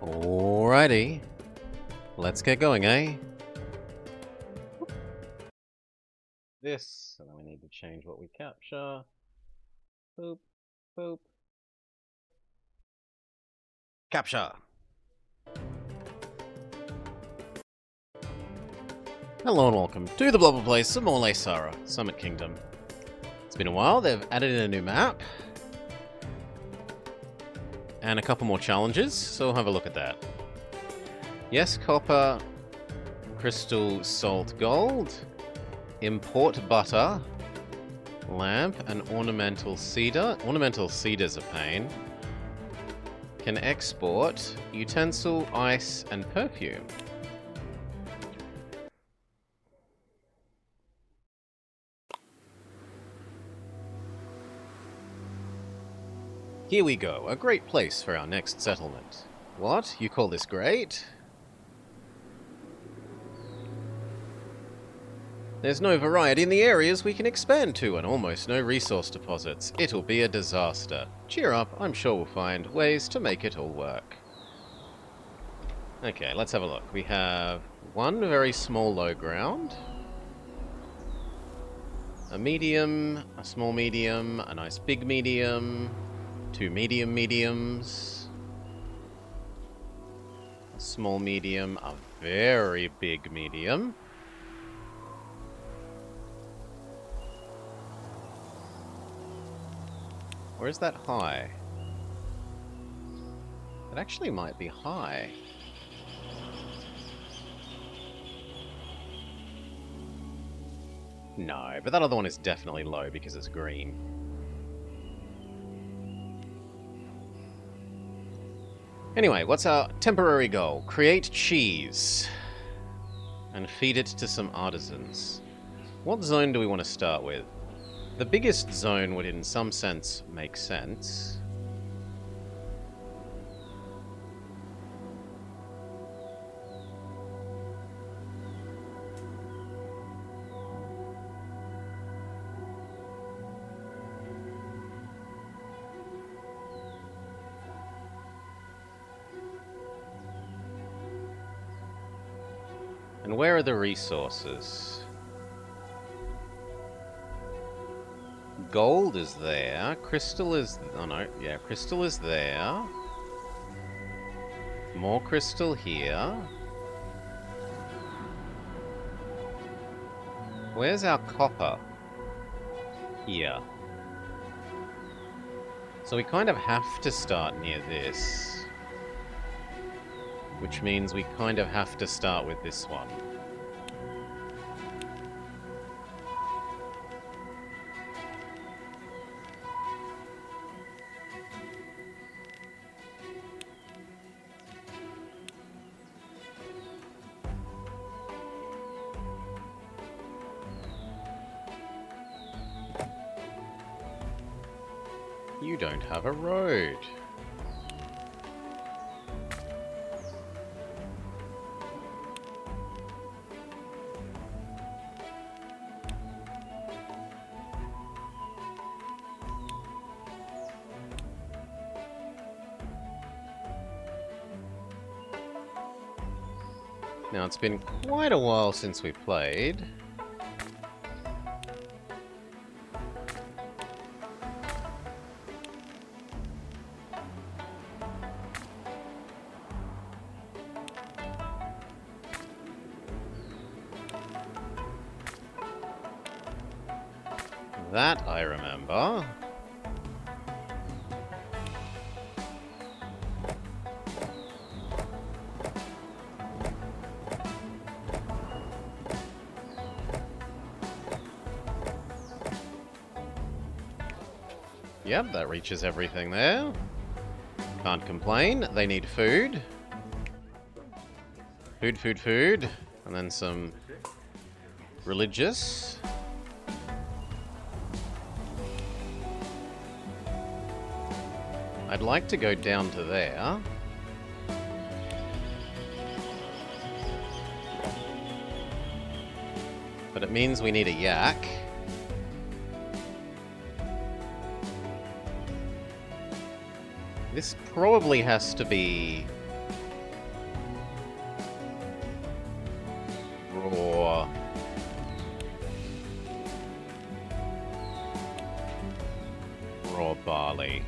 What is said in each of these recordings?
Alrighty. Let's get going, eh? This, and then we need to change what we capture. Boop, boop. Capture! Hello and welcome to the Blubber Place, some more Laysara, Summit Kingdom. It's been a while, they've added in a new map. And a couple more challenges, so we'll have a look at that. Yes, copper, crystal, salt, gold. Import butter, lamp, and ornamental cedar. Ornamental cedar's a pain. Can export utensil, ice, and perfume. Here we go, a great place for our next settlement. What? You call this great? There's no variety in the areas we can expand to, and almost no resource deposits. It'll be a disaster. Cheer up, I'm sure we'll find ways to make it all work. Okay, let's have a look. We have one very small low ground, a medium, a small medium, a nice big medium, two medium mediums, a small medium, a very big medium. Or is that high? It actually might be high. No, but that other one is definitely low because it's green. Anyway, what's our temporary goal? Create cheese. And feed it to some artisans. What zone do we want to start with? The biggest zone would in some sense make sense. And where are the resources? Gold is there. Crystal is... Oh no, yeah, crystal is there. More crystal here. Where's our copper? Here. So we kind of have to start near this. Which means we kind of have to start with this one. You don't have a road. Now, it's been quite a while since we played. That I remember. Yep, that reaches everything there. Can't complain. They need food. Food, food, food. And then some religious. I'd like to go down to there. But it means we need a yak. This probably has to be barley.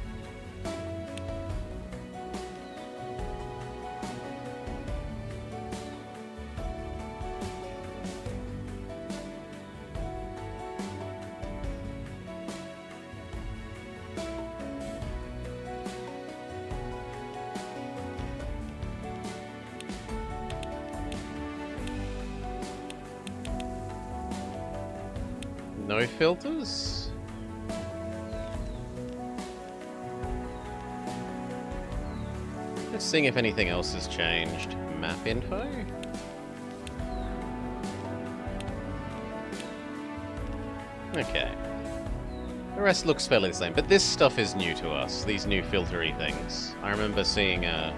No filters? Just seeing if anything else has changed. Map info? Okay. The rest looks fairly the same, but this stuff is new to us, these new filtery things. I remember seeing a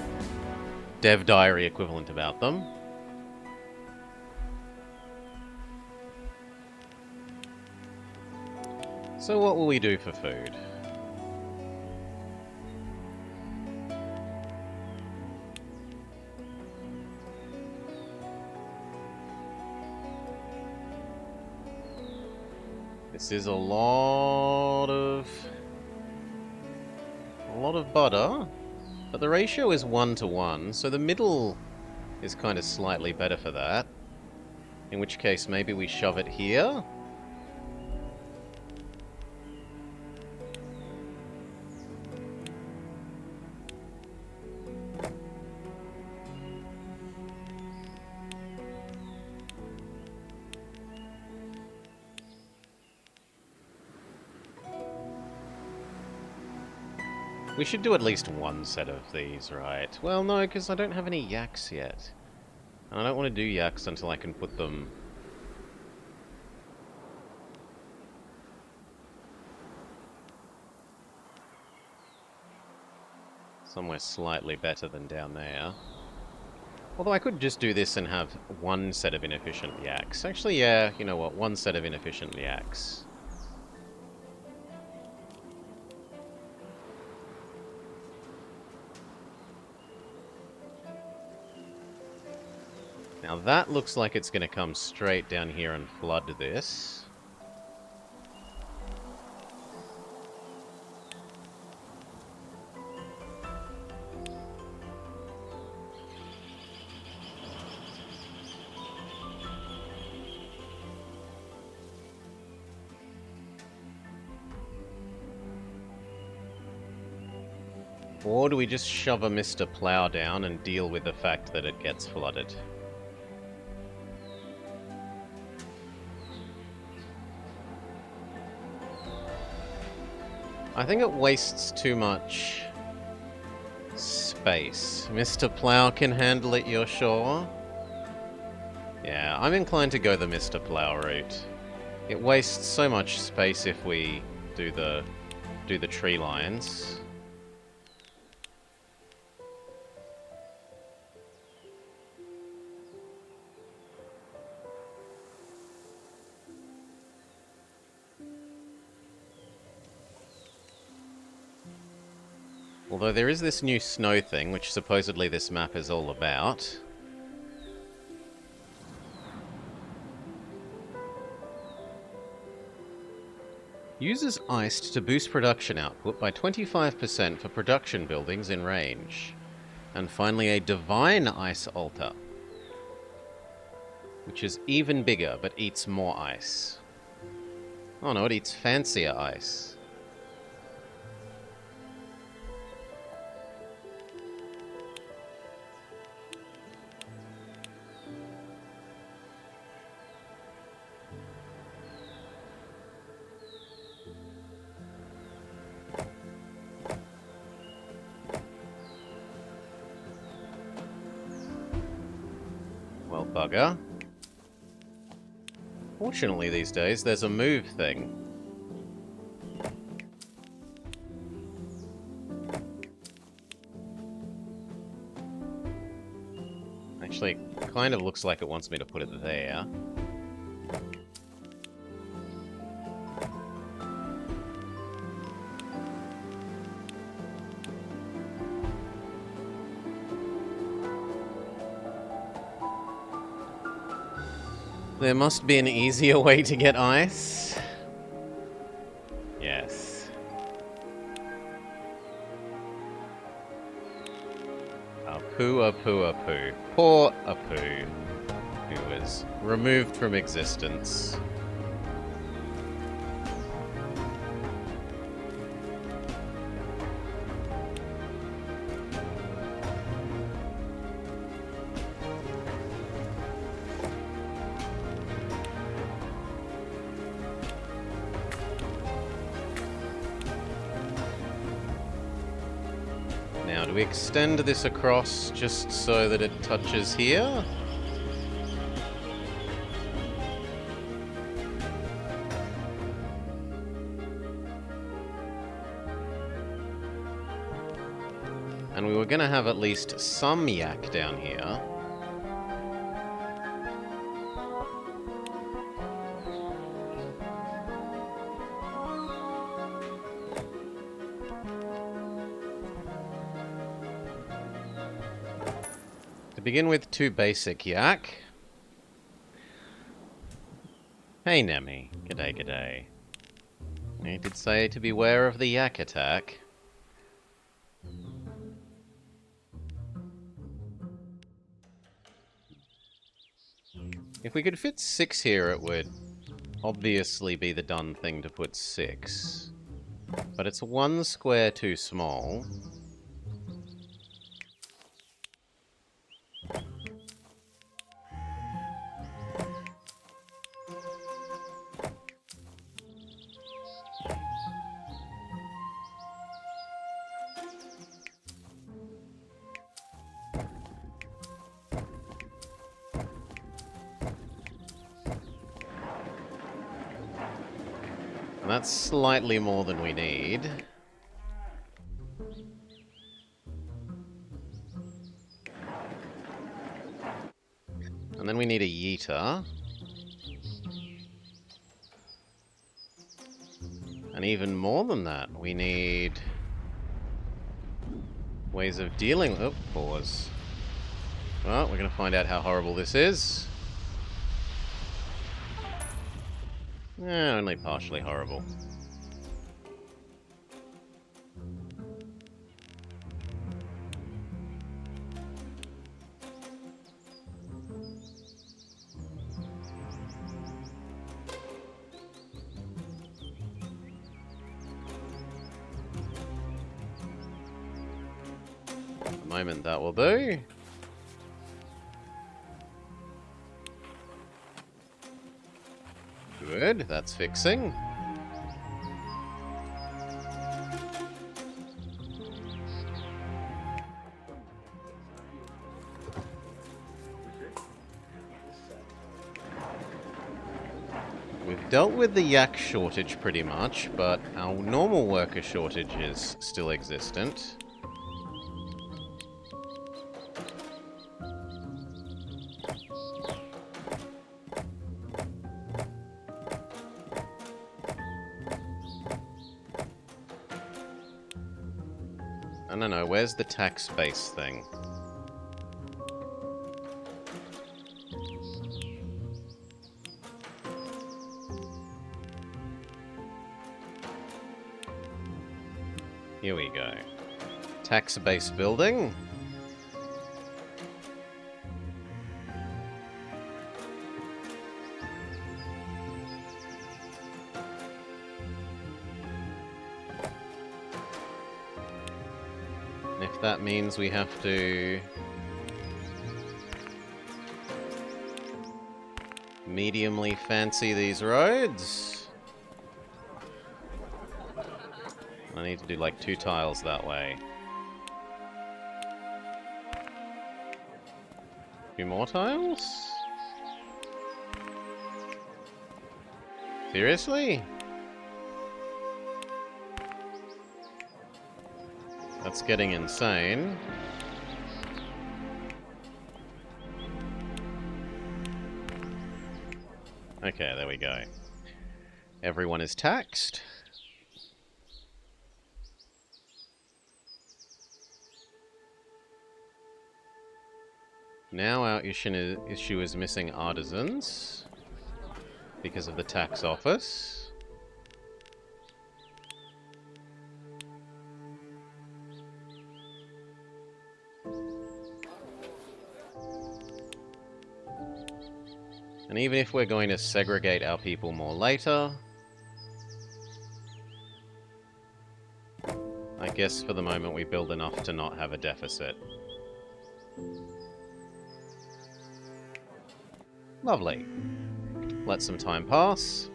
dev diary equivalent about them. So what will we do for food? This is a lot of butter, but the ratio is 1:1, so the middle is kind of slightly better for that. In which case, maybe we shove it here. We should do at least one set of these, right? Well, no, because I don't have any yaks yet. And I don't want to do yaks until I can put them... somewhere slightly better than down there. Although I could just do this and have one set of inefficient yaks. Actually, yeah, you know what? One set of inefficient yaks. Now that looks like it's going to come straight down here and flood this. Or do we just shove a Mr. Plow down and deal with the fact that it gets flooded? I think it wastes too much space. Mr. Plow can handle it, you're sure? Yeah, I'm inclined to go the Mr. Plow route. It wastes so much space if we do the tree lines. Although there is this new snow thing, which supposedly this map is all about. Uses iced to boost production output by 25% for production buildings in range. And finally a divine ice altar, which is even bigger but eats more ice. Oh no, it eats fancier ice. Bugger. Fortunately these days there's a move thing. Actually, kind of looks like it wants me to put it there. There must be an easier way to get ice. Yes. Apu Apu Apu. Poor Apu, who was removed from existence. Now, do we extend this across just so that it touches here? And we were going to have at least some yak down here. To begin with, 2 basic yak. Hey Nemi, g'day g'day. I did say to beware of the yak attack. If we could fit 6 here, it would obviously be the done thing to put 6. But it's 1 square too small. And that's slightly more than we need. And then we need a yeeter. And even more than that, we need ways of dealing... Oh, pause. Well, we're going to find out how horrible this is. Only partially horrible. At the moment, that will do. Good, that's fixing. We've dealt with the yak shortage pretty much, but our normal worker shortage is still existent. No, where's the tax base thing? Here we go. Tax base building. If that means we have to mediumly fancy these roads, I need to do like 2 tiles that way. 2 more tiles? Seriously? That's getting insane. Okay, there we go. Everyone is taxed. Now our issue is missing artisans because of the tax office. And even if we're going to segregate our people more later, I guess for the moment we build enough to not have a deficit. Lovely. Let some time pass.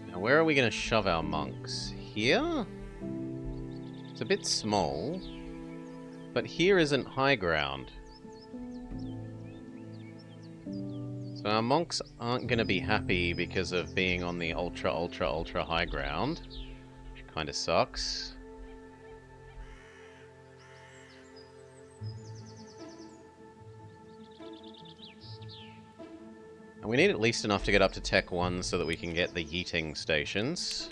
Now where are we going to shove our monks? Here? It's a bit small, but here isn't high ground. So our monks aren't going to be happy because of being on the ultra high ground, which kind of sucks. And we need at least enough to get up to Tech 1 so that we can get the yeeting stations.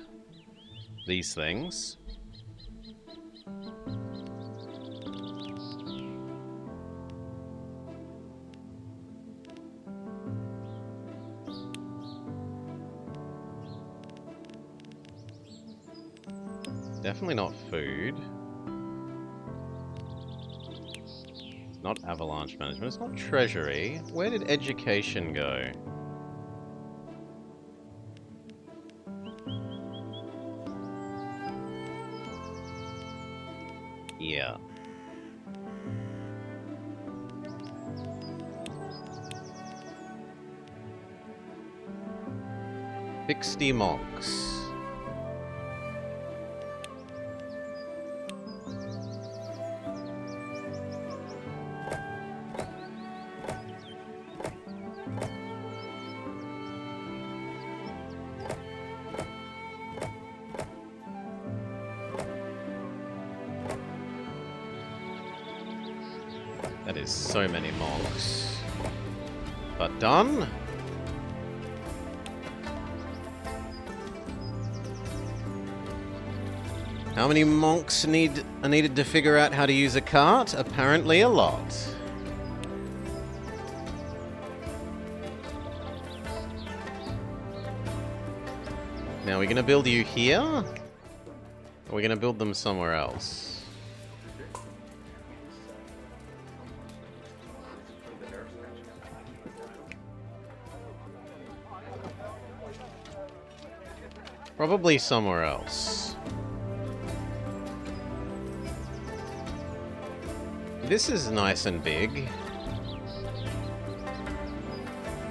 These things. Definitely not food. It's not avalanche management. It's not treasury. Where did education go? Yeah. $60 monks. That is so many monks. But done. How many monks are needed to figure out how to use a cart? Apparently a lot. Now, are we going to build you here? Or are we going to build them somewhere else? Probably somewhere else. This is nice and big.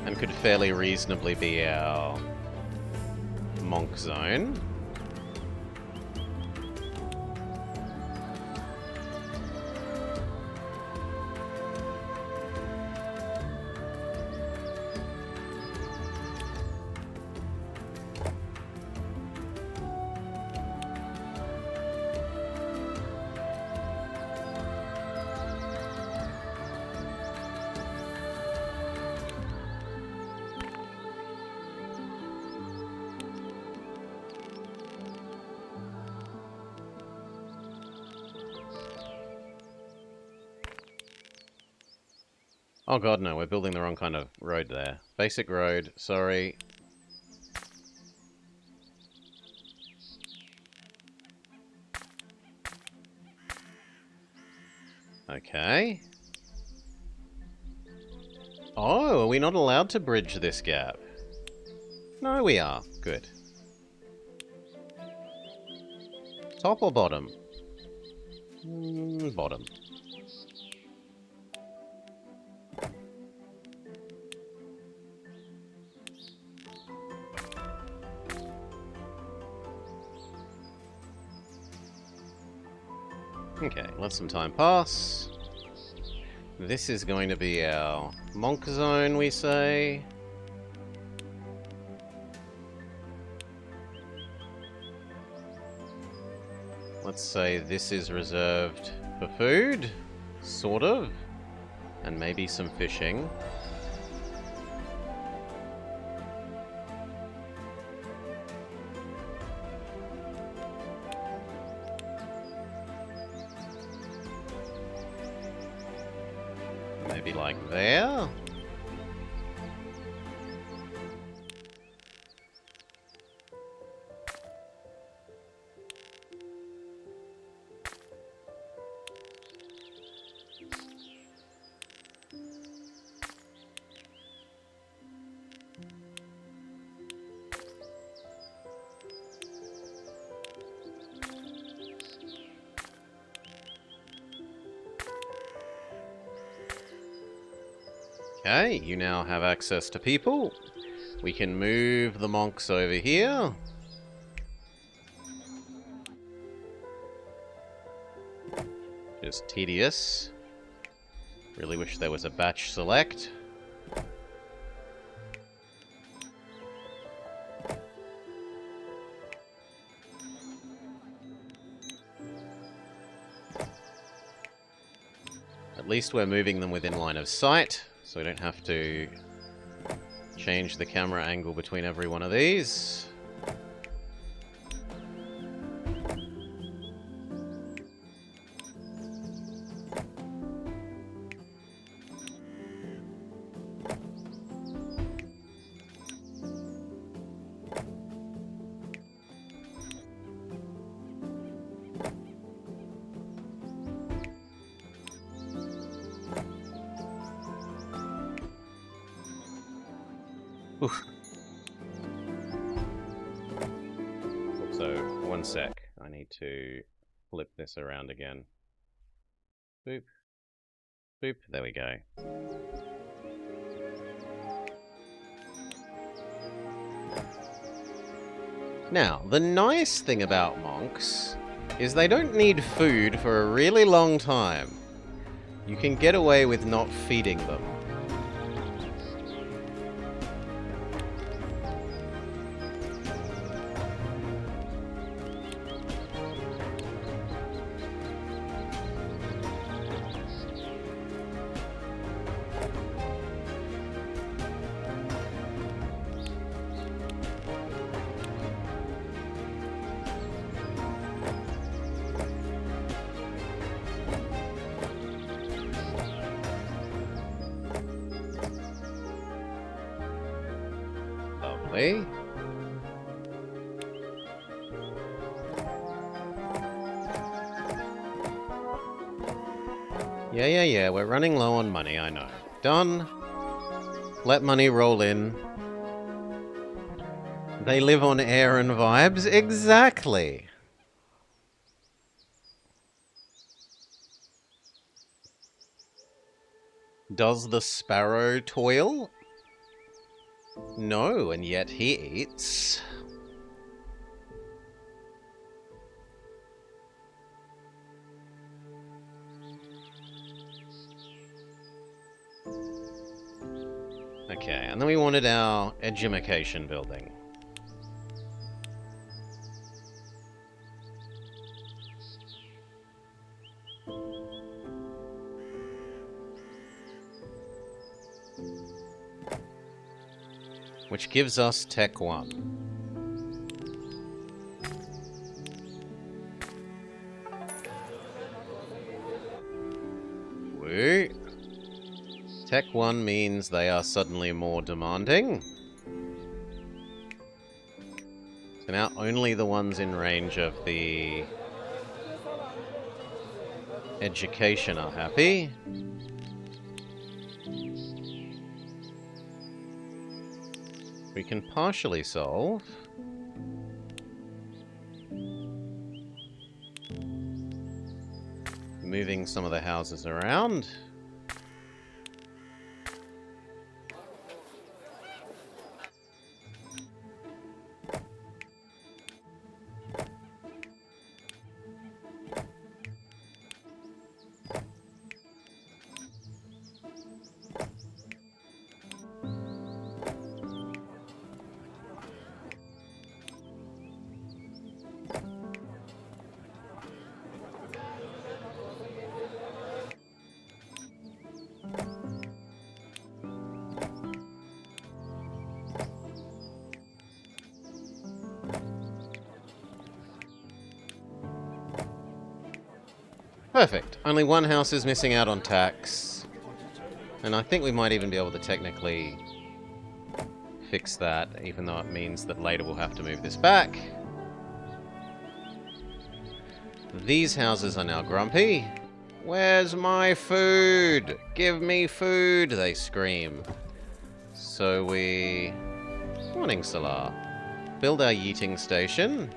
And could fairly reasonably be our monk zone. Oh god, no, we're building the wrong kind of road there. Basic road, sorry. Okay. Oh, are we not allowed to bridge this gap? No, we are. Good. Top or bottom? Bottom. Okay, let some time pass. This is going to be our monk zone, we say. Let's say this is reserved for food, sort of, and maybe some fishing. Maybe like there? Okay, you now have access to people. We can move the monks over here. Just tedious. Really wish there was a batch select. At least we're moving them within line of sight, so we don't have to change the camera angle between every one of these. Oof. Also, one sec. I need to flip this around again. Boop. Boop. There we go. Now, the nice thing about monks is they don't need food for a really long time. You can get away with not feeding them. Lovely. Yeah, we're running low on money, I know. Done. Let money roll in. They live on air and vibes? Exactly. Does the sparrow toil? No, and yet he eats. Okay, and then we wanted our edumacation building. Which gives us Tech 1. Woo. Tech 1 means they are suddenly more demanding. So now only the ones in range of the education are happy. We can partially solve. Moving some of the houses around. Perfect. Only one house is missing out on tax. And I think we might even be able to technically fix that, even though it means that later we'll have to move this back. These houses are now grumpy. Where's my food? Give me food, they scream. So we... Morning, Salar. Build our yeeting station.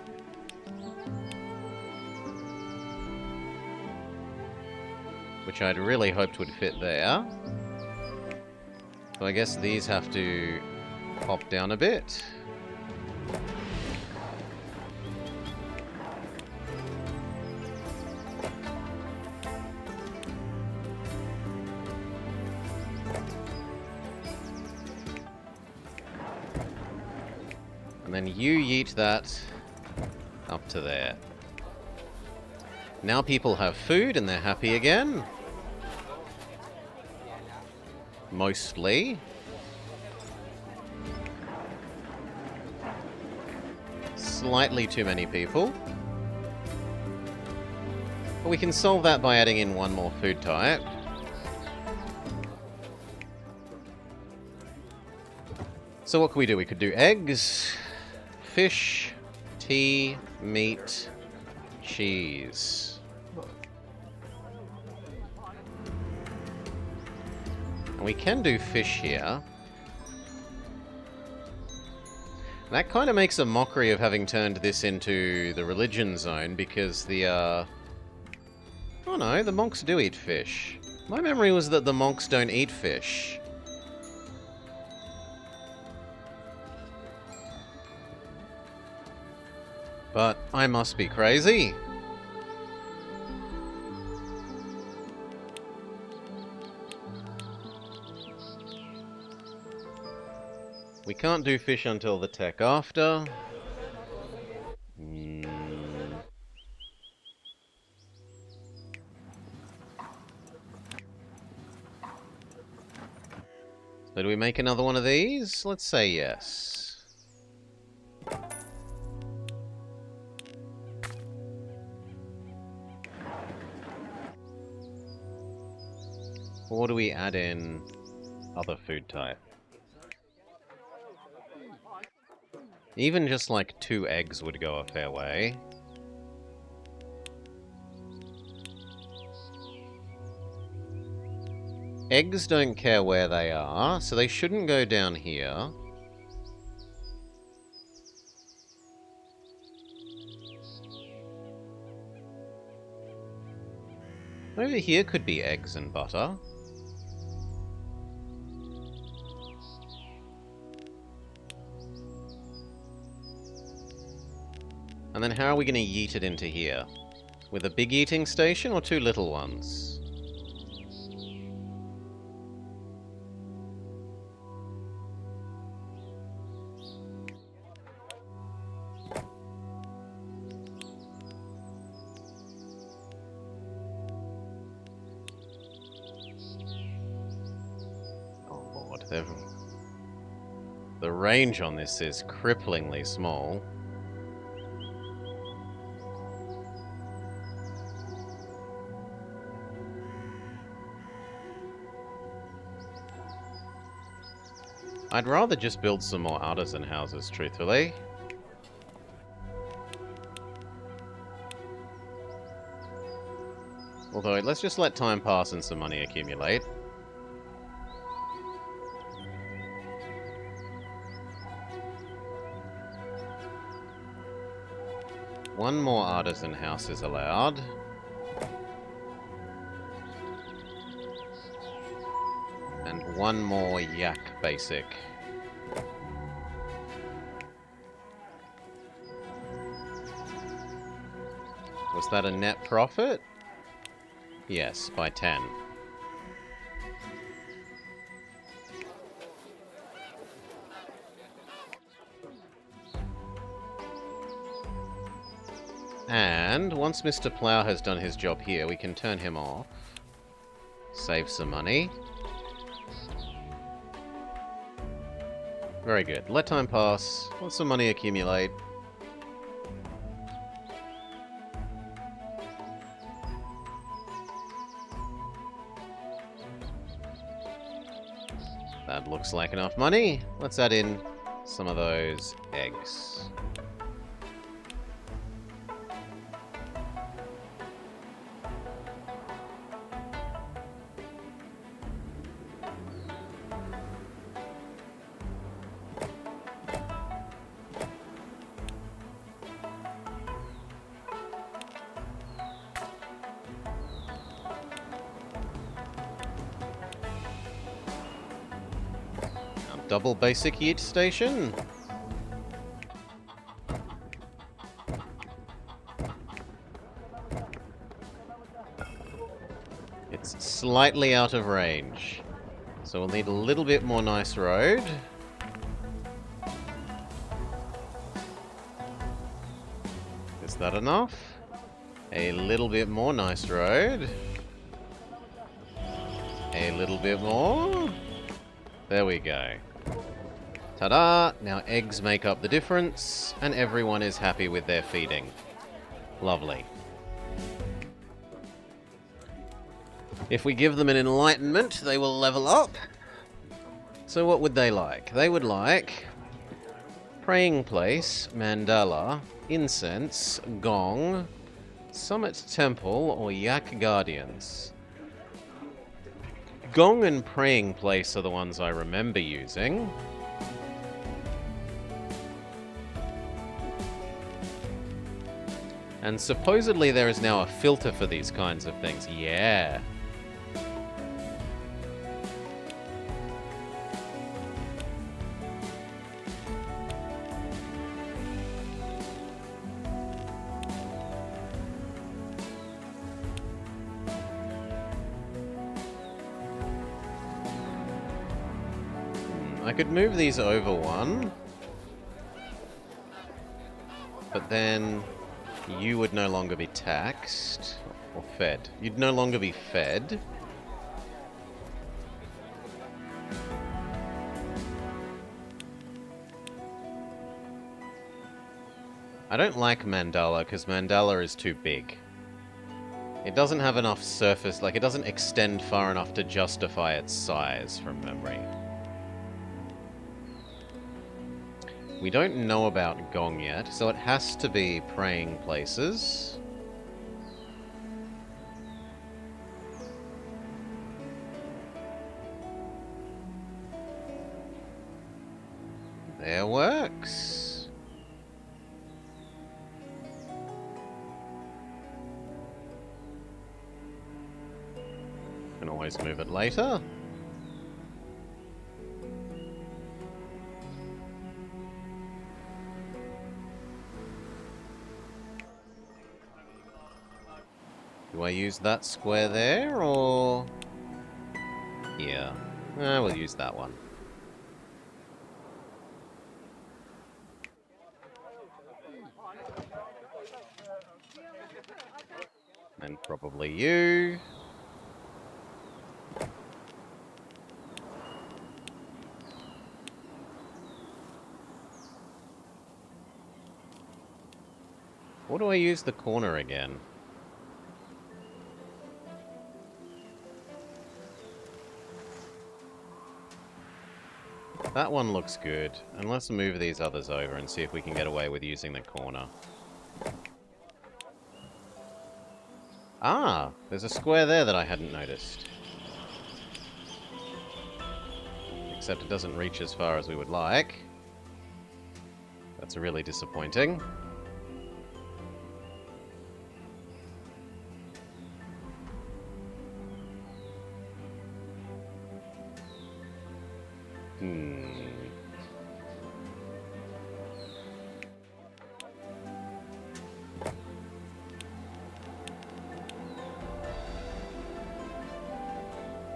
Which I'd really hoped would fit there. So I guess these have to pop down a bit. And then you yeet that up to there. Now people have food and they're happy again. Mostly. Slightly too many people. But we can solve that by adding in one more food type. So what could we do? We could do eggs, fish, tea, meat, cheese. And we can do fish here. That kind of makes a mockery of having turned this into the religion zone, because the, oh no, the monks do eat fish. My memory was that the monks don't eat fish. But I must be crazy. We can't do fish until the tech after. So do we make another one of these? Let's say yes. Or do we add in other food type? Even just like 2 eggs would go a fair way. Eggs don't care where they are, so they shouldn't go down here. Over here could be eggs and butter. And then how are we going to yeet it into here? With a big eating station or 2 little ones? Oh lord, the range on this is cripplingly small. I'd rather just build some more artisan houses, truthfully. Although, let's just let time pass and some money accumulate. One more artisan house is allowed. And one more yak basic. Was that a net profit? Yes, by 10. And once Mr. Plough has done his job here, we can turn him off. Save some money. Very good. Let time pass. Let some money accumulate. That looks like enough money. Let's add in some of those eggs. Double basic yeet station. It's slightly out of range. So we'll need a little bit more nice road. Is that enough? A little bit more nice road. A little bit more. There we go. Ta-da! Now eggs make up the difference, and everyone is happy with their feeding. Lovely. If we give them an enlightenment, they will level up. So what would they like? They would like praying place, mandala, incense, gong, summit temple, or yak guardians. Gong and praying place are the ones I remember using. And supposedly there is now a filter for these kinds of things. Yeah. I could move these over one. But then you would no longer be taxed. Or fed. You'd no longer be fed. I don't like mandala because mandala is too big. It doesn't have enough surface, like it doesn't extend far enough to justify its size from memory. We don't know about gong yet, so it has to be praying places. There works. Can always move it later. Do I use that square there, or... Yeah. We'll use that one. And probably you. What do I use the corner again? That one looks good. And let's move these others over and see if we can get away with using the corner. Ah! There's a square there that I hadn't noticed. Except it doesn't reach as far as we would like. That's really disappointing.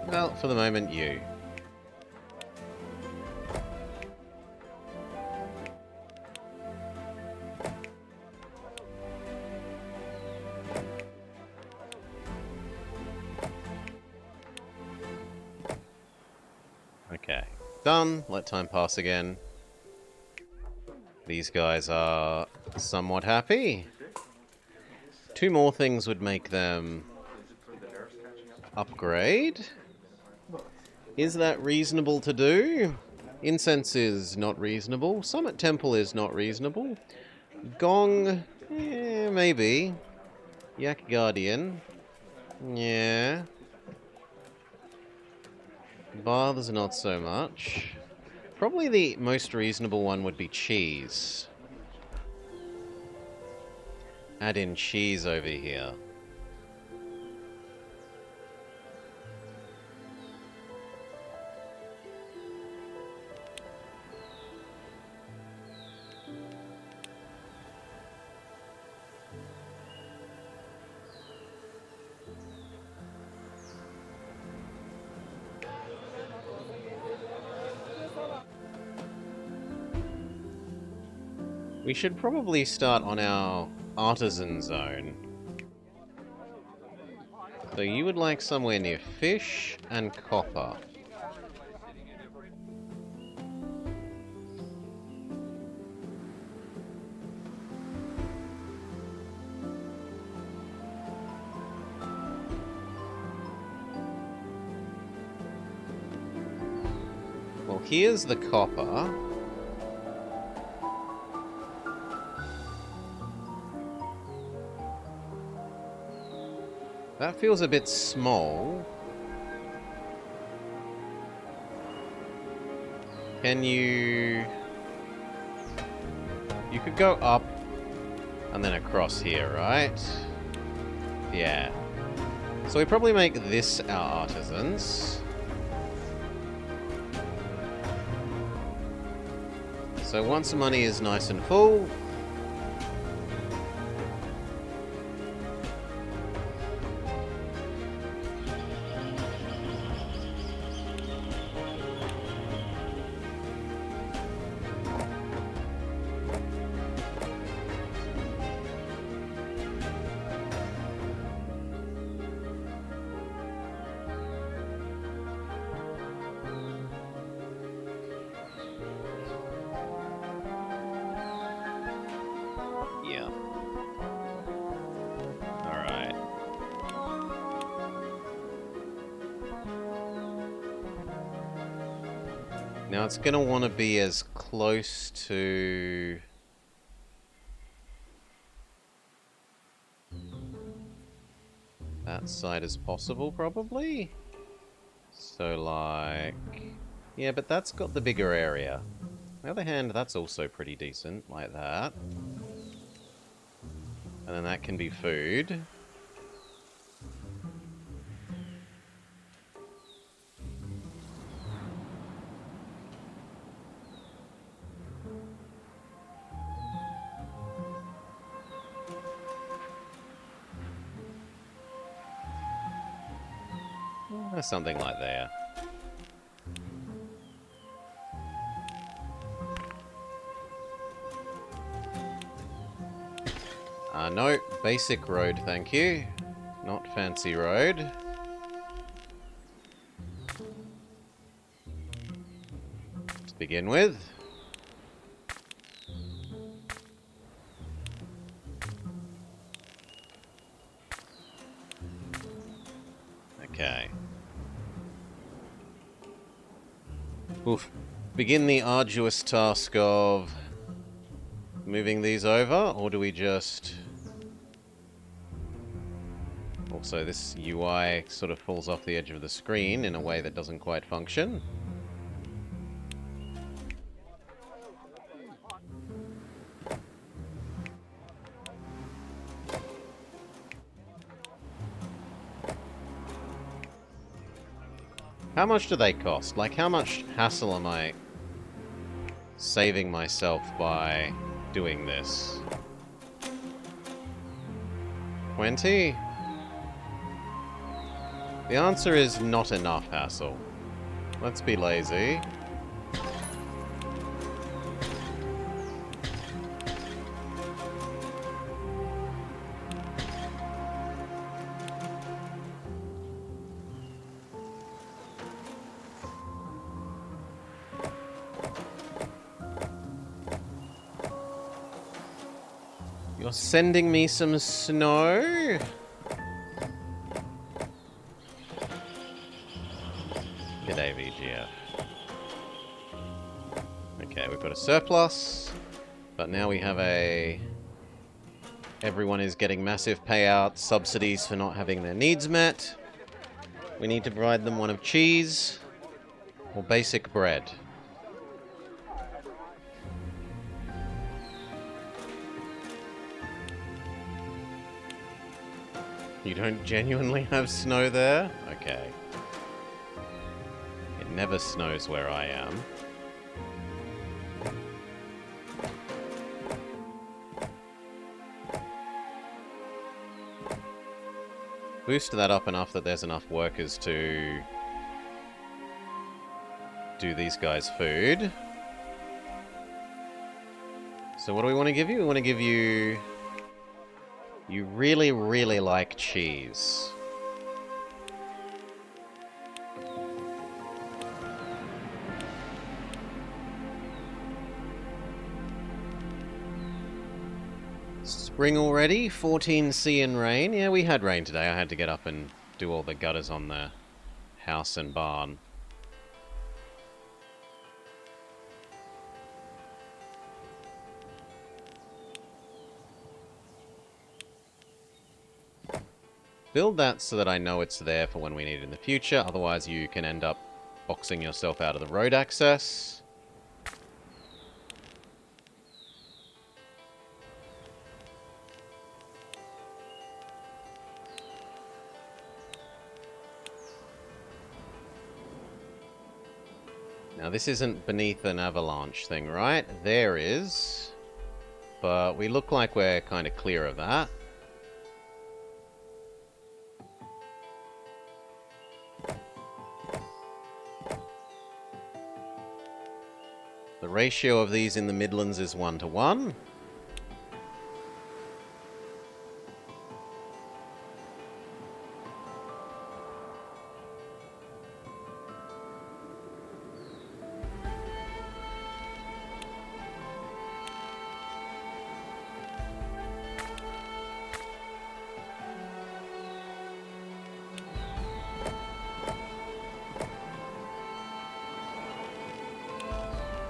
Well, for the moment, you. Okay. Done. Let time pass again. These guys are somewhat happy. 2 more things would make them upgrade. Is that reasonable to do? Incense is not reasonable. Summit Temple is not reasonable. Gong, maybe. Yak Guardian, yeah. Baths, not so much. Probably the most reasonable one would be cheese. Add in cheese over here. We should probably start on our artisan zone. So you would like somewhere near fish and copper. Well, here's the copper. That feels a bit small. Can you... You could go up and then across here, right? Yeah. So we probably make this our artisans. So once the money is nice and full... Yeah. Alright. Now it's going to want to be as close to... that side as possible, probably? So, like... Yeah, but that's got the bigger area. On the other hand, that's also pretty decent, like that. And then that can be food. Something like there. No, basic road, thank you. Not fancy road. To begin with. Okay. Oof. Begin the arduous task of moving these over, or do we just... Also, this UI sort of falls off the edge of the screen in a way that doesn't quite function. How much do they cost? Like, how much hassle am I saving myself by doing this? 20? The answer is not enough hassle. Let's be lazy. You're sending me some snow? G'day, VGF. Okay, we've got a surplus, but now we have a... Everyone is getting massive payouts, subsidies for not having their needs met. We need to provide them one of cheese or basic bread. You don't genuinely have snow there? Okay. It never snows where I am. Boost that up enough that there's enough workers to do these guys food. So what do we want to give you? We want to give you... You really, really like cheese. Spring already? 14C and rain? Yeah, we had rain today. I had to get up and do all the gutters on the house and barn. Build that so that I know it's there for when we need it in the future. Otherwise, you can end up boxing yourself out of the road access. Now, this isn't beneath an avalanche thing, right? There is. But we look like we're kind of clear of that. The ratio of these in the Midlands is 1:1.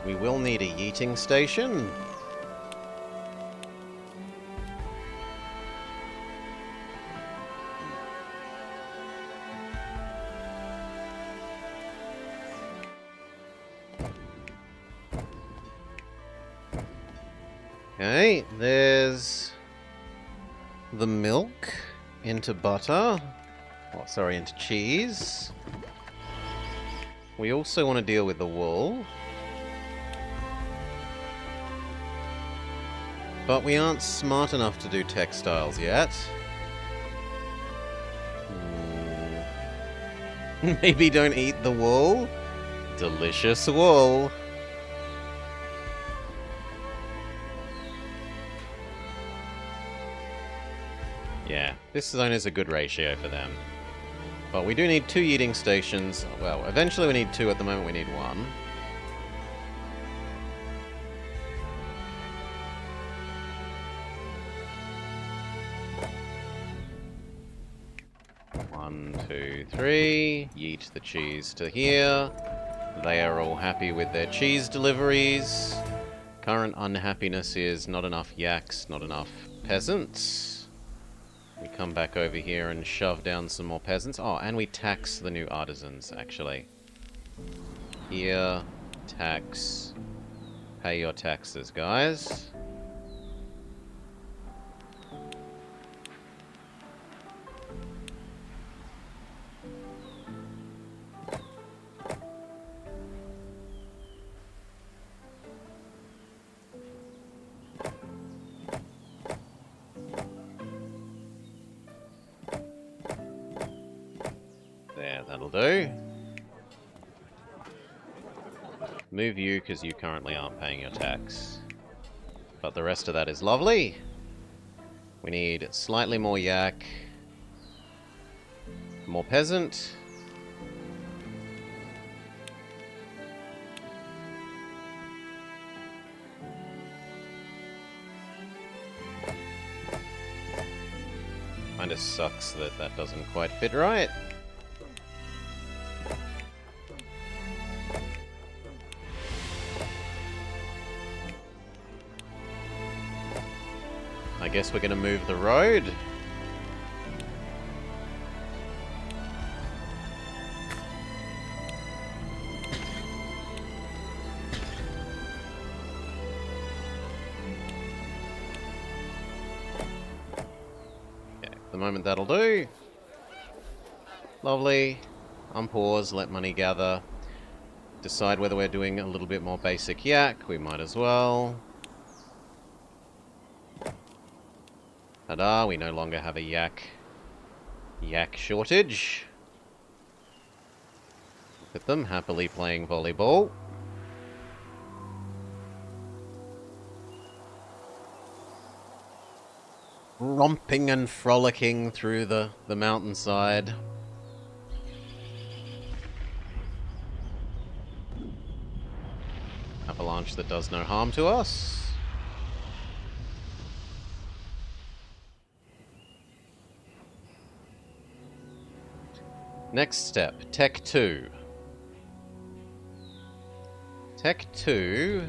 We will need a yeeting station. Okay, there's the milk into butter. Oh, sorry, into cheese. We also want to deal with the wool. But we aren't smart enough to do textiles yet. Maybe don't eat the wool. Delicious wool. Yeah, this zone is a good ratio for them. But we do need 2 eating stations. Well, eventually we need 2. At the moment we need 1. One, 2, 3. Yeet the cheese to here. They are all happy with their cheese deliveries. Current unhappiness is not enough yaks, not enough peasants. We come back over here and shove down some more peasants. Oh, and we tax the new artisans, actually. Here, tax. Pay your taxes, guys. There, that'll do. Move you, because you currently aren't paying your tax. But the rest of that is lovely. We need slightly more yak. More peasant. Kinda sucks that that doesn't quite fit right. guess we're going to move the road. Okay, for the moment that'll do. Lovely. Unpause, let money gather. Decide whether we're doing a little bit more basic yak. We might as well. Ta-da, we no longer have a yak shortage. Look at them, happily playing volleyball. Romping and frolicking through the mountainside. Avalanche that does no harm to us. Next step, Tech 2. Tech 2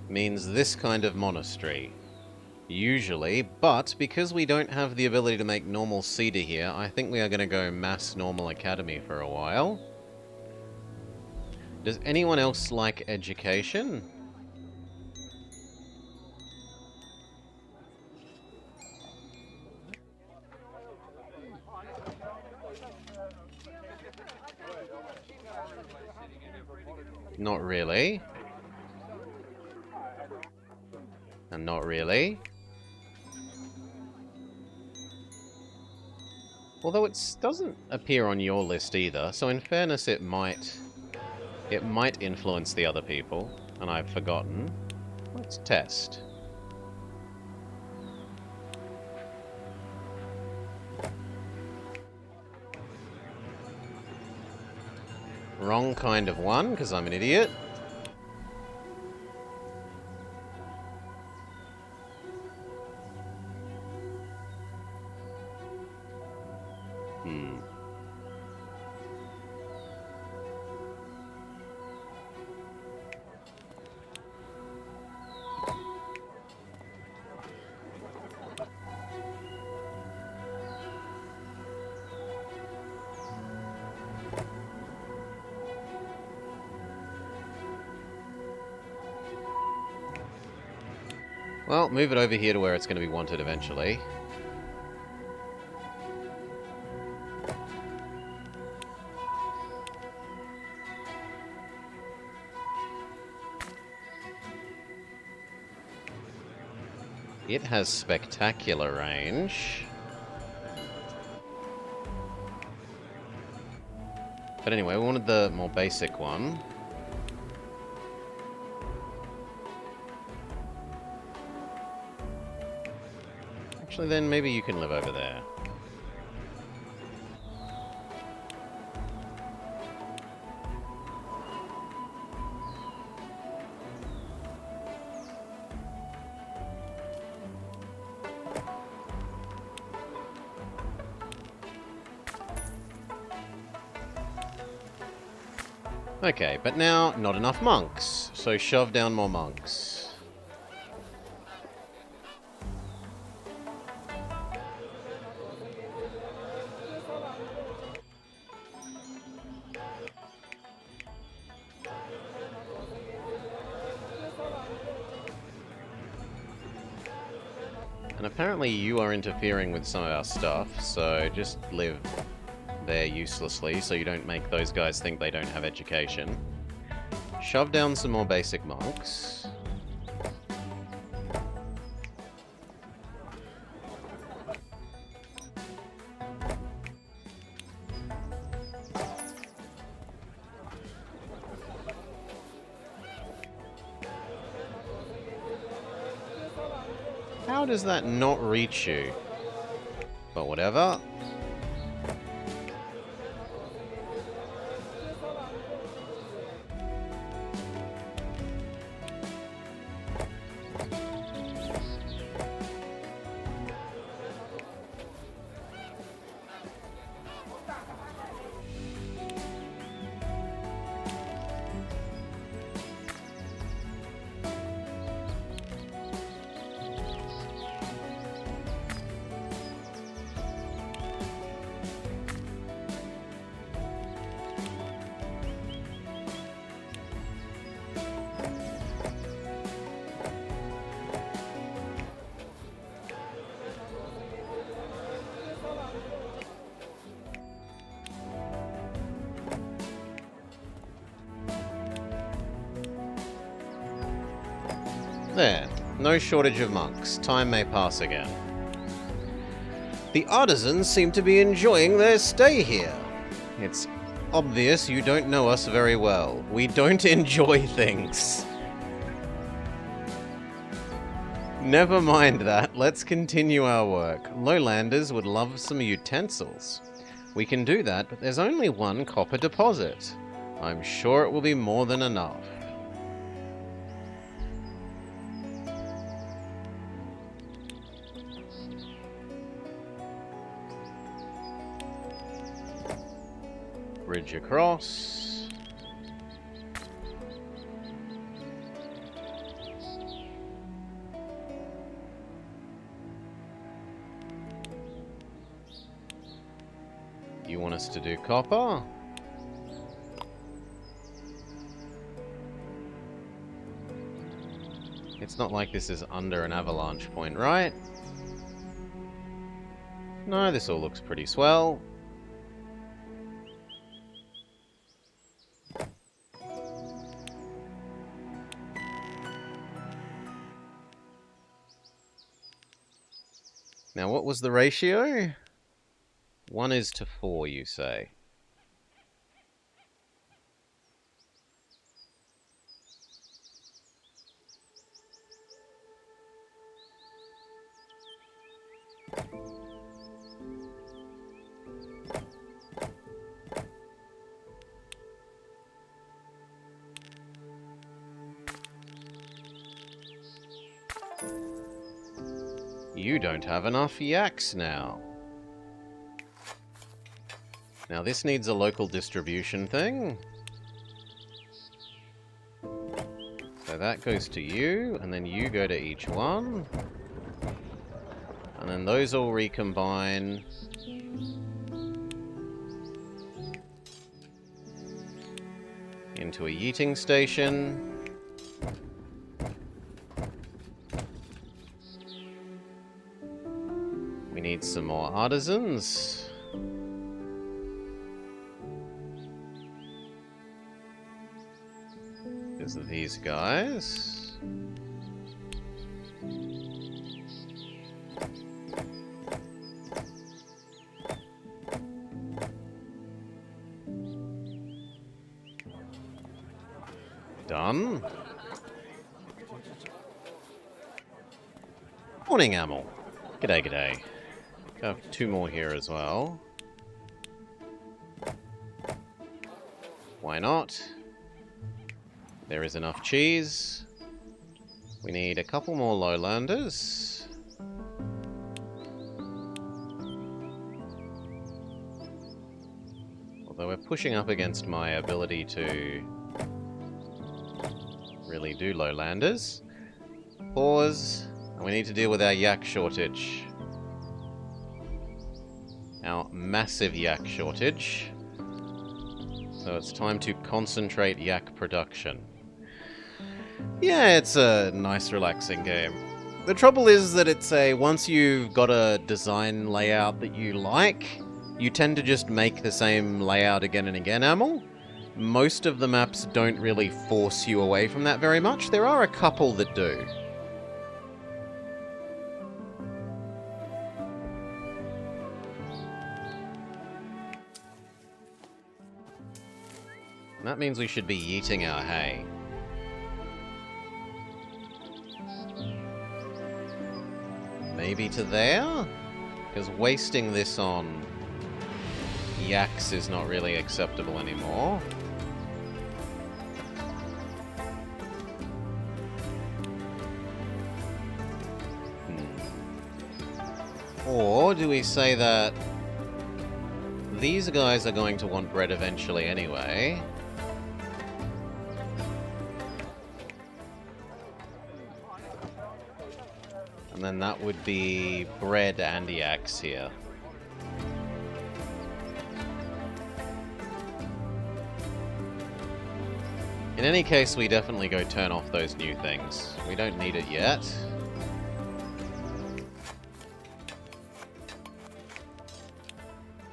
means this kind of monastery. Usually, but because we don't have the ability to make normal cedar here, I think we are going to go mass normal academy for a while. Does anyone else like education? Not really. And not really. Although it doesn't appear on your list either, so in fairness it might influence the other people, and I've forgotten. Let's test. Wrong kind of one, because I'm an idiot. Well, move it over here to where it's going to be wanted eventually. It has spectacular range. But anyway, we wanted the more basic one. Actually, then maybe you can live over there. Okay, but now not enough monks, so shove down more monks. And apparently you are interfering with some of our stuff, so just live there uselessly so you don't make those guys think they don't have education. Shove down some more basic monks. How does that not reach you? But whatever. There. No shortage of monks. Time may pass again. The artisans seem to be enjoying their stay here. It's obvious you don't know us very well. We don't enjoy things. Never mind that. Let's continue our work. Lowlanders would love some utensils. We can do that, but there's only one copper deposit. I'm sure it will be more than enough. Bridge across. You want us to do copper? It's not like this is under an avalanche point, right? No, this all looks pretty swell. Now, what was the ratio? 1:4, you say? You don't have enough yaks now. Now this needs a local distribution thing. So that goes to you, and then you go to each one. And then those all recombine. Into a yeeting station. We need some more artisans. Because of these guys. Done. Morning, Amel. G'day, g'day. Have 2 more here as well. Why not? There is enough cheese. We need a couple more lowlanders. Although we're pushing up against my ability to really do lowlanders. Pause. And we need to deal with our yak shortage. Our massive yak shortage. So it's time to concentrate yak production. Yeah, it's a nice, relaxing game. The trouble is that it's once you've got a design layout that you like, you tend to just make the same layout again and again, Amel. Most of the maps don't really force you away from that very much. There are a couple that do. And that means we should be yeeting our hay. Maybe to there? Because wasting this on yaks is not really acceptable anymore. Or do we say that these guys are going to want bread eventually anyway? And then that would be bread and yaks here. In any case, we definitely go turn off those new things. We don't need it yet.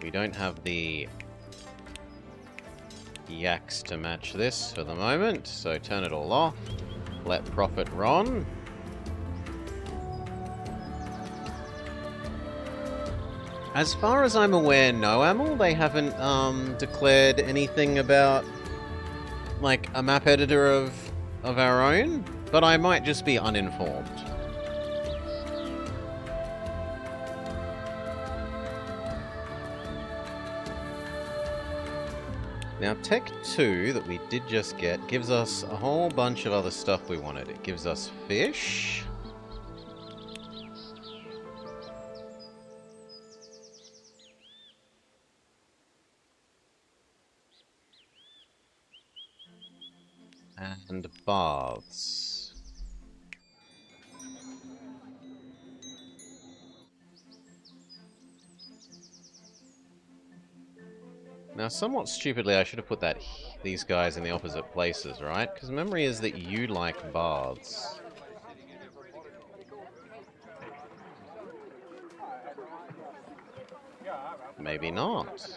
We don't have the yaks to match this for the moment, so turn it all off. Let profit run. As far as I'm aware, no, Amel. They haven't declared anything about like a map editor of our own, but I might just be uninformed. Now, Tech 2 that we did just get gives us a whole bunch of other stuff we wanted. It gives us fish. And baths. Now, somewhat stupidly, I should have put these guys in the opposite places, right? Because memory is that you like baths. Maybe not.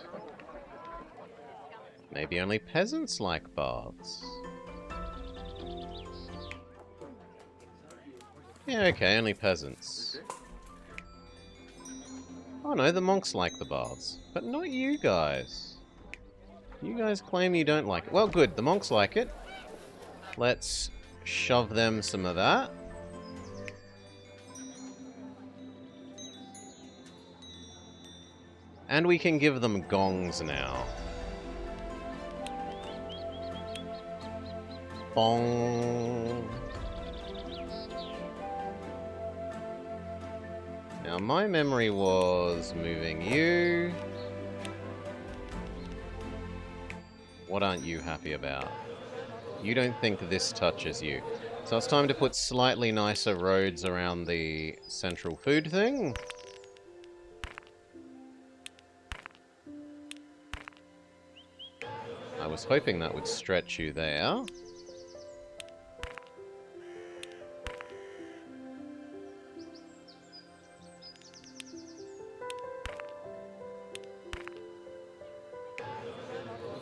Maybe only peasants like baths. Yeah, okay, only peasants. Oh no, the monks like the baths. But not you guys. You guys claim you don't like it. Well, good, the monks like it. Let's shove them some of that. And we can give them gongs now. Bong. Now, my memory was moving you. What aren't you happy about? You don't think this touches you. So it's time to put slightly nicer roads around the central food thing. I was hoping that would stretch you there.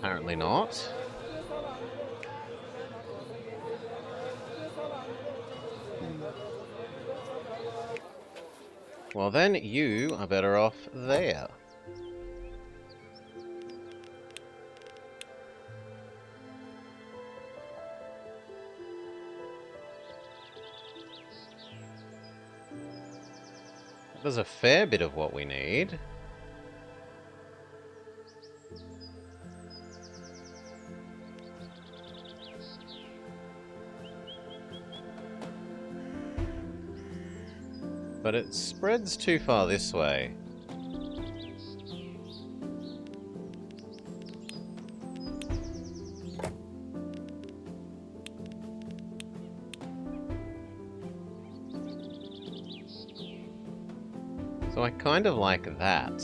Apparently not. Well then, you are better off there. There's a fair bit of what we need. But it spreads too far this way. So I kind of like that.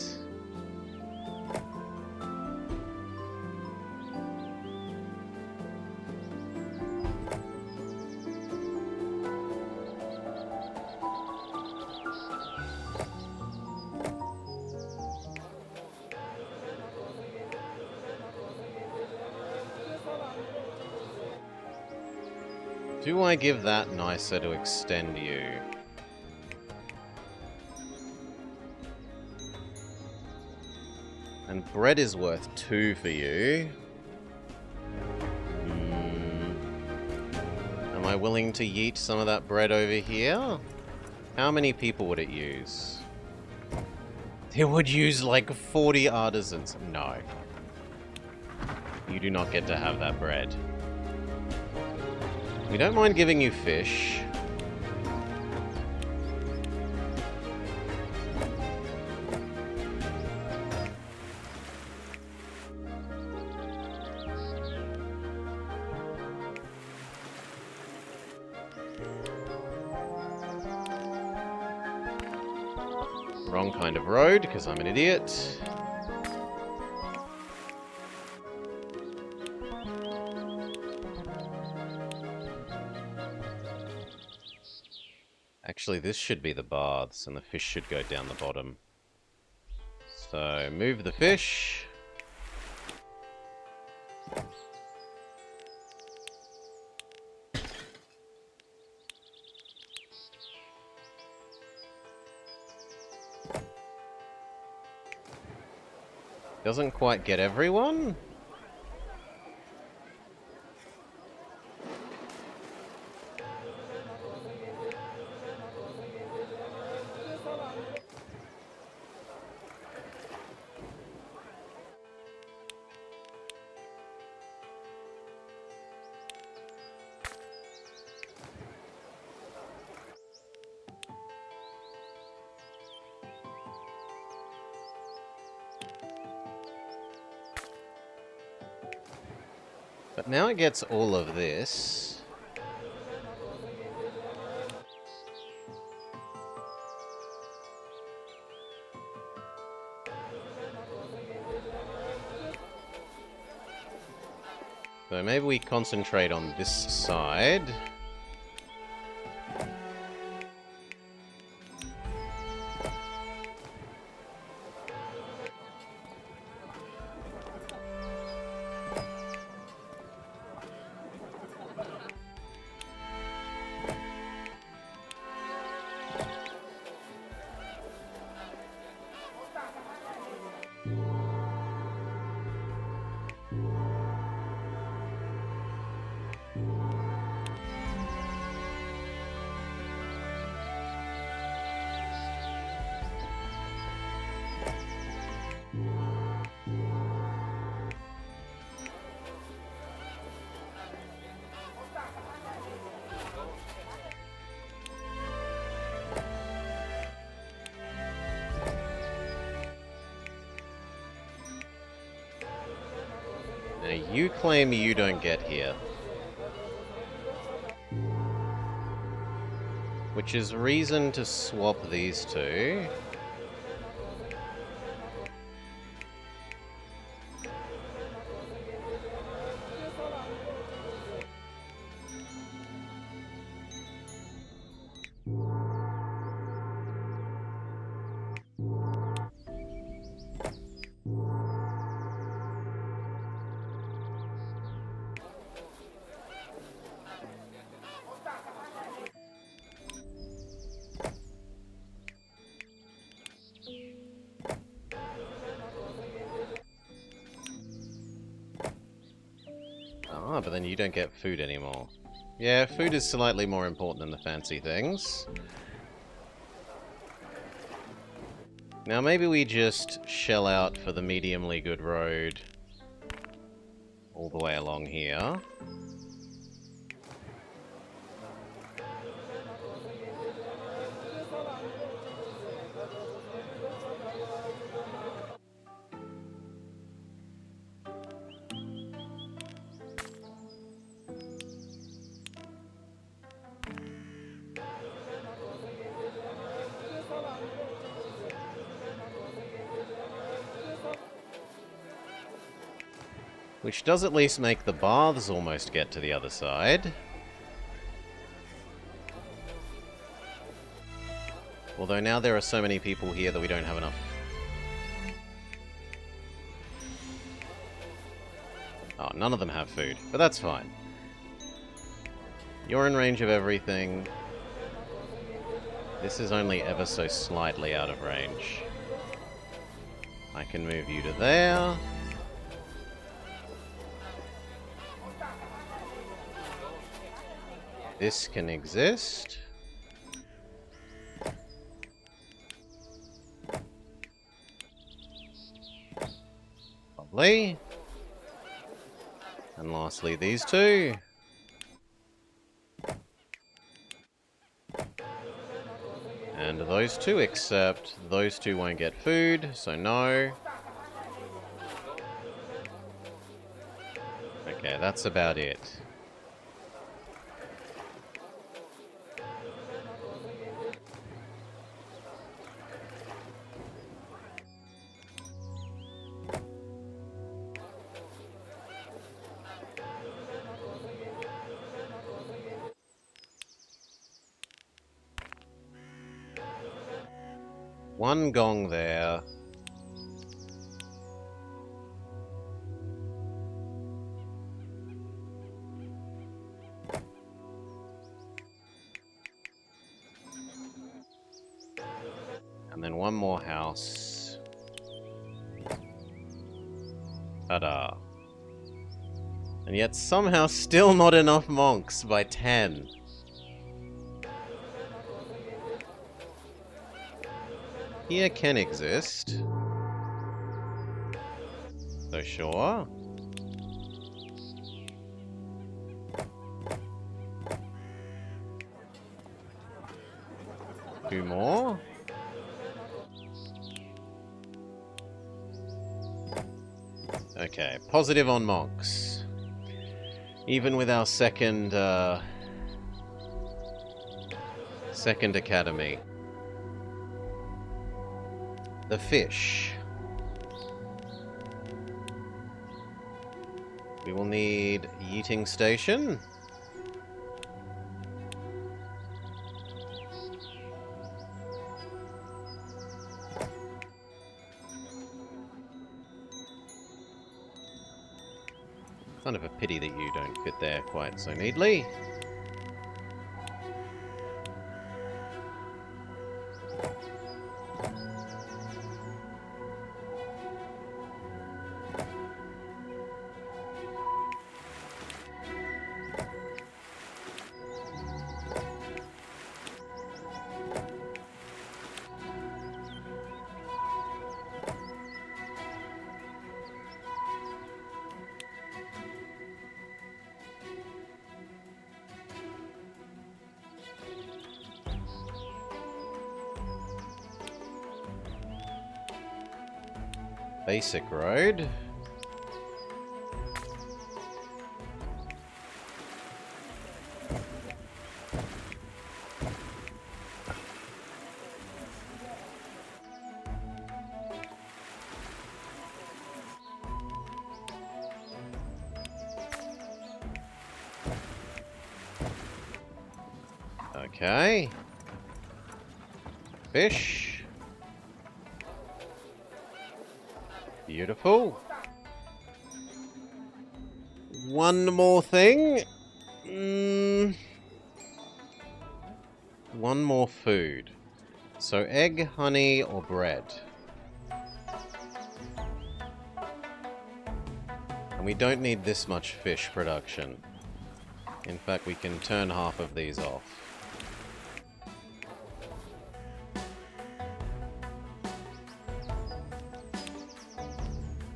Do I give that nicer to extend you? And bread is worth 2 for you. Am I willing to yeet some of that bread over here? How many people would it use? It would use like 40 artisans. No. You do not get to have that bread. We don't mind giving you fish. Wrong kind of road, because I'm an idiot. Actually, this should be the baths, and the fish should go down the bottom. So, move the fish. Doesn't quite get everyone. But now it gets all of this. So maybe we concentrate on this side. Now you claim you don't get here. Which is reason to swap these two. Ah, but then you don't get food anymore. Yeah, food is slightly more important than the fancy things. Now maybe we just shell out for the mediumly good road all the way along here. Which does at least make the baths almost get to the other side. Although now there are so many people here that we don't have enough. Oh, none of them have food, but that's fine. You're in range of everything. This is only ever so slightly out of range. I can move you to there. This can exist. Lovely. And lastly, these two. And those two, except those two won't get food, so no. Okay, that's about it. One gong there. And then one more house. Ta-da. And yet somehow still not enough monks by 10. Here can exist. So sure. Two more. Okay, positive on monks. Even with our second academy. The fish. We will need yeeting station. Kind of a pity that you don't fit there quite so neatly. Basic road. Okay. Fish. Beautiful. One more thing. One more food. So egg, honey, or bread. And we don't need this much fish production. In fact, we can turn half of these off.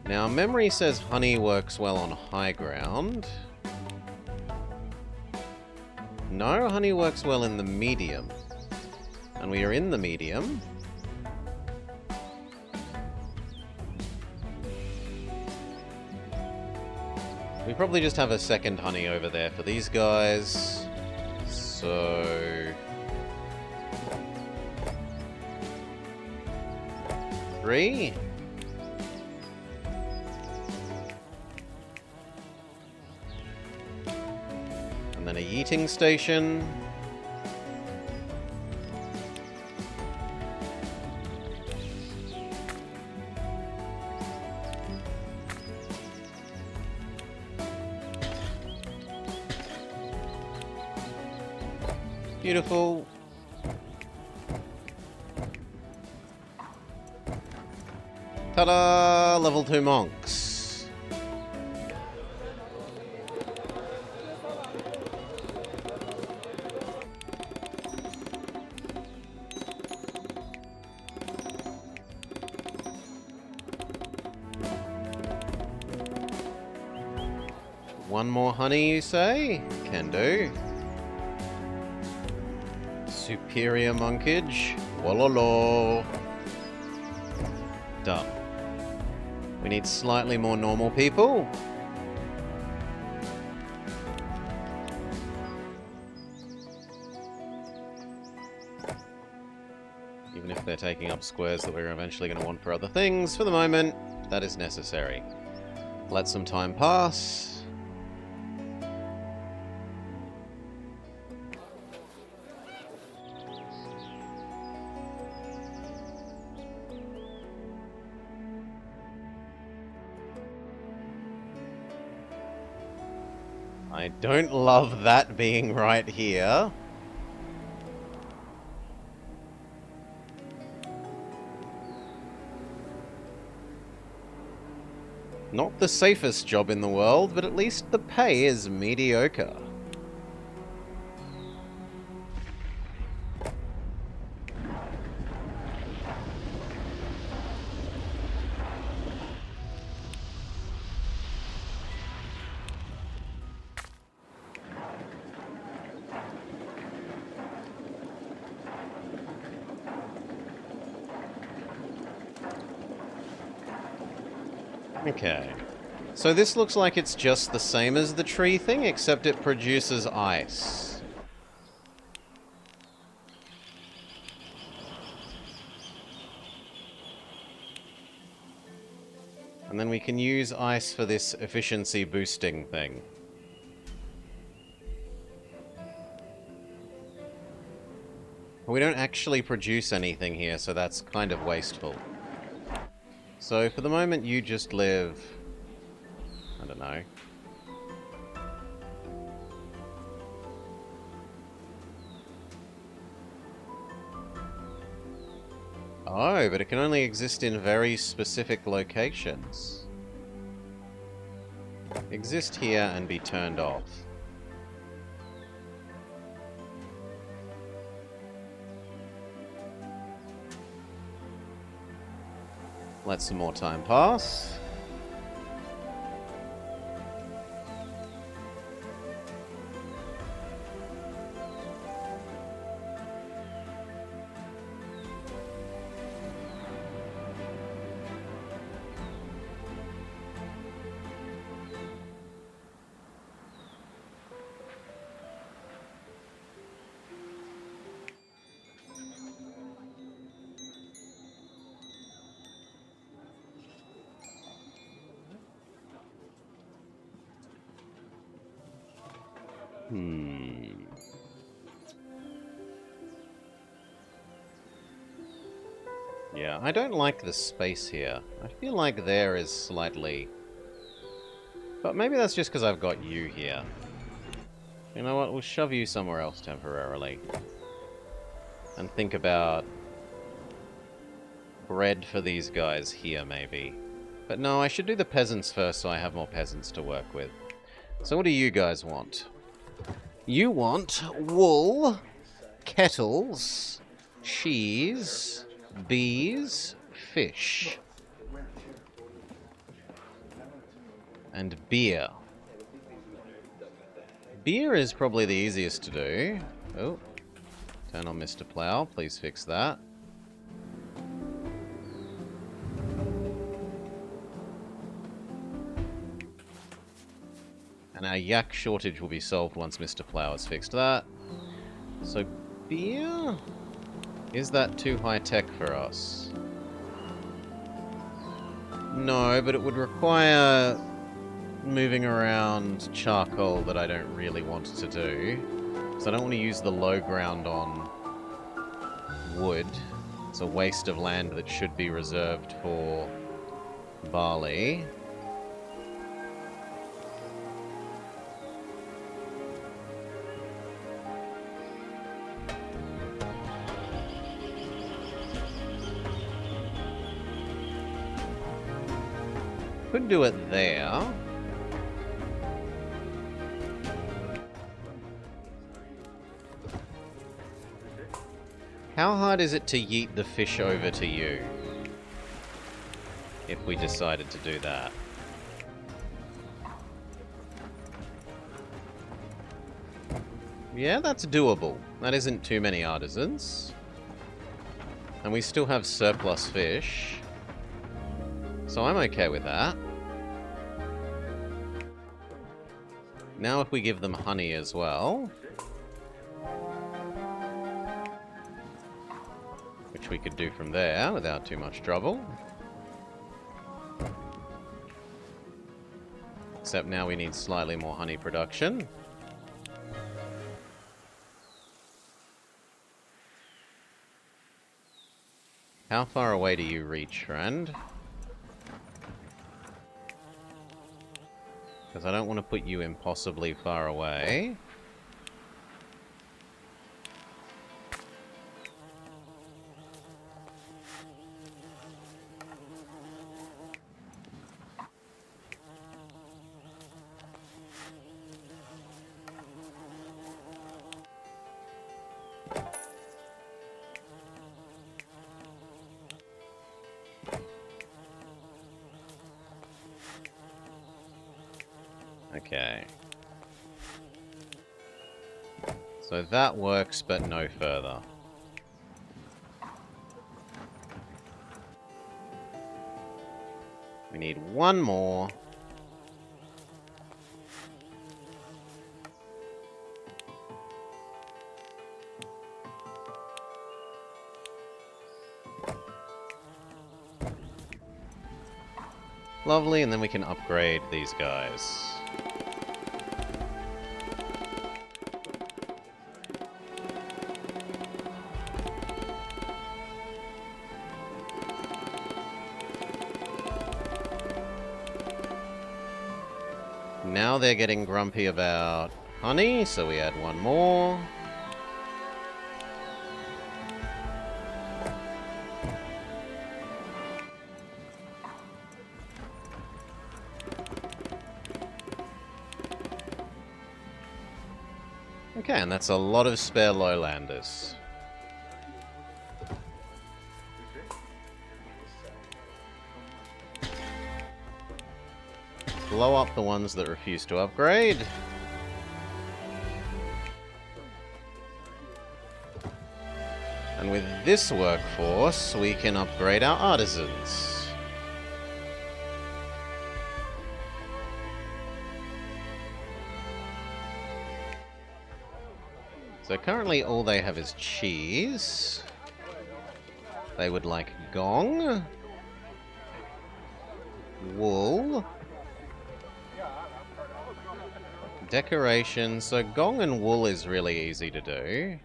Now, memory says honey works well on high ground. No, honey works well in the medium. And we are in the medium. We probably just have a second honey over there for these guys. So... 3. And then a yeeting station. Beautiful. Ta-da! Level 2 monks. One more honey, you say? Can do. Superior monkage. Wololo. Done. We need slightly more normal people. Even if they're taking up squares that we're eventually going to want for other things, for the moment, that is necessary. Let some time pass. I don't love that being right here. Not the safest job in the world, but at least the pay is mediocre. Okay. So this looks like it's just the same as the tree thing, except it produces ice. And then we can use ice for this efficiency boosting thing. We don't actually produce anything here, so that's kind of wasteful. So for the moment, you just live... I don't know. Oh, but it can only exist in very specific locations. Exist here and be turned off. Let some more time pass. Yeah, I don't like the space here. I feel like there is slightly... But maybe that's just because I've got you here. You know what? We'll shove you somewhere else temporarily. And think about... bread for these guys here, maybe. But no, I should do the peasants first so I have more peasants to work with. So what do you guys want? You want wool, kettles, cheese, bees, fish, and beer. Beer is probably the easiest to do. Oh, turn on Mr. Plow, please fix that. And our yak shortage will be solved once Mr. Plow has fixed that. So, beer? Is that too high-tech for us? No, but it would require moving around charcoal that I don't really want to do. So I don't want to use the low ground on wood. It's a waste of land that should be reserved for barley. Could do it there. How hard is it to yeet the fish over to you? If we decided to do that. Yeah, that's doable. That isn't too many artisans. And we still have surplus fish. So I'm okay with that. Now if we give them honey as well, which we could do from there without too much trouble. Except now we need slightly more honey production. How far away do you reach, friend? Because I don't want to put you impossibly far away. Okay. So that works, but no further. We need one more. Lovely, and then we can upgrade these guys. Now they're getting grumpy about honey, so we add one more. Okay, and that's a lot of spare lowlanders. Blow up the ones that refuse to upgrade. And with this workforce, we can upgrade our artisans. So currently all they have is cheese. They would like gong, wool, decoration. So gong and wool is really easy to do.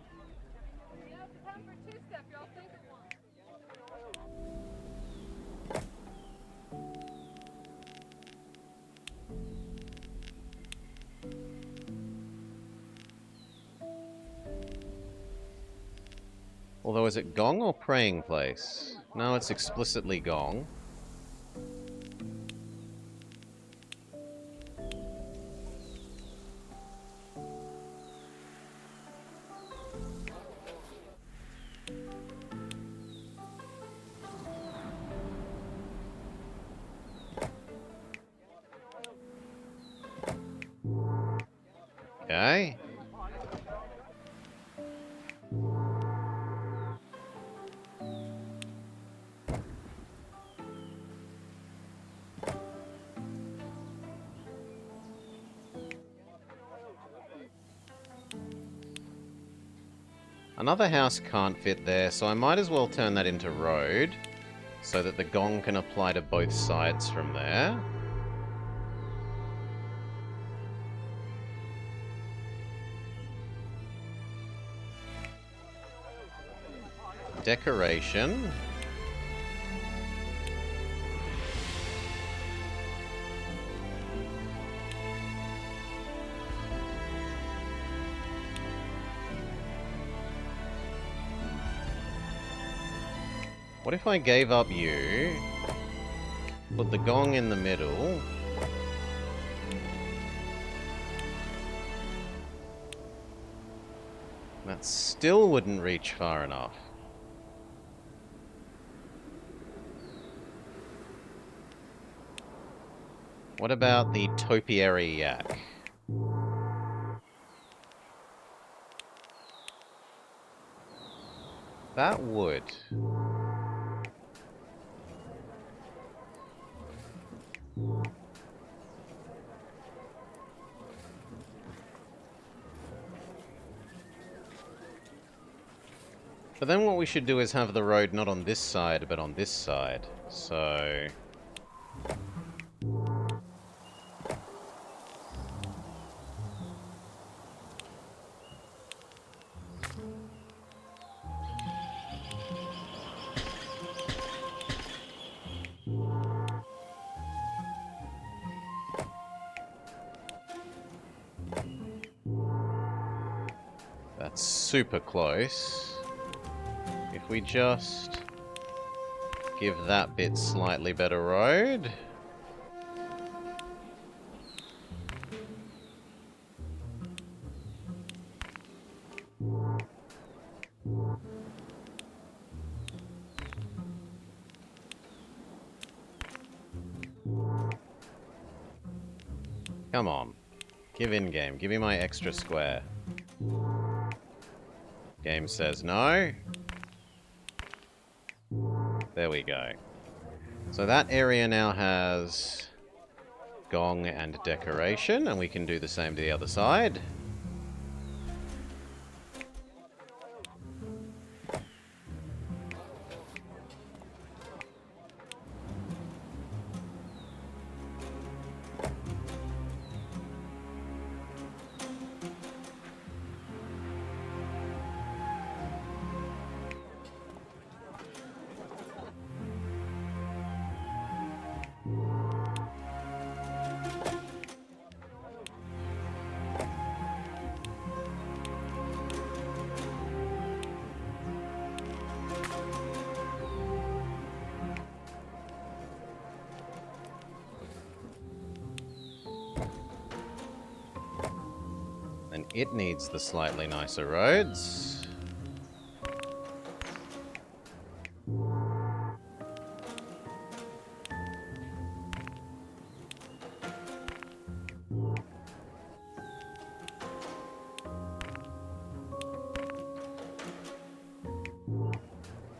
Although, is it gong or praying place? No, it's explicitly gong. Okay. Another house can't fit there, so I might as well turn that into road, so that the gong can apply to both sides from there. Decoration. What if I gave up you, put the gong in the middle, that still wouldn't reach far enough. What about the topiary yak? That would. But then what we should do is have the road not on this side, but on this side. So... that's super close. If we just give that bit slightly better road. Come on. Give in, game. Give me my extra square. Game says no. There we go. So that area now has gong and decoration, and we can do the same to the other side. And it needs the slightly nicer roads.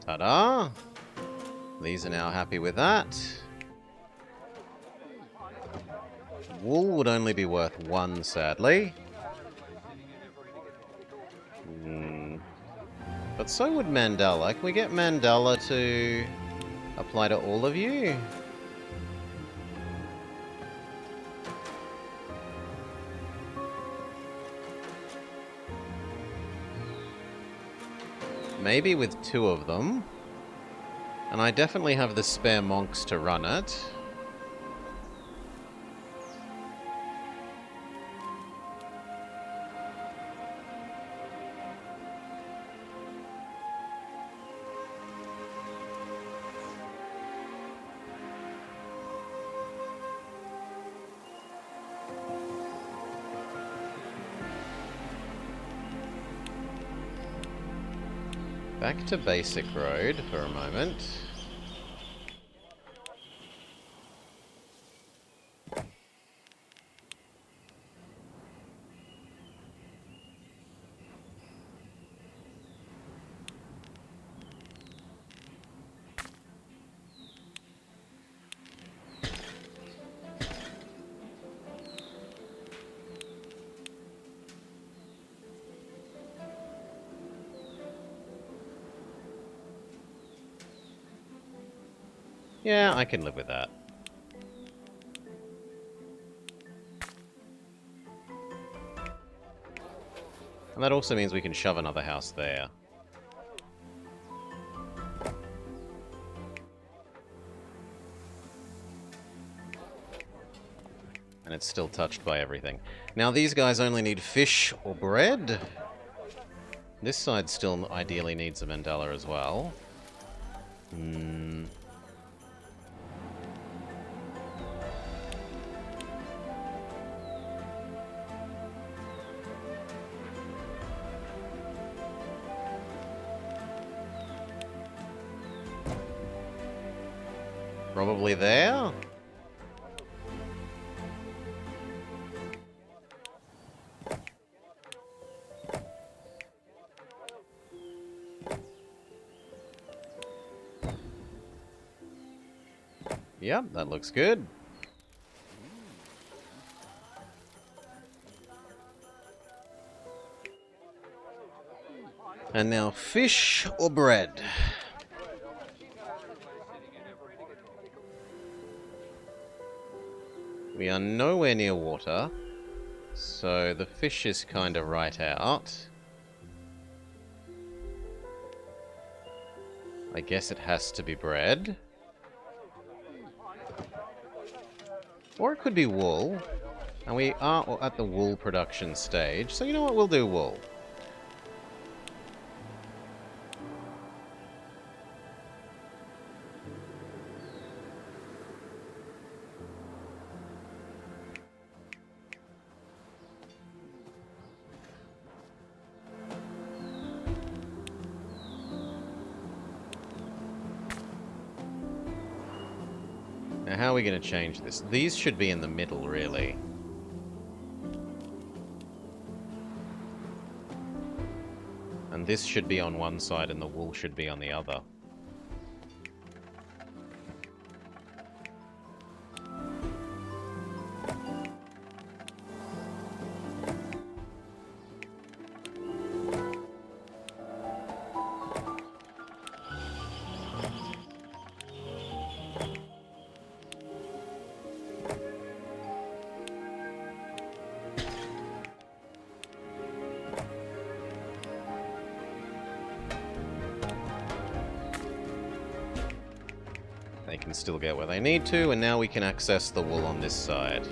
Ta-da! These are now happy with that. Wool would only be worth 1, sadly. But so would Mandala. Can we get Mandala to apply to all of you? Maybe with 2 of them. And I definitely have the spare monks to run it. Back to basic road for a moment. Yeah, I can live with that. And that also means we can shove another house there. And it's still touched by everything. Now these guys only need fish or bread. This side still ideally needs a mandala as well. Probably there? Yep, that looks good. And now fish or bread? We are nowhere near water, so the fish is kind of right out. I guess it has to be bread. Or it could be wool. And we are at the wool production stage, so you know what, we'll do wool. Now, how are we going to change this? These should be in the middle, really. And this should be on one side and the wool should be on the other. They can still get where they need to, and now we can access the wool on this side.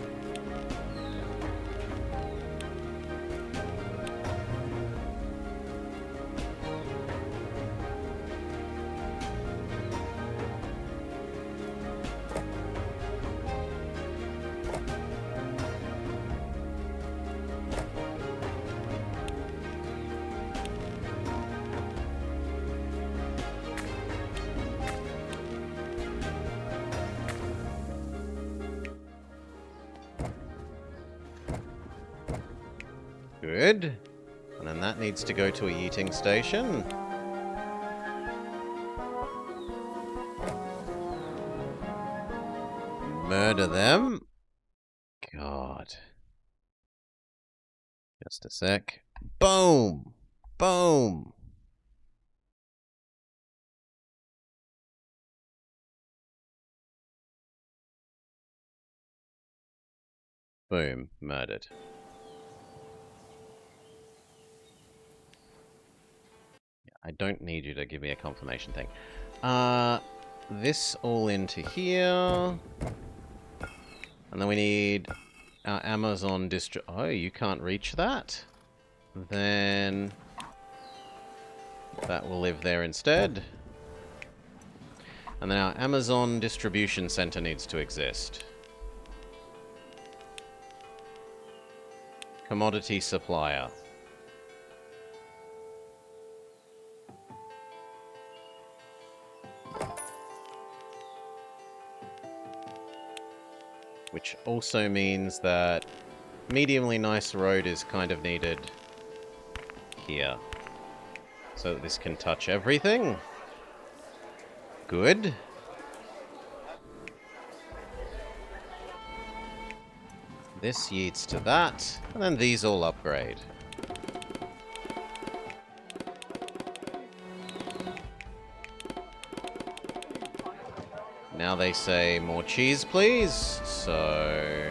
Good. And then that needs to go to a yeeting station. Murder them. God. Just a sec. Boom! Boom! Boom. Murdered. I don't need you to give me a confirmation thing. This all into here. And then we need our Amazon Oh, you can't reach that? Then that will live there instead. And then our Amazon distribution center needs to exist. Commodity supplier. Which also means that mediumly nice road is kind of needed here. So that this can touch everything. Good. This yeets to that, and then these all upgrade. Now they say, more cheese, please. So...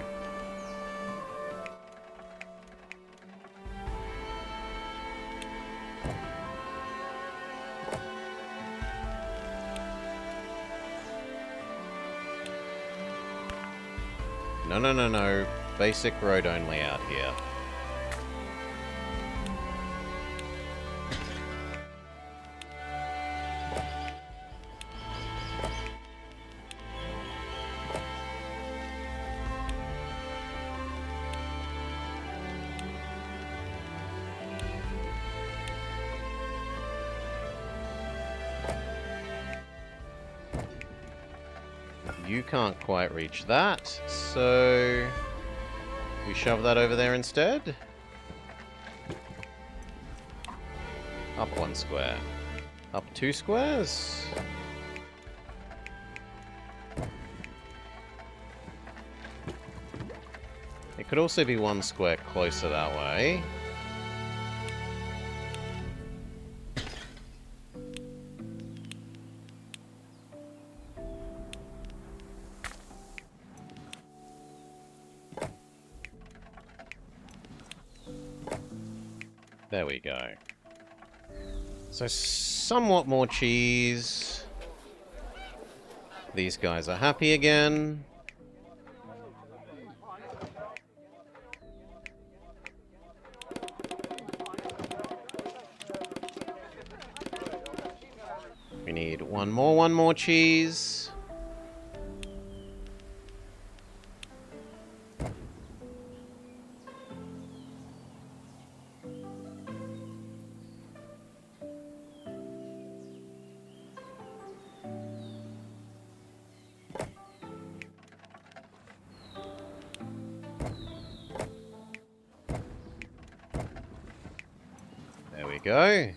No. Basic road only out here. You can't quite reach that, so we shove that over there instead. Up 1 square. Up 2 squares. It could also be 1 square closer that way. There we go. So somewhat more cheese. These guys are happy again. We need one more cheese. There we go.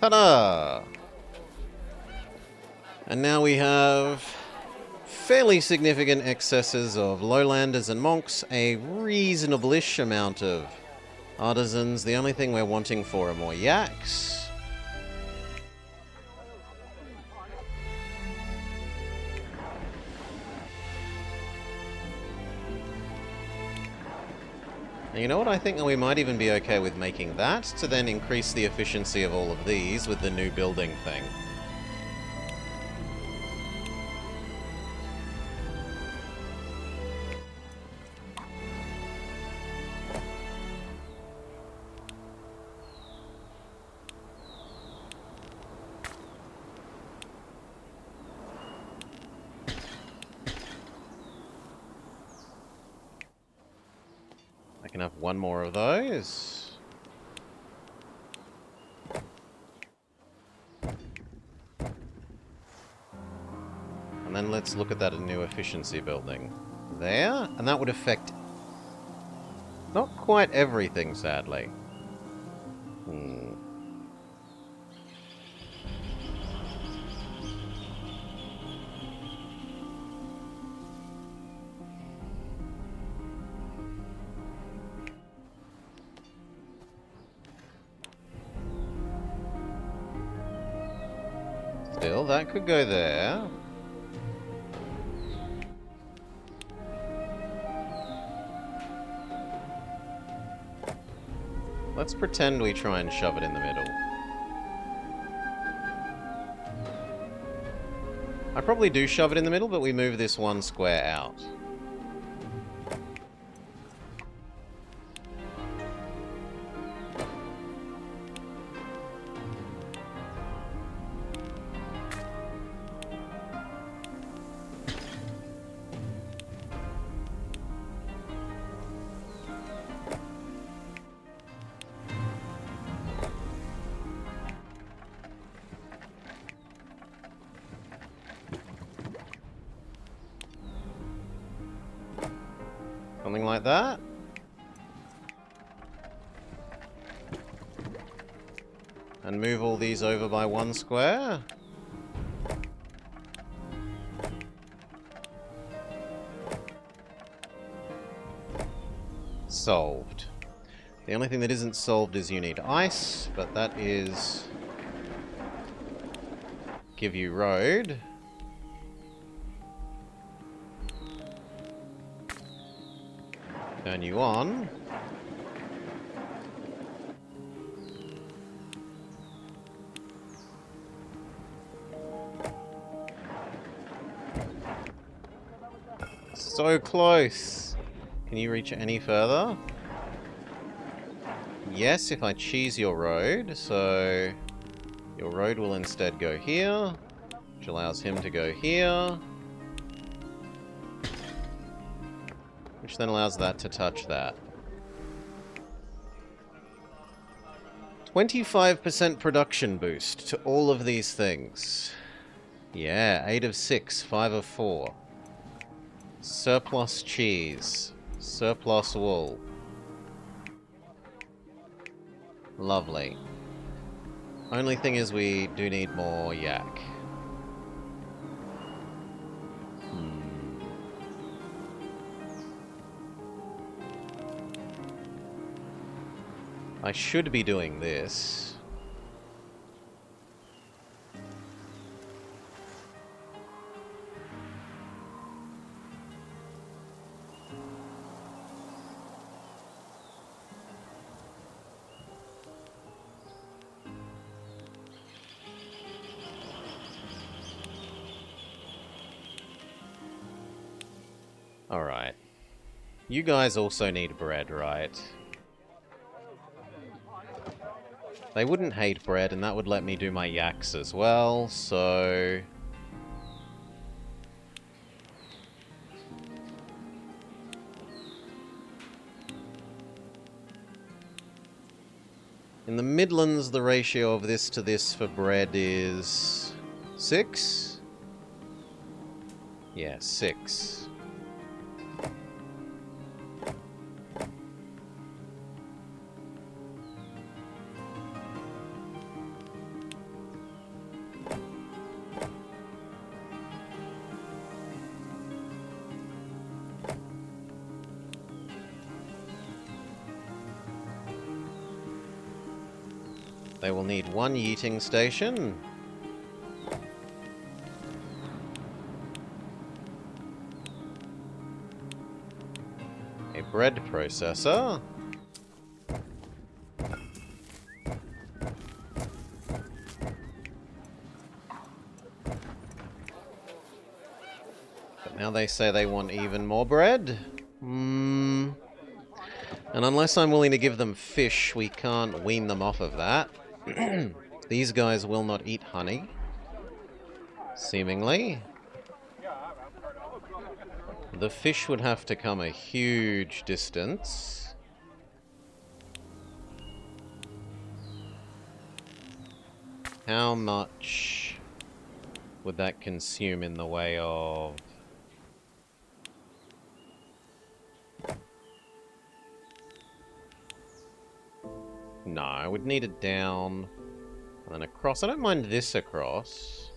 Ta-da! And now we have fairly significant excesses of lowlanders and monks, a reasonable-ish amount of artisans. The only thing we're wanting for are more yaks. And you know what? I think that we might even be okay with making that to then increase the efficiency of all of these with the new building thing. I can have one more of those. And then let's look at that new efficiency building. There, and that would affect not quite everything, sadly. Still, that could go there. Let's pretend we try and shove it in the middle. I probably do shove it in the middle, but we move this one square out. Something like that. And move all these over by one square. Solved. The only thing that isn't solved is you need ice, but that is... give you road. Turn you on. So close. Can you reach any further? Yes, if I cheese your road, so your road will instead go here, which allows him to go here, which then allows that to touch that. 25% production boost to all of these things. Yeah, 8 of 6, 5 of 4. Surplus cheese. Surplus wool. Lovely. Only thing is we do need more yak. I should be doing this. Alright. You guys also need bread, right? They wouldn't hate bread, and that would let me do my yaks as well, so... in the Midlands, the ratio of this to this for bread is... 6? Yeah, 6. They will need one yeeting station. A bread processor. But now they say they want even more bread. And unless I'm willing to give them fish, we can't wean them off of that. These guys will not eat honey. Seemingly. The fish would have to come a huge distance. How much would that consume in the way of... No, I would need it down and then across. I don't mind this across.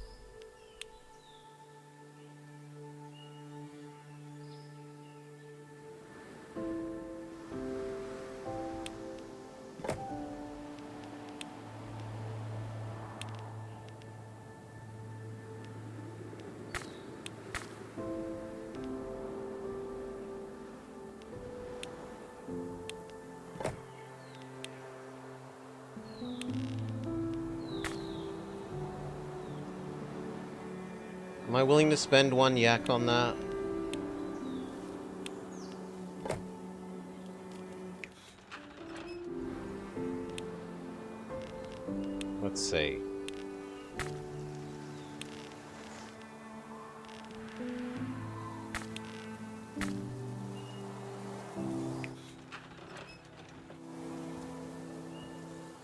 Am I willing to spend one yak on that? Let's see.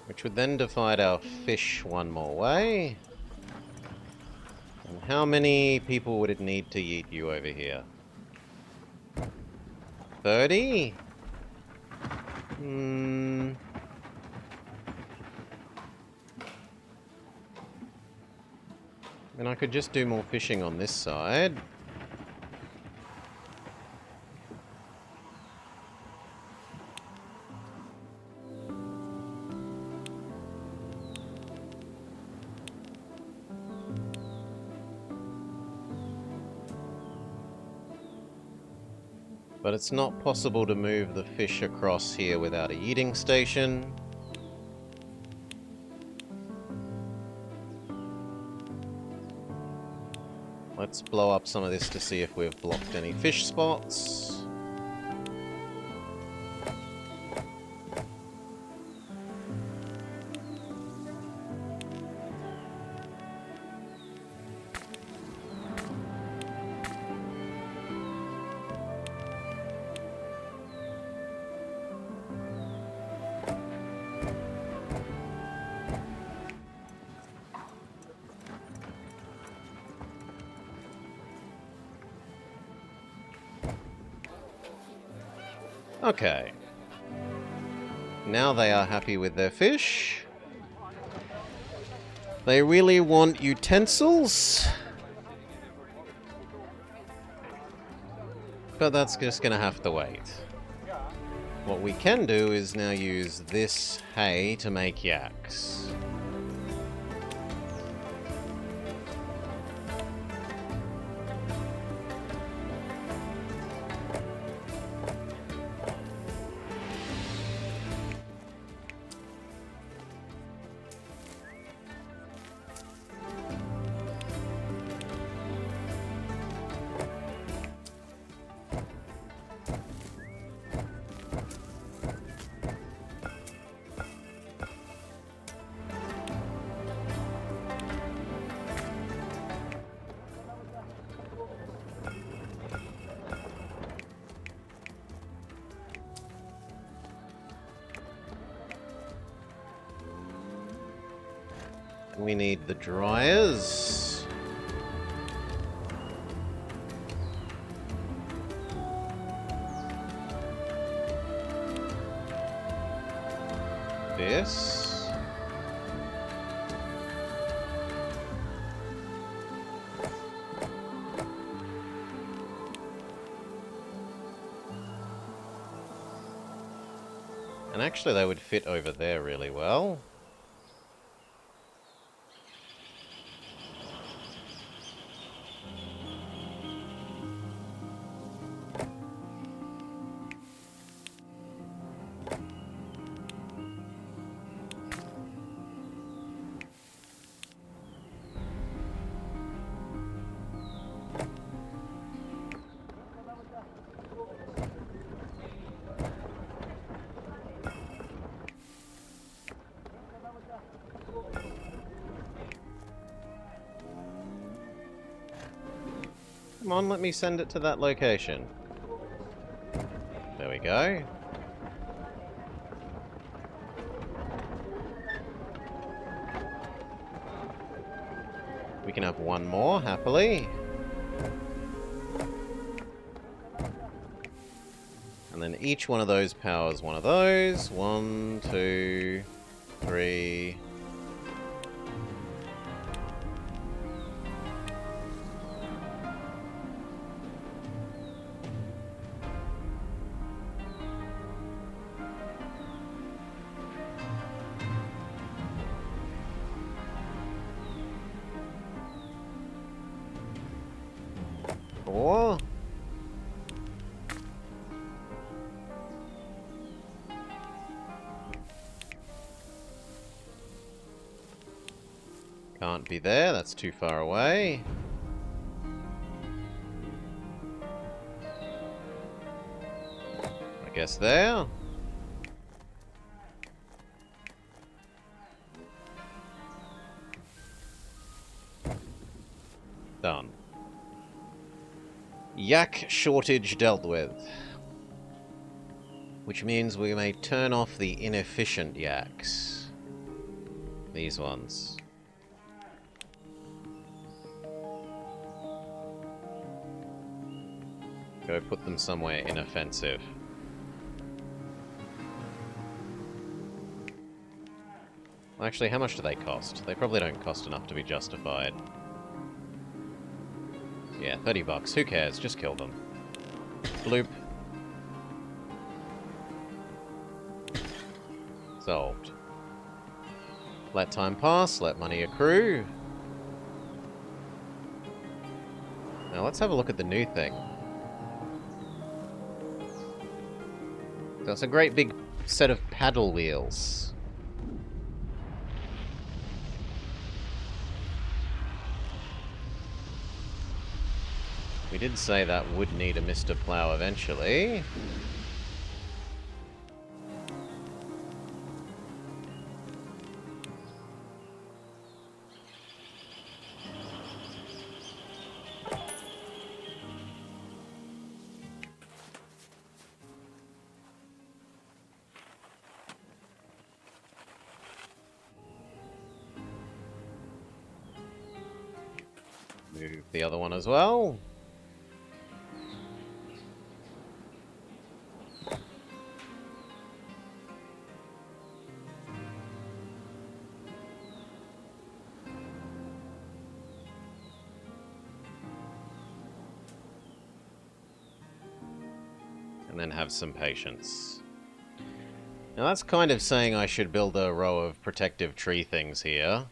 Which would then divide our fish one more way. And how many people would it need to eat you over here? 30? And I could just do more fishing on this side. But it's not possible to move the fish across here without a eating station. Let's blow up some of this to see if we've blocked any fish spots. Okay. Now they are happy with their fish. They really want utensils. But that's just gonna have to wait. What we can do is now use this hay to make yaks. We need the dryers. This. And actually they would fit over there really well. on, let me send it to that location. There we go. We can have one more, happily. And then each one of those powers one of those. 1, 2, 3... Four. Can't be there, that's too far away. I guess there. Done. Yak shortage dealt with. Which means we may turn off the inefficient yaks. These ones. Go put them somewhere inoffensive. Actually, how much do they cost? They probably don't cost enough to be justified. Yeah, 30 bucks. Who cares? Just kill them. Bloop. Solved. Let time pass, let money accrue. Now let's have a look at the new thing. So it's a great big set of paddle wheels. We did say that would need a Mr. Plow eventually. Move the other one as well. And then have some patience. Now that's kind of saying I should build a row of protective tree things here.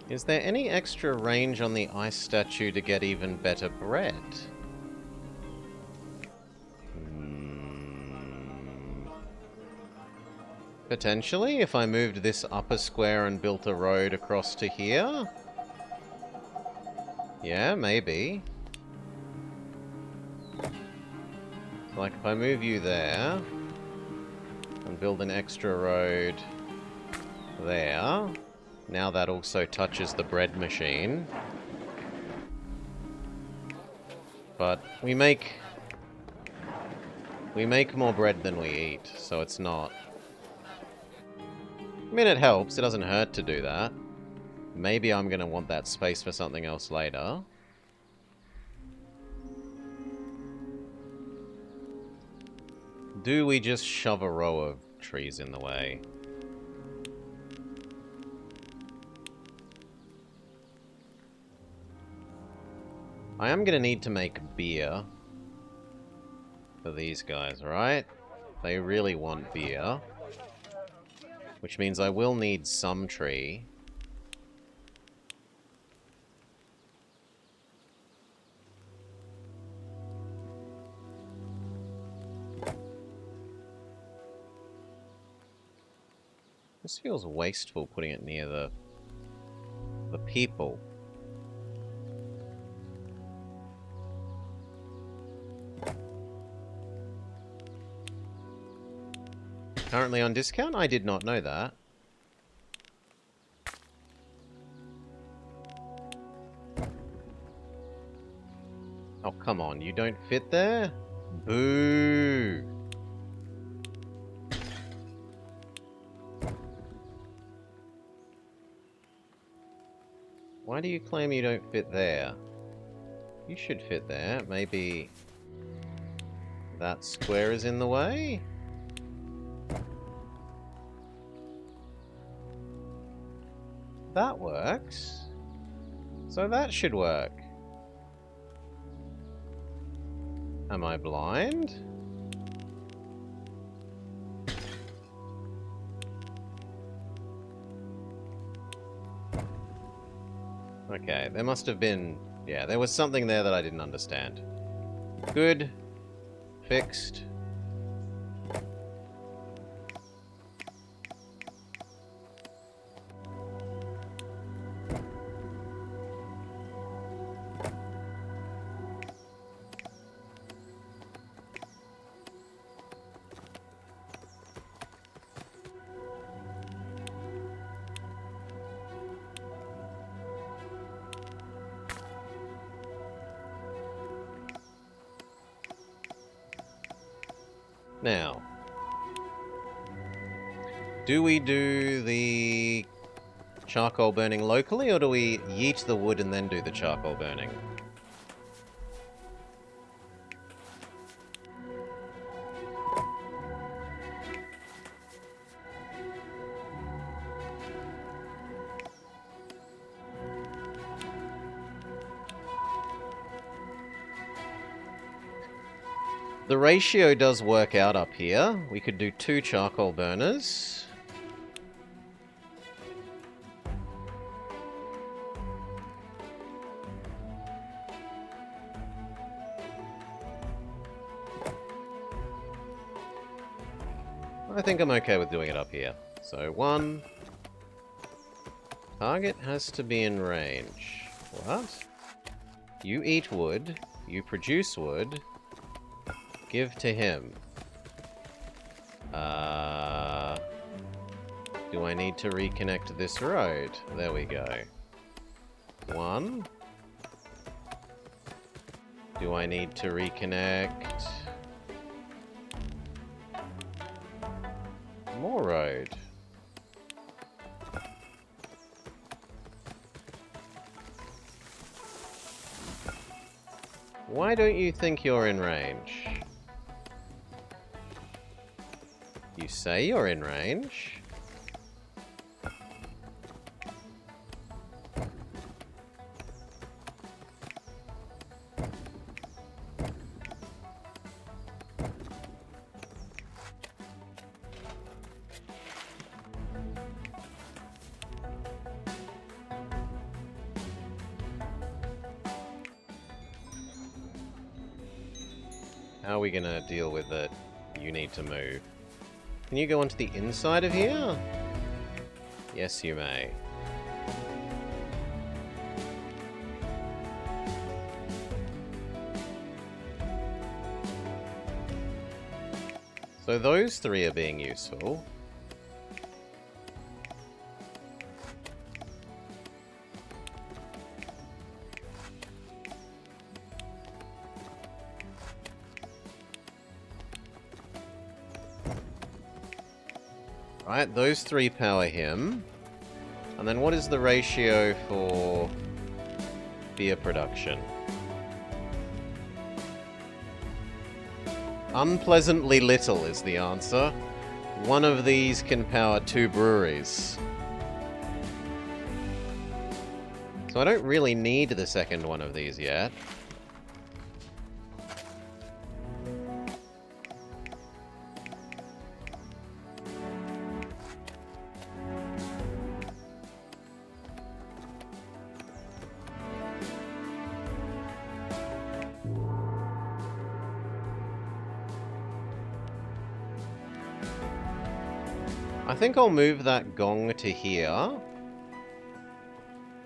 Is there any extra range on the ice statue to get even better bread? Potentially, if I moved this upper square and built a road across to here? Yeah, maybe. Like, if I move you there, and build an extra road there, now that also touches the bread machine. But we make more bread than we eat, so it's not. I mean, it helps. It doesn't hurt to do that. Maybe I'm going to want that space for something else later. Do we just shove a row of trees in the way? I am going to need to make beer for these guys, right? They really want beer. Which means I will need some tree. This feels wasteful putting it near the people. Currently on discount? I did not know that. come on, you don't fit there? Boo! Why do you claim you don't fit there? You should fit there. Maybe that square is in the way? That works. So that should work. Am I blind? Okay, there must have been... Yeah, there was something there that I didn't understand. Good. Fixed. Now, do we do the charcoal burning locally, or do we yeet the wood and then do the charcoal burning? The ratio does work out up here. We could do 2 charcoal burners. I think I'm okay with doing it up here. So 1. Target has to be in range. What? You eat wood. You produce wood. Give to him. Do I need to reconnect this road? There we go. 1. Do I need to reconnect? More road. Why don't you think you're in range? You say you're in range. How are we gonna deal with it? You need to move. Can you go onto the inside of here? Yes, you may. So those 3 are being useful. Right, those 3 power him. And then what is the ratio for beer production? Unpleasantly little is the answer. One of these can power 2 breweries. So I don't really need the second one of these yet. I think I'll move that gong to here.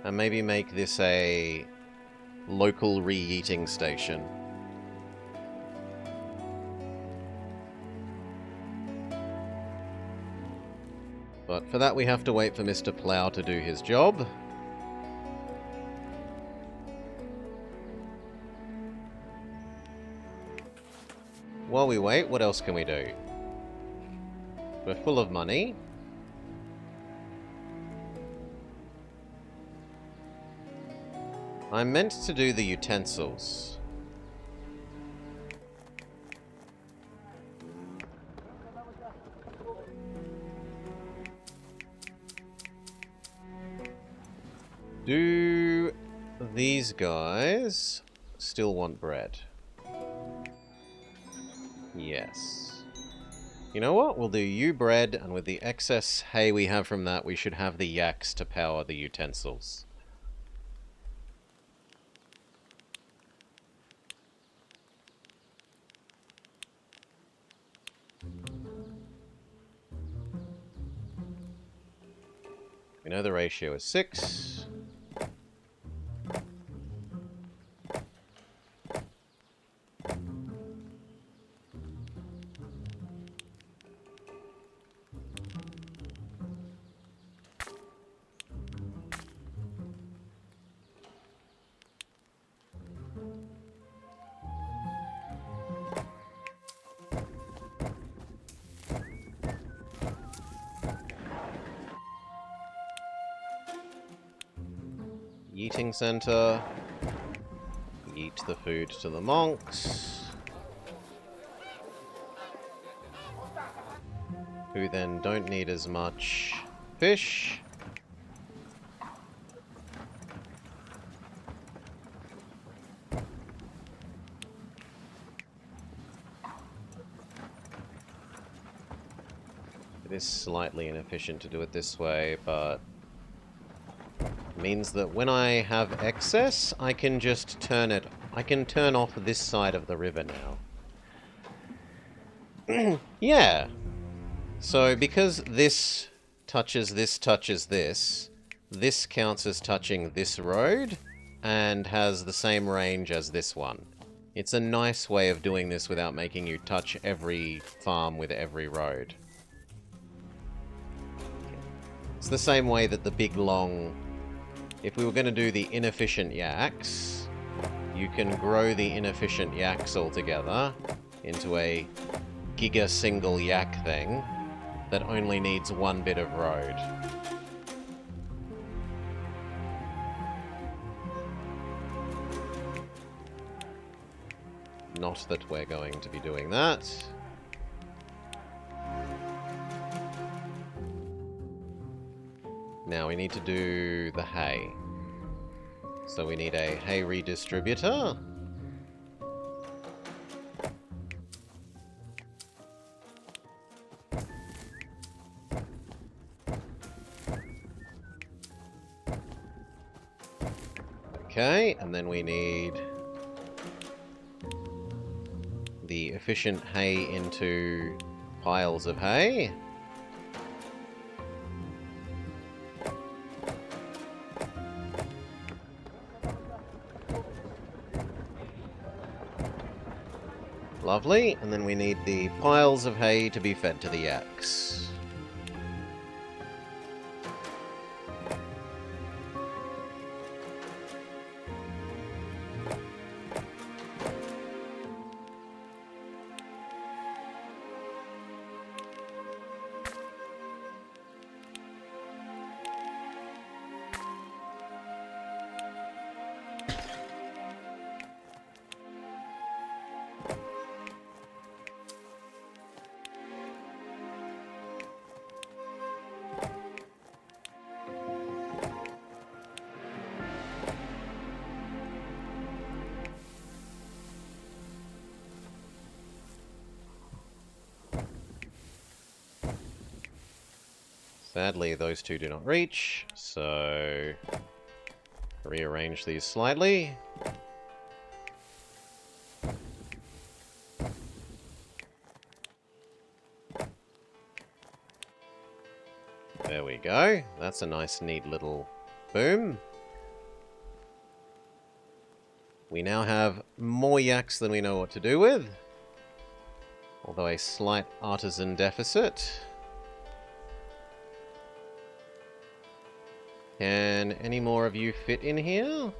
And maybe make this a local re-eating station. But for that we have to wait for Mr. Plow to do his job. while we wait, what else can we do? We're full of money. I meant to do the utensils. Do these guys still want bread? Yes. You know what? We'll do you bread, and with the excess hay we have from that, we should have the yaks to power the utensils. We know the ratio is 6. Eating center. Eat the food to the monks. Who then don't need as much fish. It is slightly inefficient to do it this way, but means that when I have excess, I can just turn it. I can turn off this side of the river now. Yeah. So because this touches this, this counts as touching this road and has the same range as this one. It's a nice way of doing this without making you touch every farm with every road. It's the same way that the big long... If we were going to do the inefficient yaks, you can grow the inefficient yaks all together into a giga single yak thing that only needs one bit of road. Not that we're going to be doing that. Now we need to do the hay. So we need a hay redistributor. Okay, and then we need the efficient hay into piles of hay. Lovely, and then we need the piles of hay to be fed to the yaks. Sadly, those two do not reach, so rearrange these slightly. There we go. That's a nice, neat little boom. We now have more yaks than we know what to do with, although a slight artisan deficit. Can any more of you fit in here?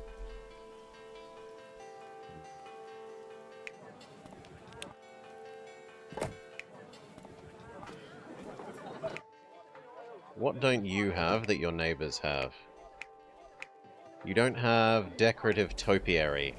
What don't you have that your neighbors have? You don't have decorative topiary.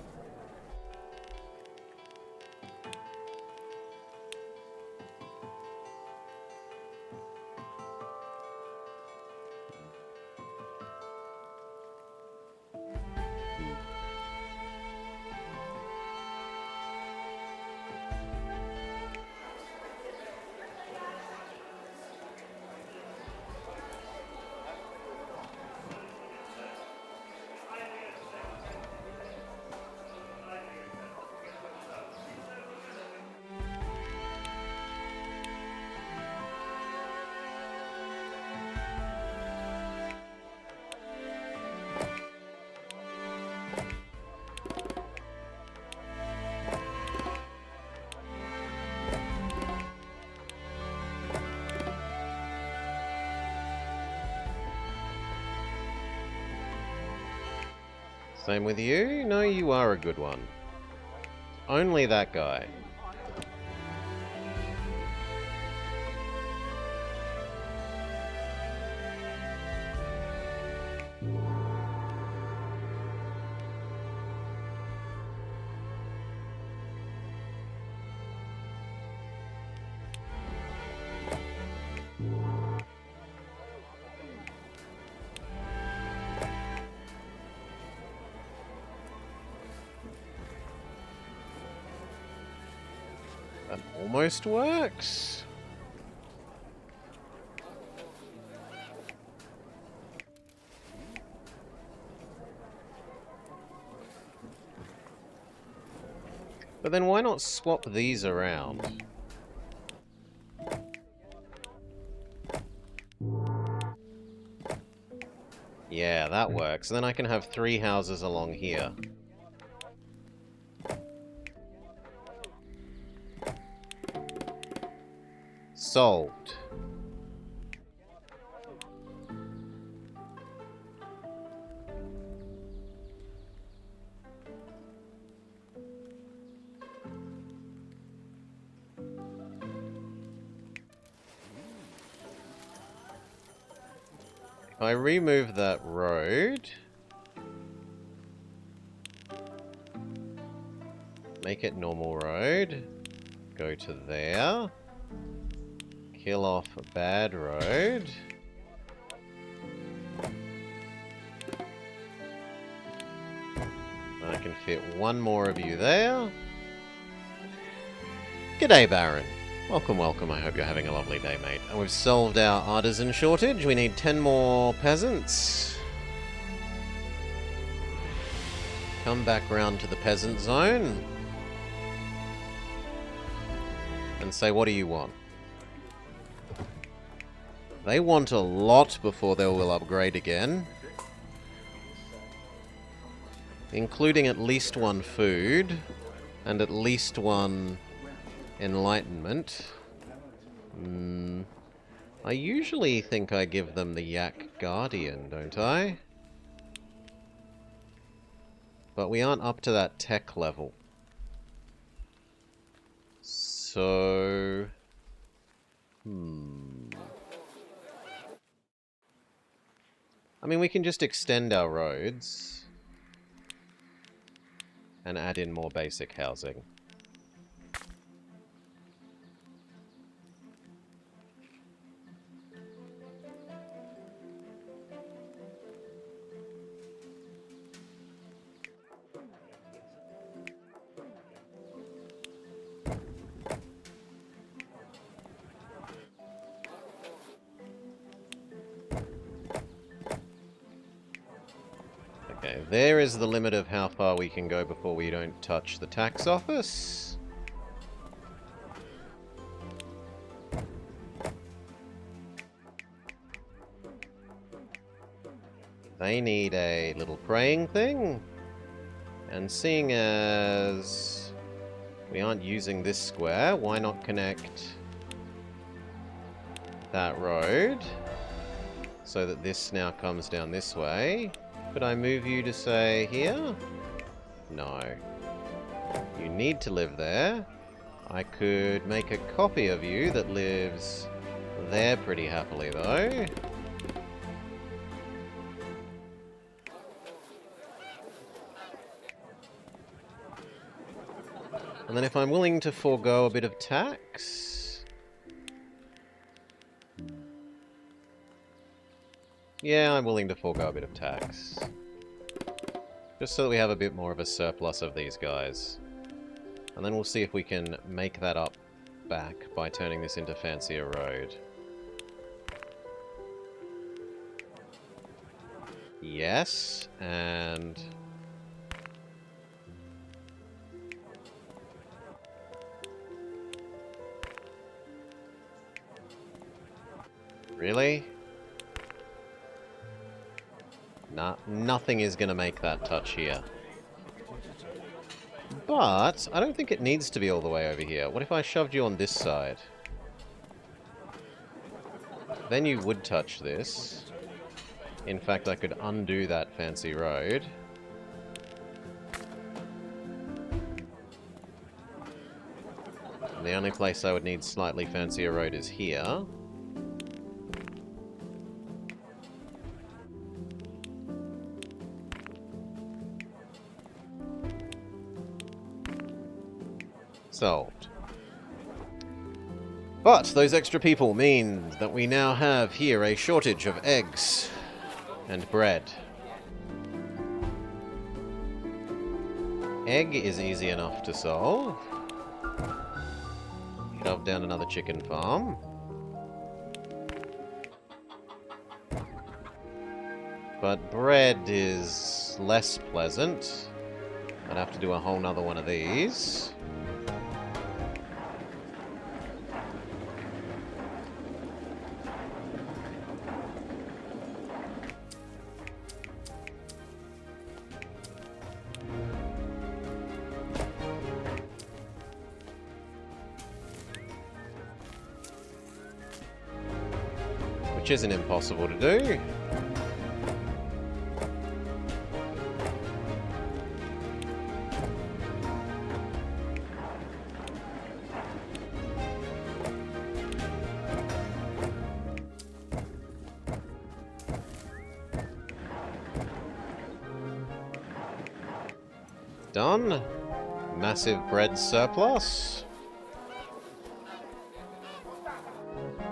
Same with you? No, you are a good one. Only that guy. That almost works. But then why not swap these around? Yeah, that works. Then I can have 3 houses along here. Solved. If I remove that road, make it normal road, go to there, kill off a bad road, I can fit one more of you there. G'day, Baron. Welcome, welcome. I hope you're having a lovely day, mate. And we've solved our artisan shortage. We need 10 more peasants. Come back round to the peasant zone. And say, what do you want? They want a lot before they will upgrade again. Including at least 1 food. And at least 1... enlightenment. I usually think I give them the Yak Guardian, don't I? But we aren't up to that tech level. So... I mean, we can just extend our roads. And add in more basic housing. Okay, there is the limit of how far we can go before we don't touch the tax office. They need a little praying thing. And seeing as we aren't using this square, why not connect that road so that this now comes down this way? Could I move you to, say, here? No. You need to live there. I could make a copy of you that lives there pretty happily, though. And then if I'm willing to forego a bit of tax... Yeah, I'm willing to forego a bit of tax. Just so that we have a bit more of a surplus of these guys. And then we'll see if we can make that up back by turning this into fancier road. Yes, and... Really? Nah, nothing is going to make that touch here. But I don't think it needs to be all the way over here. What if I shoved you on this side? Then you would touch this. In fact, I could undo that fancy road. And the only place I would need slightly fancier road is here. Solved. But those extra people mean that we now have here a shortage of eggs and bread. Egg is easy enough to solve. Shove down another chicken farm. But bread is less pleasant. I'd have to do a whole nother one of these. Which isn't impossible to do. Done. Massive bread surplus.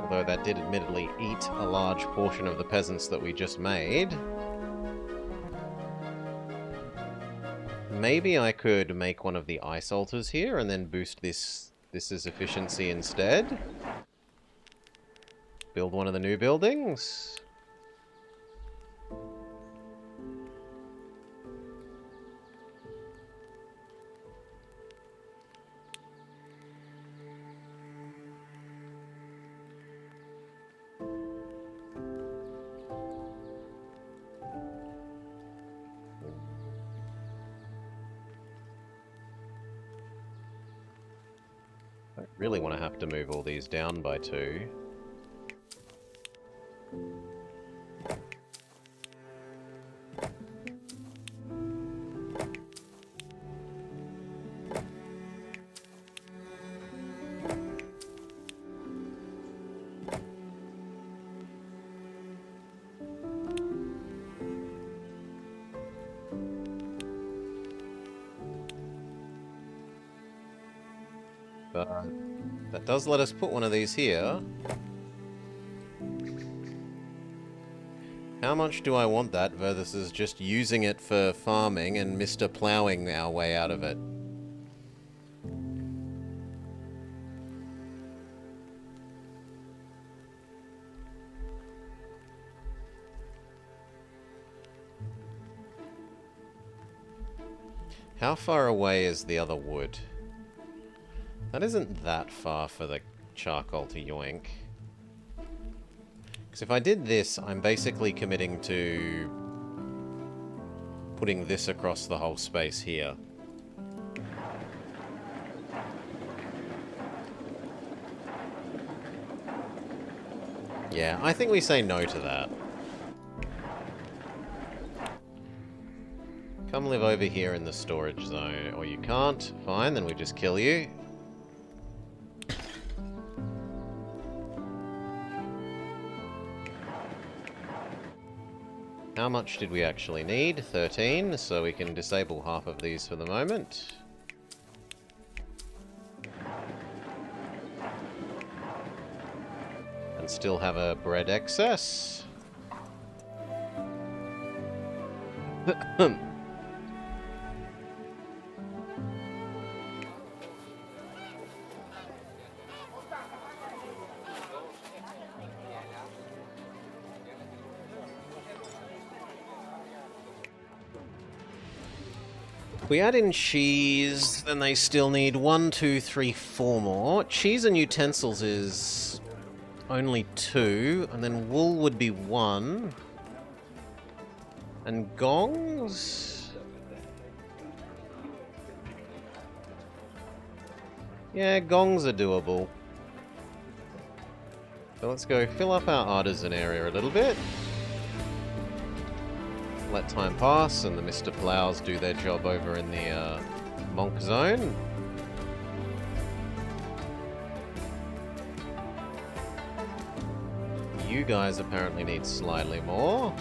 Although that did admittedly eat a large portion of the peasants that we just made. Maybe I could make one of the ice altars here and then boost this is efficiency instead. Build one of the new buildings. I really want to have to move all these down by 2. But that does let us put one of these here. How much do I want that versus just using it for farming and Mr. Plowing our way out of it? How far away is the other wood? That isn't that far for the charcoal to yoink. Because if I did this, I'm basically committing to putting this across the whole space here. Yeah, I think we say no to that. Come live over here in the storage zone. Or you can't. Fine, then we just kill you. How much did we actually need? 13, so we can disable half of these for the moment. and still have a bread excess. If we add in cheese, then they still need 1, 2, 3, 4 more. Cheese and utensils is only 2, and then wool would be 1. And gongs? Yeah, gongs are doable. So let's go fill up our artisan area a little bit. Let time pass and the Mr. Plows do their job over in the Monk Zone. You guys apparently need slightly more.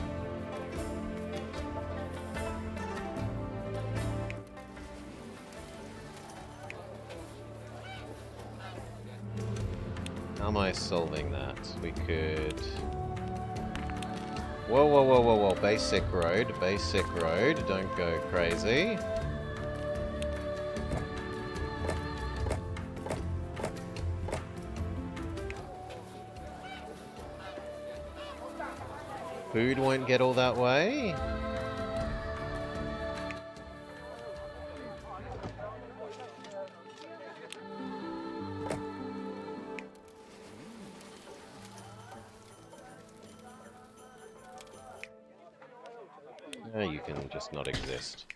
How am I solving that? We could... Whoa, whoa, whoa, whoa, whoa. Basic road, don't go crazy. Food won't get all that way. You can just not exist.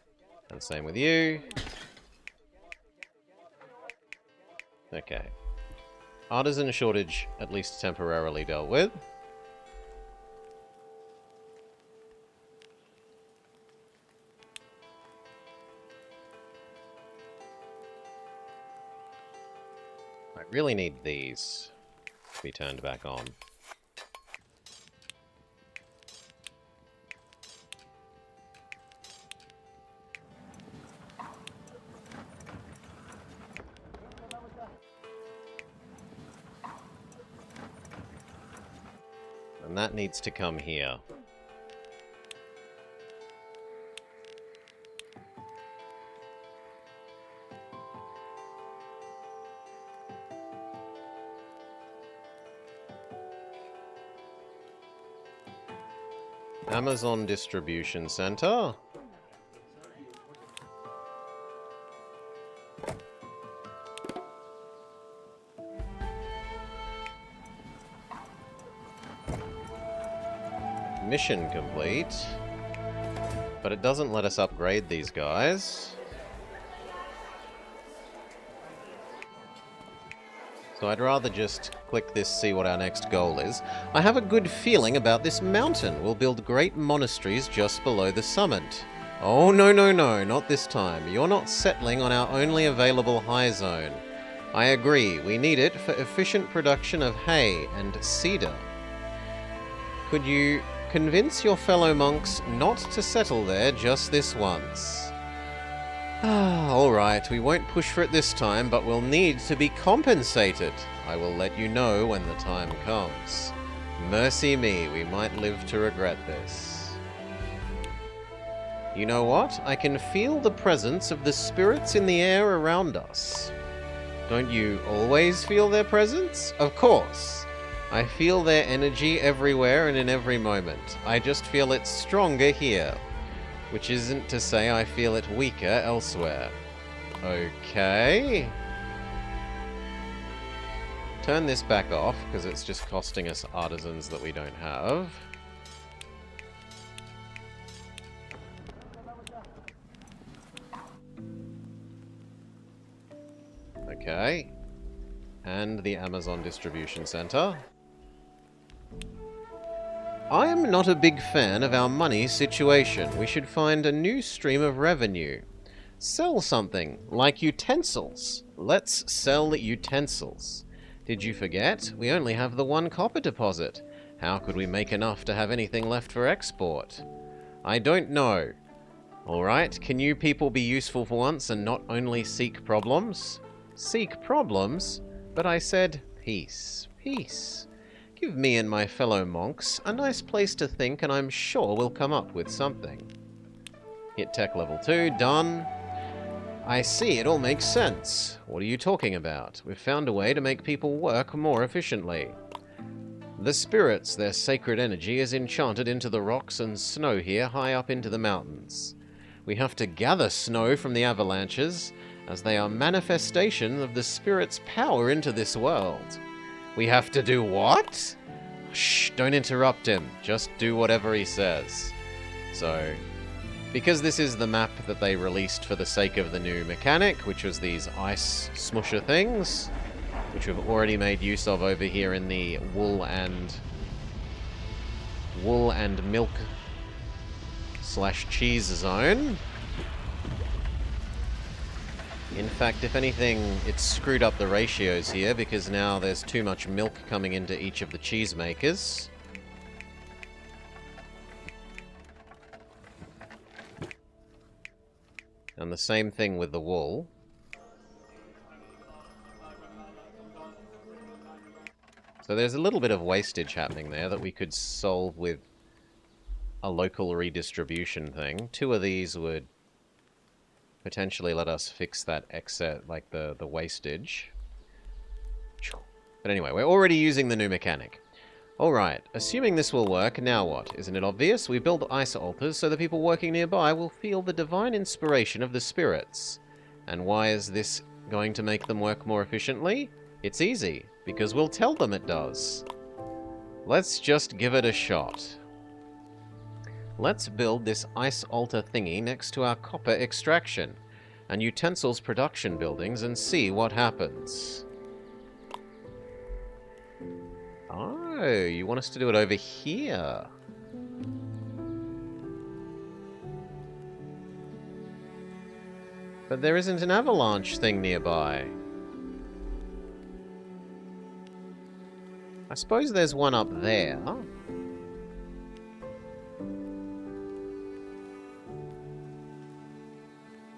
And same with you. Okay. Artisan shortage at least temporarily dealt with. I really need these to be turned back on. And that needs to come here. Amazon Distribution Center. Mission complete. But it doesn't let us upgrade these guys. So I'd rather just click this, see what our next goal is. I have a good feeling about this mountain. We'll build great monasteries just below the summit. Oh, no, no, no, not this time. You're not settling on our only available high zone. I agree, we need it for efficient production of hay and cedar. Could you convince your fellow monks not to settle there just this once? Alright, we won't push for it this time, but we'll need to be compensated. I will let you know when the time comes. Mercy me, we might live to regret this. You know what? I can feel the presence of the spirits in the air around us. Don't you always feel their presence? Of course. I feel their energy everywhere and in every moment. I just feel it stronger here. Which isn't to say I feel it weaker elsewhere. Okay. Turn this back off, because it's just costing us artisans that we don't have. Okay. And the Amazon Distribution Center. I'm not a big fan of our money situation. We should find a new stream of revenue. Sell something, like utensils. Let's sell utensils. Did you forget? We only have the 1 copper deposit. How could we make enough to have anything left for export? I don't know. Alright, can you people be useful for once and not only seek problems? Seek problems? But I said peace. Peace. Give me and my fellow monks a nice place to think, and I'm sure we'll come up with something. Hit tech level 2, done. I see, it all makes sense. What are you talking about? We've found a way to make people work more efficiently. The spirits, their sacred energy, is enchanted into the rocks and snow here high up into the mountains. We have to gather snow from the avalanches, as they are manifestations of the spirit's power into this world. We have to do what? Shh, don't interrupt him. Just do whatever he says. So, because this is the map that they released for the sake of the new mechanic, which was these ice smusher things, which we've already made use of over here in the wool and milk / cheese zone. In fact, if anything, it's screwed up the ratios here because now there's too much milk coming into each of the cheese makers. And the same thing with the wool. So there's a little bit of wastage happening there that we could solve with a local redistribution thing. 2 of these would potentially let us fix that excess, like the wastage. But anyway, we're already using the new mechanic. Alright, assuming this will work, now what? Isn't it obvious? We build ice altars so the people working nearby will feel the divine inspiration of the spirits. And why is this going to make them work more efficiently? It's easy, because we'll tell them it does. Let's just give it a shot. Let's build this ice altar thingy next to our copper extraction and utensils production buildings and see what happens. Oh, you want us to do it over here? But there isn't an avalanche thing nearby. I suppose there's one up there.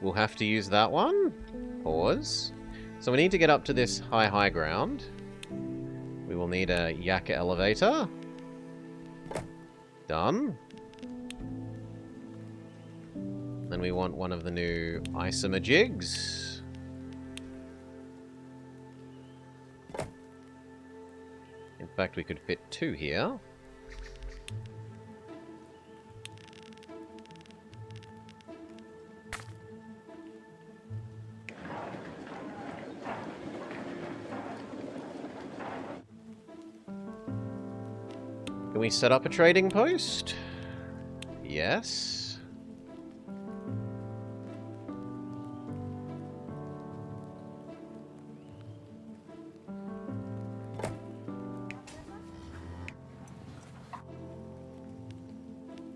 We'll have to use that one. Pause. So we need to get up to this high ground. We will need a yak elevator. Done. Then we want one of the new isomajigs. In fact, we could fit 2 here. Can we set up a trading post? Yes.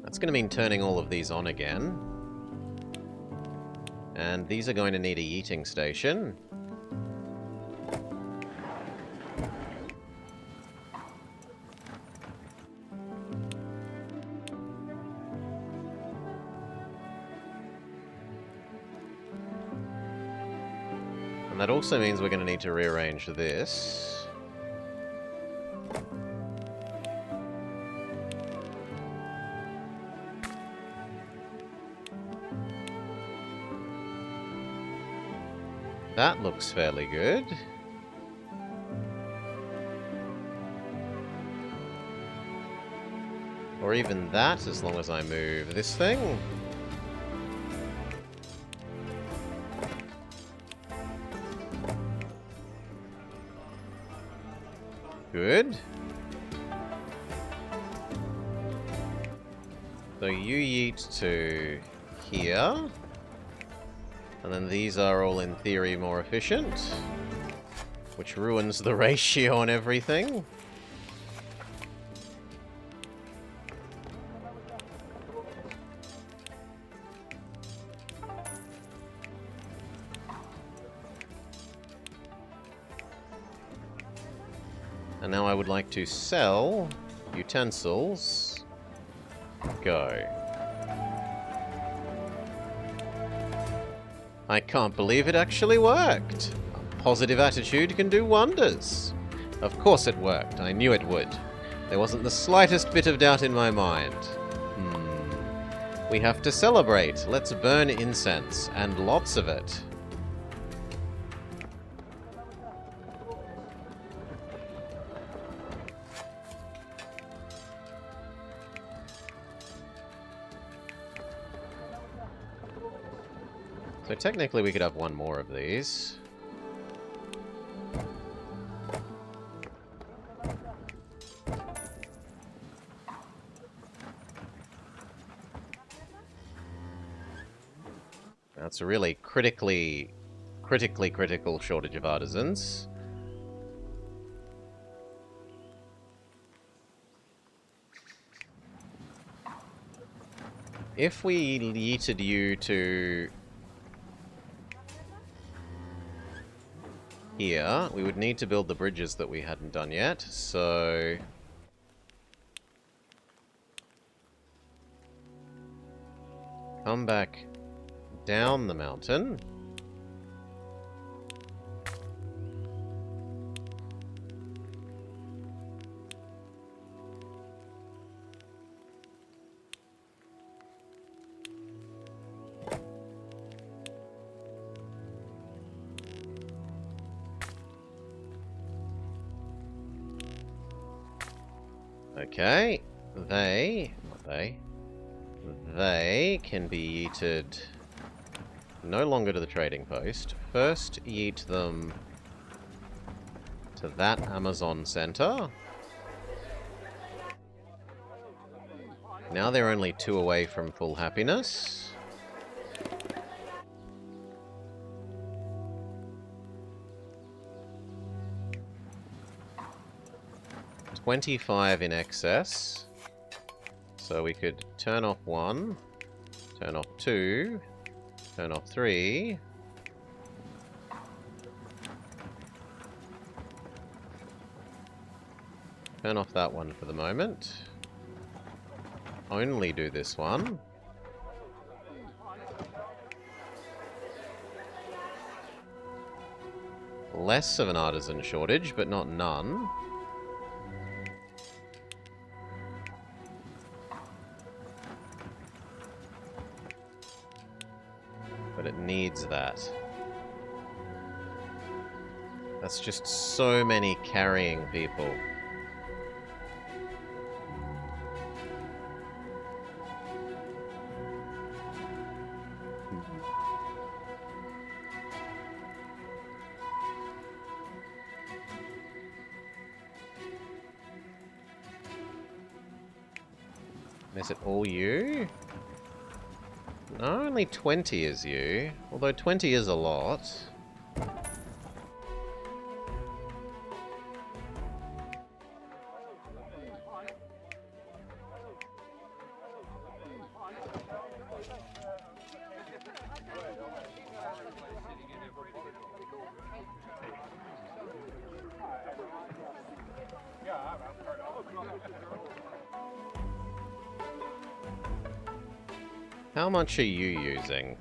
That's going to mean turning all of these on again. And these are going to need a yeeting station. And that also means we're going to need to rearrange this. That looks fairly good. Or even that, as long as I move this thing. Good. So you yeet to here. And then these are all in theory more efficient. Which ruins the ratio on everything. And now I would like to sell utensils. Go. I can't believe it actually worked. A positive attitude can do wonders. Of course it worked. I knew it would. There wasn't the slightest bit of doubt in my mind. We have to celebrate. Let's burn incense, and lots of it. So technically we could have one more of these. That's a really critically critical shortage of artisans. If we yeeted you to here, we would need to build the bridges that we hadn't done yet, so... Come back down the mountain. Okay, they can be yeeted no longer to the trading post. First, yeet them to that Amazon center. Now they're only 2 away from full happiness. $25 in excess. So we could turn off 1, turn off 2, turn off 3. Turn off that one for the moment. Only do this one. Less of an artisan shortage, but not none. But it needs that. That's just so many carrying people. Is it all you? No, only 20 is you. Although 20 is a lot. How much are you using?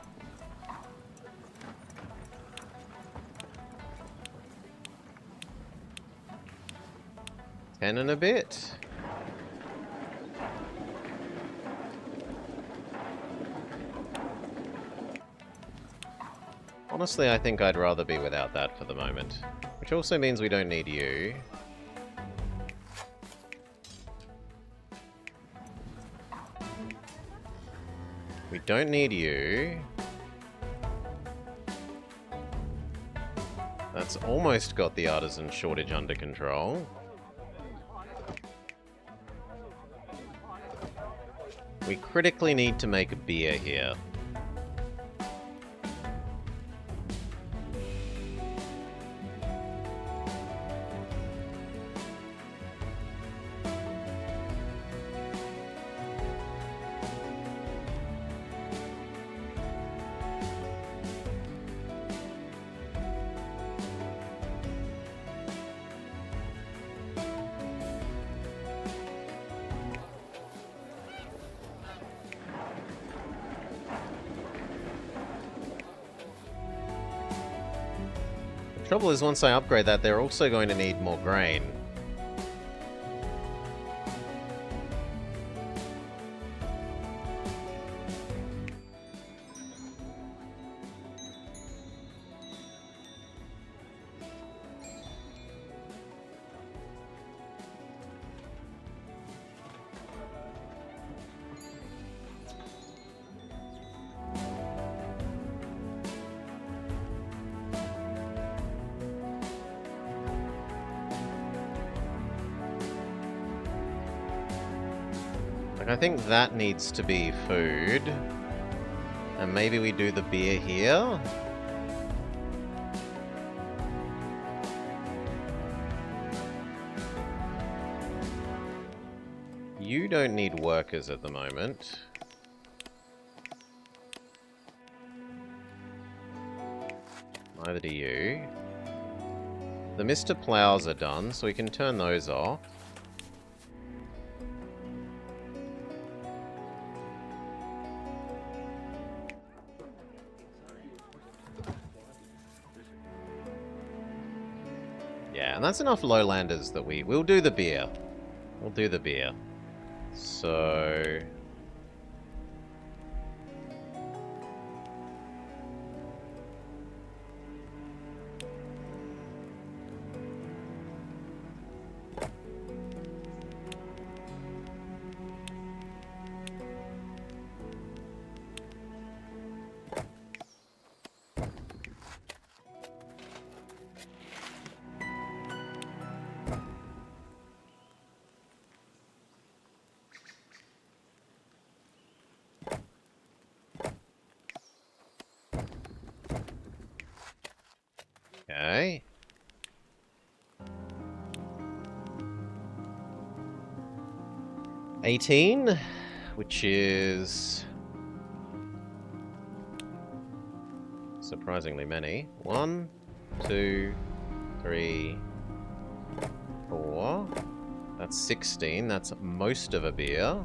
$10 and a bit. Honestly, I think I'd rather be without that for the moment. Which also means we don't need you. We don't need you. That's almost got the artisan shortage under control. We critically need to make a beer here. Trouble is, once I upgrade that, they're also going to need more grain. And I think that needs to be food. And maybe we do the beer here. You don't need workers at the moment. Neither do you. The Mr. Plows are done, so we can turn those off. Yeah, and that's enough lowlanders that we'll do the beer. We'll do the beer. So... Okay. $18, which is surprisingly many. 1, 2, 3, 4. That's 16. That's most of a beer.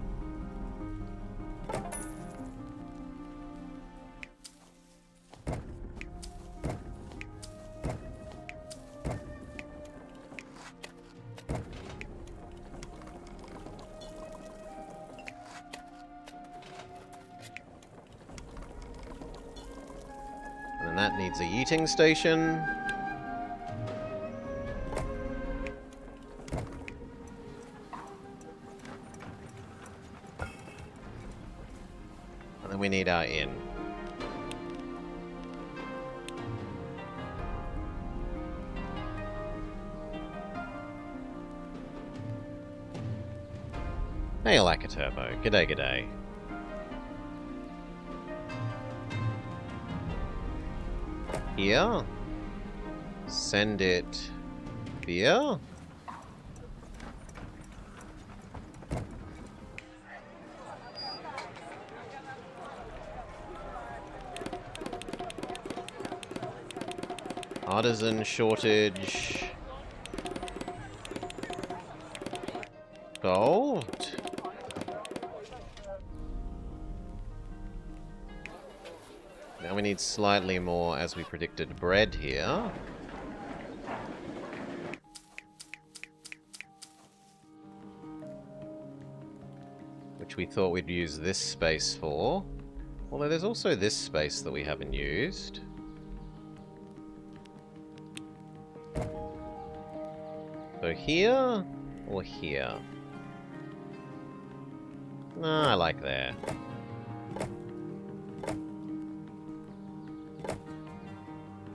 And that needs a yeeting station. And then we need our inn. Hey, Alakaturbo. G'day, g'day. Here. Send it beer. Artisan shortage. Gold. Now we need slightly more, as we predicted, bread here. Which we thought we'd use this space for. Although there's also this space that we haven't used. So here, or here? Nah, I like there.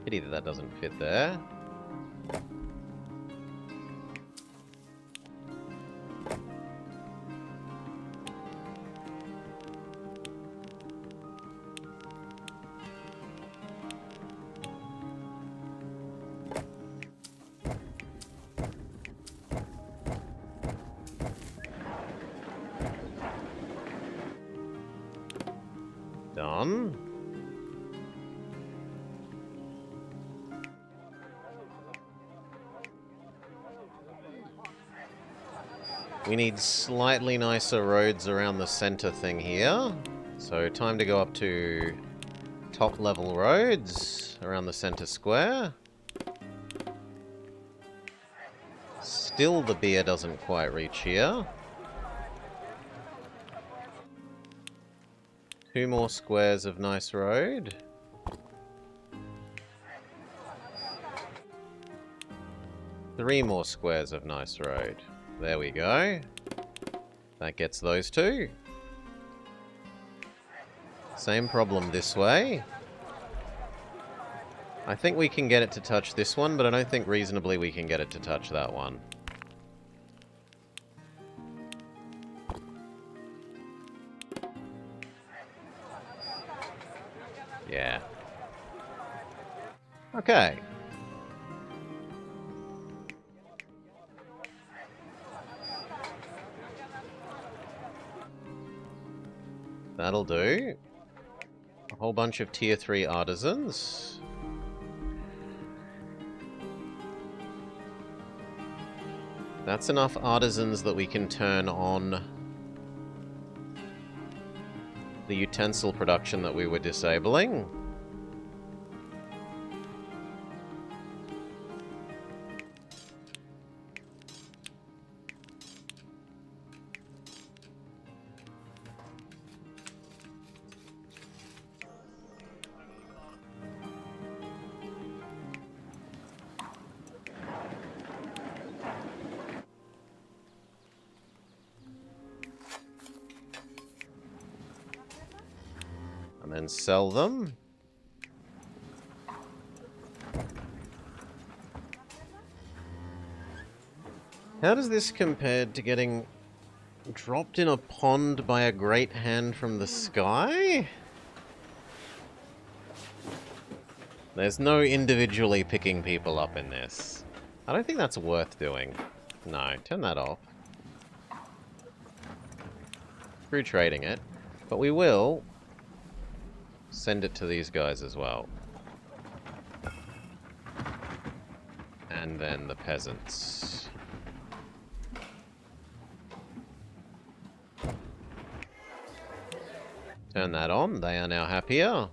Pity that doesn't fit there. Done. We need slightly nicer roads around the center thing here. So time to go up to top level roads around the center square. Still the beer doesn't quite reach here. 2 more squares of nice road. Three more squares of nice road. There we go. That gets those 2. Same problem this way. I think we can get it to touch this one, but I don't think reasonably we can get it to touch that one. Okay. That'll do. A whole bunch of tier 3 artisans. That's enough artisans that we can turn on the utensil production that we were disabling. And then sell them. How does this compare to getting dropped in a pond by a great hand from the sky? There's no individually picking people up in this. I don't think that's worth doing. No, turn that off. Through trading it. But we will send it to these guys as well. And then the peasants. Turn that on. They are now happier.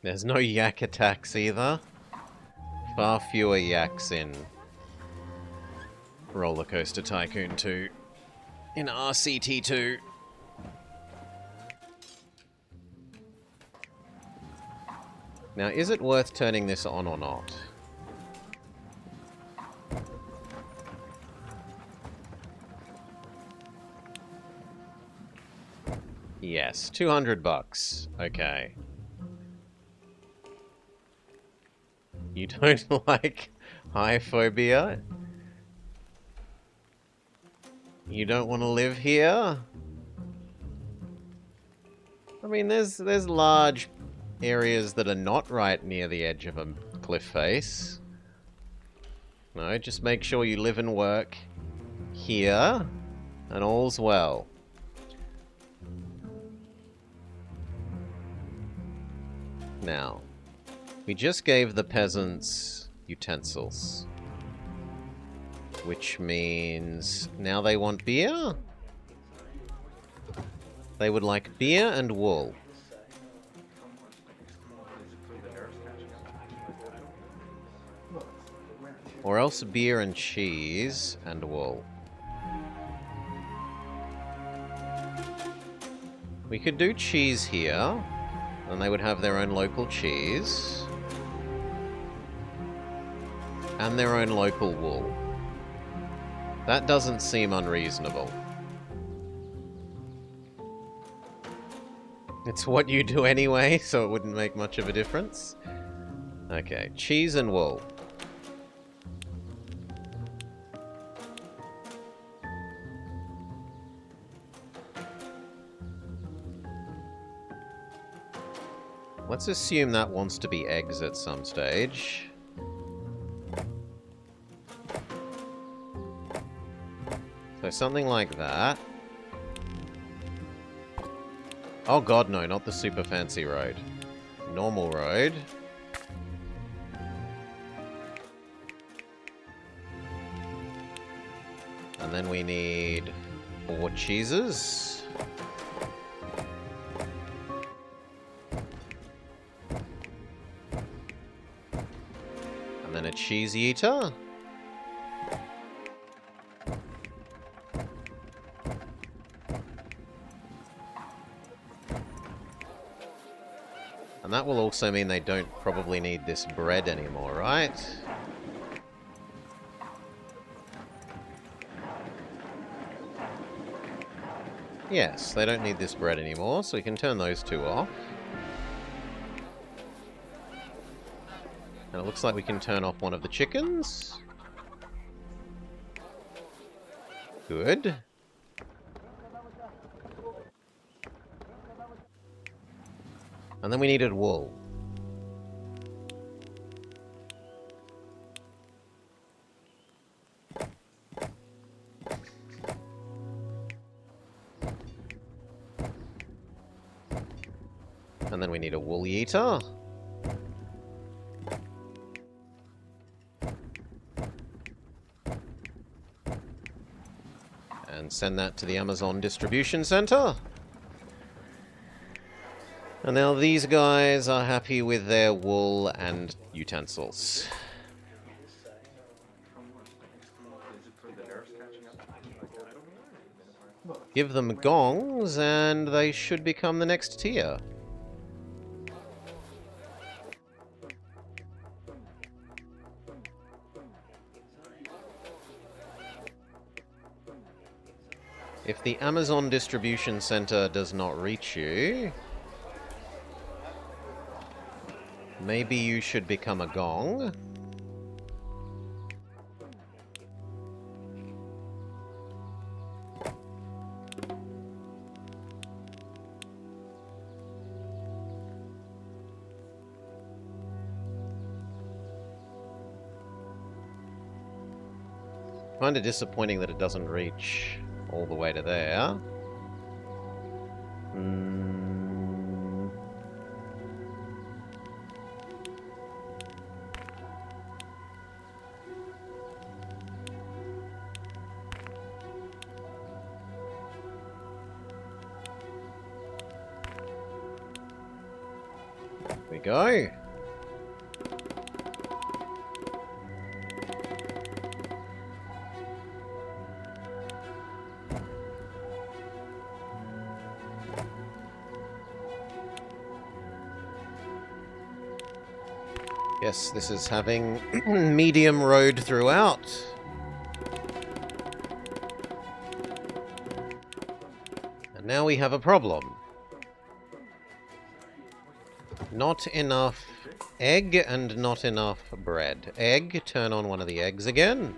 There's no yak attacks either. Far fewer yaks in Roller Coaster Tycoon 2. In RCT 2. Now, is it worth turning this on or not? Yes, 200 bucks. Okay. You don't like high phobia? You don't want to live here? I mean, there's large areas that are not right near the edge of a cliff face. No, just make sure you live and work here, and all's well. Now, we just gave the peasants utensils. Which means now they want beer? They would like beer and wool. Or else beer and cheese and wool. We could do cheese here, and they would have their own local cheese. And their own local wool. That doesn't seem unreasonable. It's what you do anyway, so it wouldn't make much of a difference. Okay, cheese and wool. Let's assume that wants to be eggs at some stage. So something like that. Oh god, no, not the super fancy road. Normal road. And then we need 4 cheeses. And then a cheese eater. And that will also mean they don't probably need this bread anymore, right? Yes, they don't need this bread anymore, so we can turn those 2 off. And it looks like we can turn off one of the chickens. Good. And then we needed wool. And then we need a wool eater. And send that to the Amazon distribution center. And now these guys are happy with their wool and utensils. Give them gongs and they should become the next tier. If the Amazon distribution center does not reach you, maybe you should become a gong. Kind of disappointing that it doesn't reach all the way to there. There we go. Yes, this is having medium road throughout. And now we have a problem. Not enough egg and not enough bread. Egg, turn on one of the eggs again.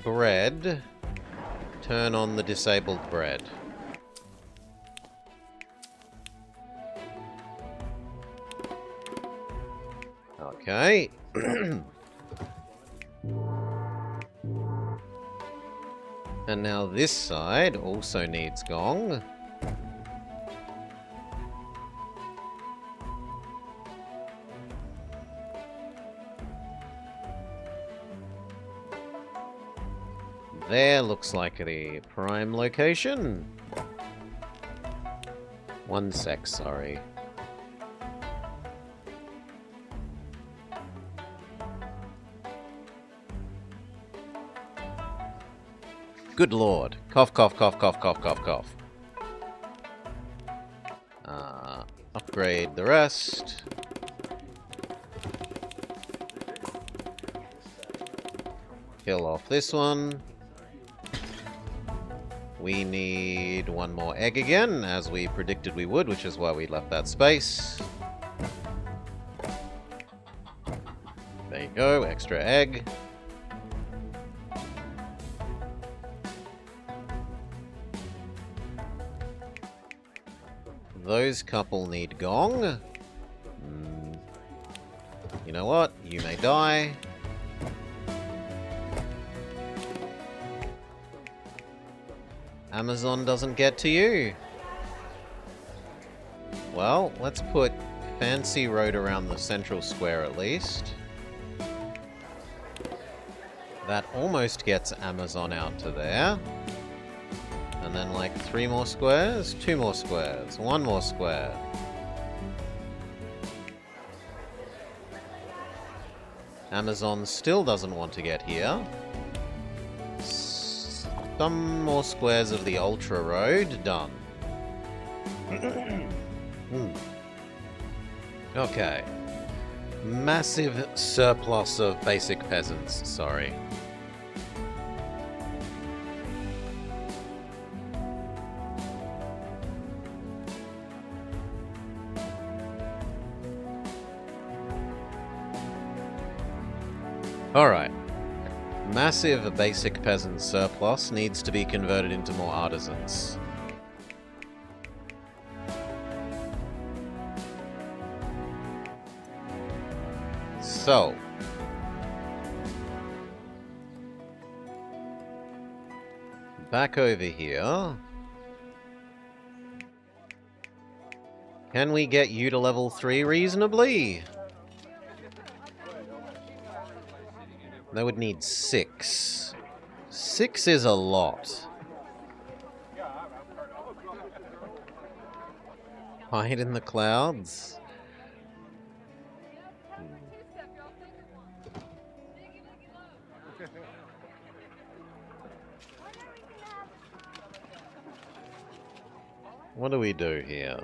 Bread, turn on the disabled bread. Okay. And now this side also needs gong. There looks like the prime location. 1 sec, sorry. Good lord. Cough, cough, cough, cough, cough, cough, cough. Upgrade the rest. Kill off this one. We need one more egg again, as we predicted we would, which is why we left that space. There you go, extra egg. Those couple need gong. You know what? You may die. Amazon doesn't get to you. Well, let's put fancy road around the central square at least. That almost gets Amazon out to there. And then like 3 more squares, 2 more squares, 1 more square. Amazon still doesn't want to get here. Some more squares of the Ultra Road, done. Okay. Massive surplus of basic peasants, sorry. Alright. Massive basic peasant surplus needs to be converted into more artisans. So. Back over here. Can we get you to level 3 reasonably? They would need 6. 6 is a lot. Hide in the clouds? What do we do here?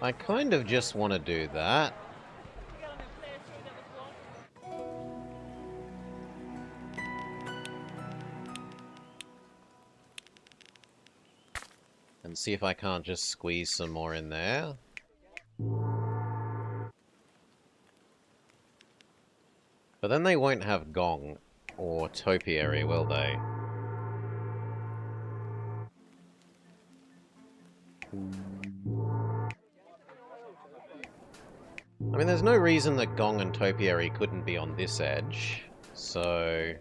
I kind of just want to do that. And see if I can't just squeeze some more in there. But then they won't have Gong or Topiary, will they? I mean, there's no reason that Gong and Topiary couldn't be on this edge. So,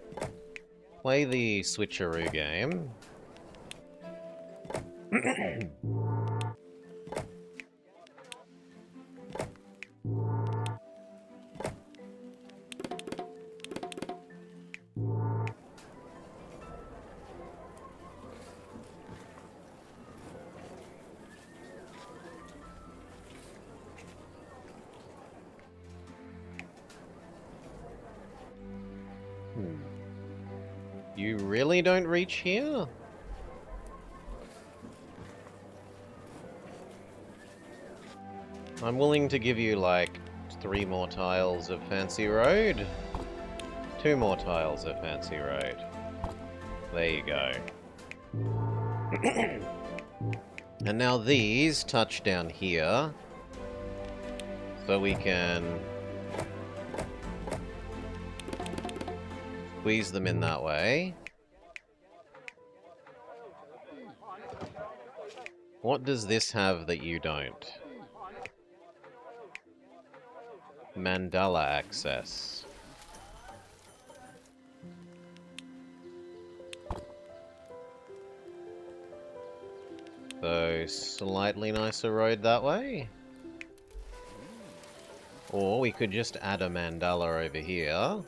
play the switcheroo game. You really don't reach here? I'm willing to give you, like, 3 more tiles of Fancy Road. 2 more tiles of Fancy Road. There you go. And now these touch down here. So we can squeeze them in that way. What does this have that you don't? Mandala access. So, slightly nicer road that way. Or we could just add a mandala over here.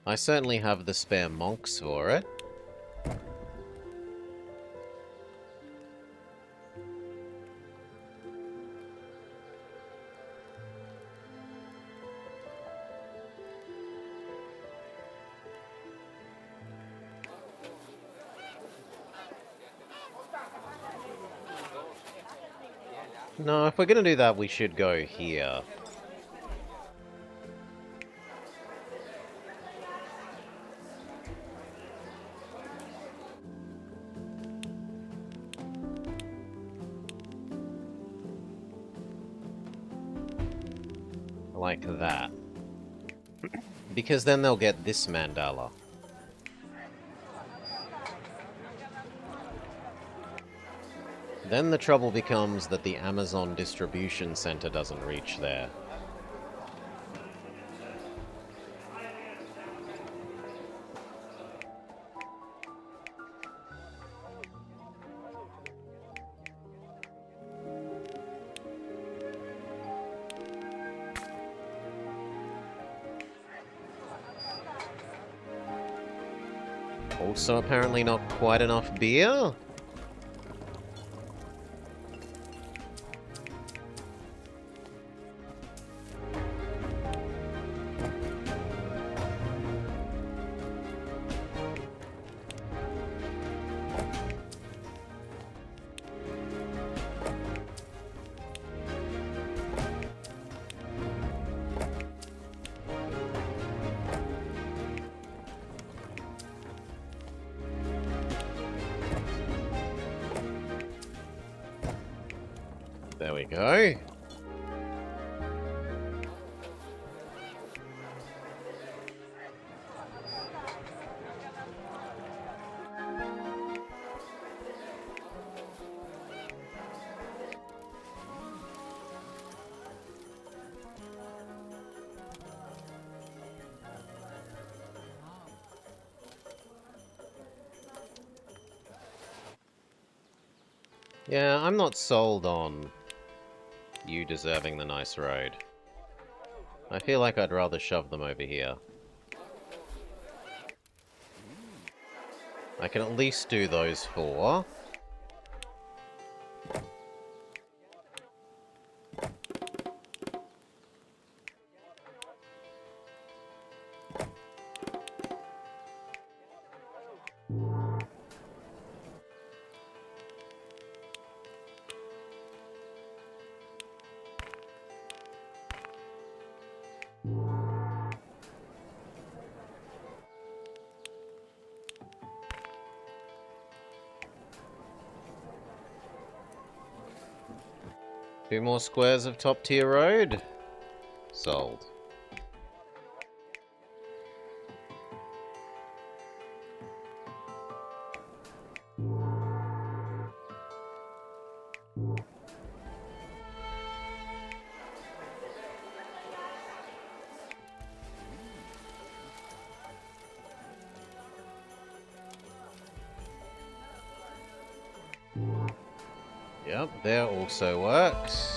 I certainly have the spare monks for it. No, if we're gonna do that, we should go here. Like that. Because then they'll get this mandala. Then the trouble becomes that the Amazon distribution center doesn't reach there. Also apparently not quite enough beer? There we go. Yeah, I'm not sold on you deserving the nice road. I feel like I'd rather shove them over here. I can at least do those 4. Two more squares of top tier road. Sold. Yep, there also works.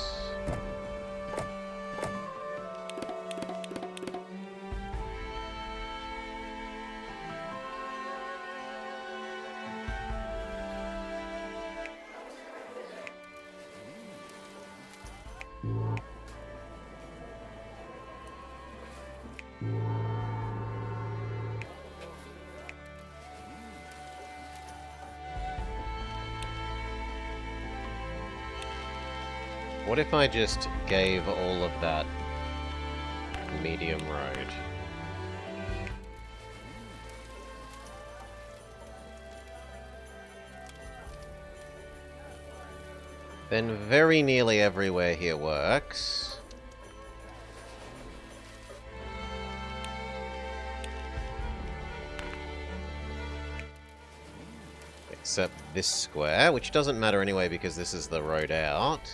What if I just gave all of that medium road? Then very nearly everywhere here works. Except this square, which doesn't matter anyway because this is the road out.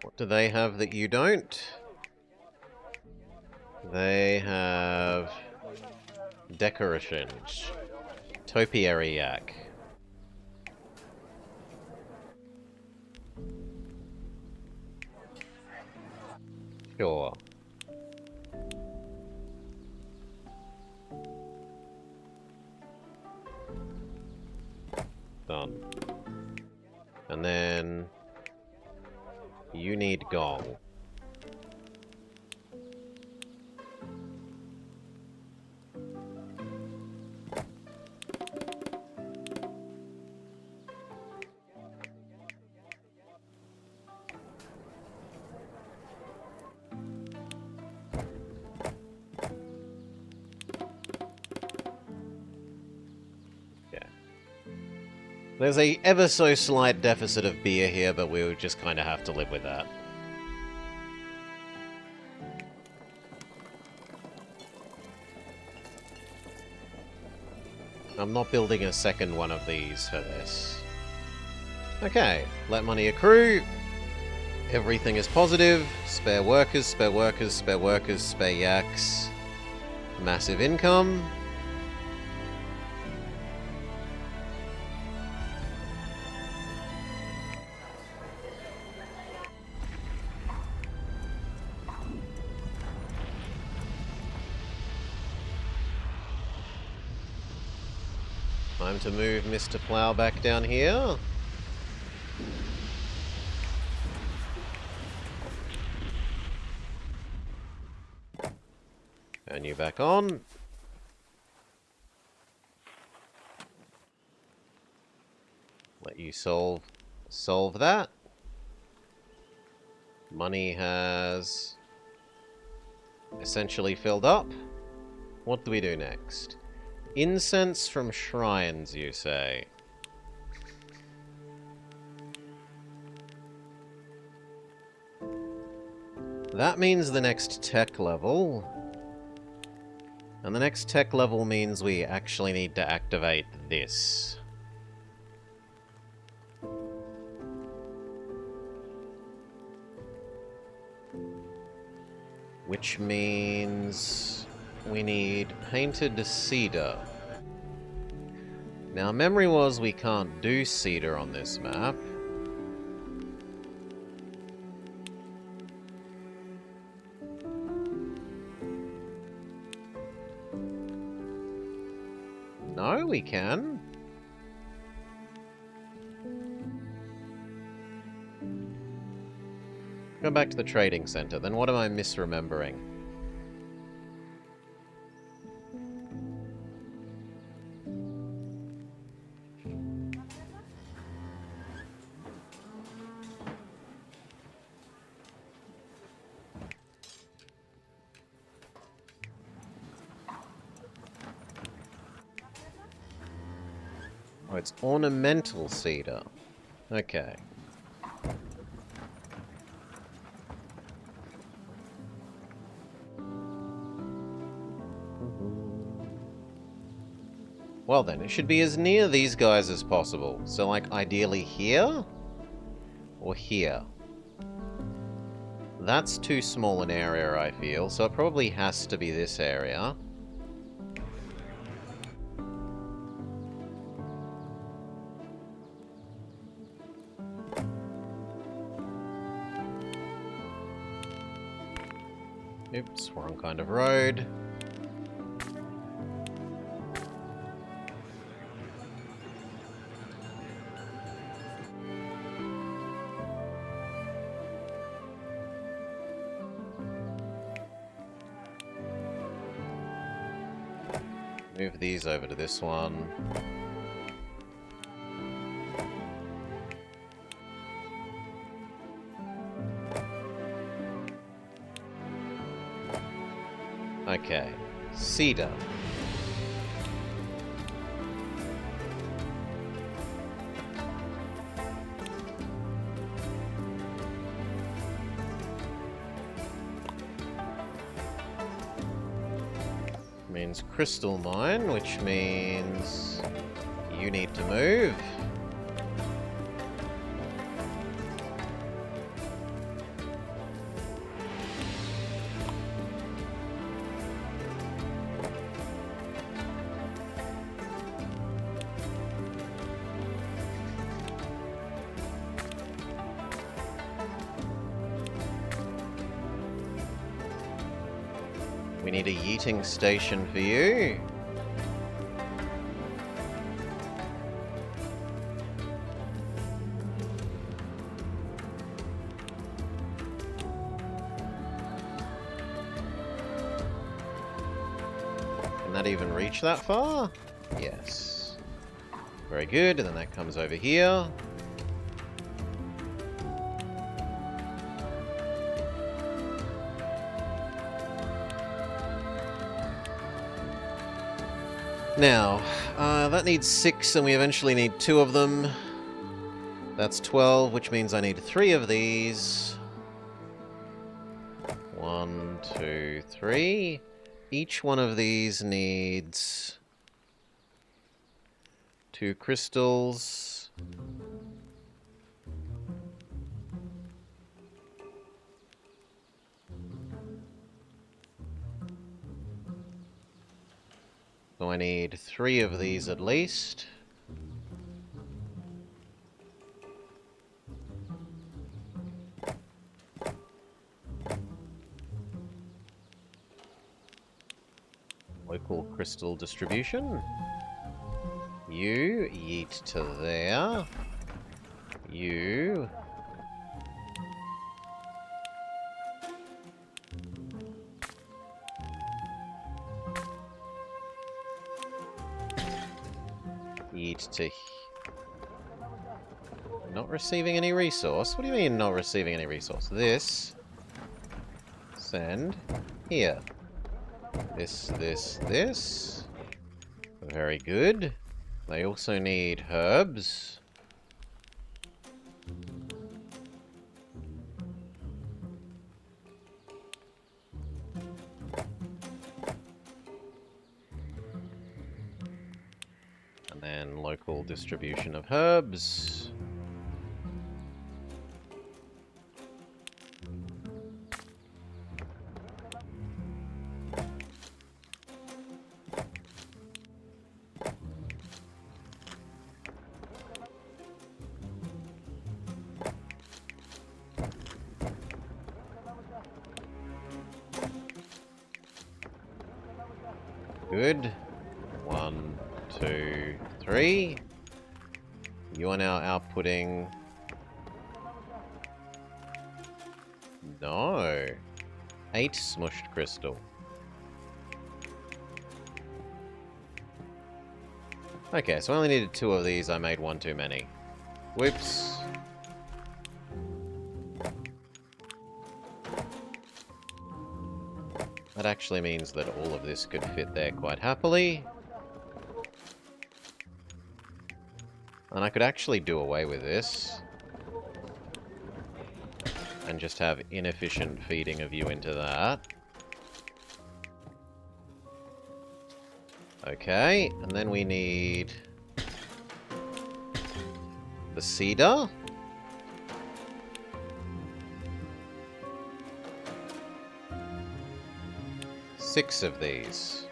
What do they have that you don't? They have decorations. Topiary yak. Sure. Done. And then you need gong. There's a ever so slight deficit of beer here, but we'll just kind of have to live with that. I'm not building a second one of these for this. Okay, let money accrue. Everything is positive. Spare workers, spare workers, spare workers, spare yaks. Massive income. Time to move Mr. Plow back down here. And you back on. Let you solve that. Money has essentially filled up. What do we do next? Incense from shrines, you say? That means the next tech level. And the next tech level means we actually need to activate this. Which means we need painted cedar. Now, memory was we can't do cedar on this map. No, we can. Go back to the trading center. Then what am I misremembering? Oh, it's ornamental cedar. Okay. Well then, it should be as near these guys as possible. So like ideally here? Or here? That's too small an area, I feel, so it probably has to be this area. Oops, wrong kind of road. Move these over to this one. Okay, cedar. Means crystal mine, which means you need to move. We need a yeeting station for you. Can that even reach that far? Yes. Very good, and then that comes over here. Now, that needs 6, and we eventually need 2 of them. That's 12, which means I need 3 of these. 1, 2, 3. Each one of these needs 2 crystals. So I need 3 of these at least. Local crystal distribution. You yeet to there. You. Yeet to... Not receiving any resource? What do you mean not receiving any resource? This. Send. Here. This. Very good. They also need herbs. And then local distribution of herbs. Good. 1, 2, 3. You are now outputting... No. 8 smushed crystal. Okay, so I only needed 2 of these. I made 1 too many. Whoops. That actually means that all of this could fit there quite happily. And I could actually do away with this. And just have inefficient feeding of you into that. Okay, and then we need... the cedar. Six of these.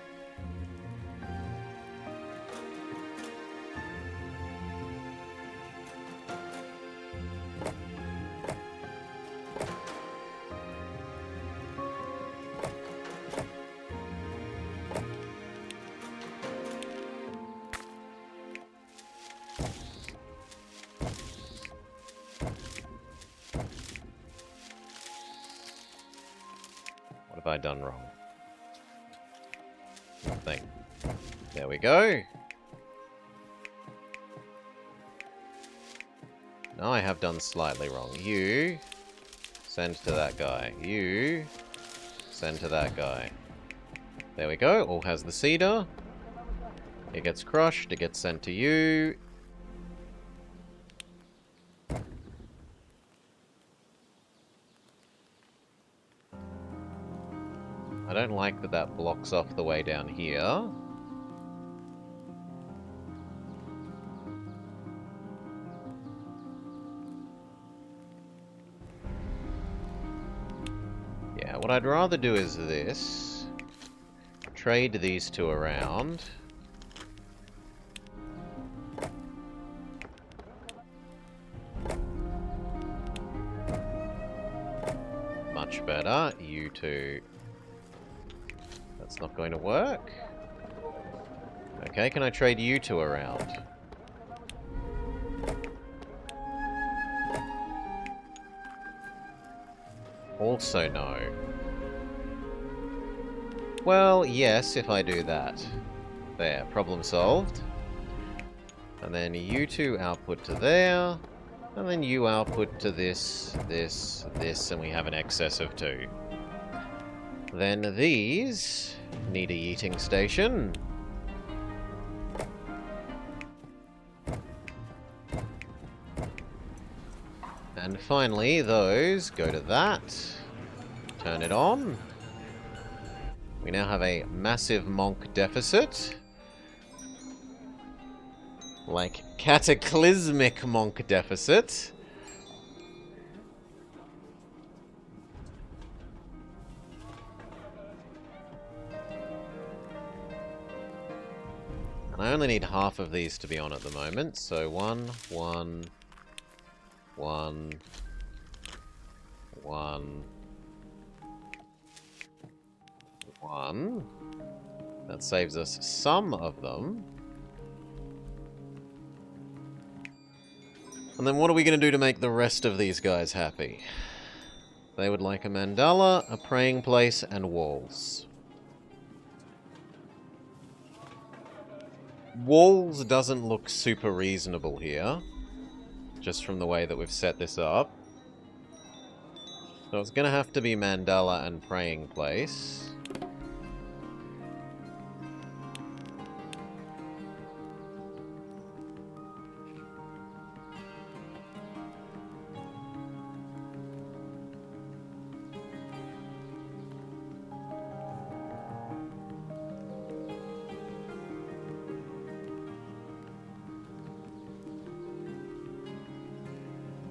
What have I done wrong? Nothing. There we go. Now I have done slightly wrong. You send to that guy. You send to that guy. There we go. All has the cedar. It gets crushed. It gets sent to you. I don't like that that blocks off the way down here. Yeah, what I'd rather do is this. Trade these two around. Much better. You two... That's not going to work. Okay, can I trade you two around? Also no. Well, yes, if I do that. There, problem solved. And then you two output to there. And then you output to this, this, this, and we have an excess of 2. Then these need a yeeting station. And finally, those go to that. Turn it on. We now have a massive monk deficit. Like, cataclysmic monk deficit. And I only need half of these to be on at the moment, so 1, 1, 1, 1, 1. That saves us some of them. And then what are we going to do to make the rest of these guys happy? They would like a mandala, a praying place, and walls. Walls doesn't look super reasonable here, just from the way that we've set this up. So it's going to have to be mandala and praying place.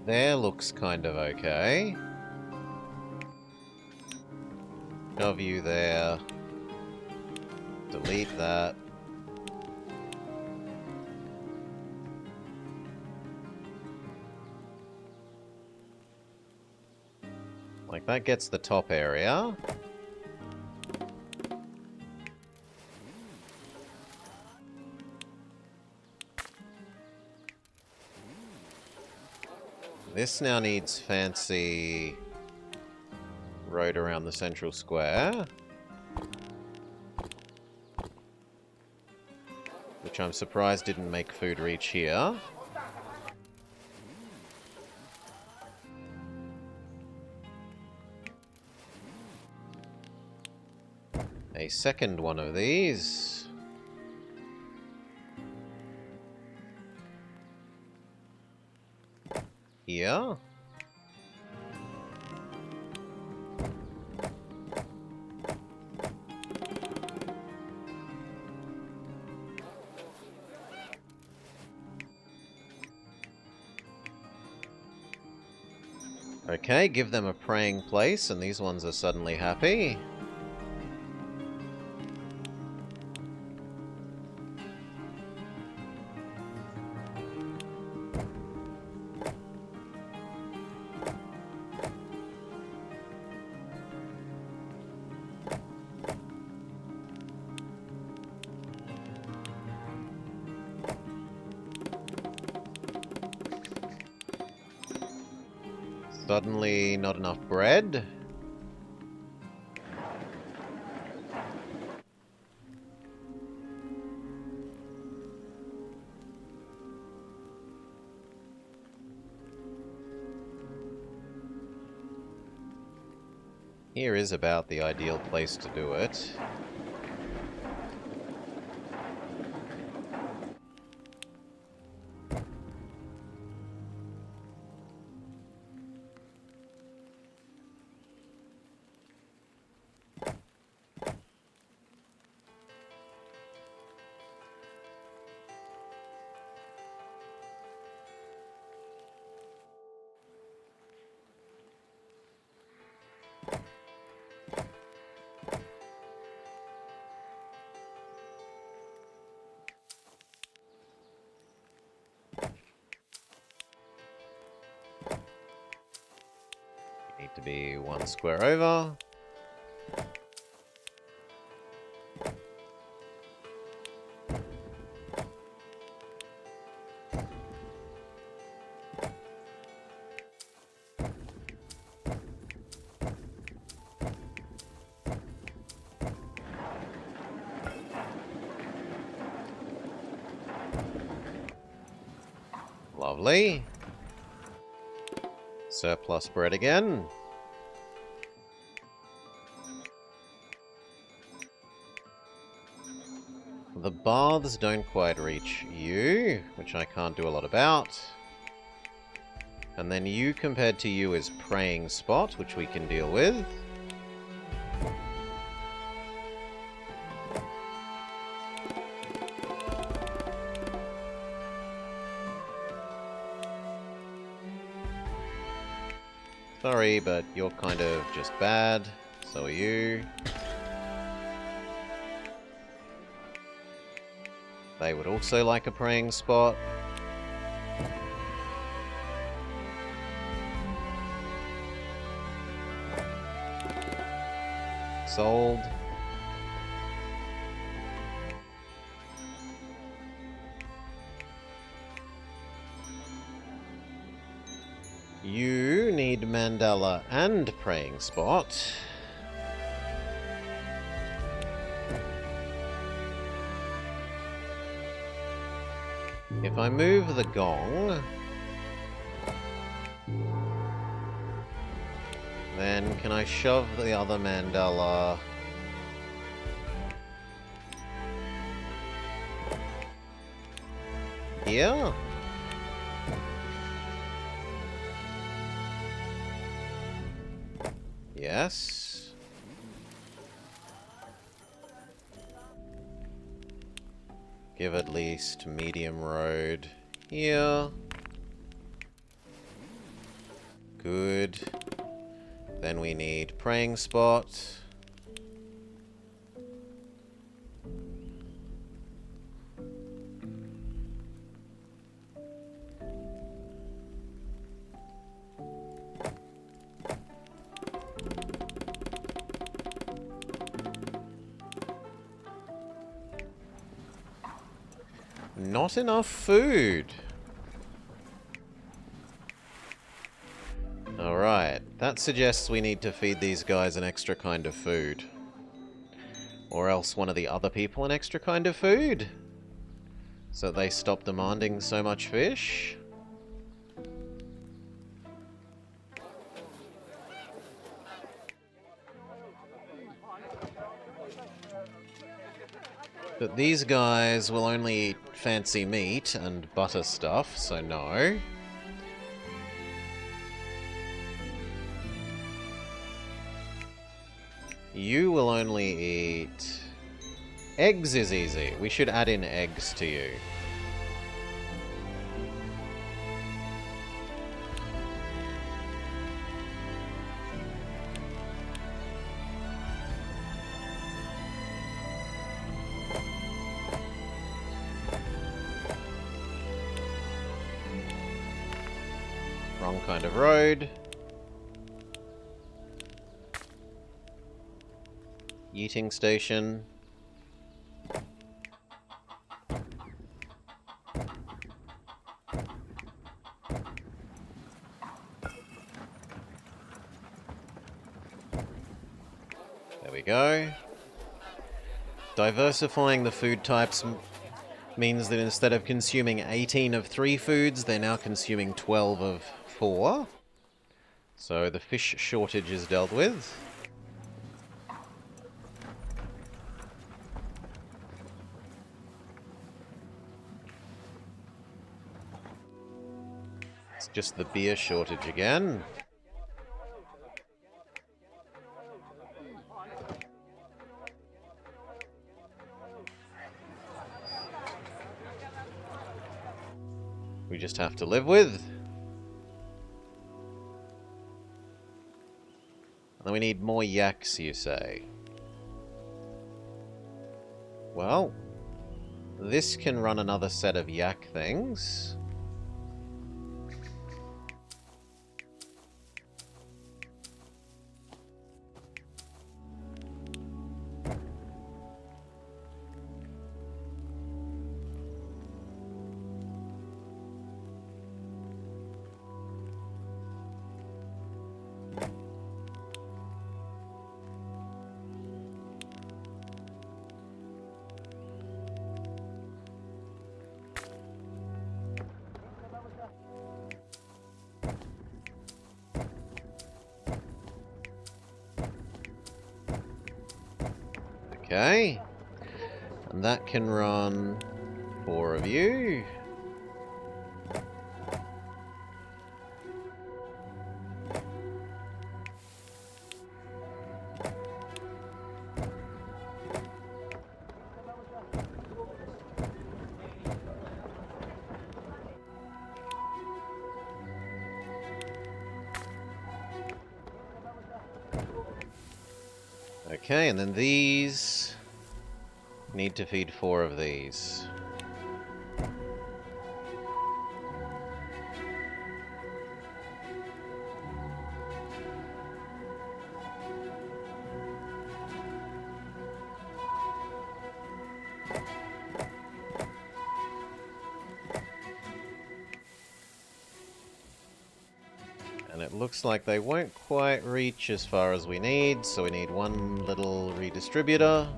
There looks kind of okay. Shove you there. Delete that. Like, that gets the top area. This now needs fancy road around the central square. Which I'm surprised didn't make food reach here. A second one of these. Here. Okay, give them a praying place, and these ones are suddenly happy. Suddenly not enough bread. Here is about the ideal place to do it. Need to be one square over. Lovely. Surplus bread again. The baths don't quite reach you, which I can't do a lot about. And then you compared to you is praying spot, which we can deal with. Sorry, but you're kind of just bad. So are you. They would also like a praying spot. Sold. You need mandala and praying spot. If I move the gong, then can I shove the other mandala? Here? Yes. Give at least medium road here. Good. Then we need praying spot. Not enough food. Alright, that suggests we need to feed these guys an extra kind of food. Or else one of the other people an extra kind of food. So they stop demanding so much fish. But these guys will only eat fancy meat and butter stuff, so no. You will only eat... Eggs is easy. We should add in eggs to you. Wrong kind of road. Eating station. There we go. Diversifying the food types means that instead of consuming 18 of 3 foods, they're now consuming 12 of 4. So the fish shortage is dealt with. It's just the beer shortage again. We just have to live with. And then we need more yaks, you say. Well, this can run another set of yak things. Okay. And that can run 4 of you. Okay, and then these need to feed 4 of these. And it looks like they won't quite reach as far as we need, so we need one little redistributor.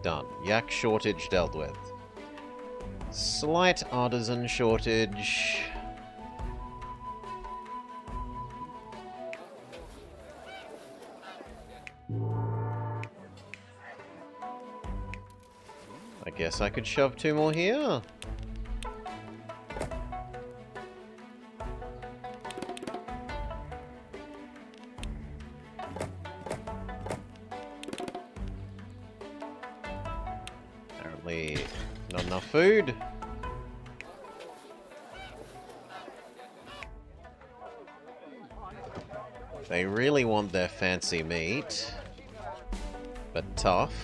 Done. Yak shortage dealt with. Slight artisan shortage. I guess I could shove 2 more here. Apparently not enough food. They really want their fancy meat, but tough.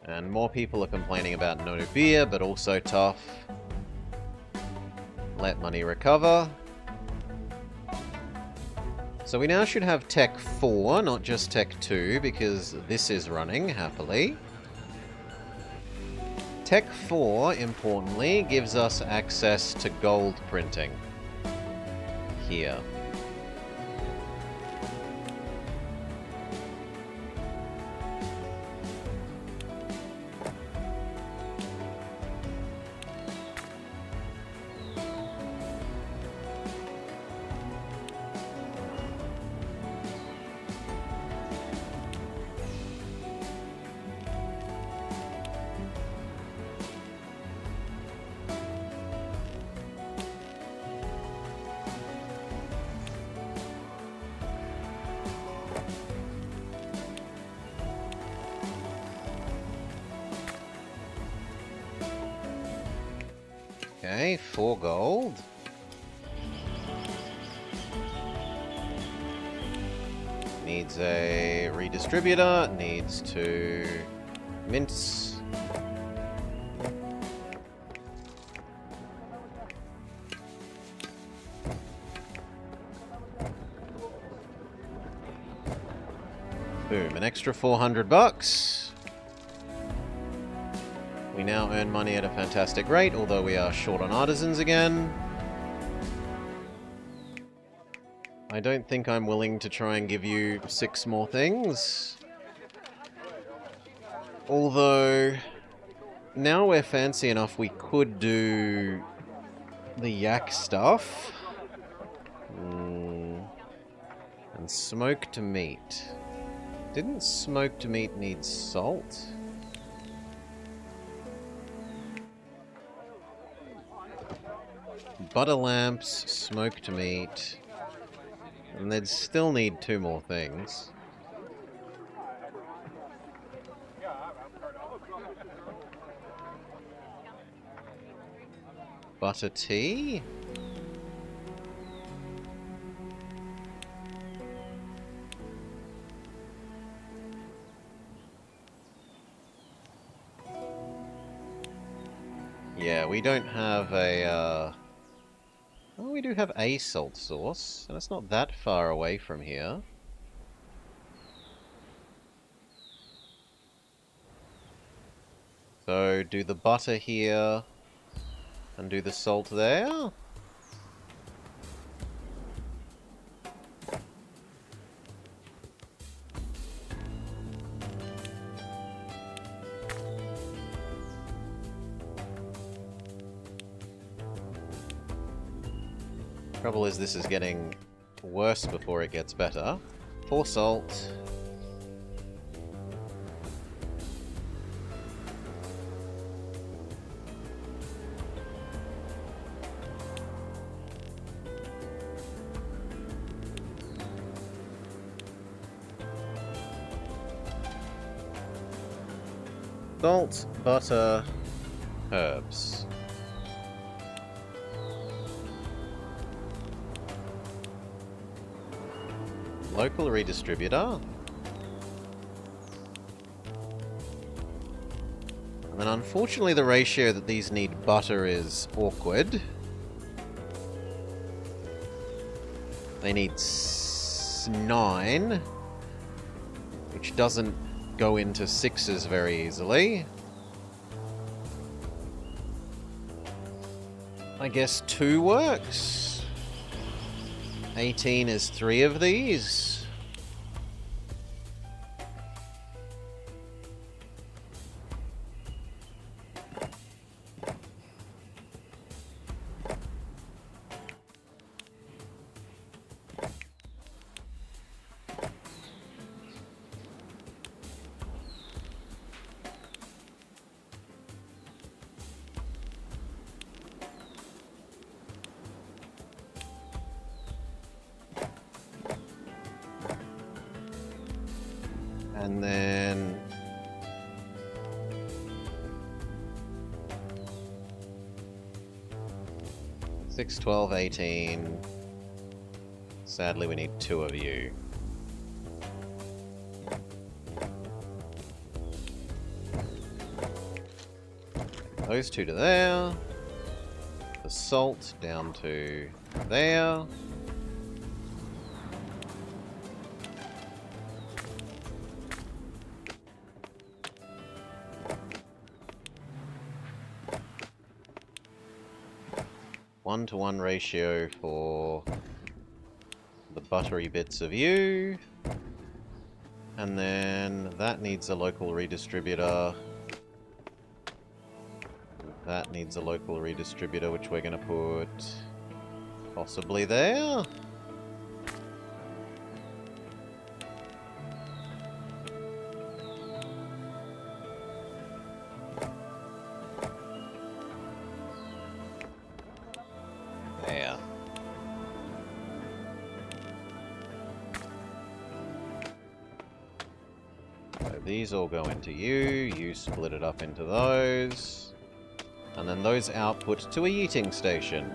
And more people are complaining about no beer, but also tough. Let money recover. So we now should have Tech 4, not just Tech 2, because this is running happily. Tech 4, importantly, gives us access to gold printing. Here. Okay, 4 gold. Needs a redistributor, needs to mince. Boom, an extra 400 bucks. We now earn money at a fantastic rate, although we are short on artisans again. I don't think I'm willing to try and give you 6 more things. Although, now we're fancy enough, we could do the yak stuff. And smoked meat. Didn't smoked meat need salt? Butter lamps, smoked meat, and they'd still need 2 more things. Butter tea? Yeah, we don't have a, oh, we do have a salt source, and it's not that far away from here. So, do the butter here, and do the salt there? Trouble is, this is getting worse before it gets better. 4 salt. Salt, butter, herbs. Local redistributor. And then unfortunately the ratio that these need butter is awkward. They need 9, which doesn't go into 6s very easily. I guess 2 works. 18 is 3 of these. And then 6, 12, 18. Sadly, we need 2 of you. Those 2 to there. The salt down to there. 1-to-1 ratio for the buttery bits of you. And then that needs a local redistributor. That needs a local redistributor, which we're going to put possibly there. There. So these all go into you. You split it up into those. And then those output to a yeeting station.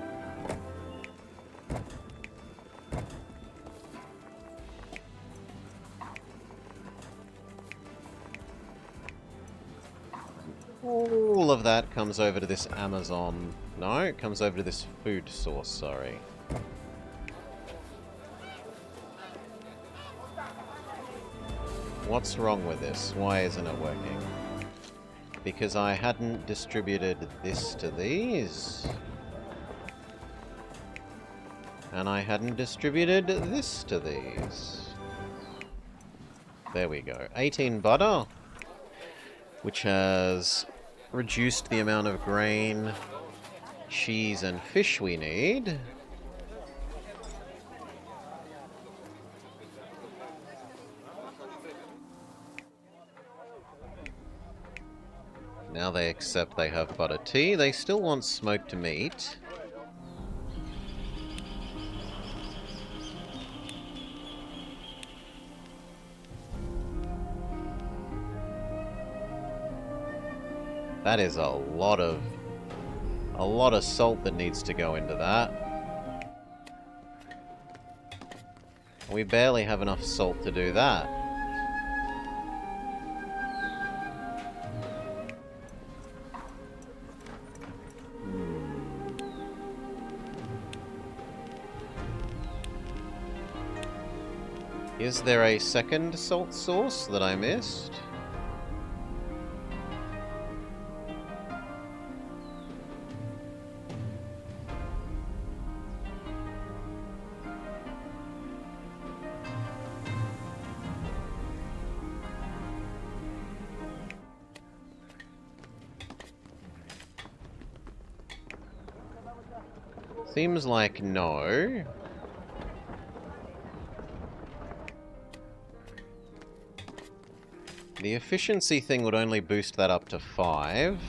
All of that comes over to this Amazon. No, it comes over to this food source, sorry. What's wrong with this? Why isn't it working? Because I hadn't distributed this to these. And I hadn't distributed this to these. There we go. 18 butter, which has reduced the amount of grain, cheese, and fish we need. Now they accept they have butter tea. They still want smoked meat. That is a lot of salt that needs to go into that. We barely have enough salt to do that. Is there a second salt source that I missed? Seems like no. The efficiency thing would only boost that up to 5.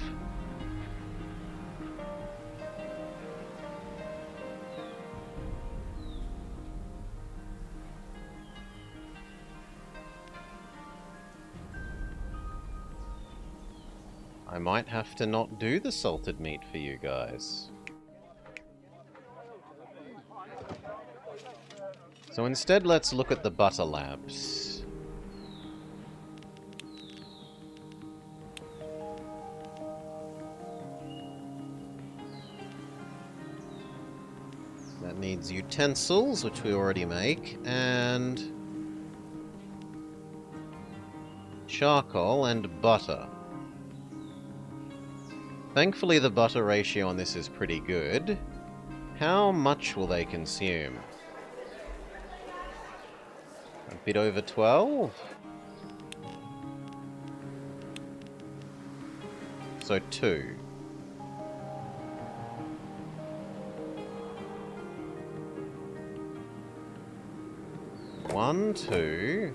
I might have to not do the salted meat for you guys. So instead, let's look at the butter lamps. That needs utensils, which we already make, and charcoal and butter. Thankfully, the butter ratio on this is pretty good. How much will they consume? A bit over 12? So 2. One, 2.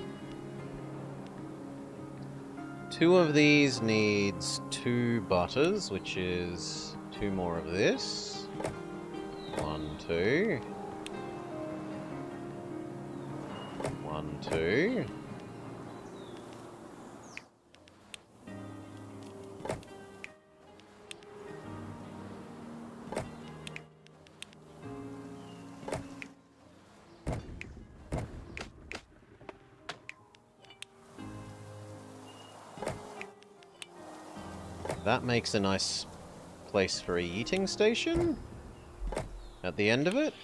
2 of these needs 2 butters, which is 2 more of this. 1, 2. 1, 2. That makes a nice place for a yeeting station at the end of it.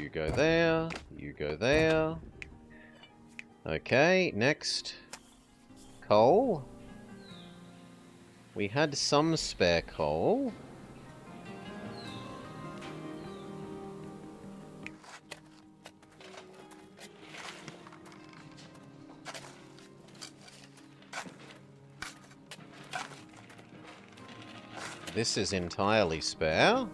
You go there, you go there. Okay, next. Coal. We had some spare coal. This is entirely spare.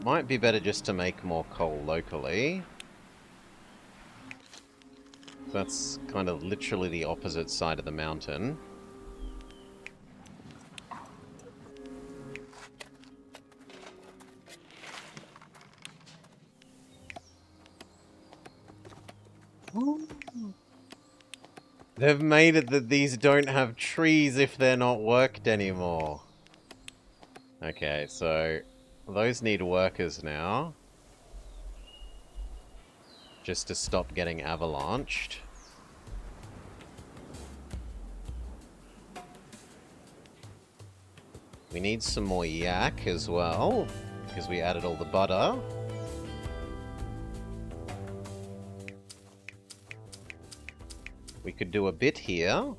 Might be better just to make more coal locally. That's kind of literally the opposite side of the mountain. They've made it that these don't have trees if they're not worked anymore. Okay, so those need workers now. Just to stop getting avalanched. We need some more yak as well, because we added all the butter. We could do a bit here.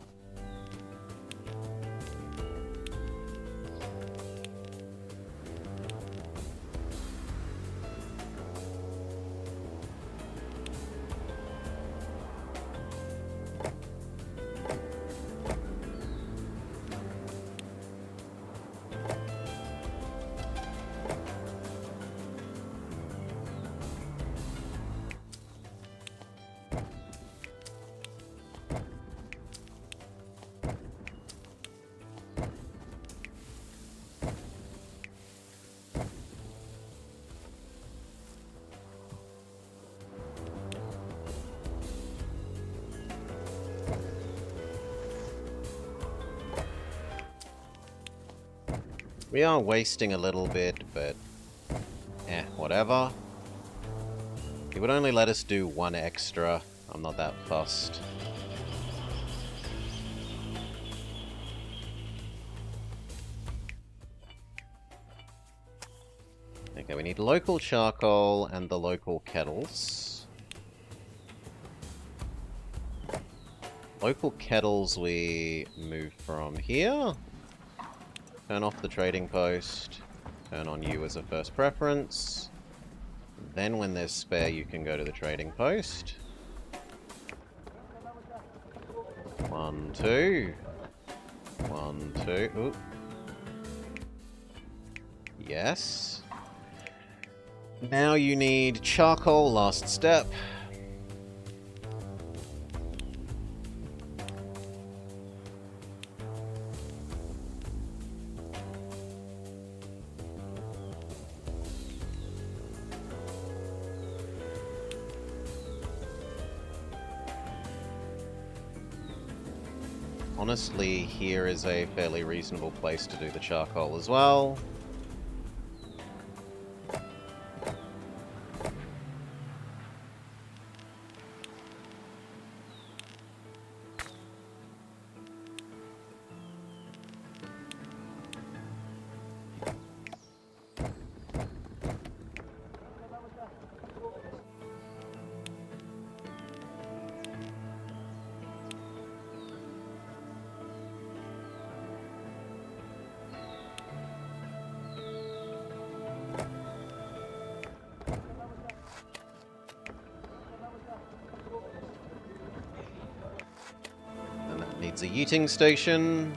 We are wasting a little bit, but whatever. It would only let us do one extra. I'm not that fussed. Okay, we need local charcoal and the local kettles. Local kettles we move from here. Turn off the trading post. Turn on you as a first preference. Then when there's spare, you can go to the trading post. 1, 2. 1, 2. Ooh. Yes. Now you need charcoal, last step. Honestly, here is a fairly reasonable place to do the charcoal as well. Needs a yeeting station.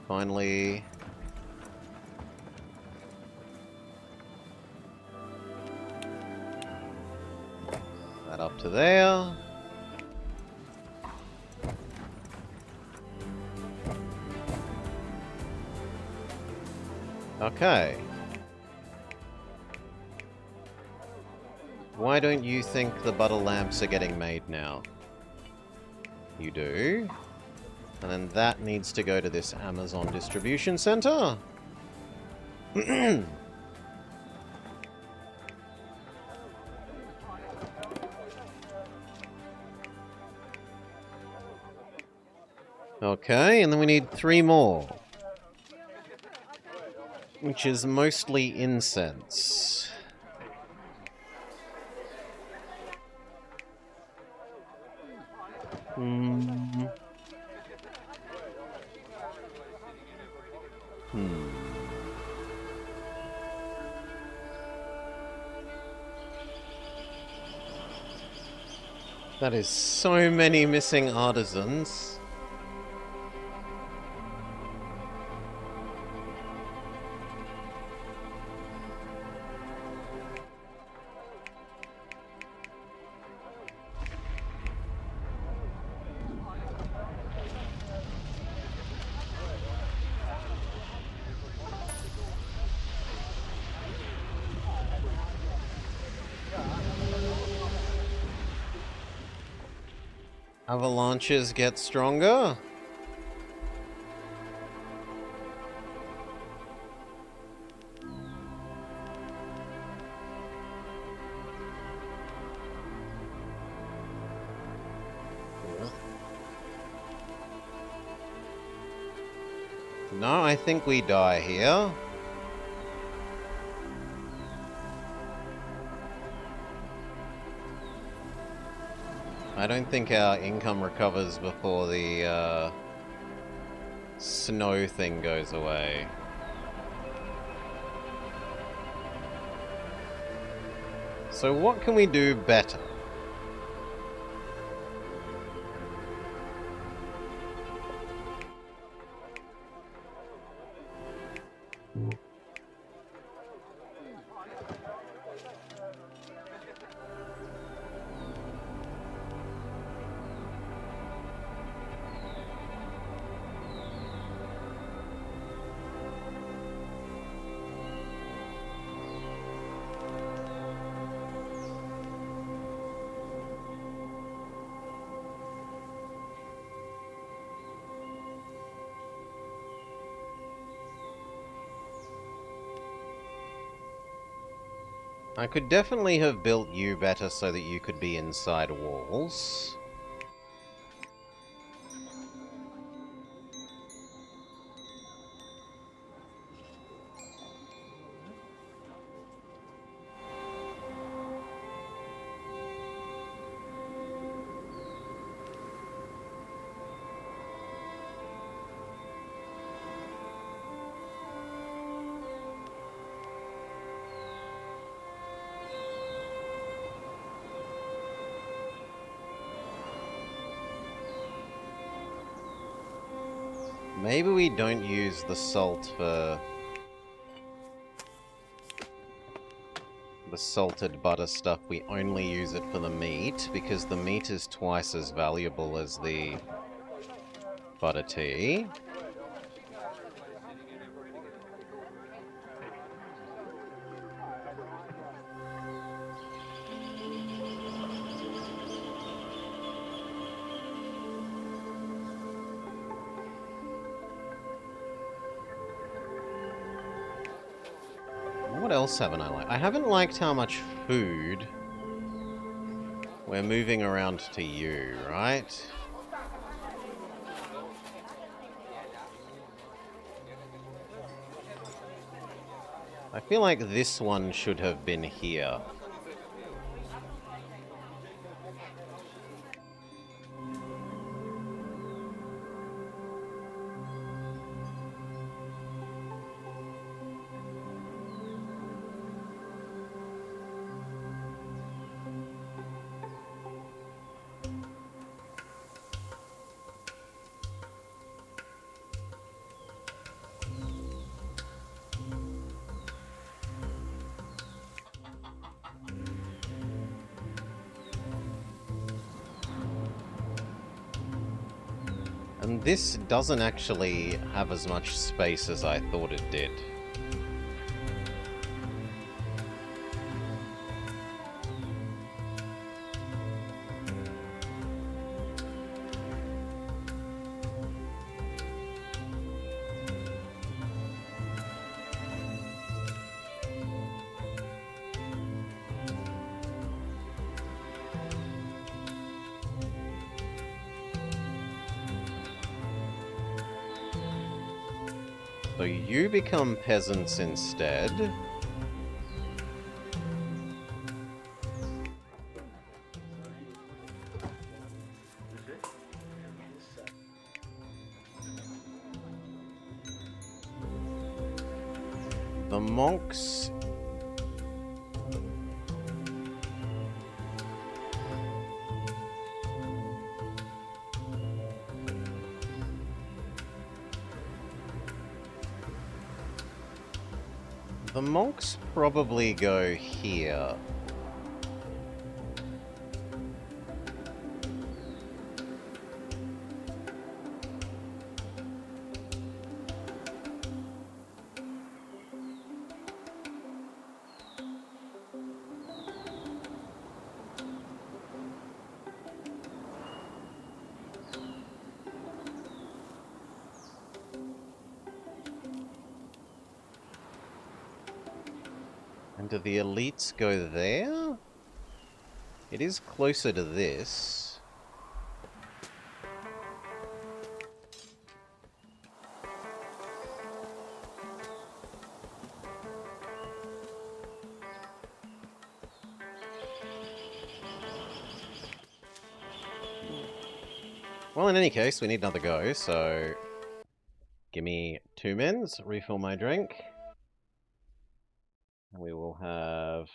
Finally. That up to there. Okay. Why don't you think the butter lamps are getting made now? You do. And then that needs to go to this Amazon distribution center. Okay, and then we need 3 more. Which is mostly incense. That is so many missing artisans. Avalanches get stronger. No, I think we die here. I don't think our income recovers before the snow thing goes away. So what can we do better? I could definitely have built you better so that you could be inside walls. Maybe we don't use the salt for the salted butter stuff. We only use it for the meat, because the meat is twice as valuable as the butter tea. What else haven't I liked? I haven't liked how much food we're moving around to you, right? I feel like this one should have been here. And this doesn't actually have as much space as I thought it did. So you become peasants instead. The monks... The monks probably go here. And do the elites go there? It is closer to this. Well, in any case, we need another go, so... Give me 2 mins, refill my drink. And we will have...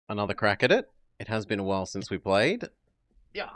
another crack at it. It has been a while since we played. Yeah.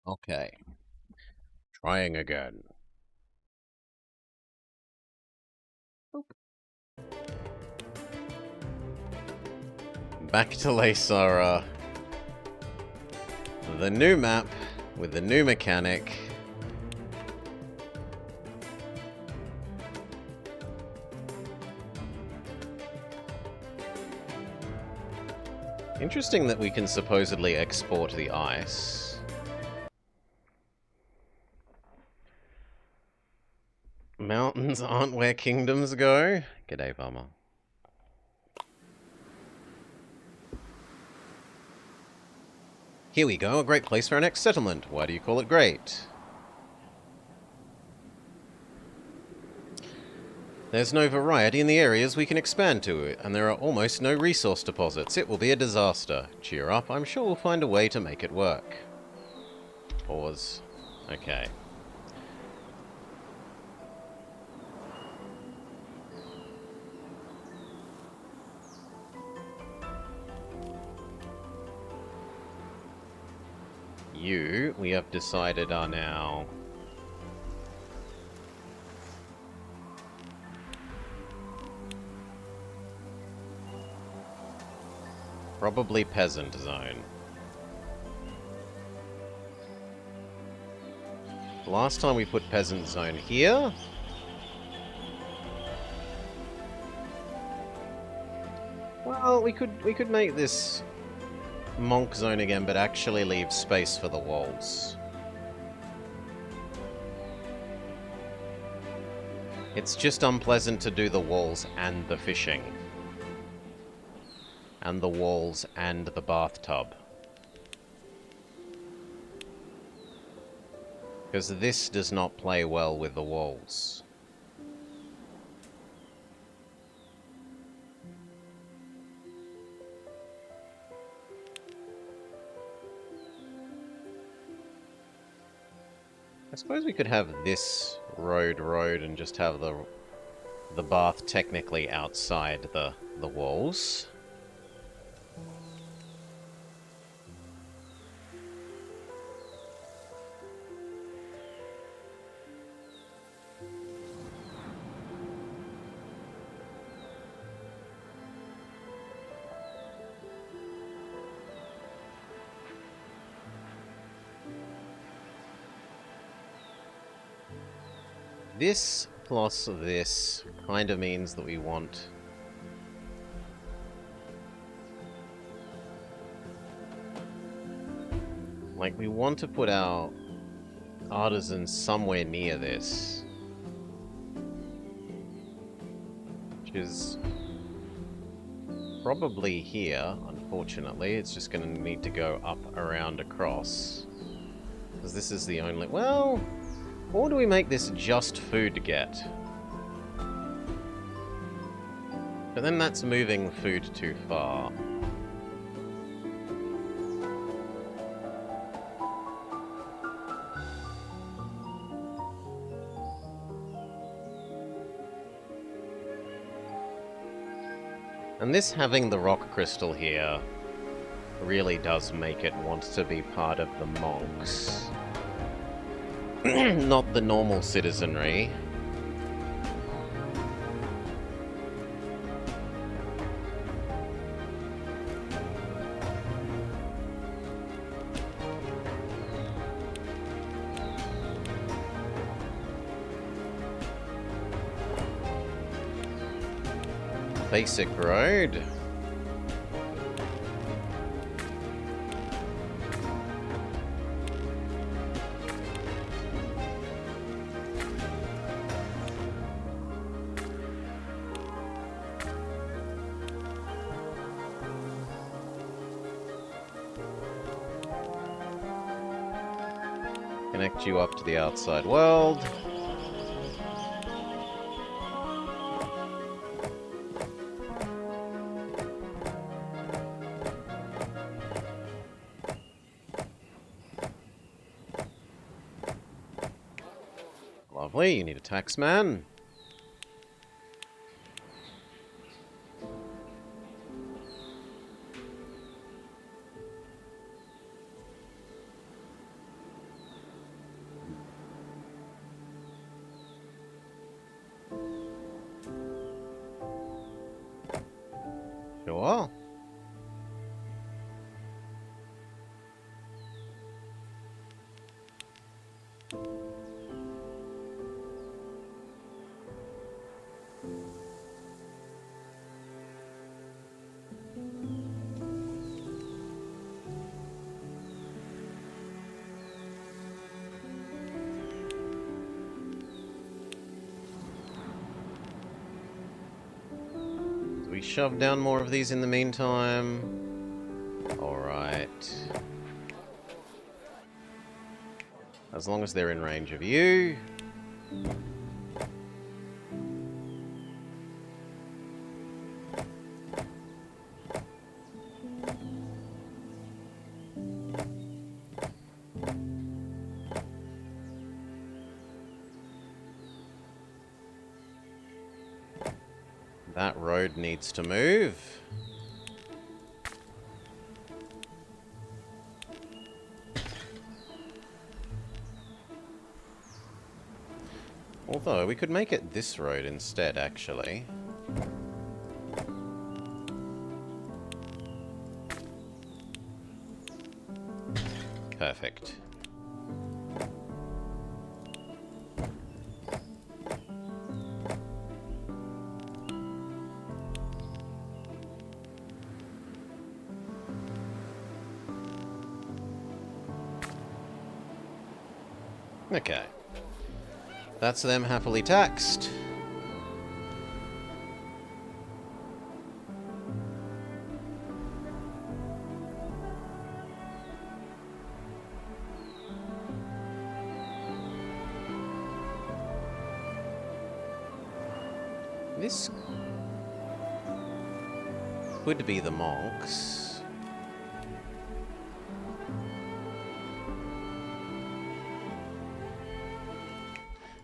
Okay. Trying again. Back to Laysara. The new map with the new mechanic. Interesting that we can supposedly export the ice. Mountains aren't where kingdoms go. G'day, Farmer. Here we go, a great place for our next settlement. Why do you call it great? There's no variety in the areas we can expand to, and there are almost no resource deposits. It will be a disaster. Cheer up, I'm sure we'll find a way to make it work. Pause. Okay. You, we have decided, are now Probably peasant zone. Last time we put peasant zone here. Well, we could make this monk zone again, but actually leave space for the walls. It's just unpleasant to do the walls and the fishing. And the walls and the bathtub. Because this does not play well with the walls. I suppose we could have this road and just have the bath technically outside the walls. This plus this kind of means that we want... like, we want to put our artisans somewhere near this. Which is probably here, unfortunately. It's just going to need to go up, around, across. Because this is the only... well... or do we make this just food to get? But then that's moving food too far. And this having the rock crystal here really does make it want to be part of the monks. Not the normal citizenry. Basic road. Connect you up to the outside world. Lovely, you need a taxman. Sure. We shove down more of these in the meantime. Alright. As long as they're in range of you. That road needs to move. Although, we could make it this road instead, actually. Perfect. Okay. That's them happily taxed. This could be the monks.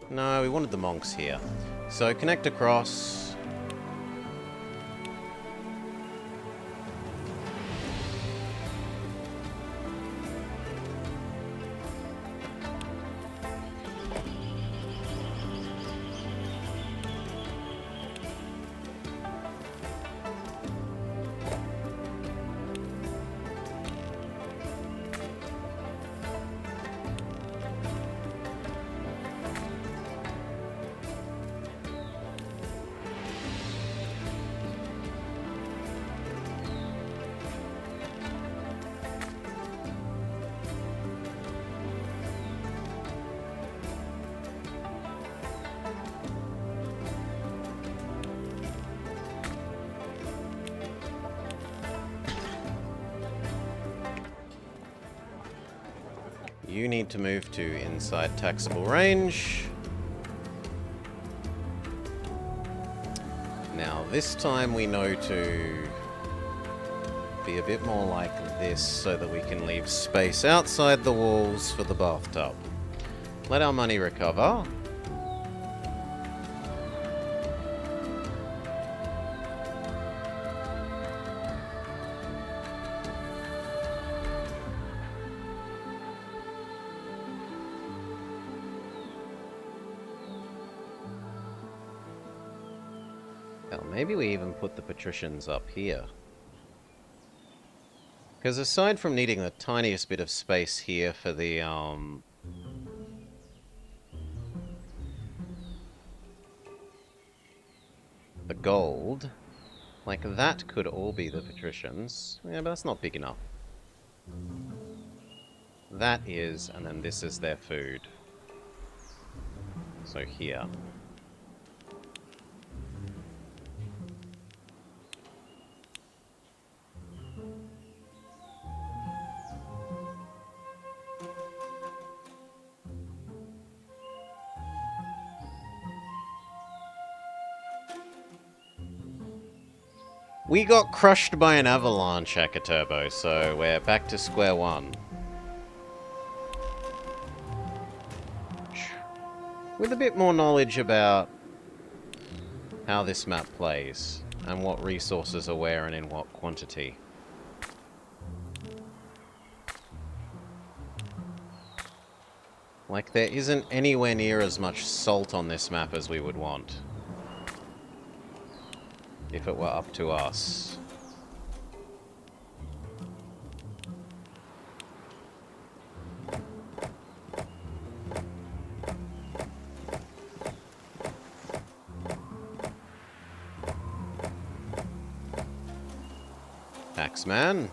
No, we wanted the monks here. So connect across. You need to move to inside taxable range. Now, this time we know to be a bit more like this so that we can leave space outside the walls for the bathtub. Let our money recover. Hell, maybe we even put the patricians up here. Because aside from needing the tiniest bit of space here for the gold, like that could all be the patricians. Yeah, but that's not big enough. That is, and then this is their food. So here. We got crushed by an avalanche, Akaturbo, so we're back to square one. With a bit more knowledge about how this map plays, and what resources are where and in what quantity. Like, there isn't anywhere near as much salt on this map as we would want. If it were up to us. Axeman.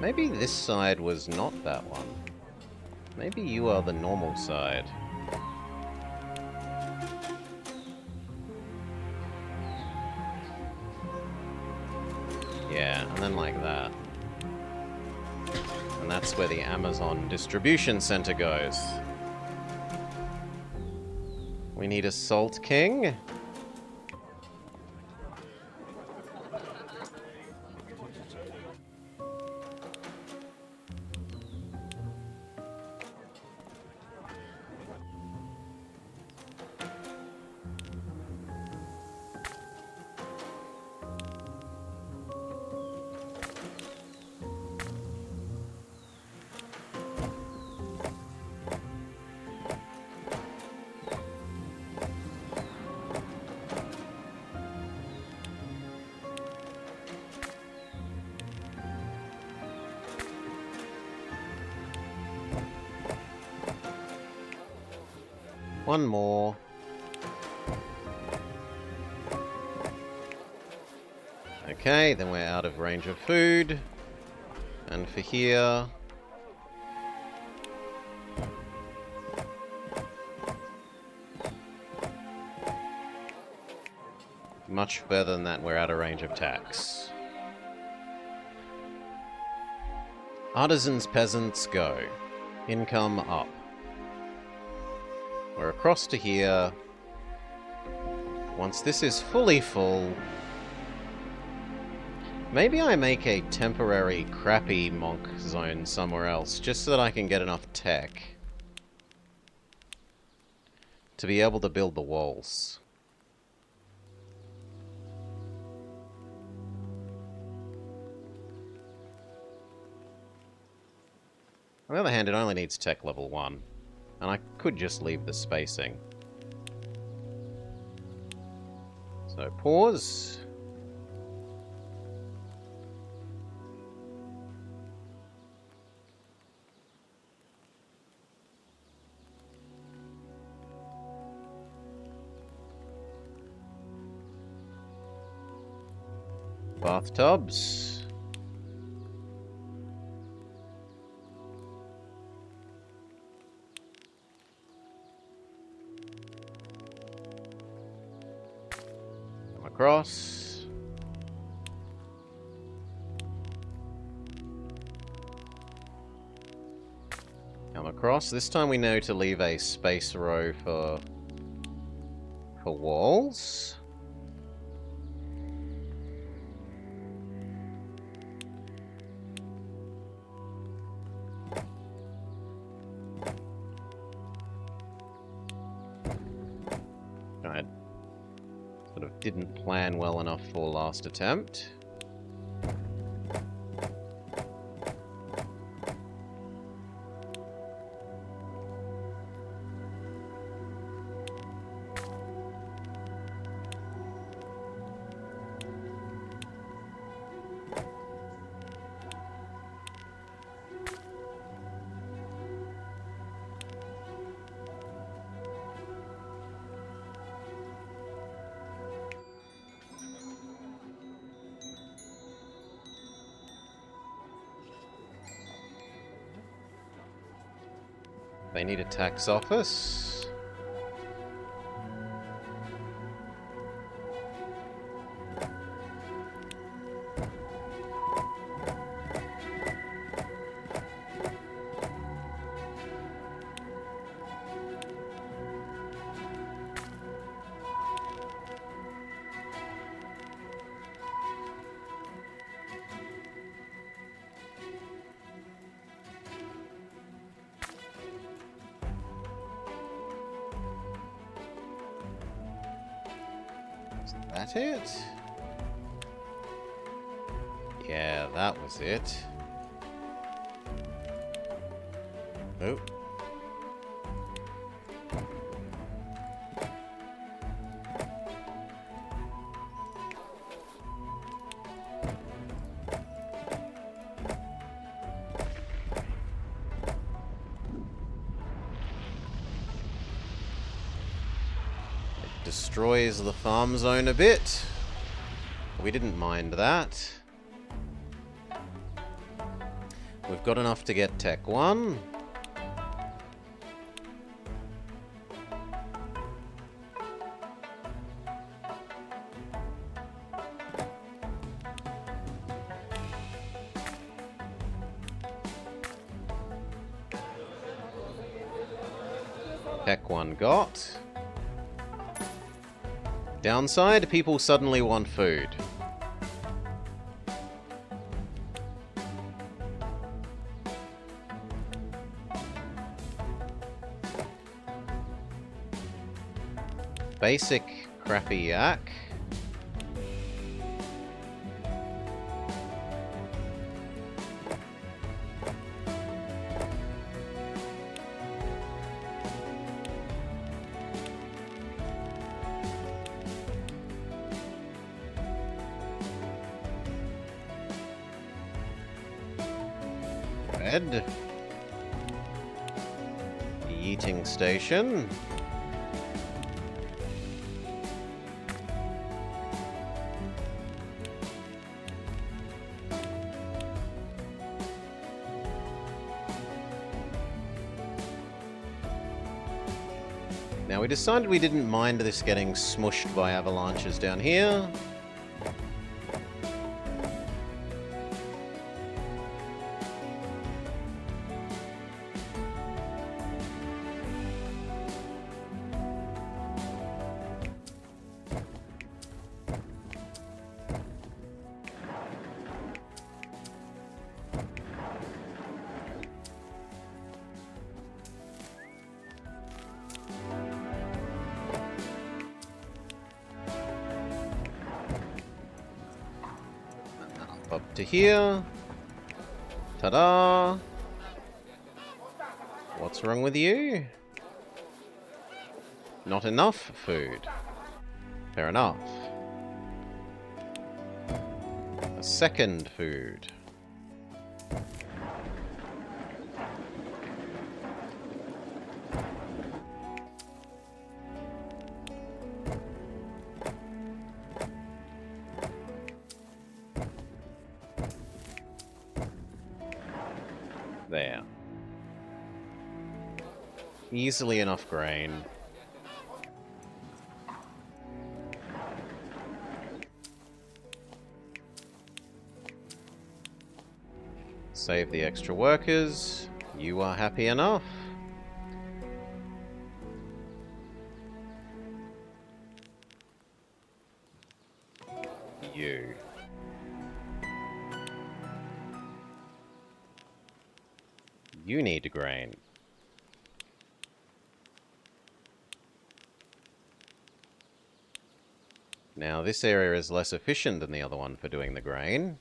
Maybe this side was not that one. Maybe you are the normal side. Yeah, and then like that. And that's where the Amazon distribution center goes. We need a Salt King. One more. Okay, then we're out of range of food. And for here... much further than that, we're out of range of tax. Artisans, peasants, go. Income up. We're across to here. Once this is fully full... maybe I make a temporary crappy monk zone somewhere else, just so that I can get enough tech to be able to build the walls. On the other hand, it only needs tech level 1, and I could just leave the spacing. So pause. Bathtubs. Come across. Come across. This time we know to leave a space row for walls. I sort of didn't plan well enough for last attempt. They need a tax office. Is that it? Yeah, that was it. Oh. Destroys the farm zone a bit. We didn't mind that. We've got enough to get Tech 1. Tech 1 got. Downside, people suddenly want food. Basic crappy yak. Red. The eating station. Now, we decided we didn't mind this getting smushed by avalanches down here. Up to here. Ta-da! What's wrong with you? Not enough food. Fair enough. A second food. There. Easily enough grain. Save the extra workers. You are happy enough. You. You need grain. Now, this area is less efficient than the other one for doing the grain.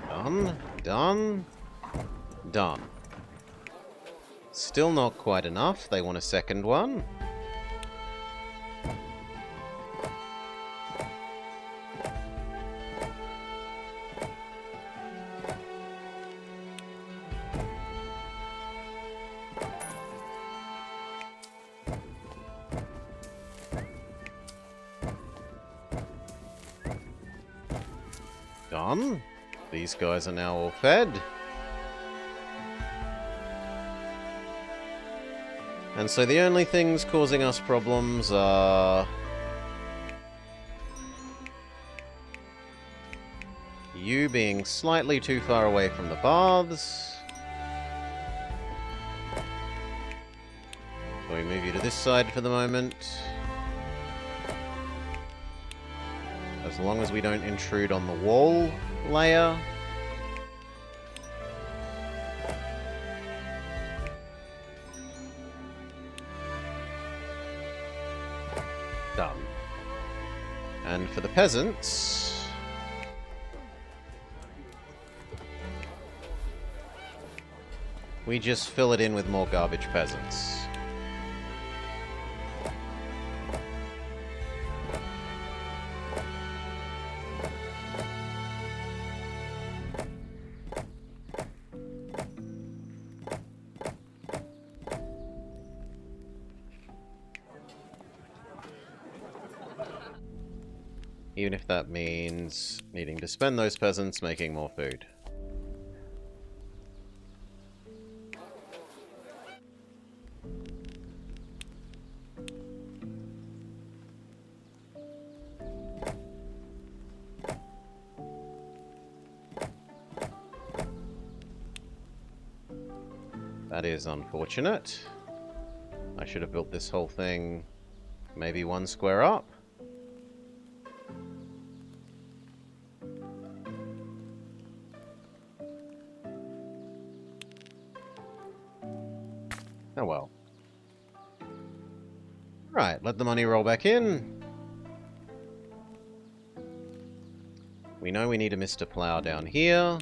Done, done, done. Still not quite enough. They want a second one. Done. These guys are now all fed. And so the only things causing us problems are you being slightly too far away from the baths. So we move you to this side for the moment. As long as we don't intrude on the wall layer. Done. And for the peasants, we just fill it in with more garbage peasants. Even if that means needing to spend those peasants making more food. That is unfortunate. I should have built this whole thing maybe one square up. Oh well. Right, let the money roll back in. We know we need a Mr. Plow down here.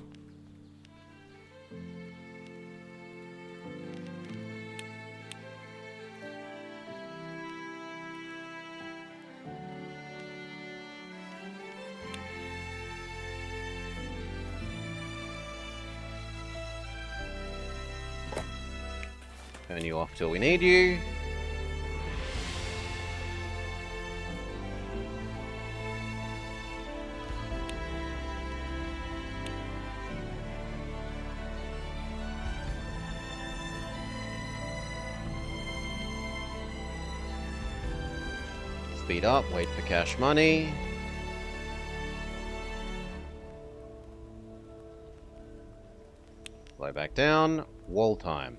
Turn you off till we need you. Speed up, wait for cash money. Slow back down, wall time.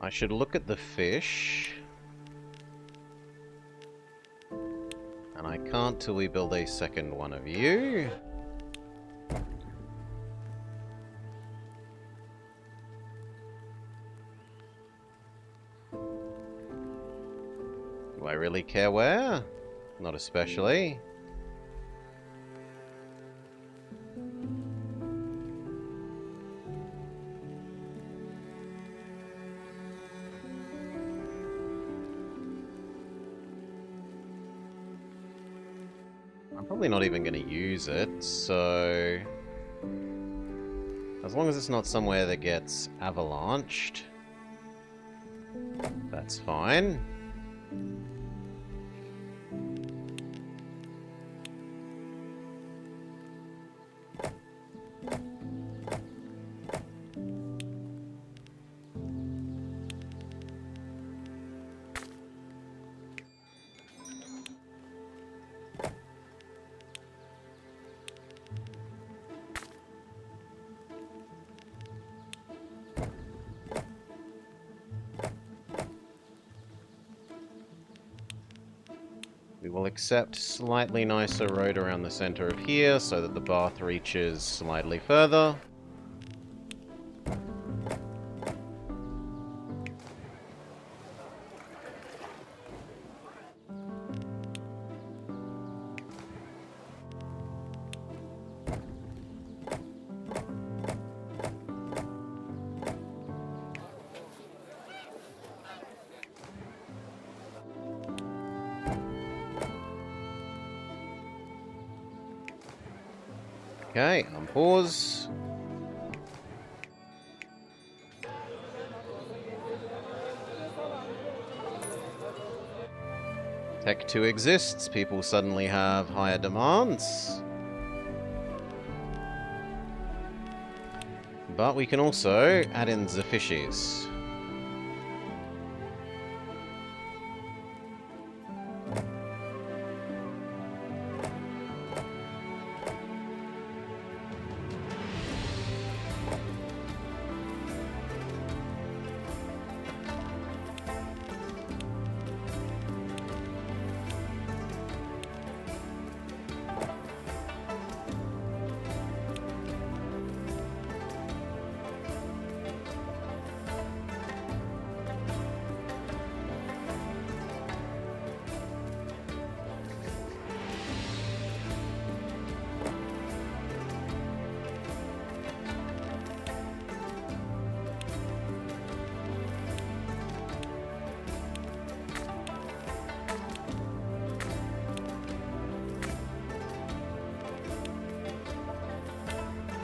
I should look at the fish. And I can't till we build a second one of you. Do I really care where? Not especially. I'm probably not even going to use it, so... As long as it's not somewhere that gets avalanched, that's fine. We will accept slightly nicer road around the center of here so that the bath reaches slightly further. Okay, unpause. Tech 2 exists, people suddenly have higher demands. But we can also add in the fishies.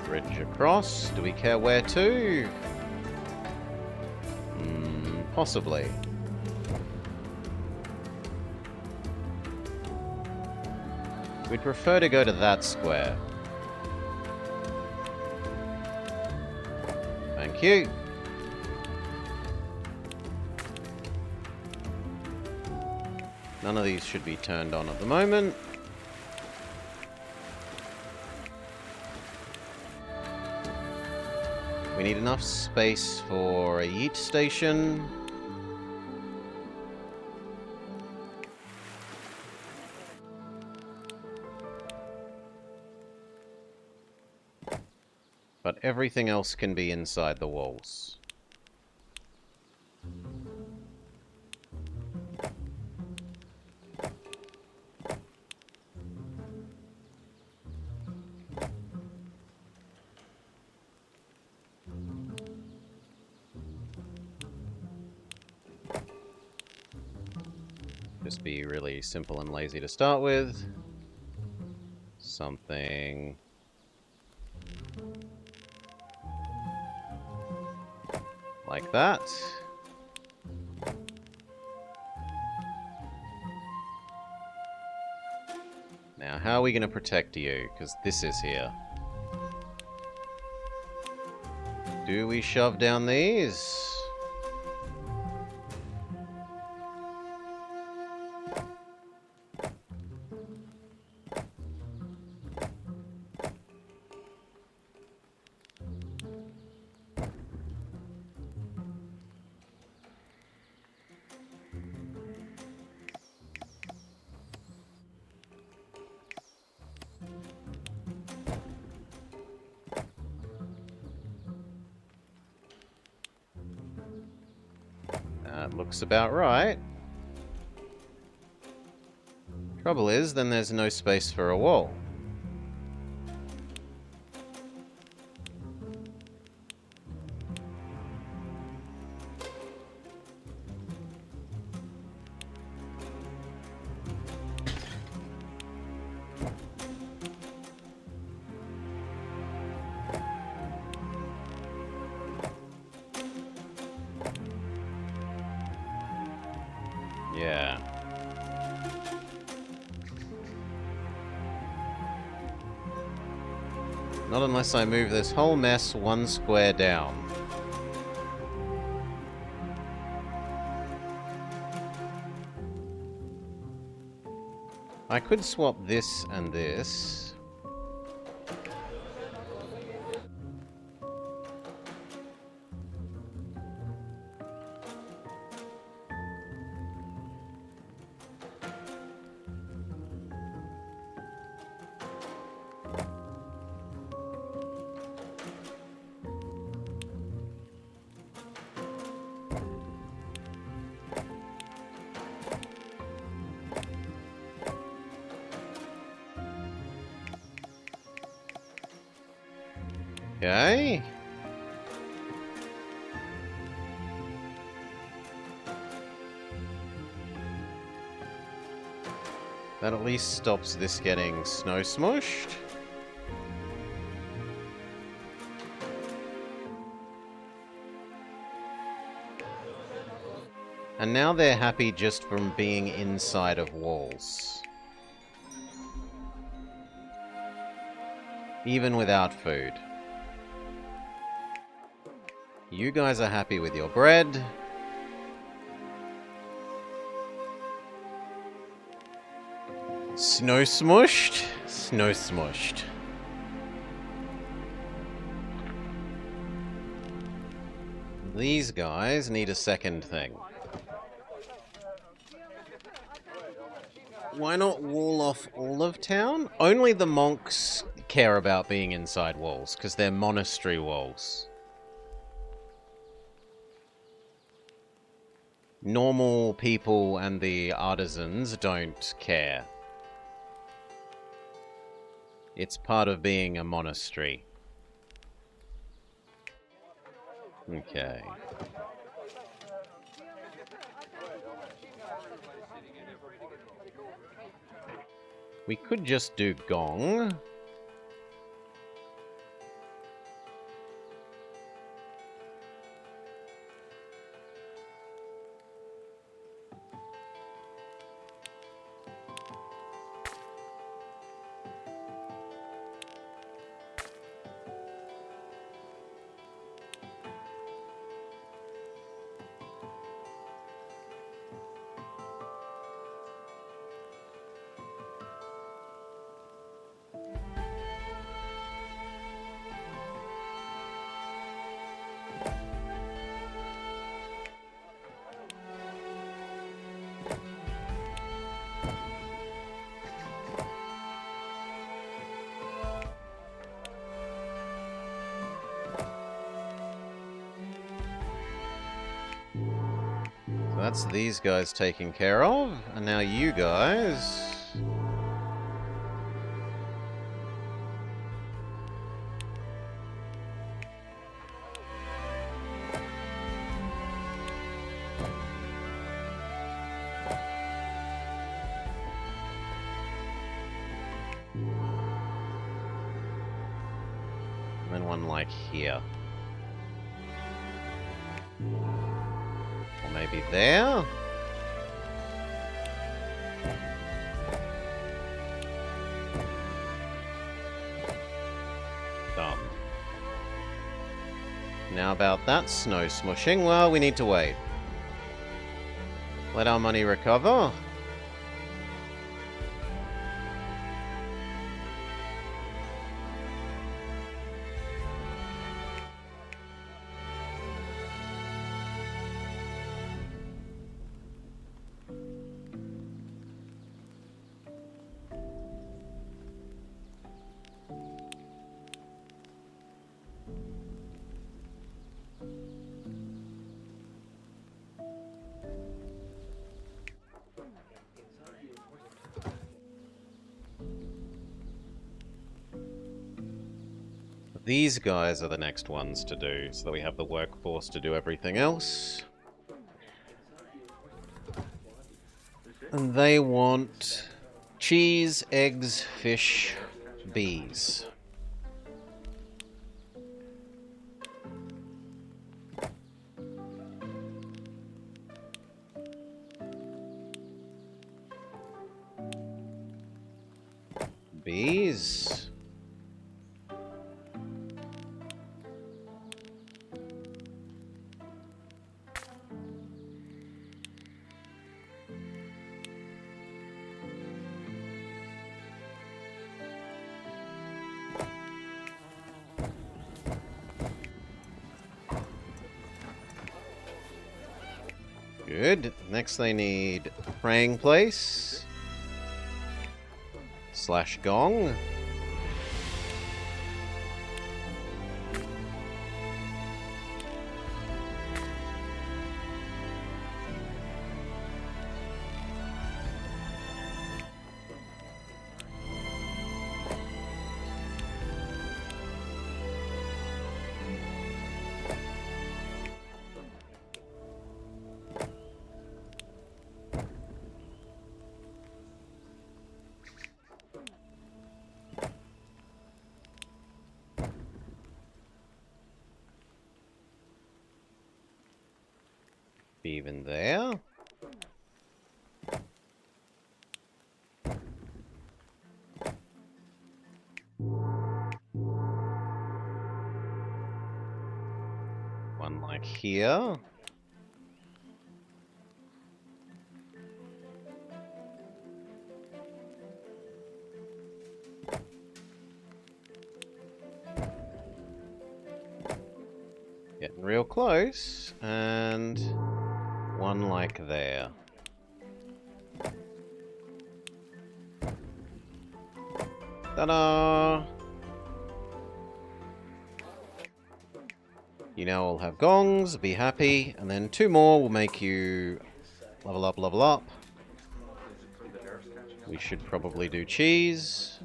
Bridge across. Do we care where to? Possibly. We'd prefer to go to that square. Thank you. None of these should be turned on at the moment. We need enough space for a yeet station. But everything else can be inside the walls. Just be really simple and lazy to start with. Something like that. Now, how are we going to protect you? Because this is here. Do we shove down these? That looks about right. Trouble is, then there's no space for a wall. Yeah. Not unless I move this whole mess one square down. I could swap this and this. Okay. That at least stops this getting snow smushed. And now they're happy just from being inside of walls. Even without food. You guys are happy with your bread. Snow smushed? Snow smushed. These guys need a second thing. Why not wall off all of town? Only the monks care about being inside walls, because they're monastery walls. Normal people and the artisans don't care. It's part of being a monastery. Okay. We could just do gong. that's these guys taken care of. And now you guys... And then one like here. Or maybe there? Done. Now about that snow smushing, well, we need to wait. Let our money recover. These guys are the next ones to do, so that we have the workforce to do everything else. And they want cheese, eggs, fish, bees. Bees. Good. Next they need praying place. / gong. Even there. One like here. Getting real close. And one like there. Ta-da! You now all have gongs, be happy, and then 2 more will make you level up, level up. We should probably do cheese.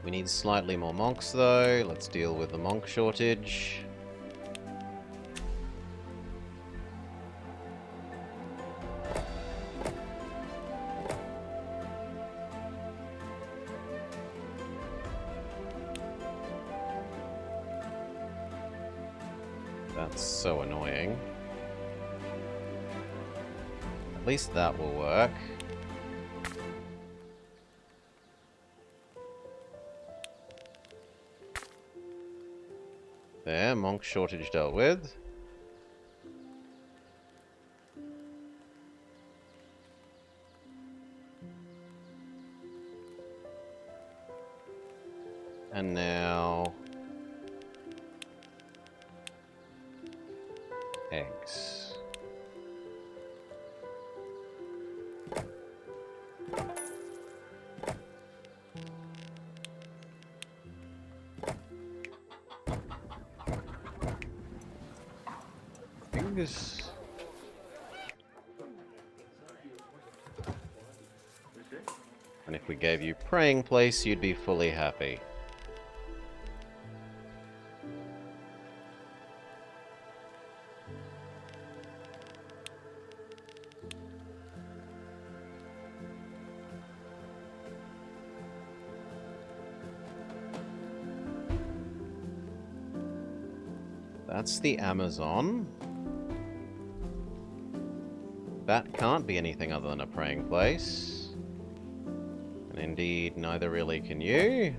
We need slightly more monks though. Let's deal with the monk shortage. That's so annoying. At least that will work. There, monk shortage dealt with. And now... eggs. Eggs. And if we gave you praying place, you'd be fully happy. That's the Amazon. That can't be anything other than a praying place. And indeed, neither really can you.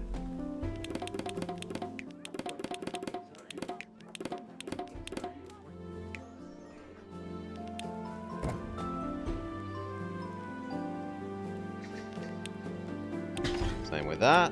Same with that.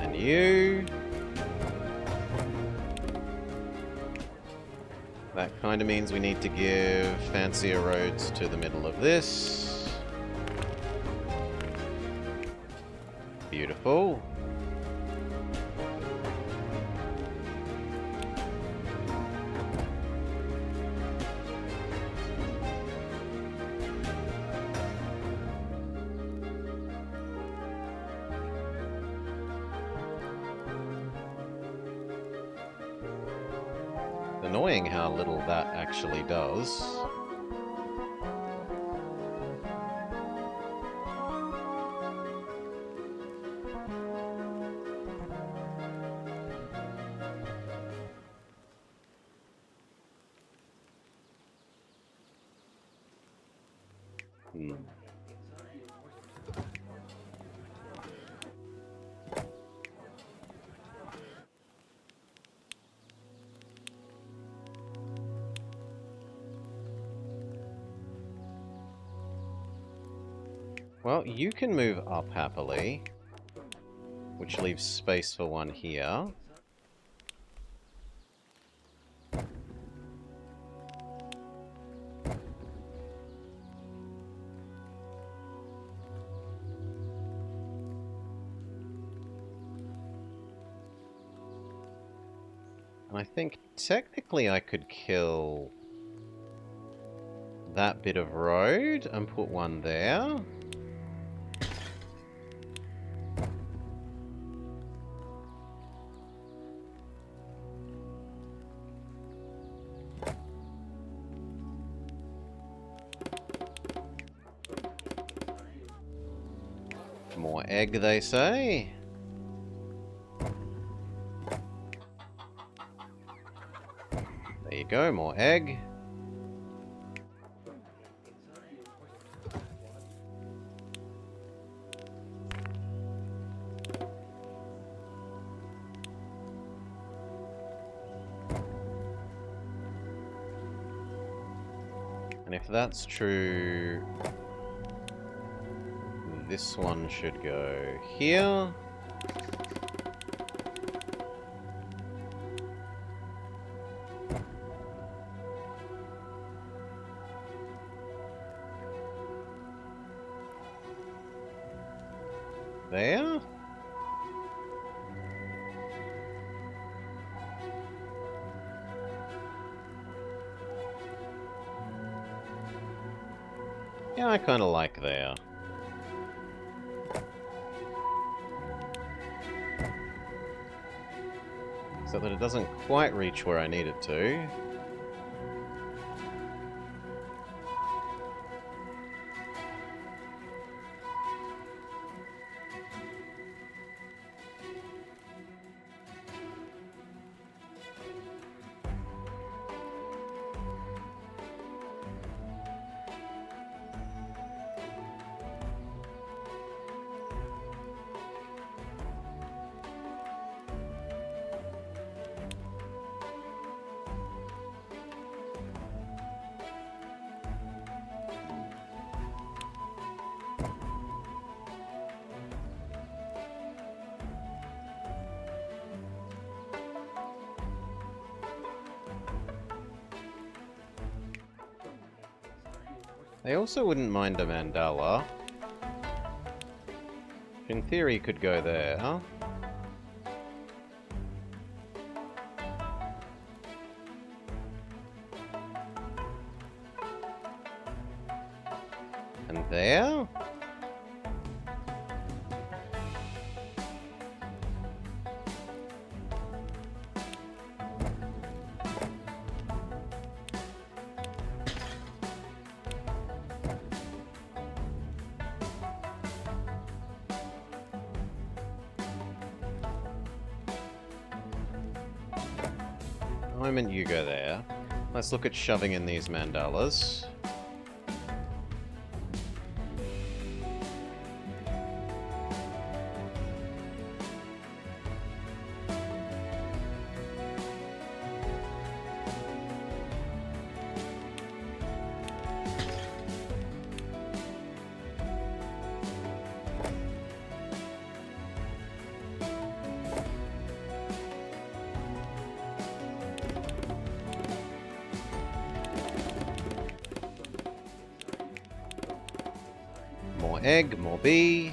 And you. That kind of means we need to give fancier roads to the middle of this. Beautiful. Annoying how little that actually does. Well, you can move up happily, which leaves space for one here. And I think technically I could kill that bit of road and put one there. More egg, they say. There you go, more egg. And if that's true, this one should go here. There. Yeah, I kind of like there. So that it doesn't quite reach where I need it to. They also wouldn't mind a mandala. In theory, could go there, huh? And there? Moment you go there. Let's look at shoving in these mandalas. More egg, more bee.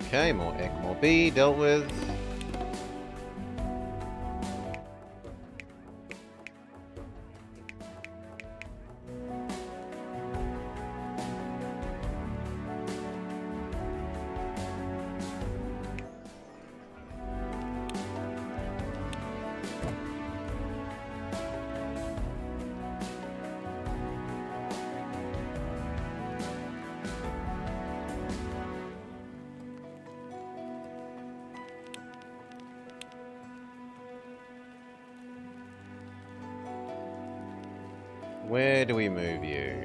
Okay, more egg, more bee, dealt with. Where do we move you?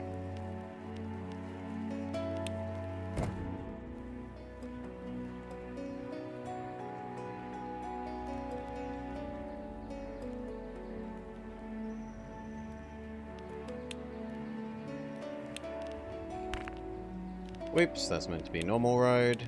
Whoops, that's meant to be normal road.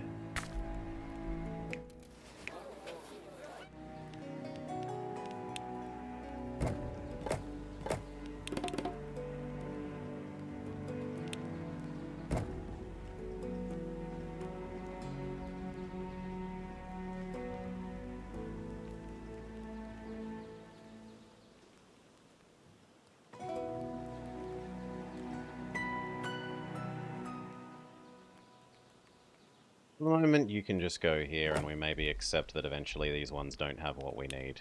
For the moment, you can just go here and we maybe accept that eventually these ones don't have what we need.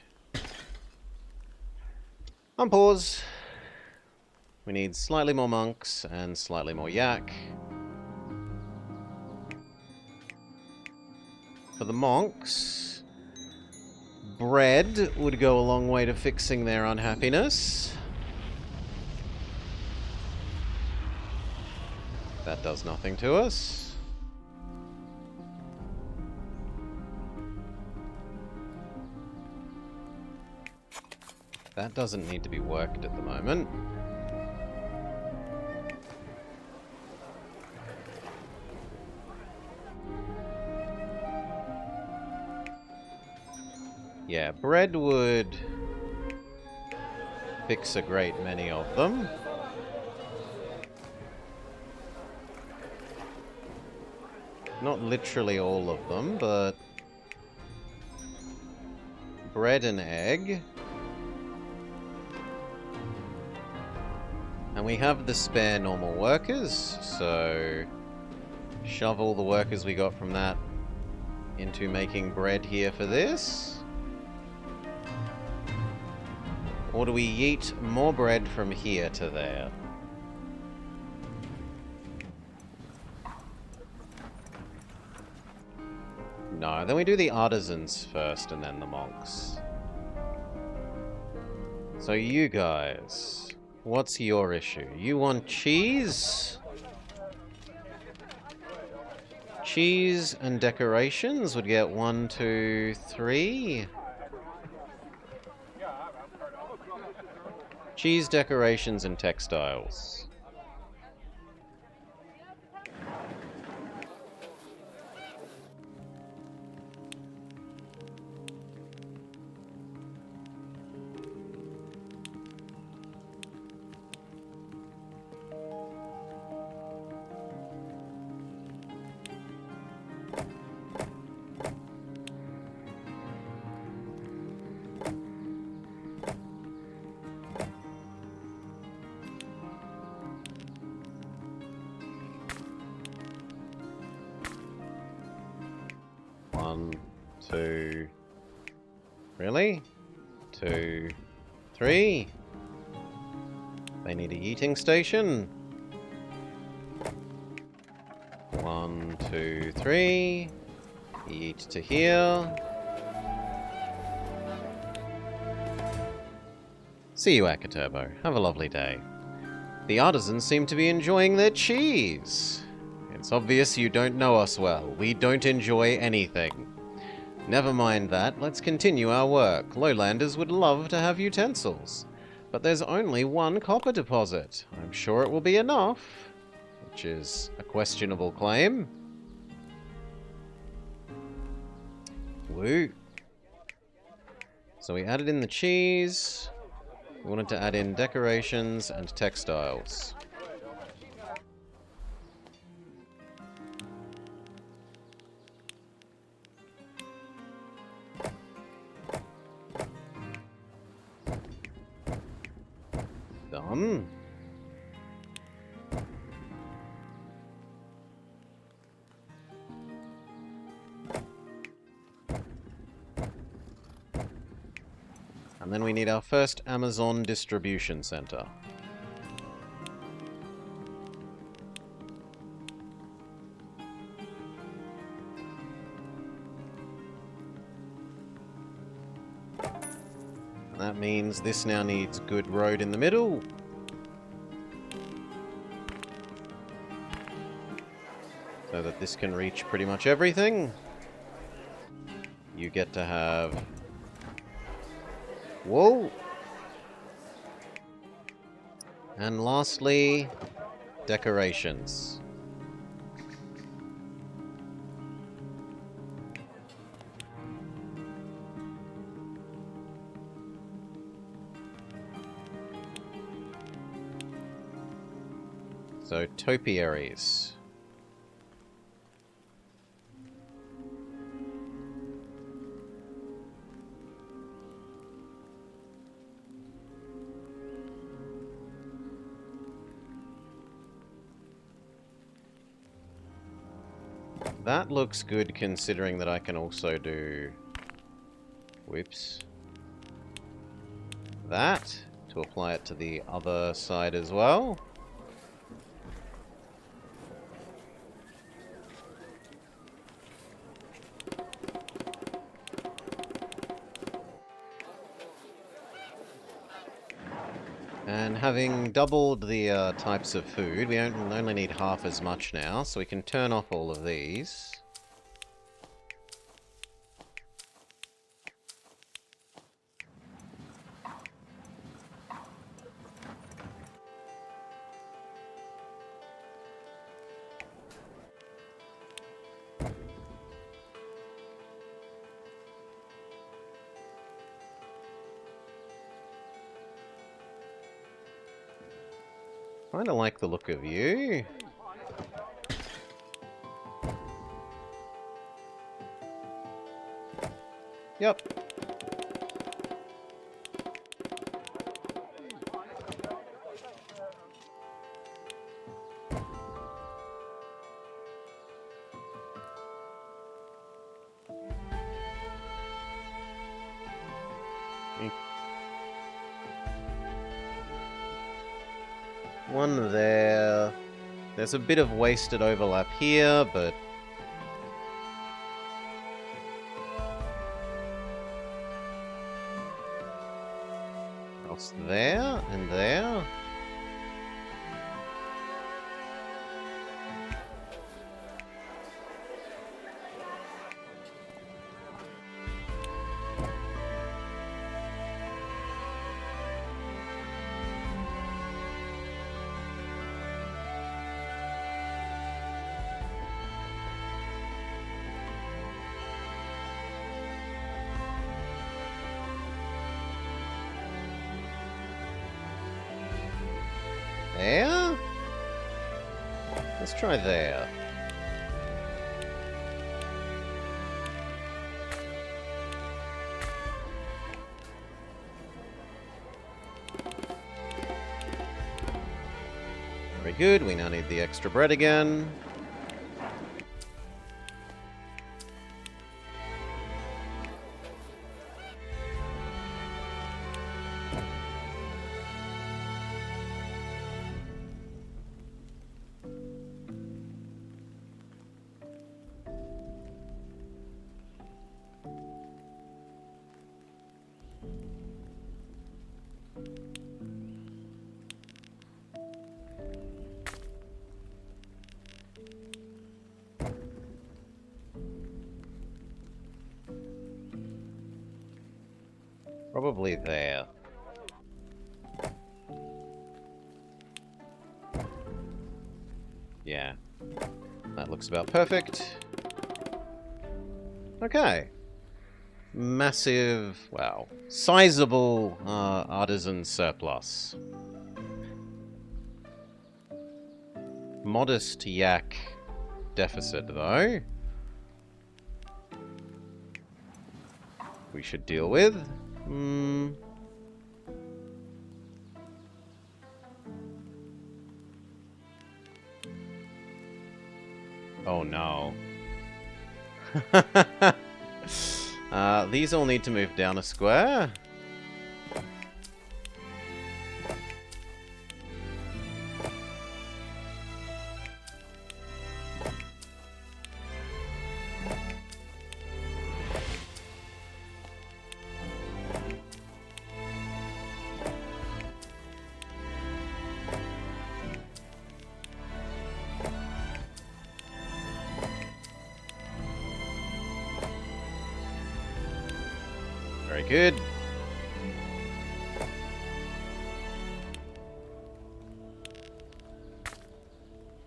Unpause. We need slightly more monks and slightly more yak. For the monks, bread would go a long way to fixing their unhappiness. That does nothing to us. That doesn't need to be worked at the moment. Yeah, bread would fix a great many of them. Not literally all of them, but bread and egg. And we have the spare normal workers, so shove all the workers we got from that into making bread here for this. Or do we yeet more bread from here to there? No, then we do the artisans first and then the monks. So you guys, what's your issue? You want cheese? Cheese and decorations would get 1, 2, 3. Cheese decorations and textiles. One, two. Really? 2, 3. They need a eating station. 1, 2, 3. Eat to here. See you, Akaturbo. Have a lovely day. The artisans seem to be enjoying their cheese. It's obvious you don't know us well. We don't enjoy anything. Never mind that, let's continue our work. Lowlanders would love to have utensils. But there's only one copper deposit. I'm sure it will be enough. Which is a questionable claim. Woo. So we added in the cheese. We wanted to add in decorations and textiles. Done. And then we need our first Amazon distribution center. And that means this now needs good road in the middle. So that this can reach pretty much everything. You get to have... Whoa! And lastly, decorations. So, topiaries. That looks good considering that I can also do... Whoops. That, to apply it to the other side as well. And having doubled the types of food, we only need half as much now, so we can turn off all of these. Kinda like the look of you. Yep. One there. There's a bit of wasted overlap here, but... else there, and there. There? Let's try there. Very good, we now need the extra bread again. Probably there. Yeah. That looks about perfect. Okay. Massive, wow, sizable artisan surplus. Modest yak deficit, though. We should deal with. Oh no. These all need to move down a square. Very good.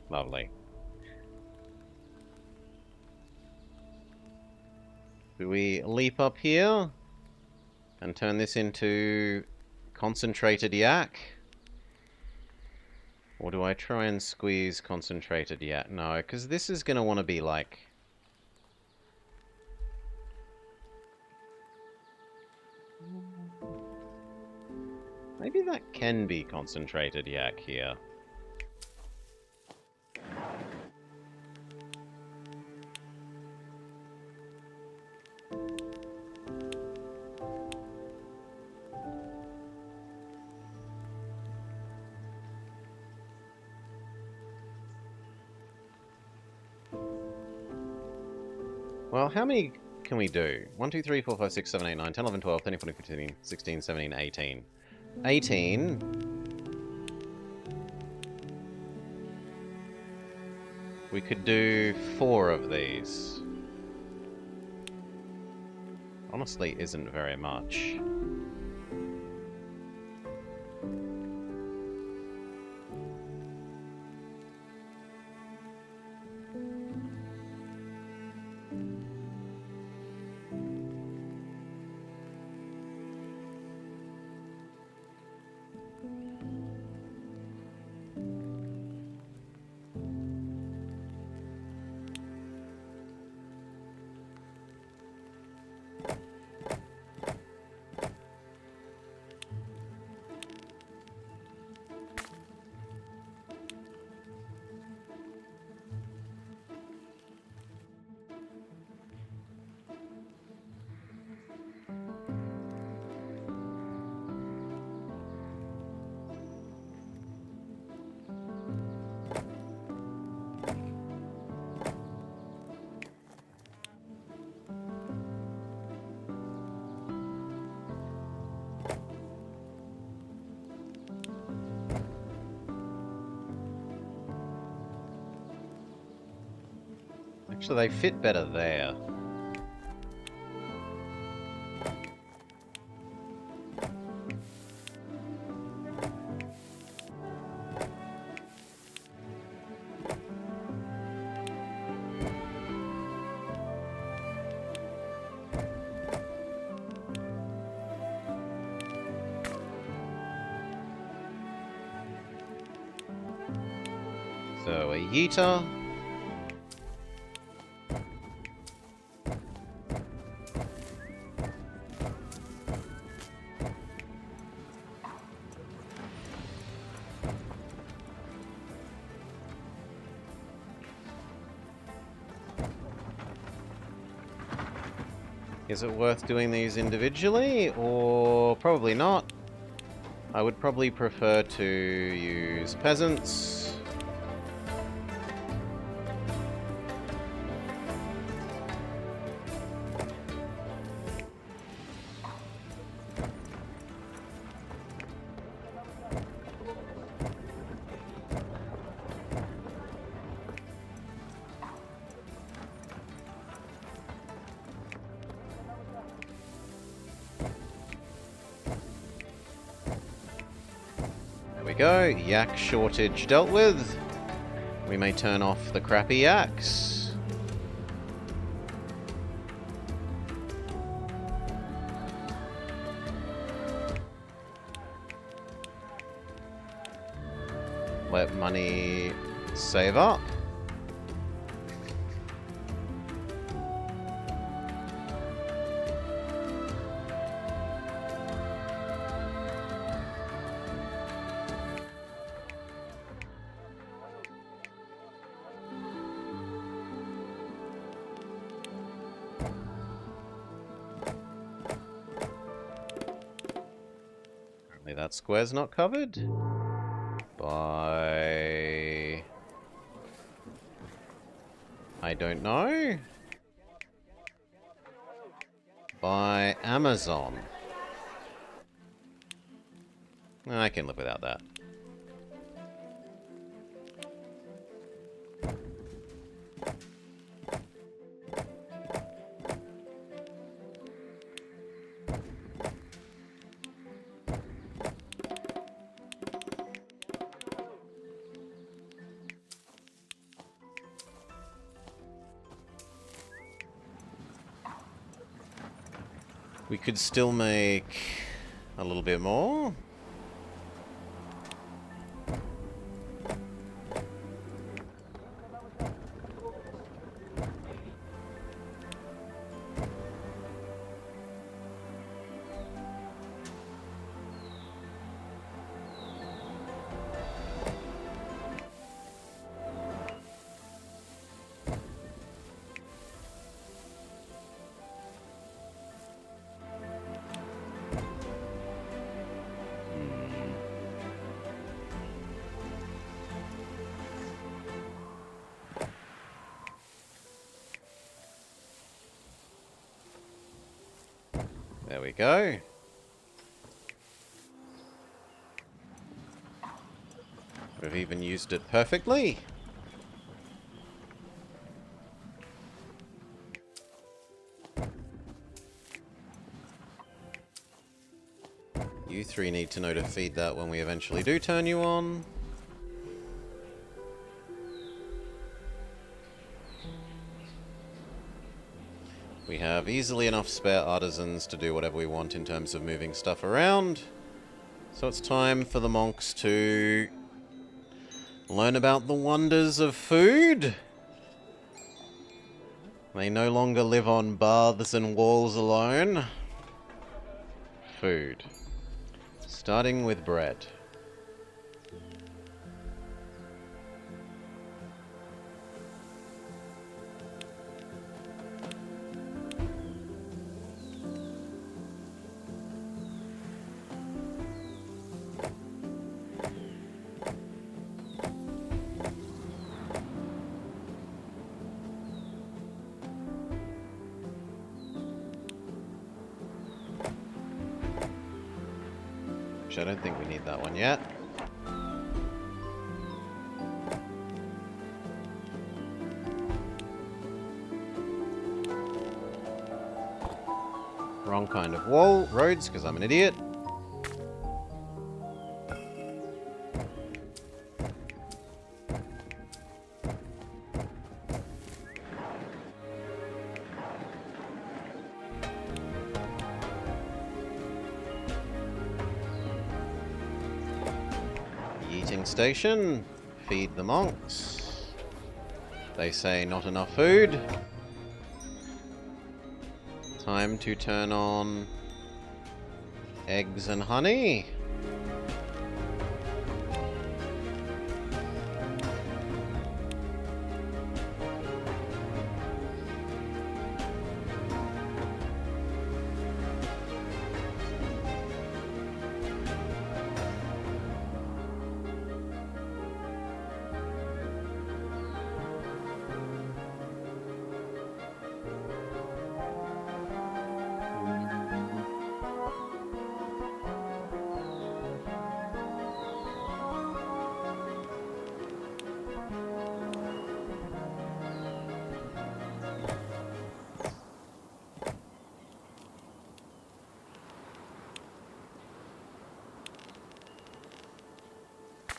Lovely. Do we leap up here and turn this into concentrated yak? Or do I try and squeeze concentrated yak? No, because this is going to want to be like... Maybe that can be concentrated yak here. Well, how many can we do? 1, 2, 3, 4, 5, 6, 7, 8, 9, 10, 11, 12, 13, 14, 15, 16, 17, 18. 18. We could do 4 of these. Honestly, isn't very much. Actually, they fit better there. So a yeeter. Is it worth doing these individually, or probably not? I would probably prefer to use peasants. Go. Yak shortage dealt with. We may turn off the crappy yaks. Let money save up. That square's not covered by... I don't know. By Amazon. I can live without that. We could still make a little bit more. There we go. We've even used it perfectly. You three need to know to feed that when we eventually do turn you on. We have easily enough spare artisans to do whatever we want in terms of moving stuff around. So it's time for the monks to learn about the wonders of food. They no longer live on baths and walls alone. Food. Starting with bread. Which I don't think we need that one yet. Wrong kind of wall, roads, because I'm an idiot. Eating station. Feed the monks. They say not enough food. Time to turn on eggs and honey.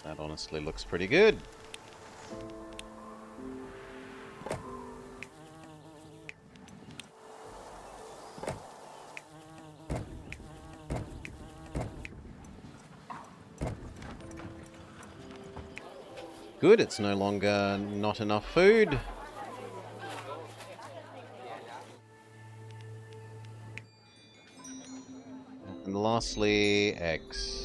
That honestly looks pretty good. Good, it's no longer not enough food. And lastly, eggs.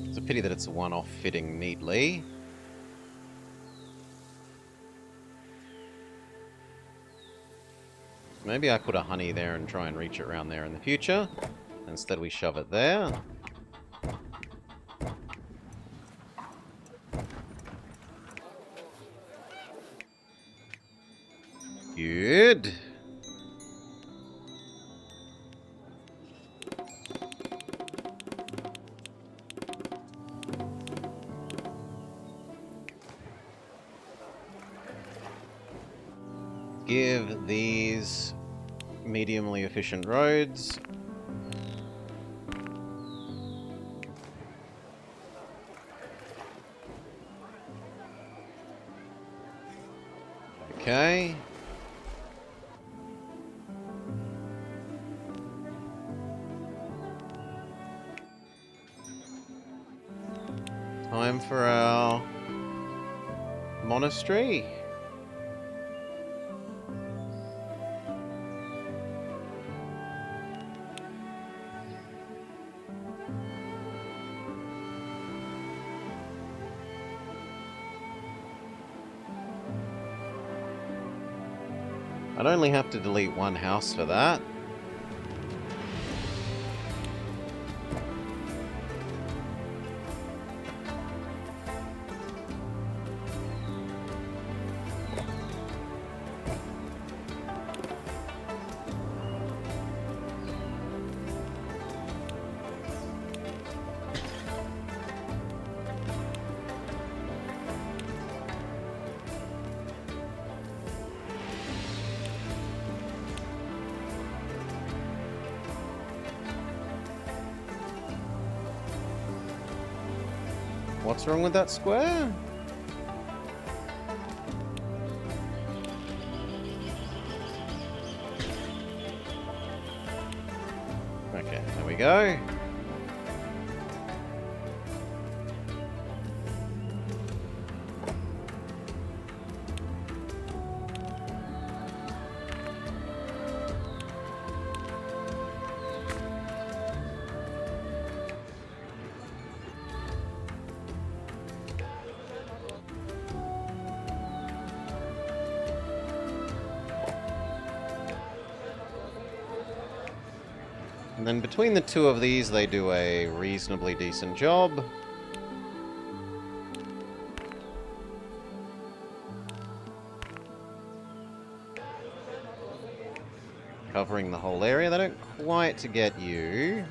It's a pity that it's a one-off fitting neatly. Maybe I put a honey there and try and reach it around there in the future. Instead we shove it there. Good. Give these mediumly efficient roads. Okay. Time for our monastery. I'd only have to delete one house for that. What's wrong with that square? Okay, there we go. And then between the two of these, they do a reasonably decent job. covering the whole area. They don't quite get you.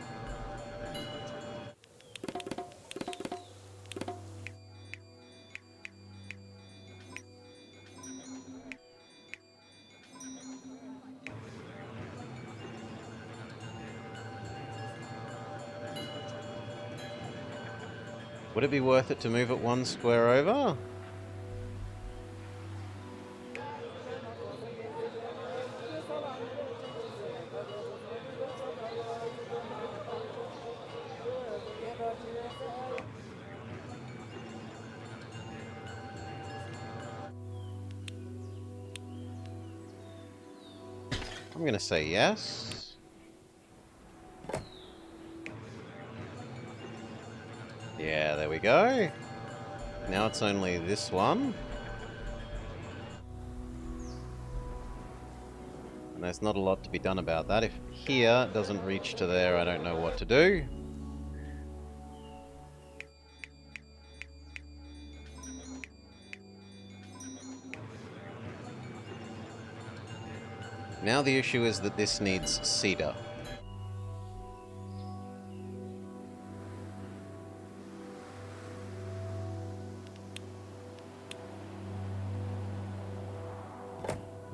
Would it be worth it to move it one square over? I'm going to say yes. Yeah, there we go. Now it's only this one. And there's not a lot to be done about that. If here doesn't reach to there, I don't know what to do. Now the issue is that this needs cedar.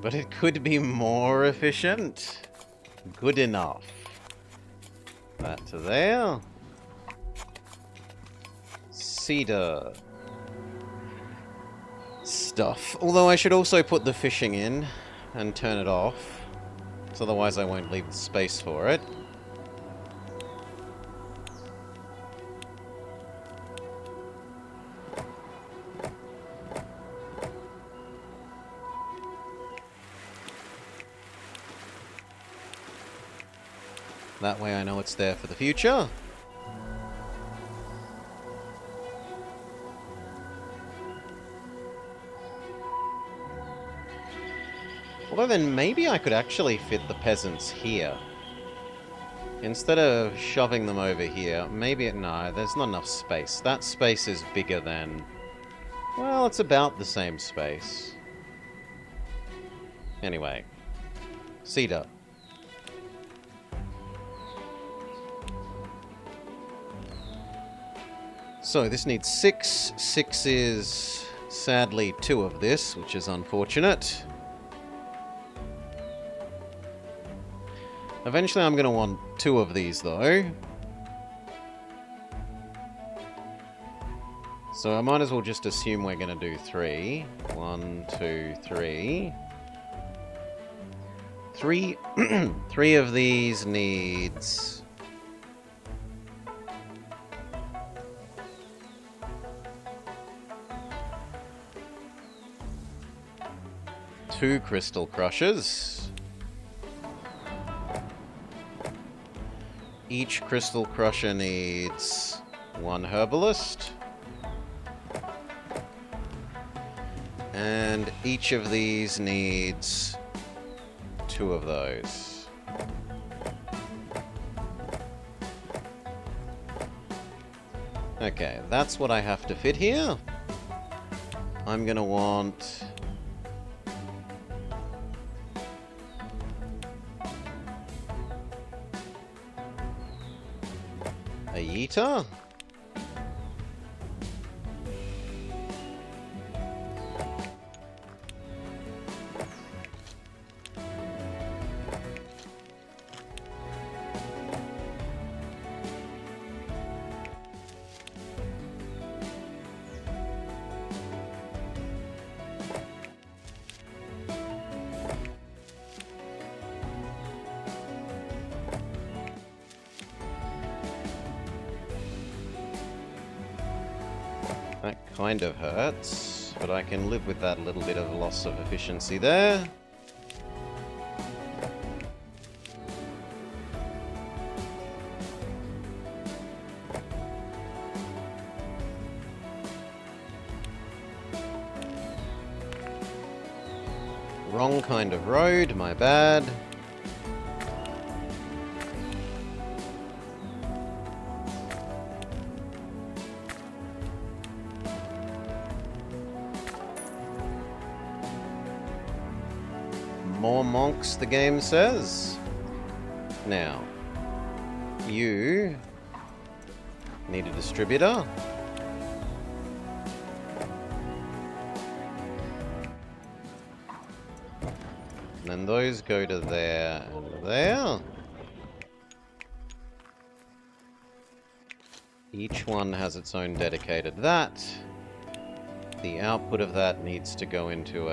But it could be more efficient. Good enough. That to there. Cedar. Stuff. Although I should also put the fishing in and turn it off. So otherwise I won't leave the space for it. That way I know it's there for the future. Although then maybe I could actually fit the peasants here. Instead of shoving them over here, maybe... No, there's not enough space. That space is bigger than... Well, it's about the same space. Anyway. Cedar. So, this needs 6. 6 is, sadly, 2 of this, which is unfortunate. Eventually I'm going to want 2 of these, though. So I might as well just assume we're going to do 3. 1, 2, 3. 3 of these needs... two crystal crushers. Each crystal crusher needs 1 herbalist. And each of these needs 2 of those. Okay, that's what I have to fit here. I'm gonna want... a yeeter. That kind of hurts, but I can live with that little bit of loss of efficiency there. Wrong kind of road, my bad. more monks, the game says. Now, you need a distributor. And then those go to there and there. Each one has its own dedicated that. The output of that needs to go into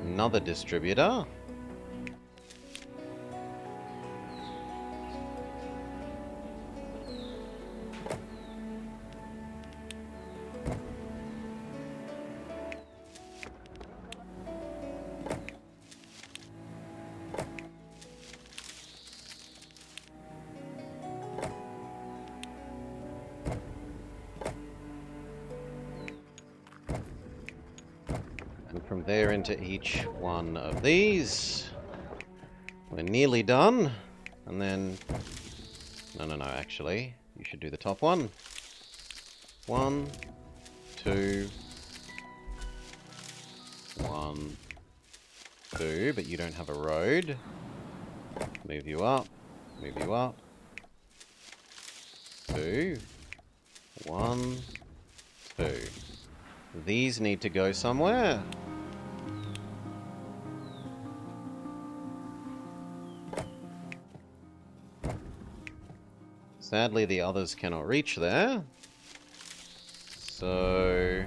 another distributor. From there into each one of these. We're nearly done. And then... No, actually. You should do the top one. 1, 2... 1, 2, but you don't have a road. Move you up. Move you up. 2. 1, 2. These need to go somewhere. Sadly, the others cannot reach there. So...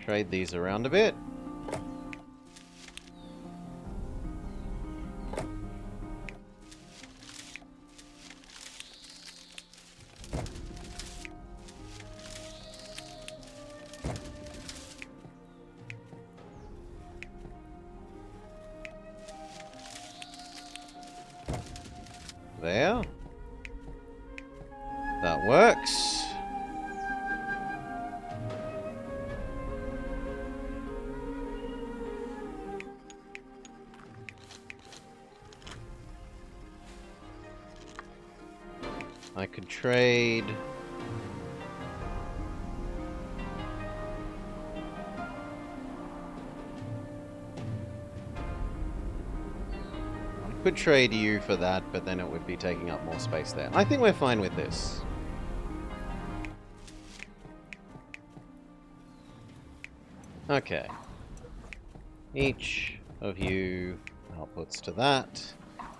trade these around a bit. There. That works. I could trade... could trade you for that, but then it would be taking up more space there. I think we're fine with this. Okay. Each of you outputs to that,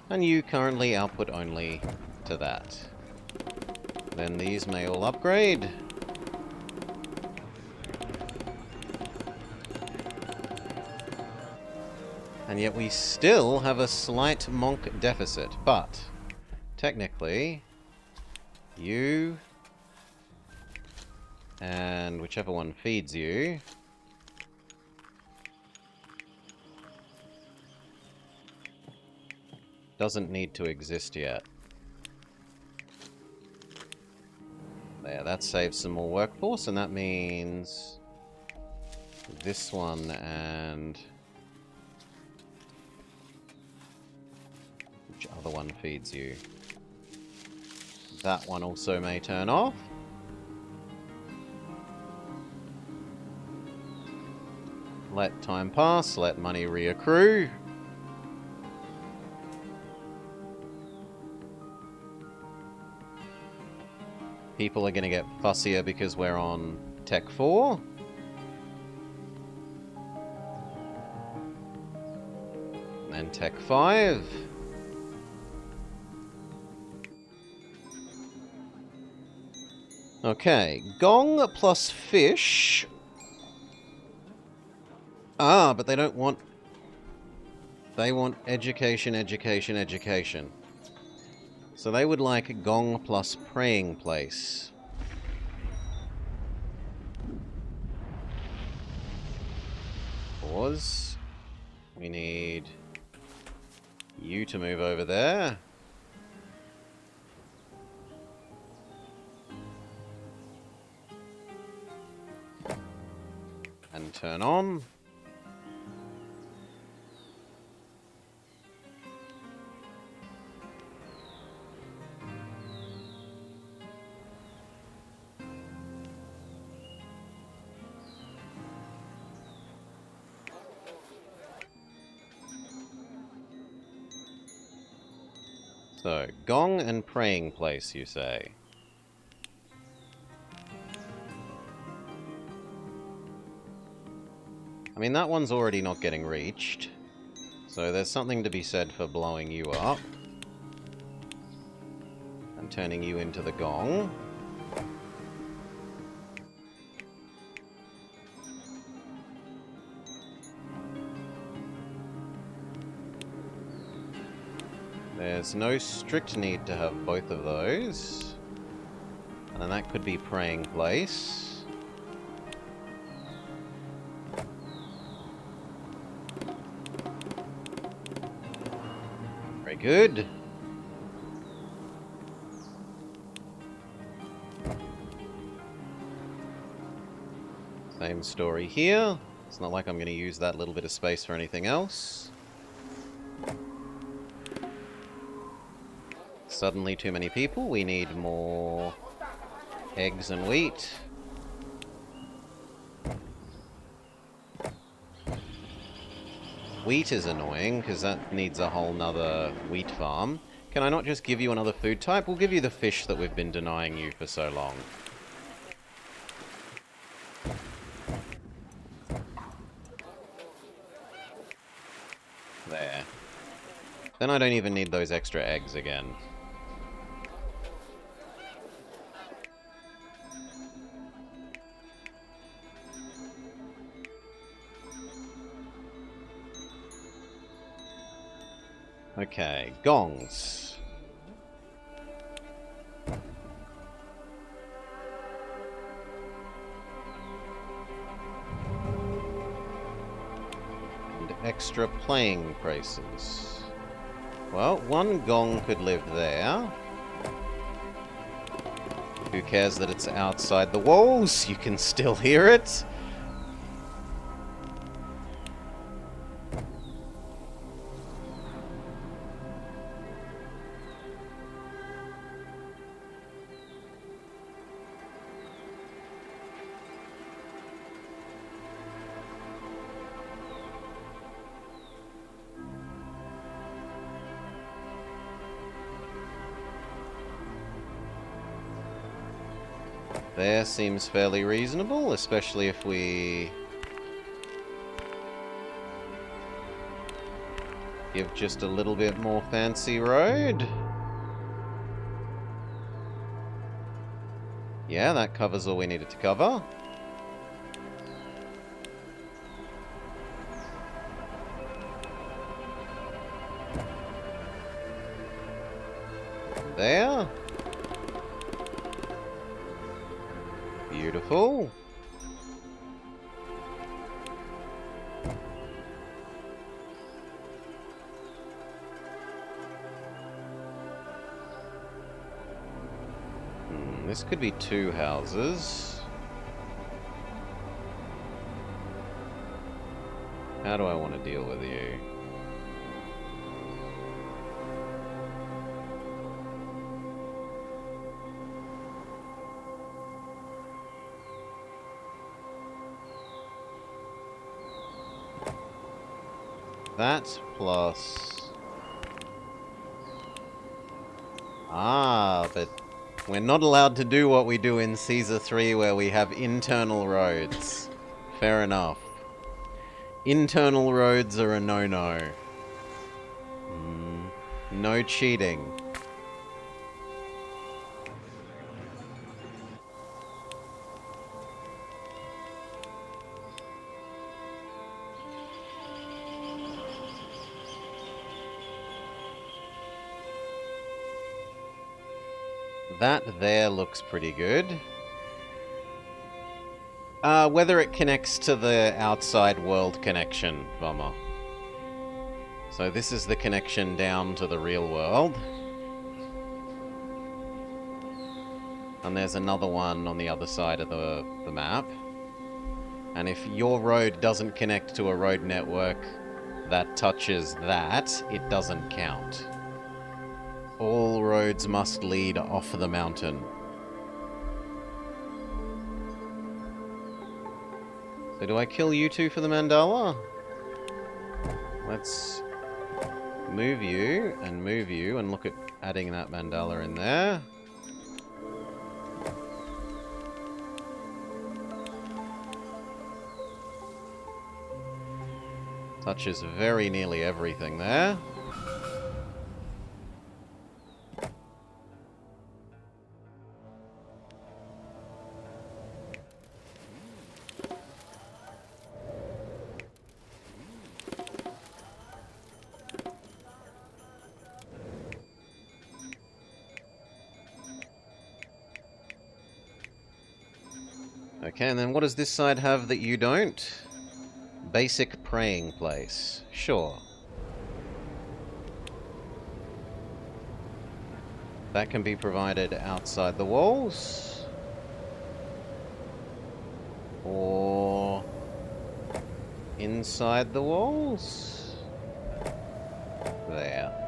and you currently output only to that. Then these may all upgrade. And yet we still have a slight monk deficit, but technically you and whichever one feeds you doesn't need to exist yet. There, that saves some more workforce, and that means this one and... which other one feeds you? That one also may turn off. Let time pass, let money reaccrue. People are going to get fussier because we're on Tech 4. And Tech 5. Okay, gong plus fish. Ah, but they don't want... they want education, education, education. So they would like gong plus praying place. Pause. We need you to move over there. And turn on. So, gong and praying place, you say? I mean, that one's already not getting reached. So there's something to be said for blowing you up. And turning you into the gong. There's no strict need to have both of those. And then that could be praying place. Very good. Same story here. It's not like I'm going to use that little bit of space for anything else. Suddenly too many people. We need more eggs and wheat. Wheat is annoying, because that needs a whole nother wheat farm. Can I not just give you another food type? We'll give you the fish that we've been denying you for so long. There. Then I don't even need those extra eggs again. Okay, gongs. And extra playing places. Well, one gong could live there. Who cares that it's outside the walls? You can still hear it. There seems fairly reasonable, especially if we give just a little bit more fancy road. Yeah, that covers all we needed to cover. There. Beautiful. This could be 2 houses. How do I want to deal with you? That plus... Ah, but we're not allowed to do what we do in Caesar 3 where we have internal roads. Fair enough. Internal roads are a no-no. No cheating. That there looks pretty good. Whether it connects to the outside world connection, Vama. So this is the connection down to the real world. And there's another one on the other side of the map. And if your road doesn't connect to a road network that touches that, it doesn't count. All roads must lead off the mountain. So do I kill you two for the mandala? Let's move you and look at adding that mandala in there. Touches very nearly everything there. Okay, and then what does this side have that you don't? Basic praying place. Sure. That can be provided outside the walls. Or inside the walls. There.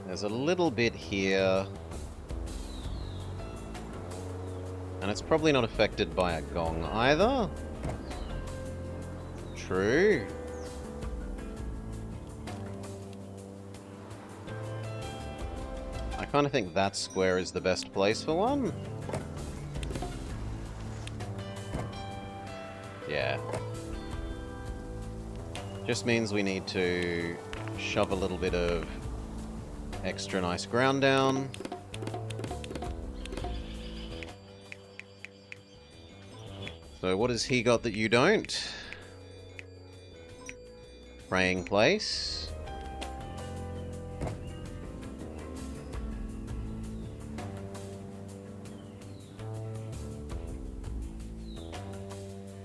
There's a little bit here. And it's probably not affected by a gong either. True. I kind of think that square is the best place for one. Yeah. Just means we need to shove a little bit of extra nice ground down. So what has he got that you don't? Praying place.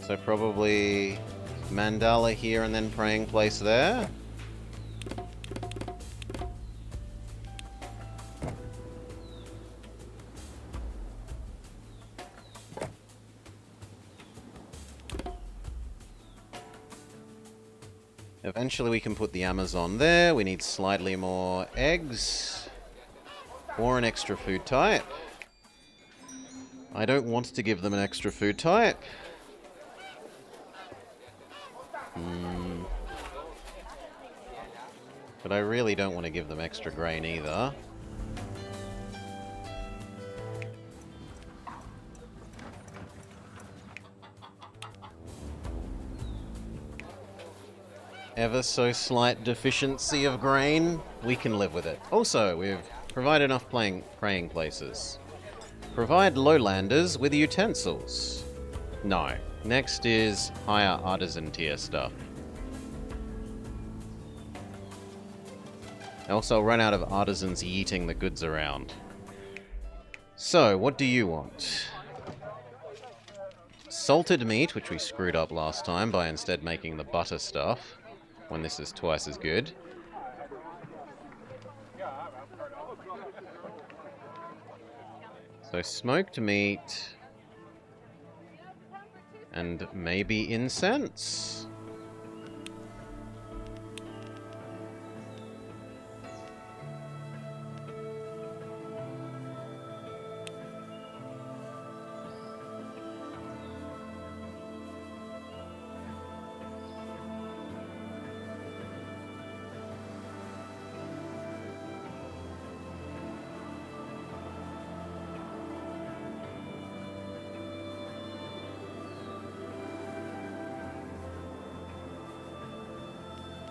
So probably mandala here and then praying place there. Eventually we can put the Amazon there. We need slightly more eggs. Or an extra food type. I don't want to give them an extra food type. But I really don't want to give them extra grain either. Ever so slight deficiency of grain, we can live with it. Also, we've provided enough praying places. Provide lowlanders with utensils. No. Next is higher artisan tier stuff. I also run out of artisans yeeting the goods around. So, what do you want? Salted meat, which we screwed up last time by instead making the butter stuff, when this is twice as good. So smoked meat, and maybe incense?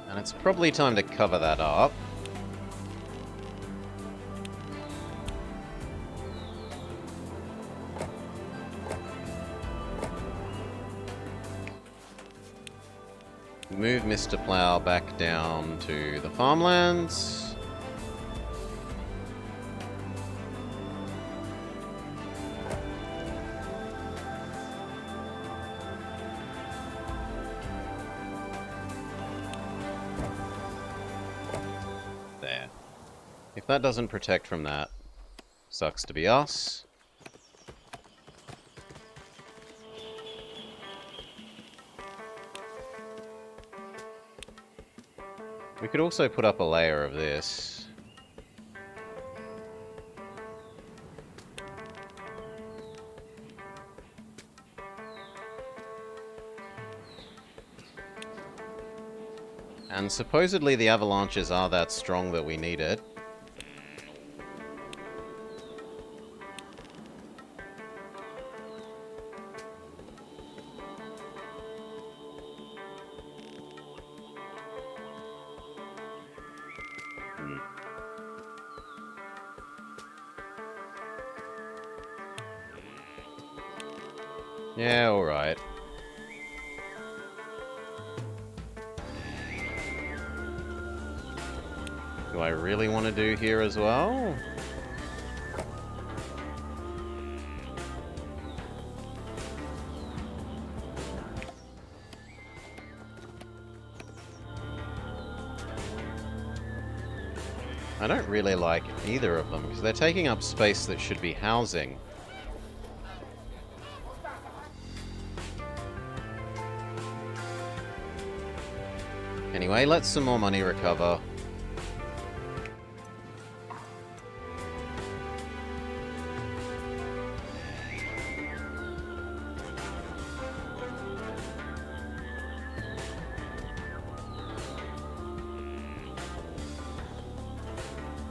And it's probably time to cover that up. Move Mr. Plow back down to the farmlands. There. If that doesn't protect from that, sucks to be us. We could also put up a layer of this. And supposedly the avalanches are that strong that we need it. Yeah, alright. Do I really want to do here as well? I don't really like either of them, because they're taking up space that should be housing. Anyway, let some more money recover.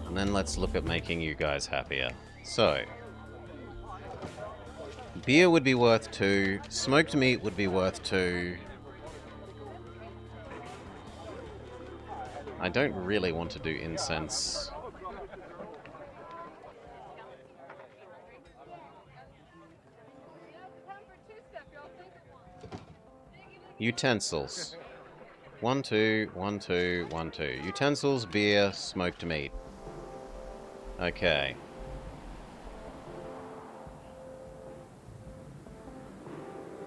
And then let's look at making you guys happier. So, beer would be worth 2, smoked meat would be worth 2. I don't really want to do incense. Utensils. 1, 2, 1, 2, 1, 2. Utensils, beer, smoked meat. Okay.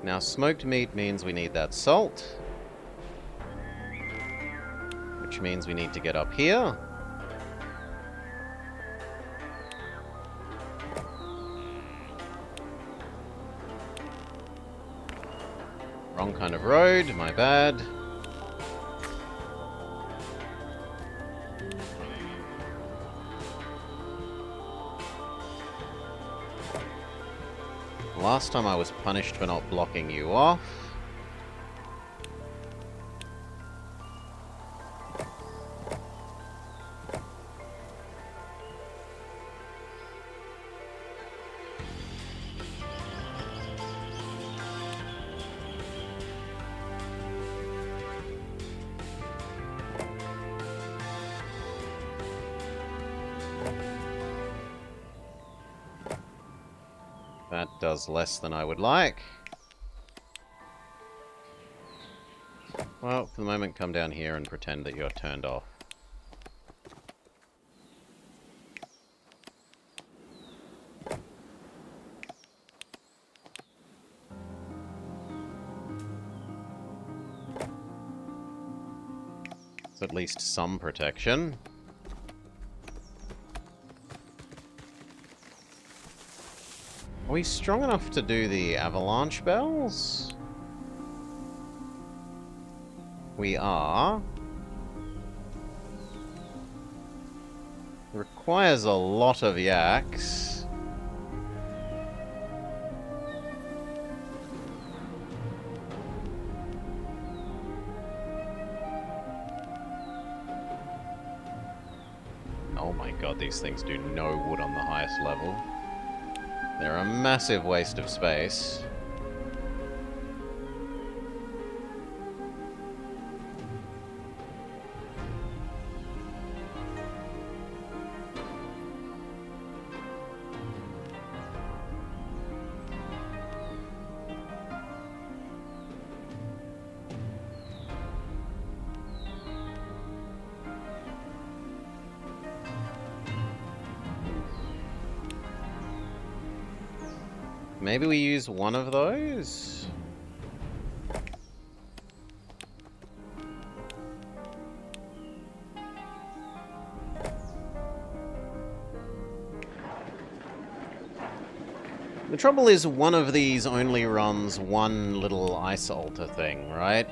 Now, smoked meat means we need that salt. Which means we need to get up here. Wrong kind of road, my bad. Last time I was punished for not blocking you off. That does less than I would like. Well, for the moment, come down here and pretend that you're turned off. It's at least some protection. Are we strong enough to do the avalanche bells? We are. Requires a lot of yaks. Oh my god, these things do no wood on the highest level. They're a massive waste of space. Maybe we use one of those? The trouble is, one of these only runs one little ice altar thing, right?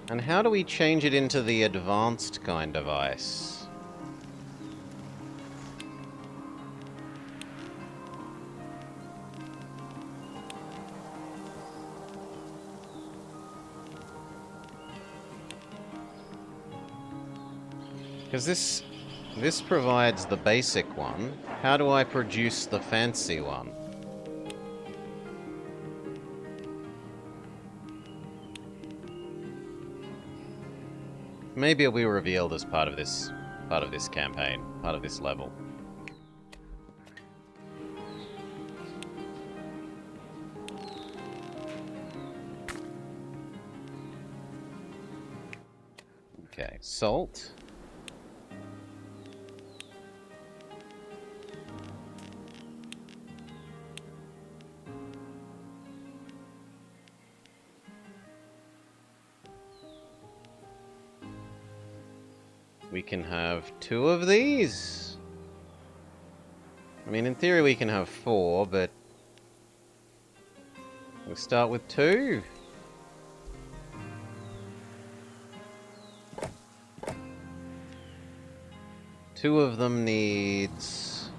And how do we change it into the advanced kind of ice? Because this provides the basic one. How do I produce the fancy one? Maybe it'll be revealed as part of this campaign, part of this level. Okay, salt. We can have 2 of these. I mean, in theory we can have 4, but we'll start with 2. Two of them needs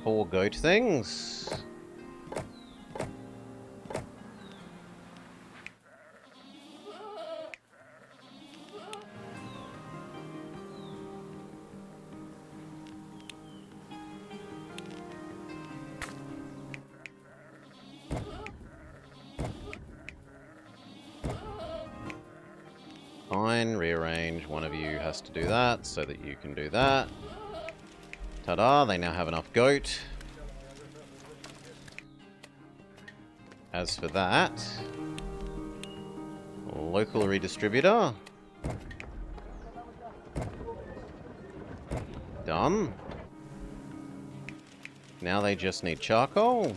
4 goat things. Fine, rearrange. One of you has to do that so that you can do that. Ta-da, they now have enough goat. As for that, local redistributor. Done. Now they just need charcoal.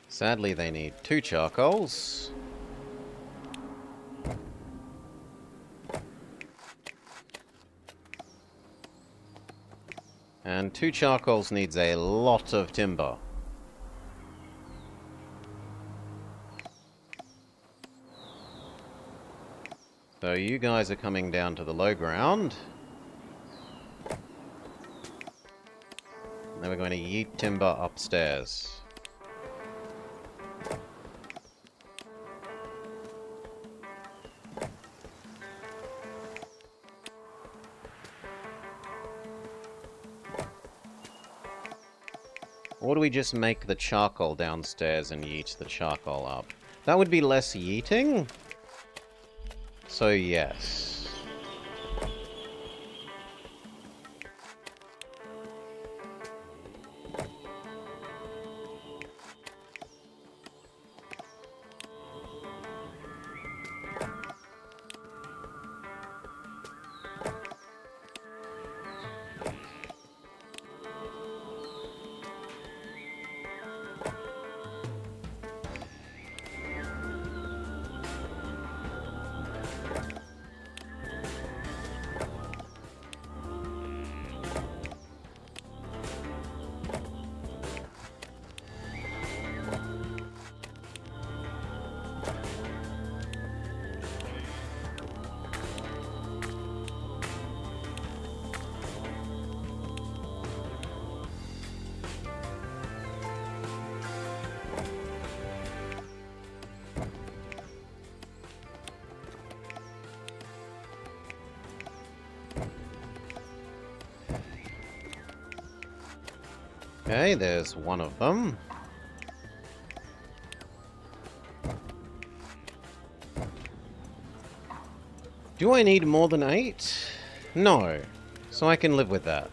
Sadly, they need 2 charcoals. And 2 charcoals needs a lot of timber. So you guys are coming down to the low ground. Then we're going to yeet timber upstairs. Or do we just make the charcoal downstairs and yeet the charcoal up? That would be less yeeting. So yes. Okay, there's one of them. Do I need more than 8? No. So I can live with that.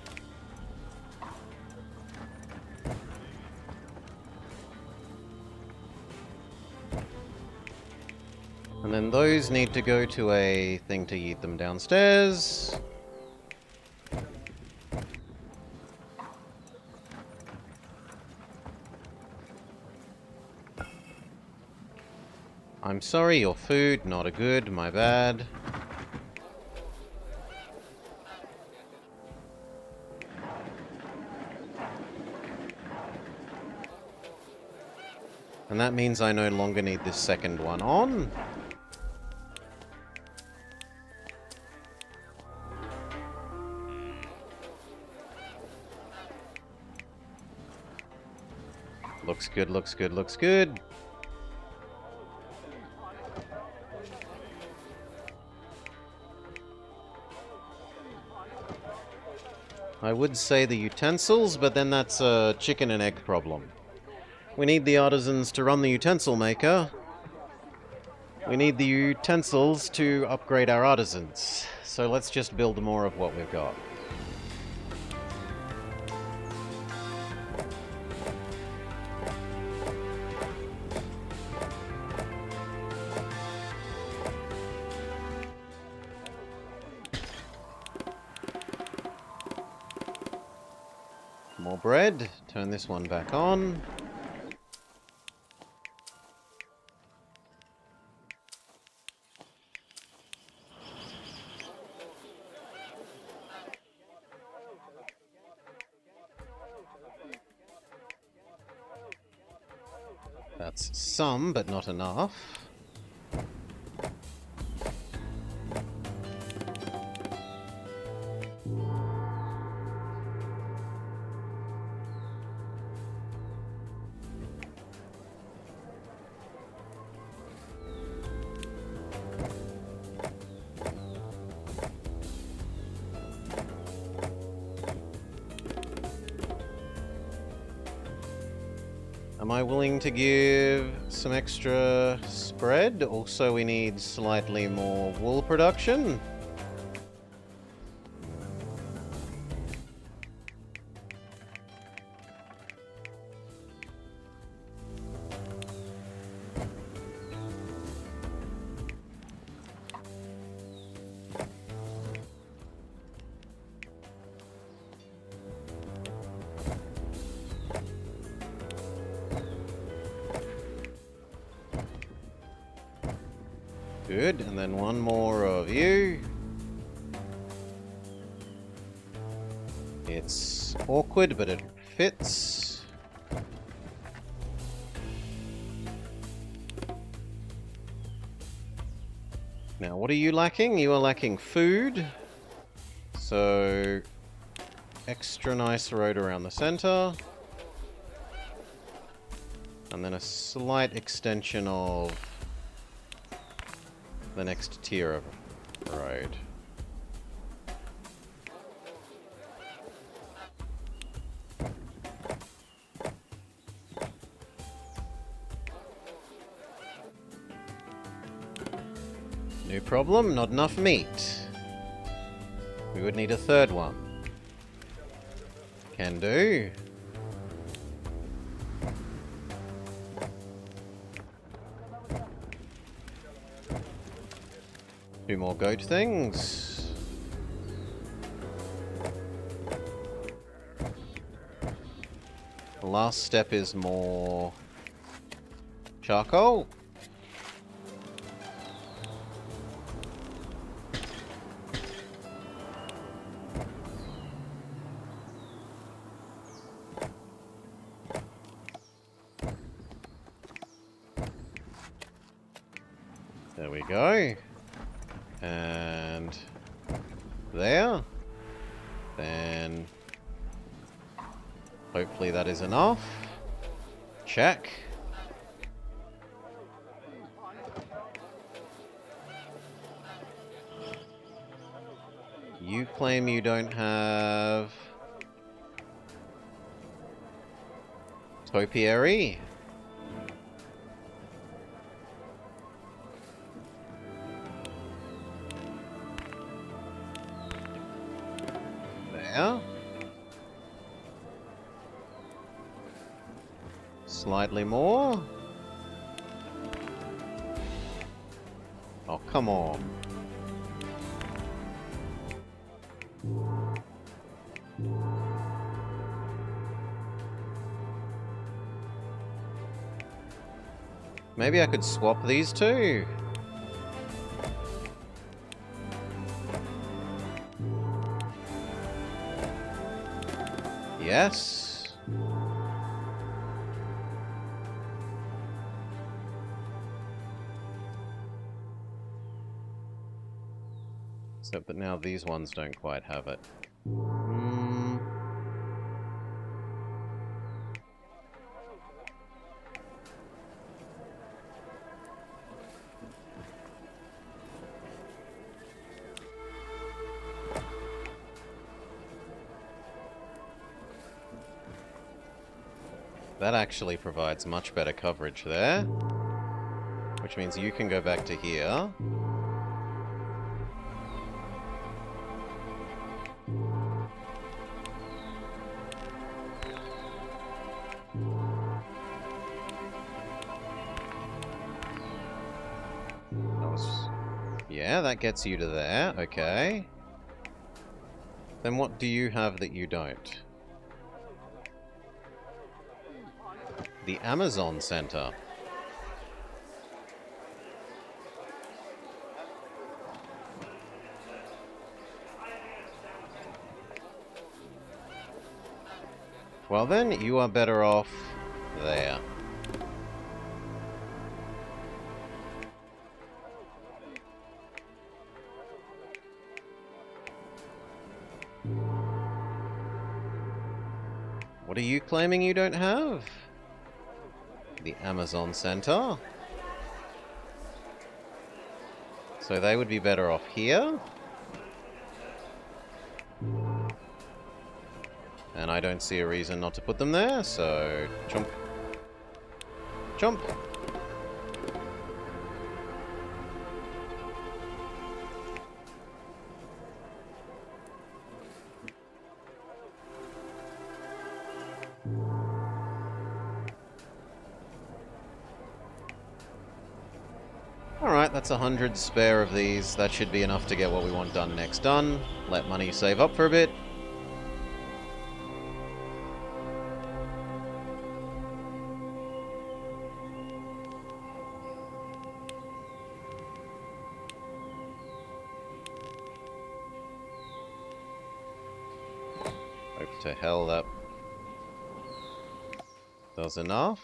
And then those need to go to a thing to yeet them downstairs. I'm sorry, your food, not a good, my bad. And that means I no longer need this second one on. Looks good, looks good, looks good. I would say the utensils, but then that's a chicken and egg problem. We need the artisans to run the utensil maker. We need the utensils to upgrade our artisans. So let's just build more of what we've got. More bread. Turn this one back on. That's some, but not enough. Am I willing to give some extra spread? Also, we need slightly more wool production. Good, and then one more of you. It's awkward, but it fits. Now, what are you lacking? You are lacking food. So, extra nice road around the center. And then a slight extension of the next tier of road. No problem, not enough meat. We would need a third one. Can do. Two more goat things. The last step is more charcoal. There we go. And there. Then hopefully that is enough. Check. You claim you don't have topiary. There. Slightly more. Oh, come on. Maybe I could swap these two. Yes. Except that now these ones don't quite have it. That actually provides much better coverage there. Which means you can go back to here. Yeah, that gets you to there. Okay. Then what do you have that you don't? The Amazon Center. Well then, you are better off there. What are you claiming you don't have? The Amazon Center. So they would be better off here. And I don't see a reason not to put them there, so... Chomp. Chomp! Alright, that's 100 spare of these. That should be enough to get what we want done next done. Let money save up for a bit. Hope to hell that does enough.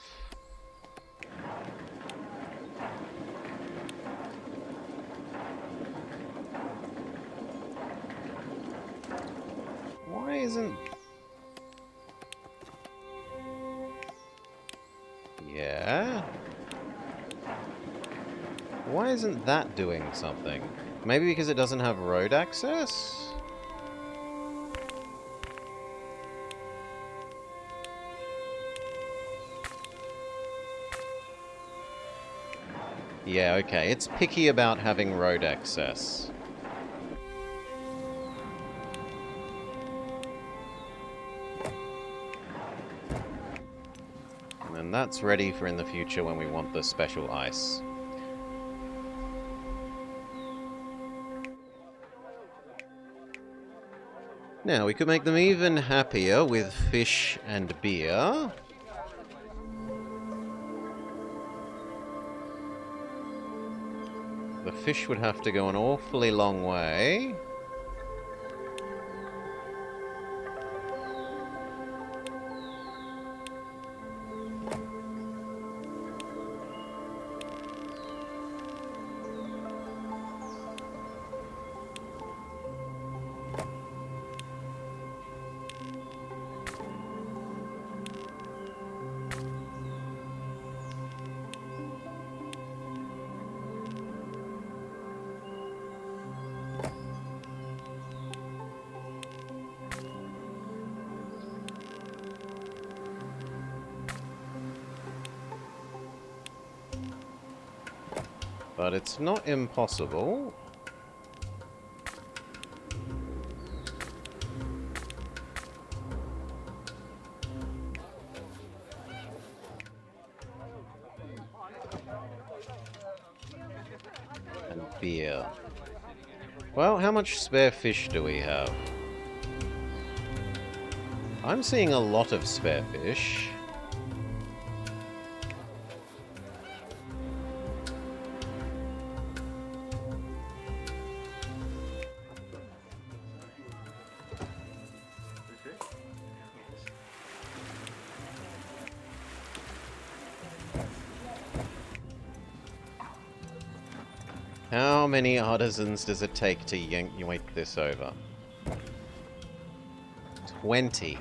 Why isn't... Yeah? Why isn't that doing something? Maybe because it doesn't have road access? Yeah, okay. It's picky about having road access. And that's ready for in the future when we want the special ice. Now, we could make them even happier with fish and beer. The fish would have to go an awfully long way. But it's not impossible. And beer. Well, how much spare fish do we have? I'm seeing a lot of spare fish. How many artisans does it take to yank this over? 20.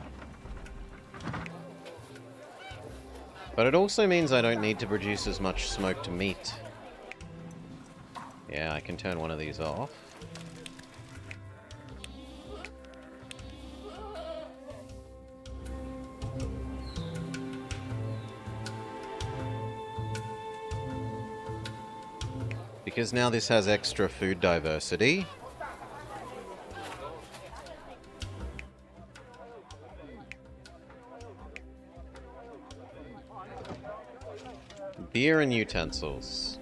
But it also means I don't need to produce as much smoked meat. Yeah, I can turn one of these off. Because now this has extra food diversity. Beer and utensils.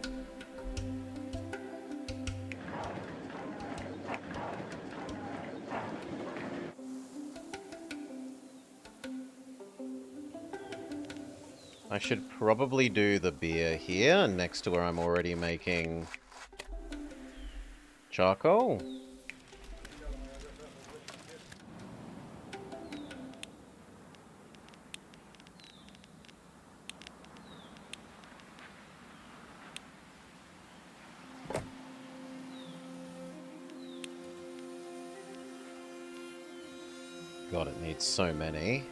I should probably do the beer here, next to where I'm already making charcoal. God, it needs so many.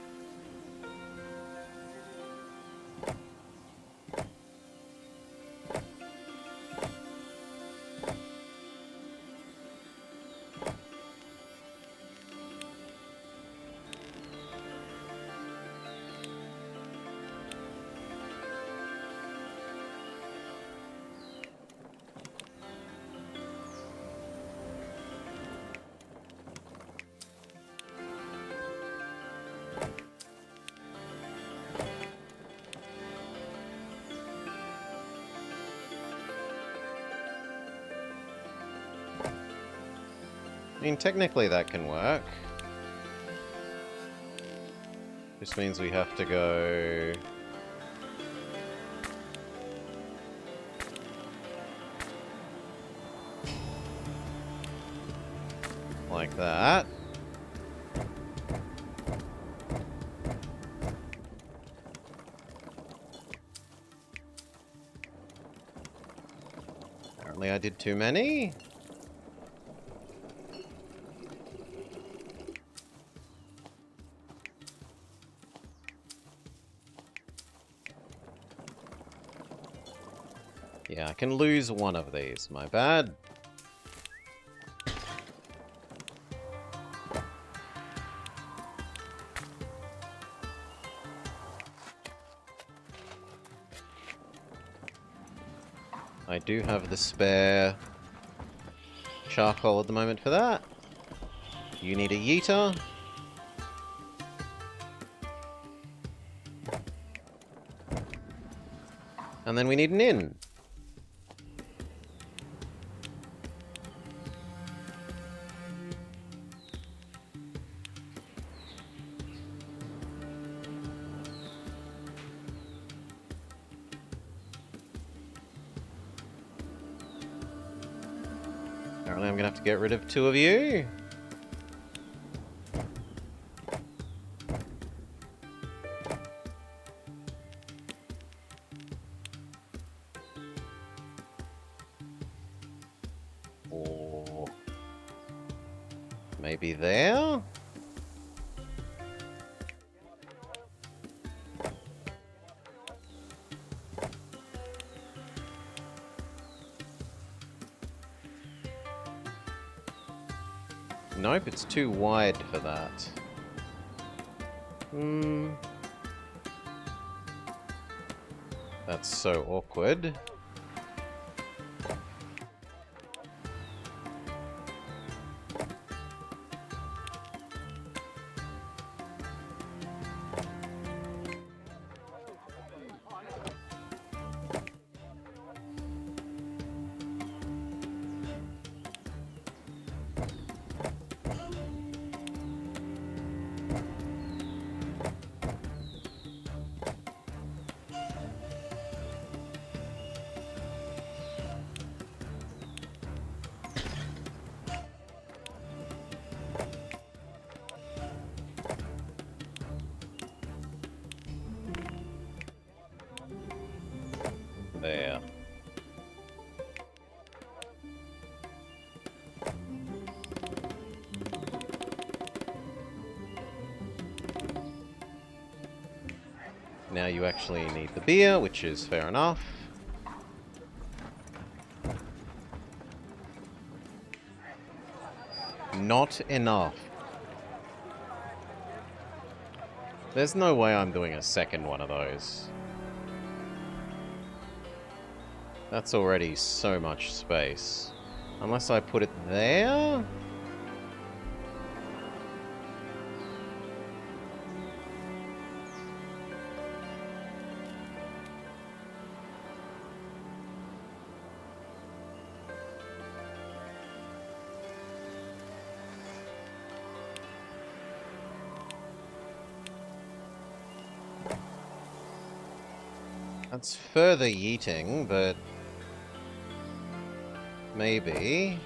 I mean, technically that can work. This means we have to go... like that. Apparently I did too many. Yeah, I can lose one of these. My bad. I do have the spare charcoal at the moment for that. You need a yeeter. And then we need an inn. Apparently I'm gonna have to get rid of 2 of you. Or maybe there? Nope, it's too wide for that. That's so awkward. Now you actually need the beer, which is fair enough. Not enough. There's no way I'm doing a second one of those. That's already so much space. Unless I put it there? That's further yeeting, but maybe.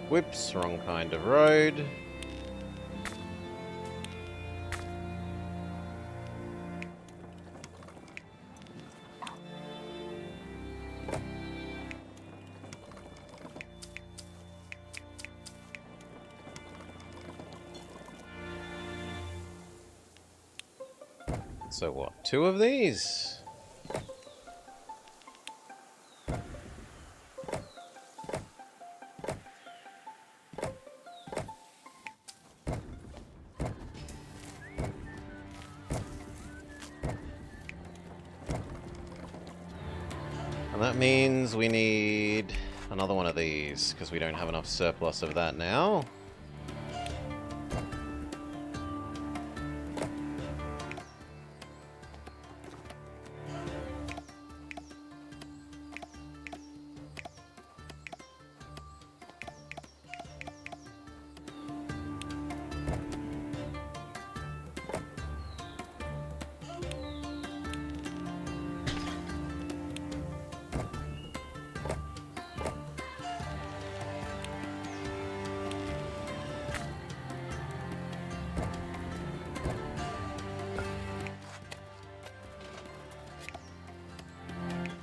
Whoops, wrong kind of road. So what, 2 of these? And that means we need another one of these, because we don't have enough surplus of that now.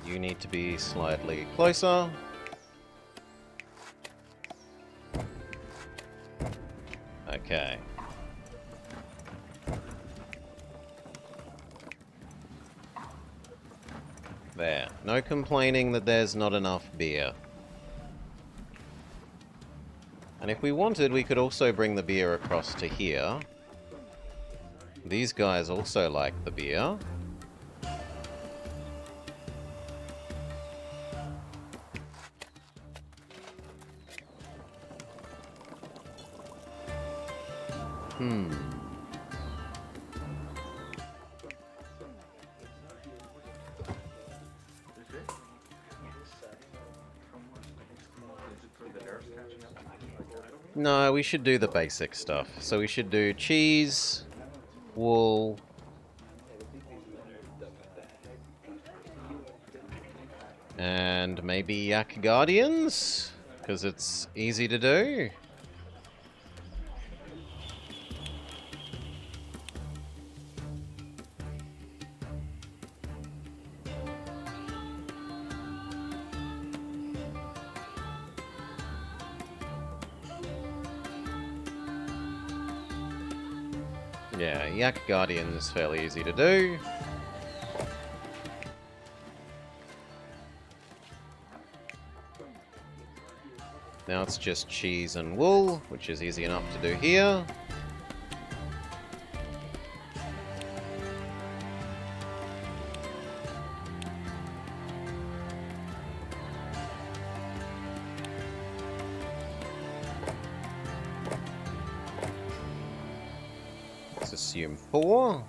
You need to be slightly closer. Okay. There. No complaining that there's not enough beer. And if we wanted, we could also bring the beer across to here. These guys also like the beer. No, we should do the basic stuff. So we should do cheese, wool, and maybe yak guardians, because it's easy to do. Yeah, yak guardian is fairly easy to do. Now it's just cheese and wool, which is easy enough to do here. Let's assume 4.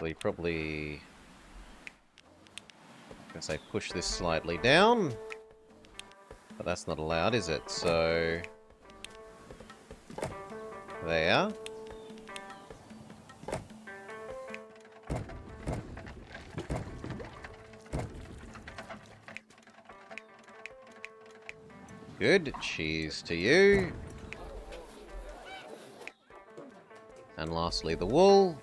actually probably... I guess I push this slightly down. But that's not allowed, is it? So... there. Good. Cheese to you. And lastly, the wool.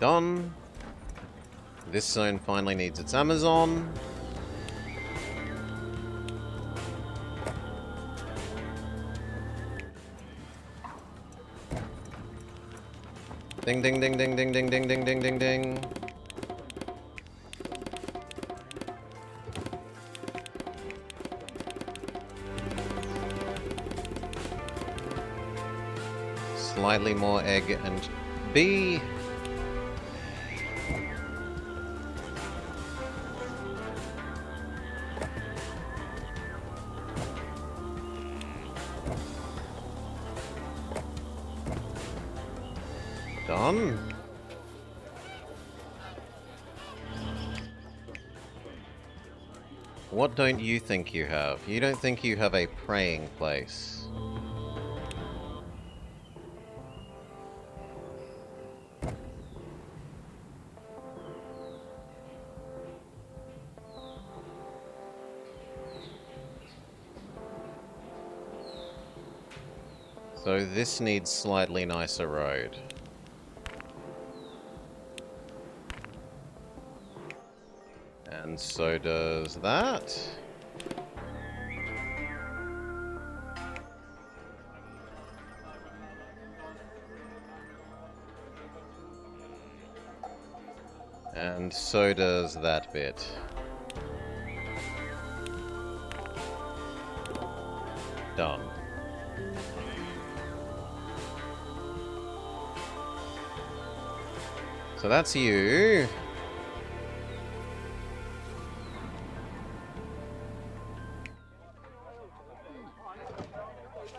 Done. This zone finally needs its Amazon. Ding ding ding ding ding ding ding ding ding ding ding. Slightly more egg and bee. Done. What don't you think you have? You don't think you have a praying place? So this needs slightly nicer road. And so does that. And so does that bit. Done. So that's you.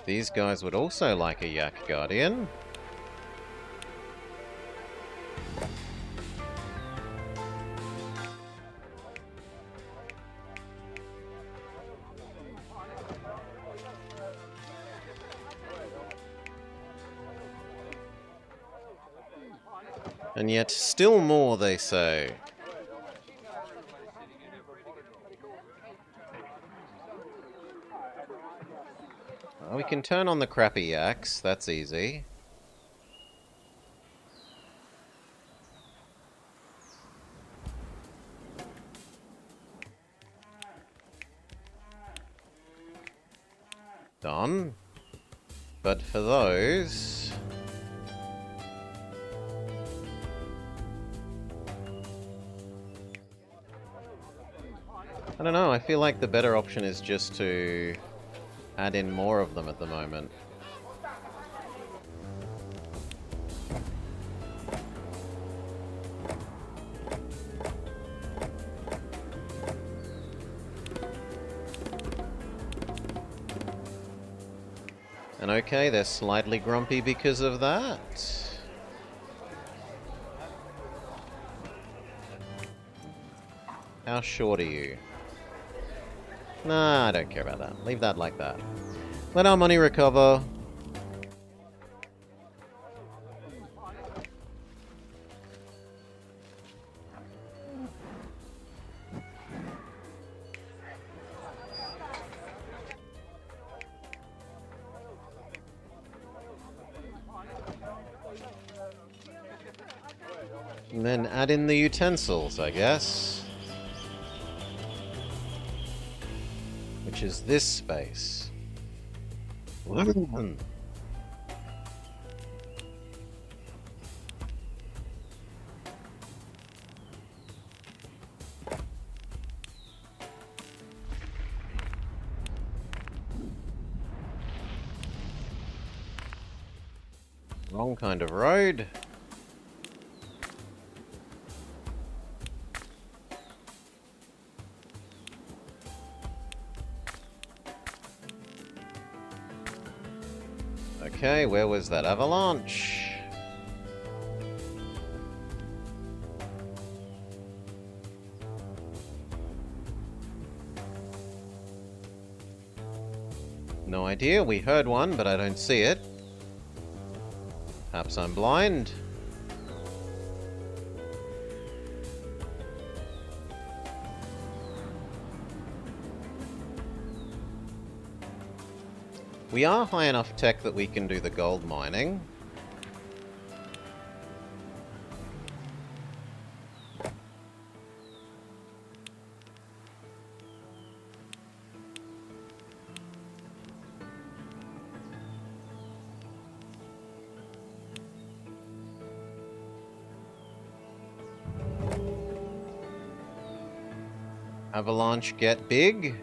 These guys would also like a Yak Guardian. And yet, still more, they say. We can turn on the crappy yaks, that's easy. Done. But for those... I don't know, I feel like the better option is just to add in more of them at the moment. And okay, they're slightly grumpy because of that. How short are you? Nah, I don't care about that. Leave that like that. Let our money recover. And then add in the utensils, I guess. Which is this space. Wrong kind of road. Okay, where was that avalanche? No idea. We heard one, but I don't see it. Perhaps I'm blind. We are high enough tech that we can do the gold mining. Avalanche get big.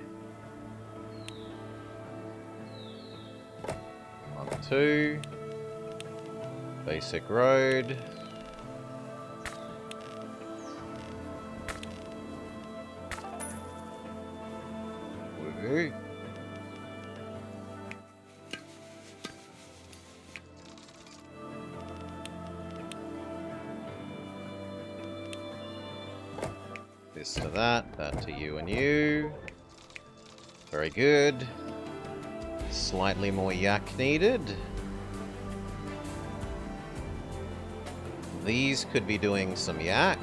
1, 2. Basic road. Woo. This to that, that to you and you. Very good. Slightly more yak needed. These could be doing some yak.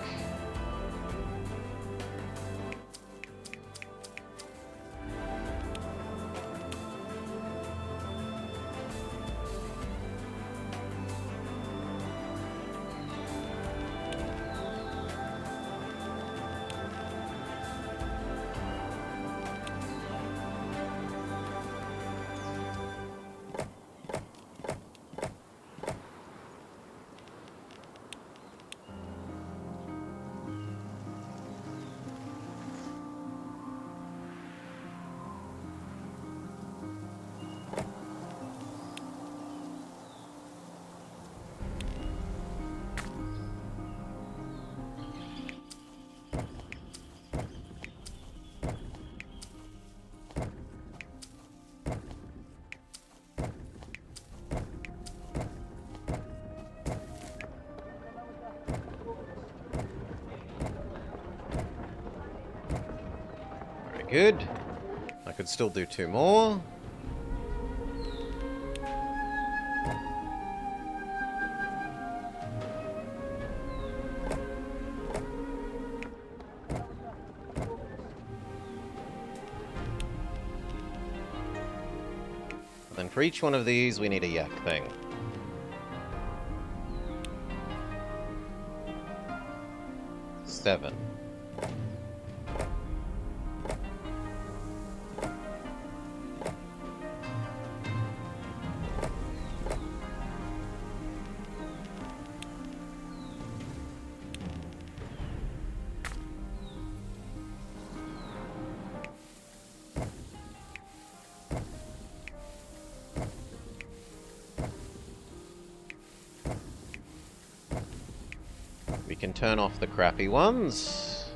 Good. I could still do 2 more. Then for each one of these, we need a yak thing. Seven. We can turn off the crappy ones.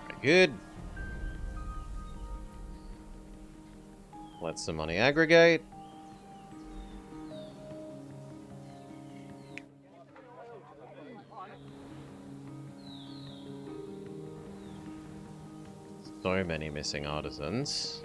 Very good. Let some money aggregate. So many missing artisans.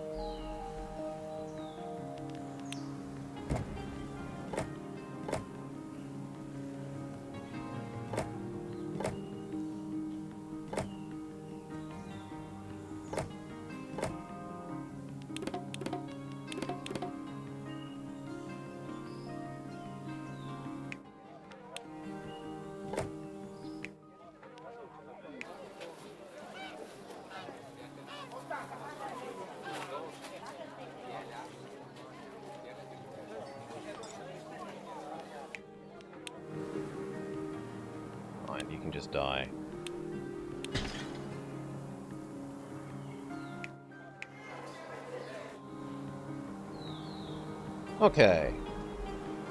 Fine, you can just die. Okay.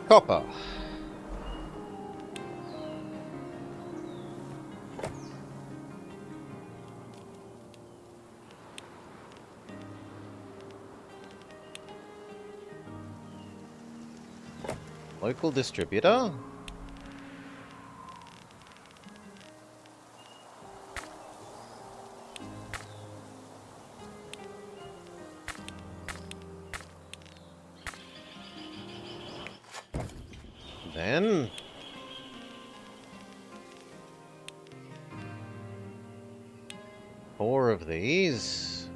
Copper. Local distributor. Then 4 of these.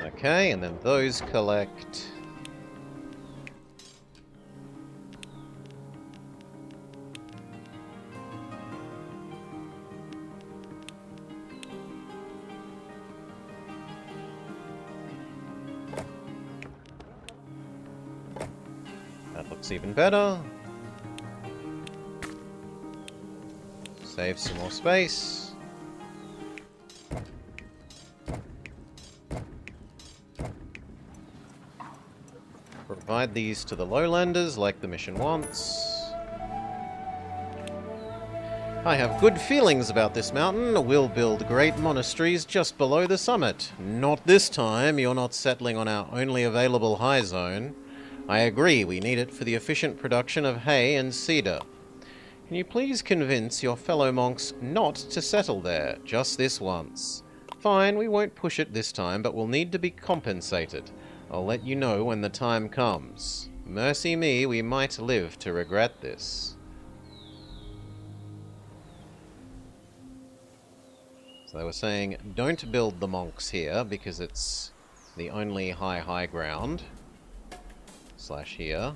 Okay, and then those collect. That looks even better. Save some more space. Provide these to the lowlanders like the mission wants. I have good feelings about this mountain. We'll build great monasteries just below the summit. Not this time. You're not settling on our only available high zone. I agree, we need it for the efficient production of hay and cedar. Can you please convince your fellow monks not to settle there, just this once? Fine, we won't push it this time, but we'll need to be compensated. I'll let you know when the time comes. Mercy me, we might live to regret this. So they were saying, don't build the monks here, because it's the only high ground. / here.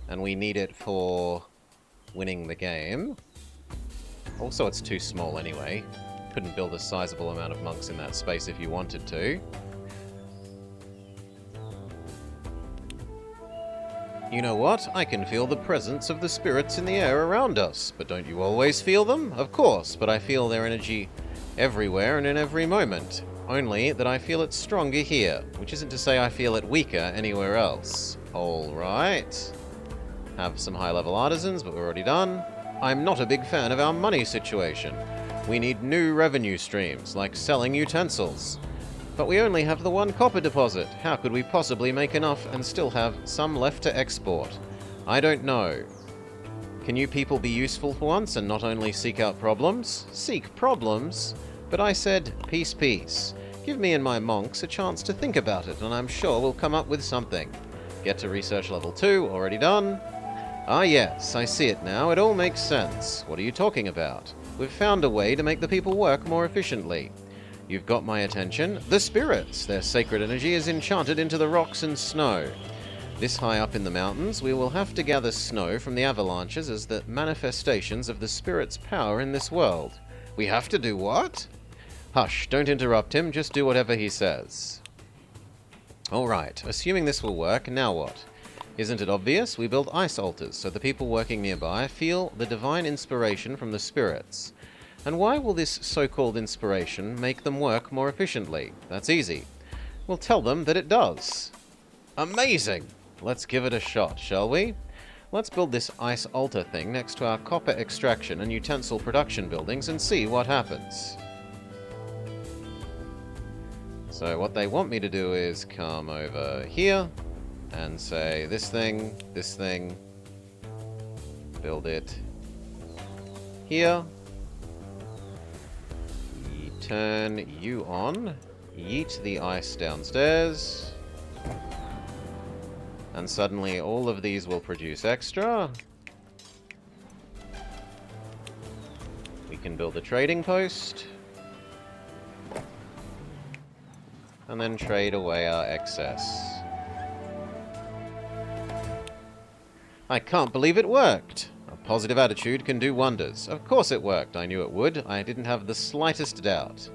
And we need it for winning the game. Also, it's too small anyway. Couldn't build a sizable amount of monks in that space if you wanted to. You know what? I can feel the presence of the spirits in the air around us. But don't you always feel them? Of course, but I feel their energy everywhere and in every moment. Only that I feel it stronger here, which isn't to say I feel it weaker anywhere else. Alright. Have some high-level artisans, but we're already done. I'm not a big fan of our money situation. We need new revenue streams, like selling utensils. But we only have the 1 copper deposit. How could we possibly make enough and still have some left to export? I don't know. Can you people be useful for once and not only seek out problems? Seek problems? But I said, peace, peace. Give me and my monks a chance to think about it, and I'm sure we'll come up with something. Get to research level 2, already done. Ah yes, I see it now, it all makes sense. What are you talking about? We've found a way to make the people work more efficiently. You've got my attention. The spirits! Their sacred energy is enchanted into the rocks and snow. This high up in the mountains, we will have to gather snow from the avalanches as the manifestations of the spirit's power in this world. We have to do what? Hush, don't interrupt him, just do whatever he says. Alright, assuming this will work, now what? Isn't it obvious? We build ice altars so the people working nearby feel the divine inspiration from the spirits. And why will this so-called inspiration make them work more efficiently? That's easy. We'll tell them that it does. Amazing! Let's give it a shot, shall we? Let's build this ice altar thing next to our copper extraction and utensil production buildings and see what happens. So what they want me to do is come over here and say this thing, build it here. Turn you on, yeet the ice downstairs, and suddenly all of these will produce extra. We can build a trading post, and then trade away our excess. I can't believe it worked! A positive attitude can do wonders. Of course it worked. I knew it would. I didn't have the slightest doubt.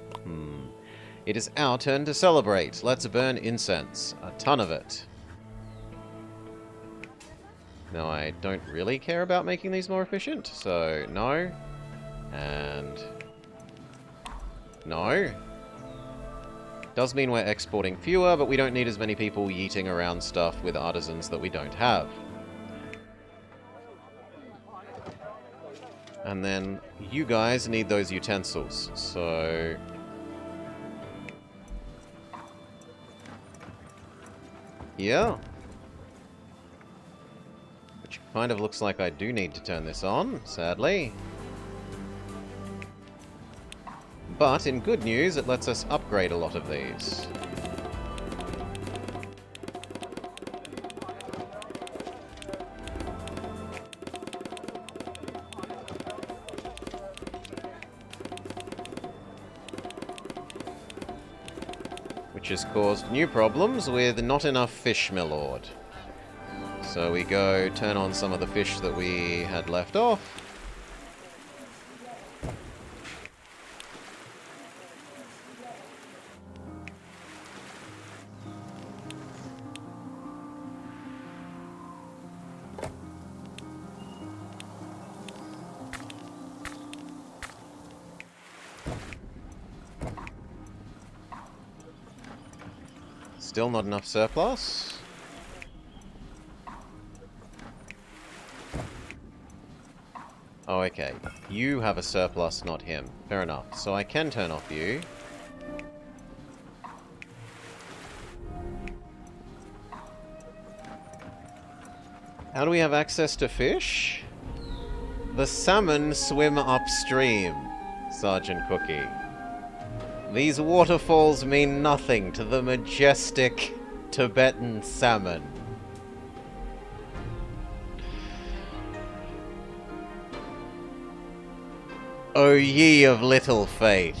It is our turn to celebrate. Let's burn incense. A ton of it. Now, I don't really care about making these more efficient, so no. And no. Does mean we're exporting fewer, but we don't need as many people yeeting around stuff with artisans that we don't have. And then you guys need those utensils, so... yeah. Which kind of looks like I do need to turn this on, sadly. But, in good news, it lets us upgrade a lot of these. Which has caused new problems with not enough fish, my lord. So we go turn on some of the fish that we had left off. Still not enough surplus. Oh, okay. You have a surplus, not him. Fair enough. So I can turn off you. How do we have access to fish? The salmon swim upstream, Sergeant Cookie. These waterfalls mean nothing to the majestic Tibetan salmon. O ye of little faith.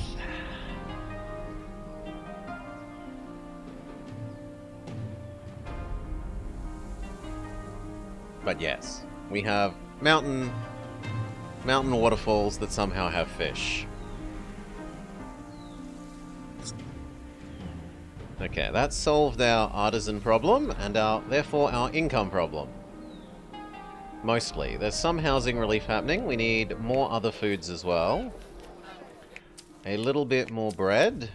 But yes, we have mountain waterfalls that somehow have fish. Okay, that solved our artisan problem, and therefore our income problem. Mostly. There's some housing relief happening. We need more other foods as well. A little bit more bread.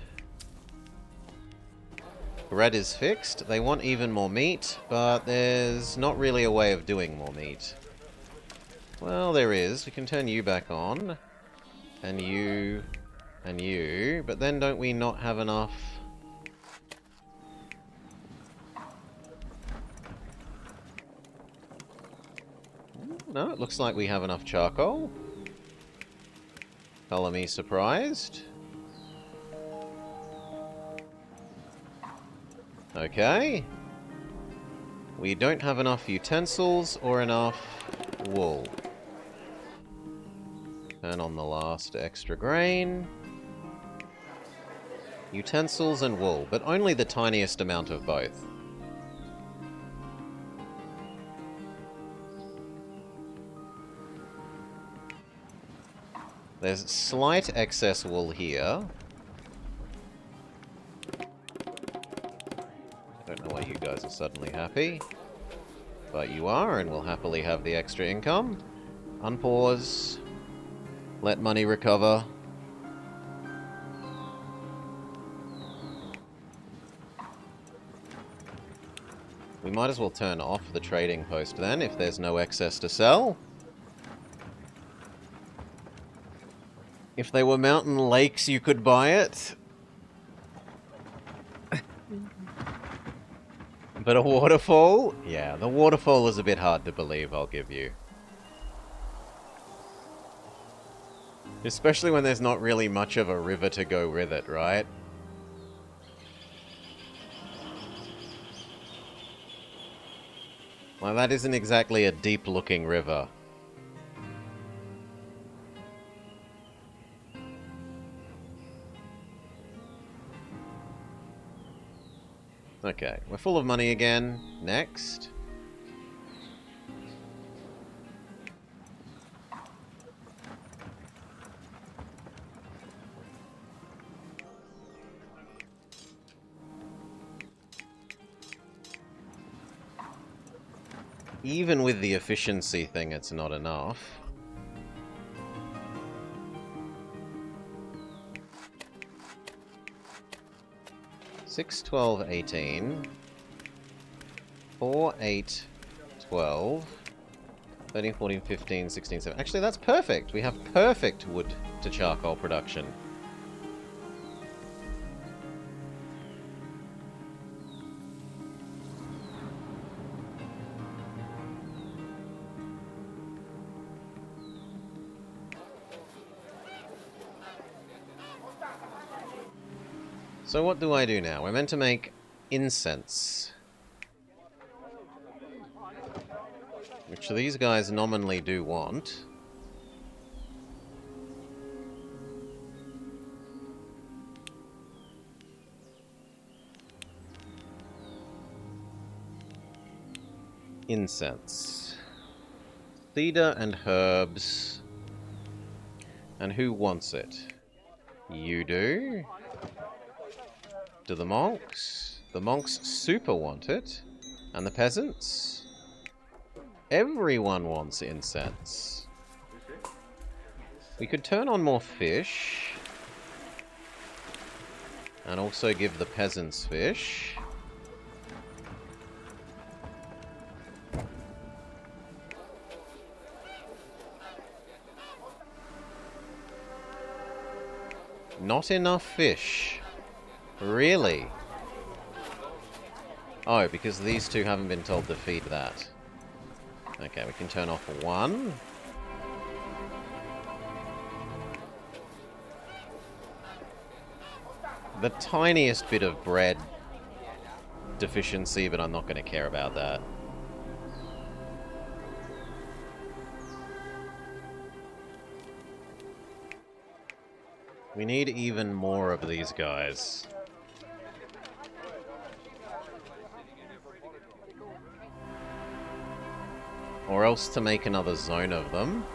Bread is fixed. They want even more meat, but there's not really a way of doing more meat. Well, there is. We can turn you back on. And you. And you. But then don't we not have enough... No, it looks like we have enough charcoal. Color me surprised. Okay. We don't have enough utensils or enough wool. Turn on the last extra grain. Utensils and wool, but only the tiniest amount of both. There's slight excess wool here. I don't know why you guys are suddenly happy. But you are, and we'll happily have the extra income. Unpause. Let money recover. We might as well turn off the trading post then, if there's no excess to sell. If they were mountain lakes, you could buy it. But a waterfall? Yeah, the waterfall is a bit hard to believe, I'll give you. Especially when there's not really much of a river to go with it, right? Well, that isn't exactly a deep-looking river. Okay, we're full of money again. Next. Even with the efficiency thing, it's not enough. Six, 12, 18. 4, 8, 12. 13, 14, 15, 16, 17. Actually, that's perfect. We have perfect wood to charcoal production. So what do I do now? We're meant to make incense. Which these guys nominally do want. Incense. Cedar and herbs. And who wants it? You do. Do the monks? The monks super want it. And the peasants? Everyone wants incense. We could turn on more fish. And also give the peasants fish. Not enough fish. Really? Oh, because these two haven't been told to feed that. Okay, we can turn off one. The tiniest bit of bread deficiency, but I'm not going to care about that. We need even more of these guys. Or else to make another zone of them.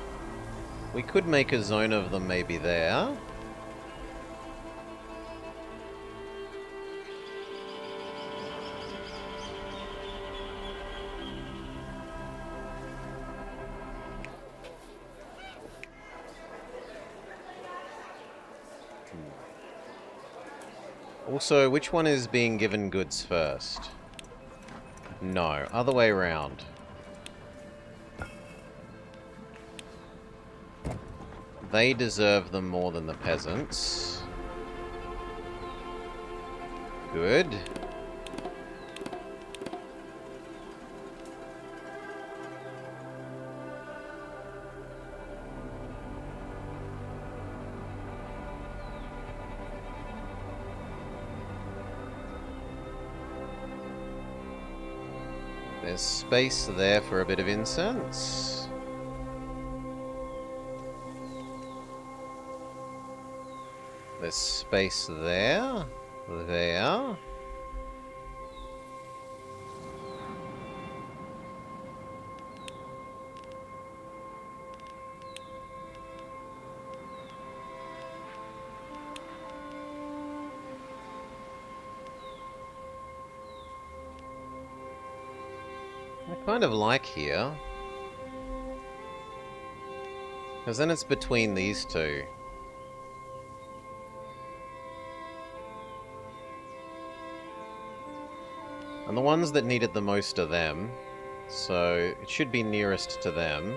We could make a zone of them maybe there. Also, which one is being given goods first? No, other way around. They deserve them more than the peasants. Good. There's space there for a bit of incense. There's space there. There. I kind of like here. Because then it's between these two. And the ones that need it the most are them. So it should be nearest to them.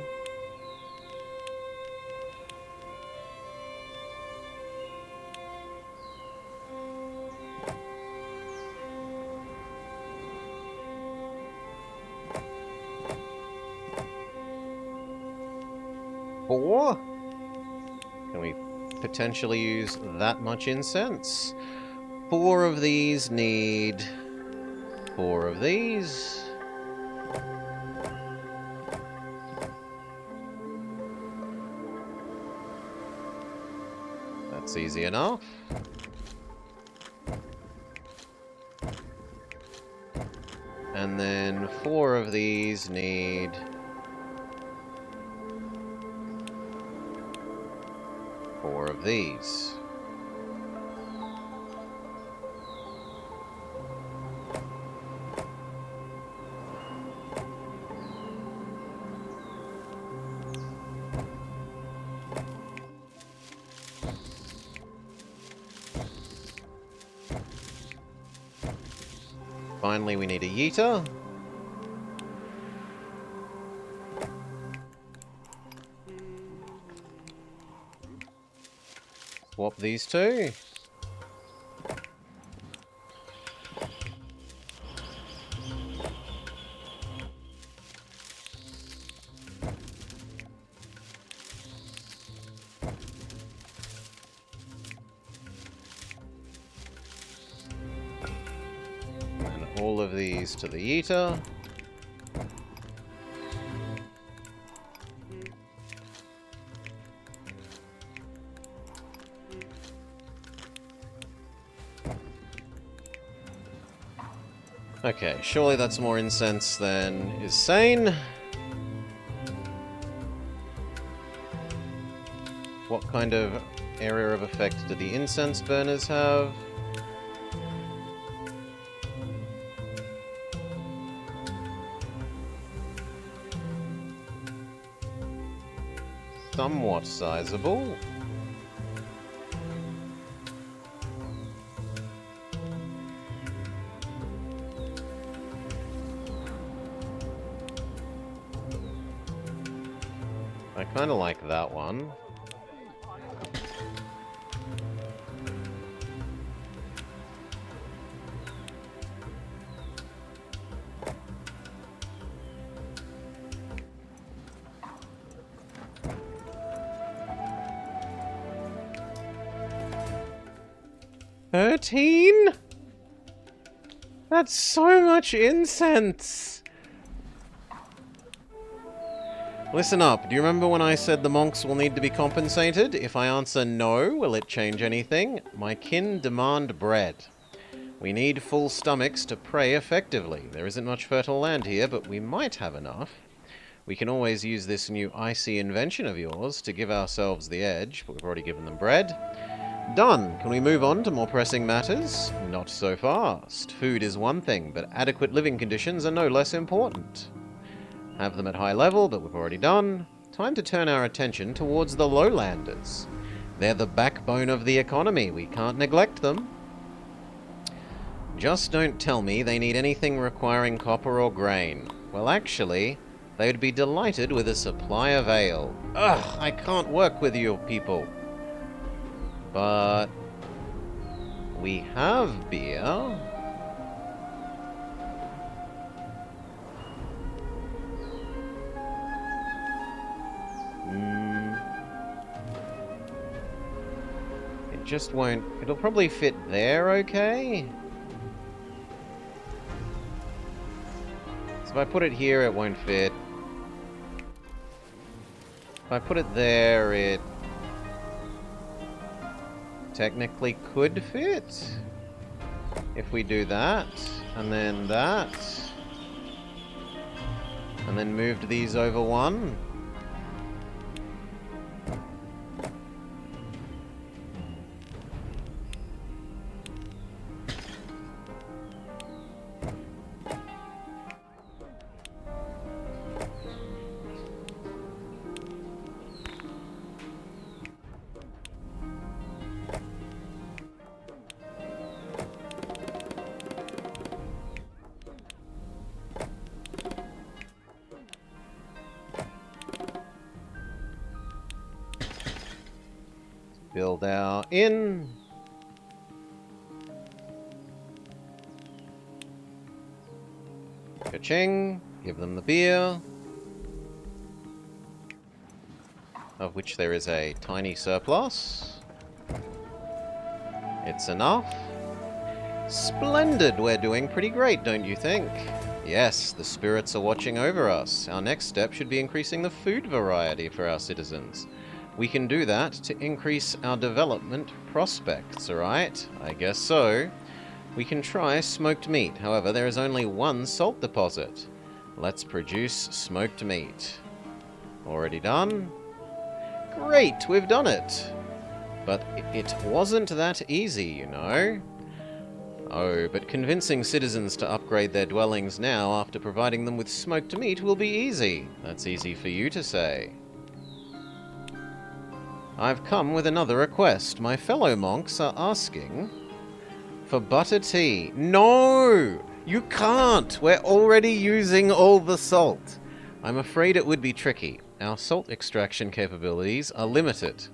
Four? Can we potentially use that much incense? 4 of these need 4 of these. That's easy enough. And then 4 of these need 4 of these. Finally, we need a yeeter. Swap these two. And all of these to the yeeter. Okay, surely that's more incense than is sane. What kind of area of effect do the incense burners have? Somewhat sizable. I kind of like that one. $13? That's so much incense! Listen up, do you remember when I said the monks will need to be compensated? If I answer no, will it change anything? My kin demand bread. We need full stomachs to pray effectively. There isn't much fertile land here, but we might have enough. We can always use this new icy invention of yours to give ourselves the edge, but we've already given them bread. Done! Can we move on to more pressing matters? Not so fast. Food is one thing, but adequate living conditions are no less important. Have them at high level, but we've already done. Time to turn our attention towards the lowlanders. They're the backbone of the economy. We can't neglect them. Just don't tell me they need anything requiring copper or grain. Well, actually, they would be delighted with a supply of ale. Ugh, I can't work with you people. But we have beer. It just won't... It'll probably fit there, okay? So if I put it here, it won't fit. If I put it there, it technically could fit. If we do that, and then that, and then moved these over one. Build our inn. Ka-ching. Give them the beer. Of which there is a tiny surplus. It's enough. Splendid! We're doing pretty great, don't you think? Yes, the spirits are watching over us. Our next step should be increasing the food variety for our citizens. We can do that to increase our development prospects, alright? I guess so. We can try smoked meat. However, there is only one salt deposit. Let's produce smoked meat. Already done? Great, we've done it! But it wasn't that easy, you know. Oh, but convincing citizens to upgrade their dwellings now after providing them with smoked meat will be easy. That's easy for you to say. I've come with another request. My fellow monks are asking for butter tea. No! You can't! We're already using all the salt! I'm afraid it would be tricky. Our salt extraction capabilities are limited.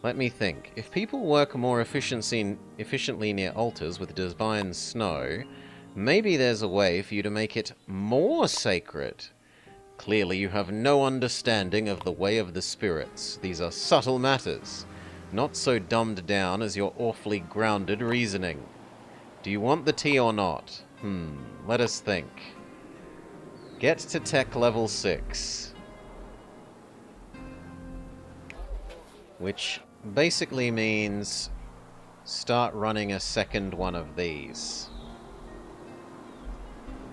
Let me think. If people work more efficiently near altars with divine snow, maybe there's a way for you to make it more sacred. Clearly you have no understanding of the way of the spirits. These are subtle matters, not so dumbed down as your awfully grounded reasoning. Do you want the tea or not? Let us think. Get to tech level 6. Which basically means start running a second one of these.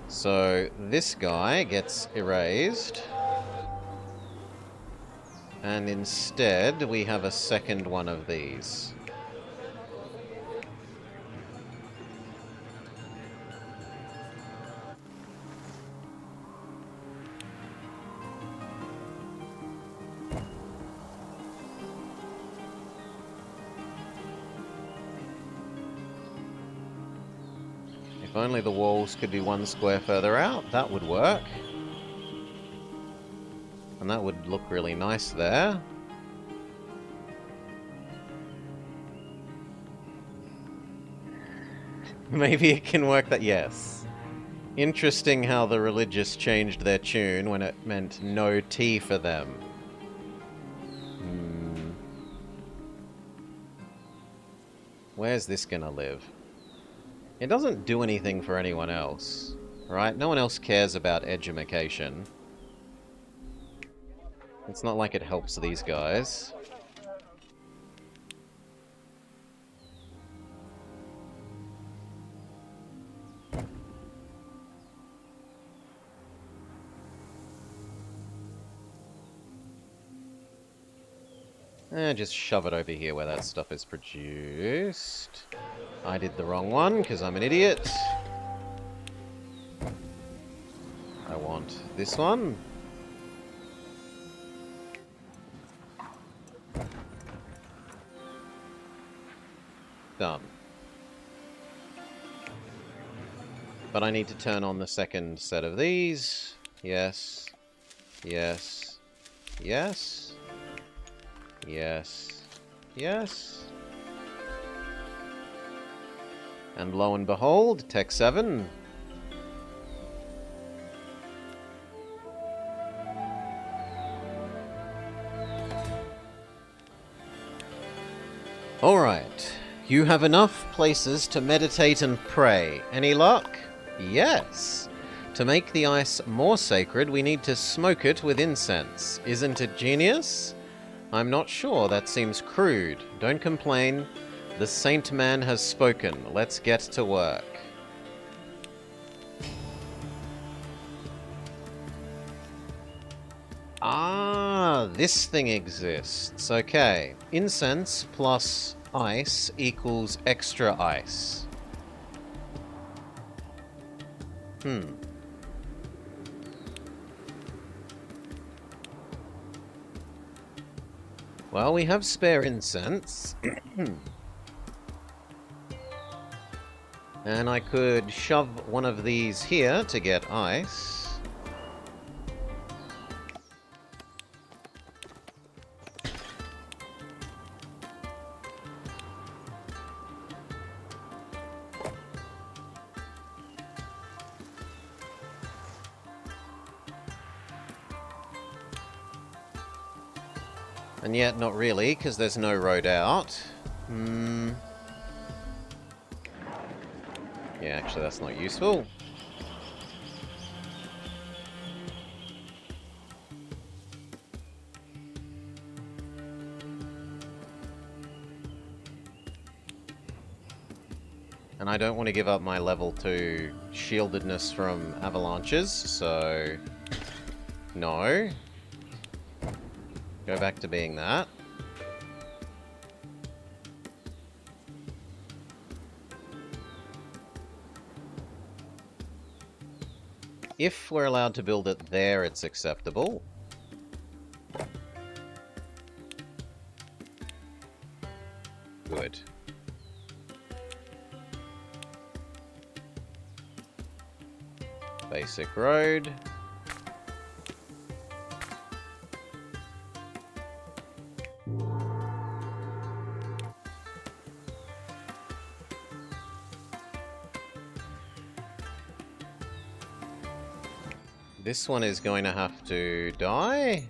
So this guy gets erased. And instead we have a second one of these. If only the walls could be 1 square further out, that would work. And that would look really nice there. Maybe it can work that, yes. Interesting how the religious changed their tune when it meant no tea for them. Where's this gonna live? It doesn't do anything for anyone else, right? No one else cares about edumacation. It's not like it helps these guys. Just shove it over here where that stuff is produced. I did the wrong one because I'm an idiot. I want this one. Done. But I need to turn on the second set of these. Yes. Yes. Yes. Yes. Yes. And lo and behold, Tech 7. Alright. You have enough places to meditate and pray. Any luck? Yes. To make the ice more sacred, we need to smoke it with incense. Isn't it genius? I'm not sure. That seems crude. Don't complain. The Saint Man has spoken. Let's get to work. Ah, this thing exists. Okay. Incense plus ice equals extra ice. Well, we have spare incense. And I could shove one of these here to get ice. And yet, not really, because there's no road out. Yeah, actually, that's not useful. And I don't want to give up my level 2 shieldedness from avalanches, so... No. Go back to being that. If we're allowed to build it there, it's acceptable. Good. Basic road. This one is going to have to die.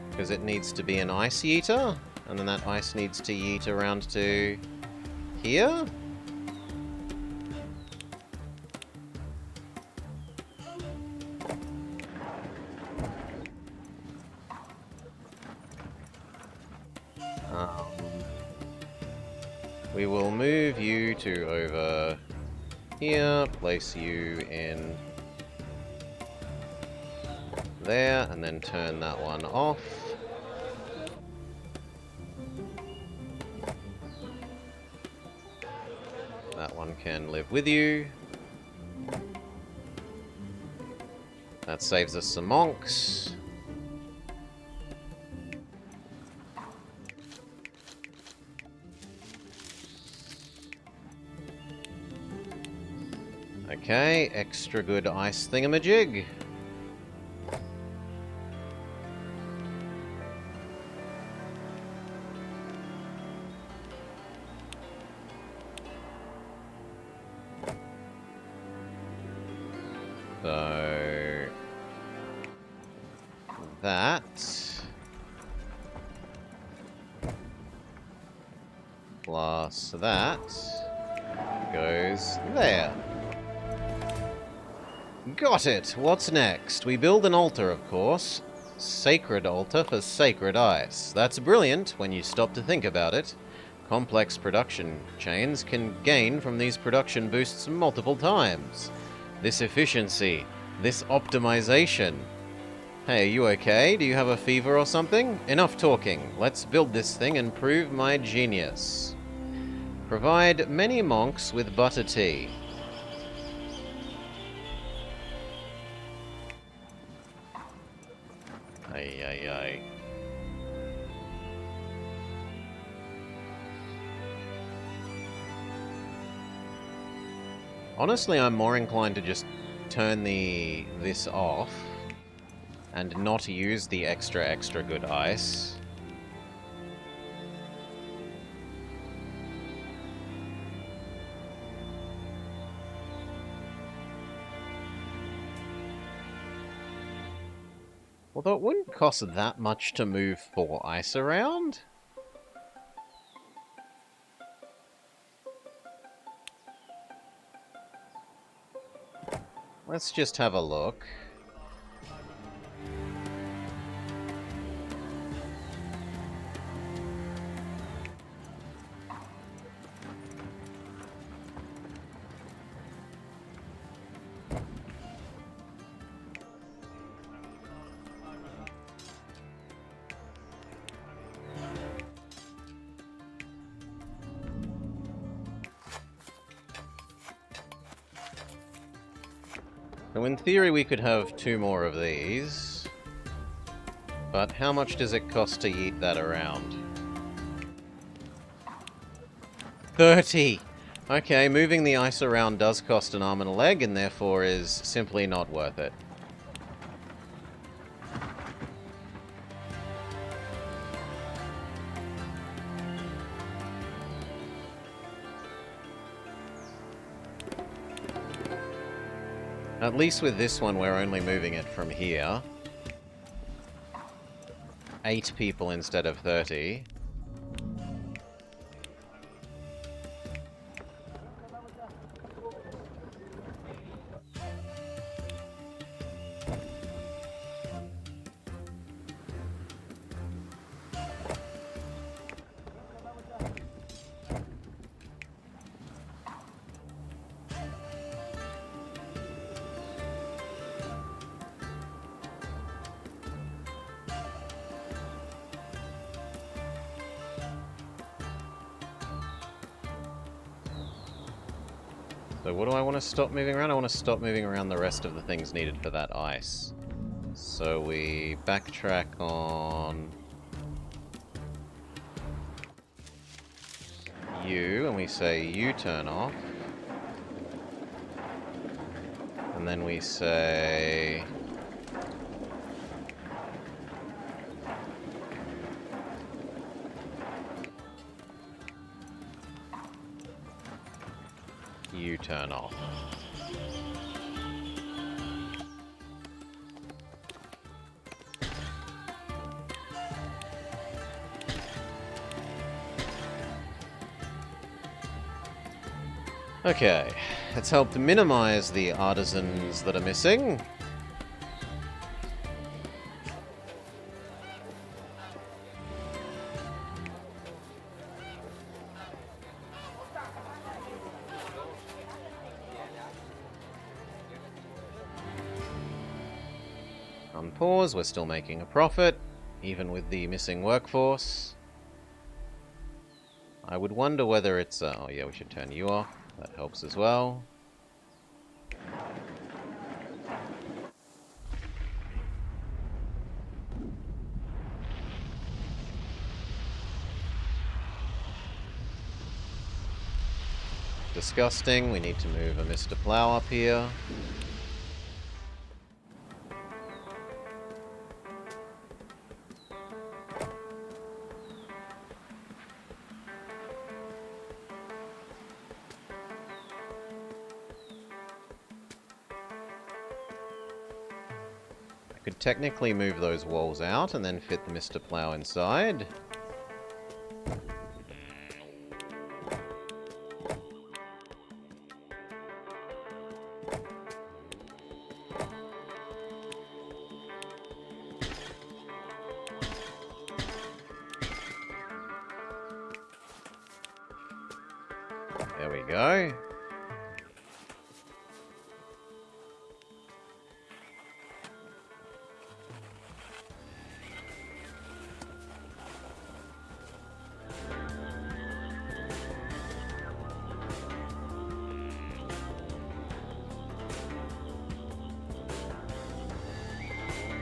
Because it needs to be an ice yeeter. And then that ice needs to yeet around to here. We will move you to over here, place you in there, and then turn that one off. That one can live with you. That saves us some monks. Okay, extra good ice thingamajig. So that plus that goes there. Got it! What's next? We build an altar, of course. Sacred altar for sacred ice. That's brilliant when you stop to think about it. Complex production chains can gain from these production boosts multiple times. This efficiency, this optimization. Hey, are you okay? Do you have a fever or something? Enough talking. Let's build this thing and prove my genius. Provide many monks with butter tea. Ay, ay, ay. Honestly, I'm more inclined to just turn this off and not use the extra good ice. Although it wouldn't cost that much to move 4 ice around. Let's just have a look. So in theory we could have 2 more of these. But how much does it cost to yeet that around? 30! Okay, moving the ice around does cost an arm and a leg, and therefore is simply not worth it. At least with this one, we're only moving it from here. 8 people instead of 30. So what do I want to stop moving around? I want to stop moving around the rest of the things needed for that ice. So we backtrack on you, and we say you turn off. And then we say... you turn off. Okay, it's helped minimize the artisans that are missing. On pause, we're still making a profit, even with the missing workforce. I would wonder whether it's... oh yeah, we should turn you off. That helps as well. Disgusting. We need to move a Mr. Plow up here. I could technically move those walls out and then fit the Mr. Plow inside. There we go.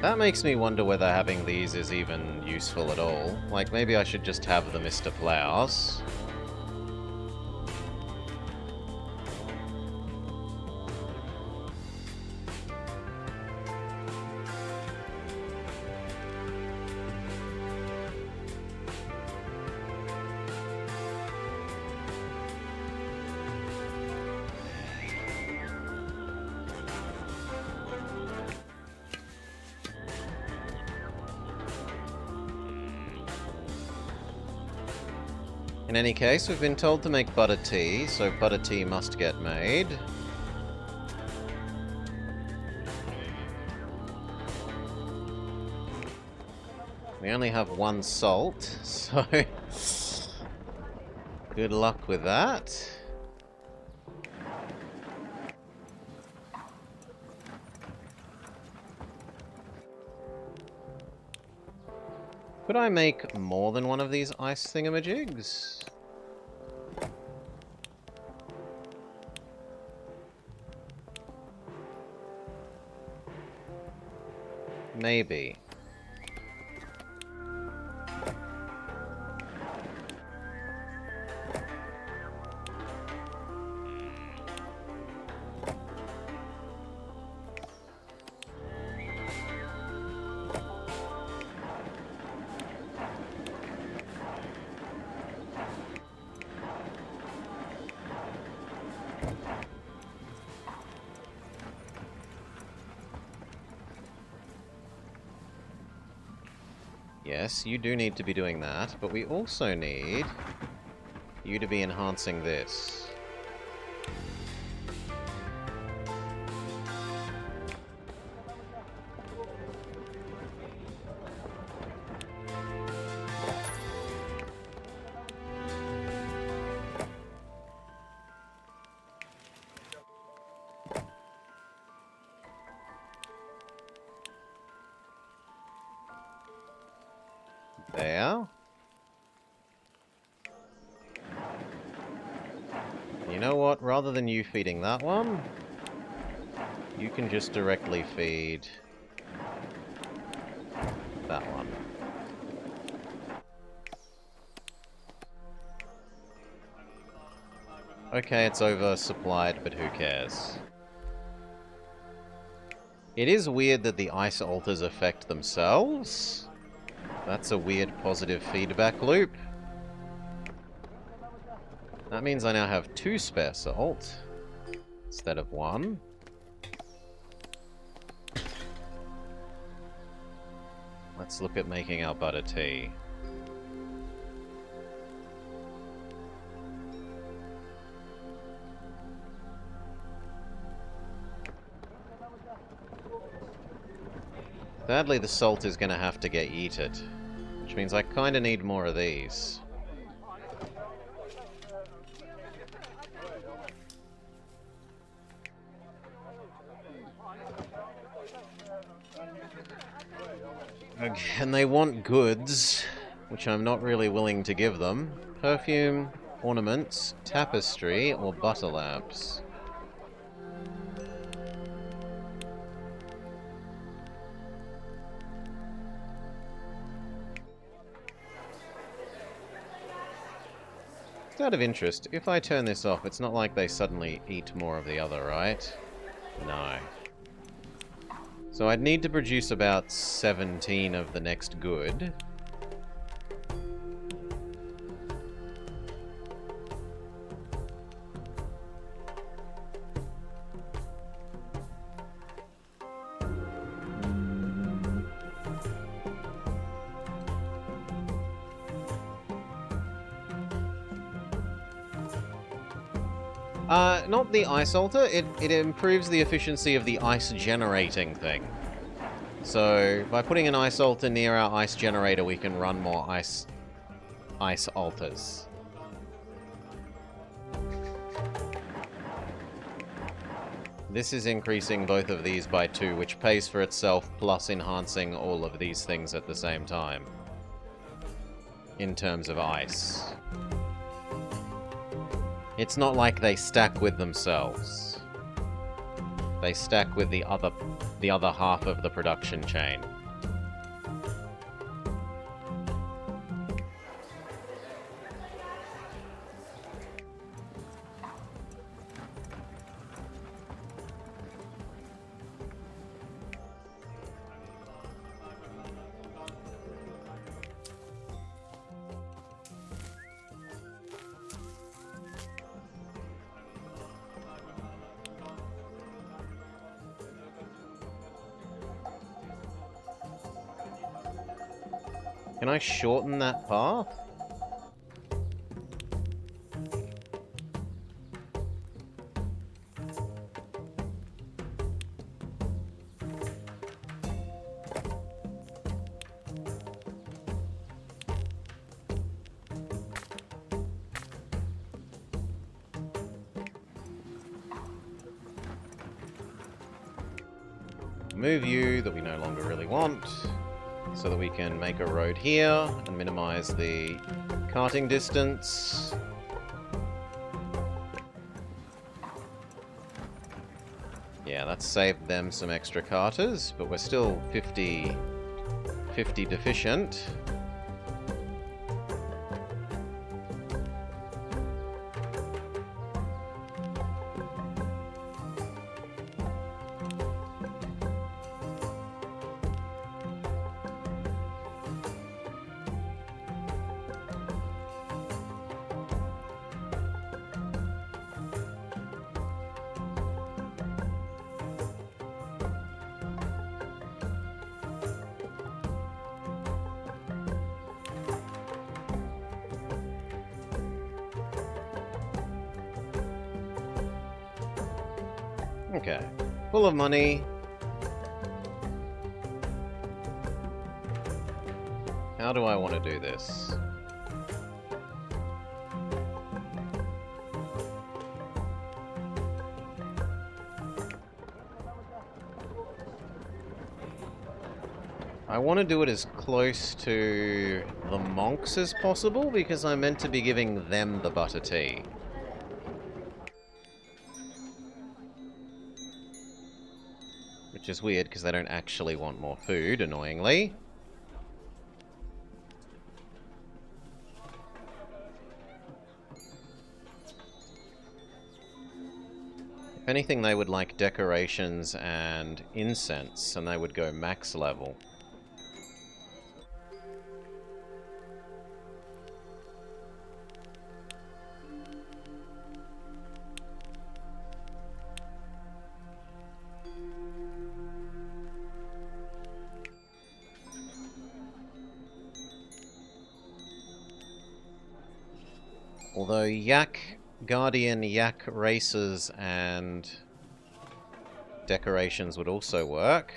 That makes me wonder whether having these is even useful at all. Like, maybe I should just have the Mr. Plows. In any case, we've been told to make butter tea, so butter tea must get made. We only have one salt, so good luck with that. Could I make more than one of these ice thingamajigs? Maybe. Yes, you do need to be doing that, but we also need you to be enhancing this. There. You know what? Rather than you feeding that one, you can just directly feed that one. Okay, it's oversupplied, but who cares? It is weird that the ice altars affect themselves. That's a weird positive feedback loop. That means I now have 2 spare salt instead of 1. Let's look at making our butter tea. Sadly, the salt is going to have to get yeeted, which means I kind of need more of these. And they want goods, which I'm not really willing to give them. Perfume, ornaments, tapestry, or butter lamps. Out of interest, if I turn this off, it's not like they suddenly eat more of the other, right? No. So I'd need to produce about 17 of the next good. Not the ice altar. It improves the efficiency of the ice generating thing. So, by putting an ice altar near our ice generator, we can run more ice altars. This is increasing both of these by 2, which pays for itself, plus enhancing all of these things at the same time. In terms of ice. It's not like they stack with themselves. They stack with the other half of the production chain. Can I shorten that path? Move you that we no longer really want, so that we can make a road here and minimize the carting distance. Yeah, that's saved them some extra carters, but we're still 50 deficient. Okay. Full of money. How do I want to do this? I want to do it as close to the monks as possible, because I'm meant to be giving them the butter tea. Which is weird, because they don't actually want more food, annoyingly. anything, they would like decorations and incense, and they would go max level. Although yak guardian, yak races, and decorations would also work.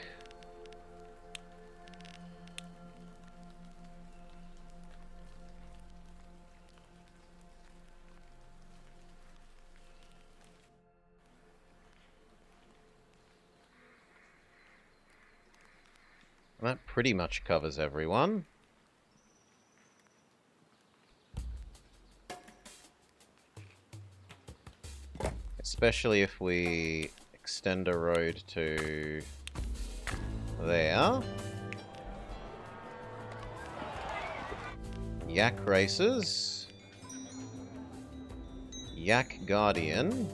And that pretty much covers everyone. Especially if we extend a road to there. Yak races. Yak guardian.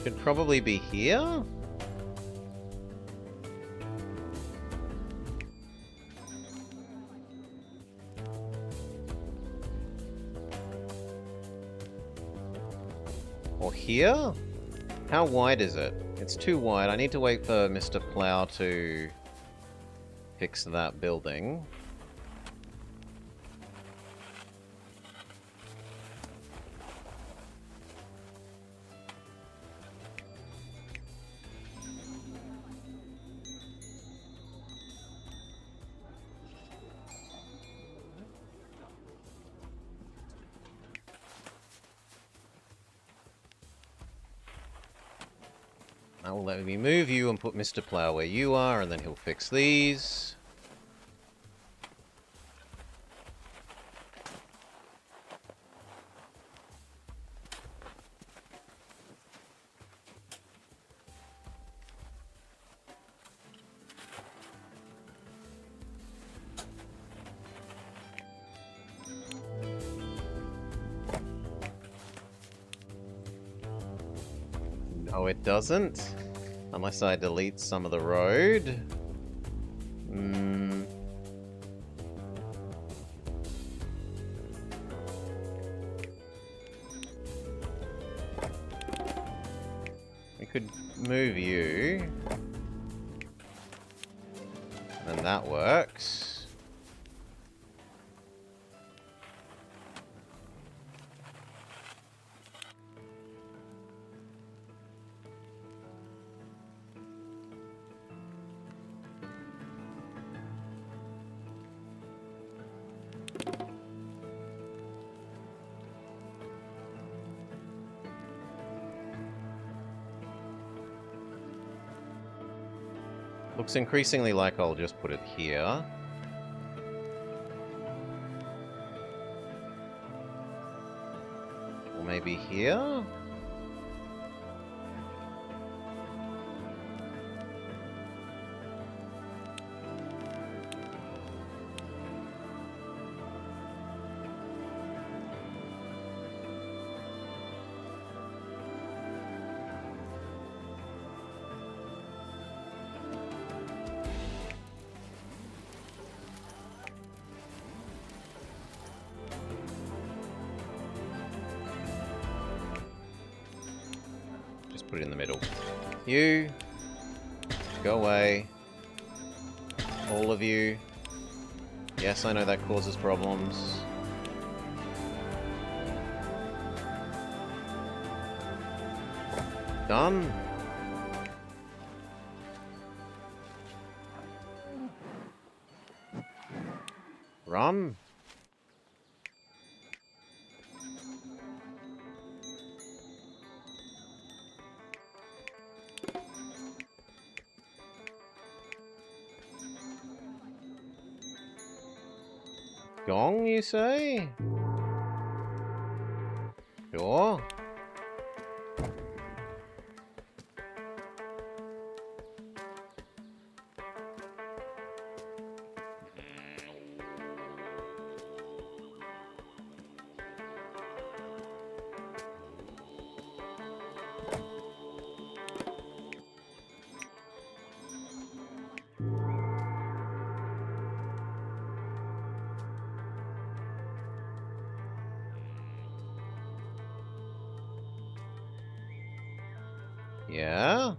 Should probably be here. Or here? How wide is it? It's too wide. I need to wait for Mr. Plow to fix that building. That will let me move you and put Mr. Plow where you are, and then he'll fix these. No, it doesn't. Unless I delete some of the road. We could move you. And that works. Looks increasingly like I'll just put it here. Or maybe here? Put it in the middle. You, go away. All of you. Yes, I know that causes problems. Done. Run. Gong, you say? Sure. Yeah?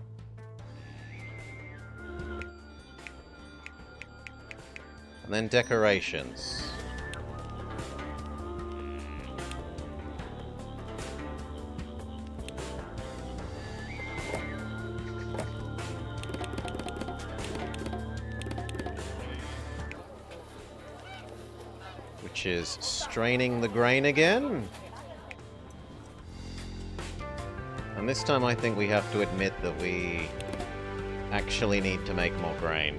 And then decorations. Which is straining the grain again. And this time I think we have to admit that we actually need to make more grain.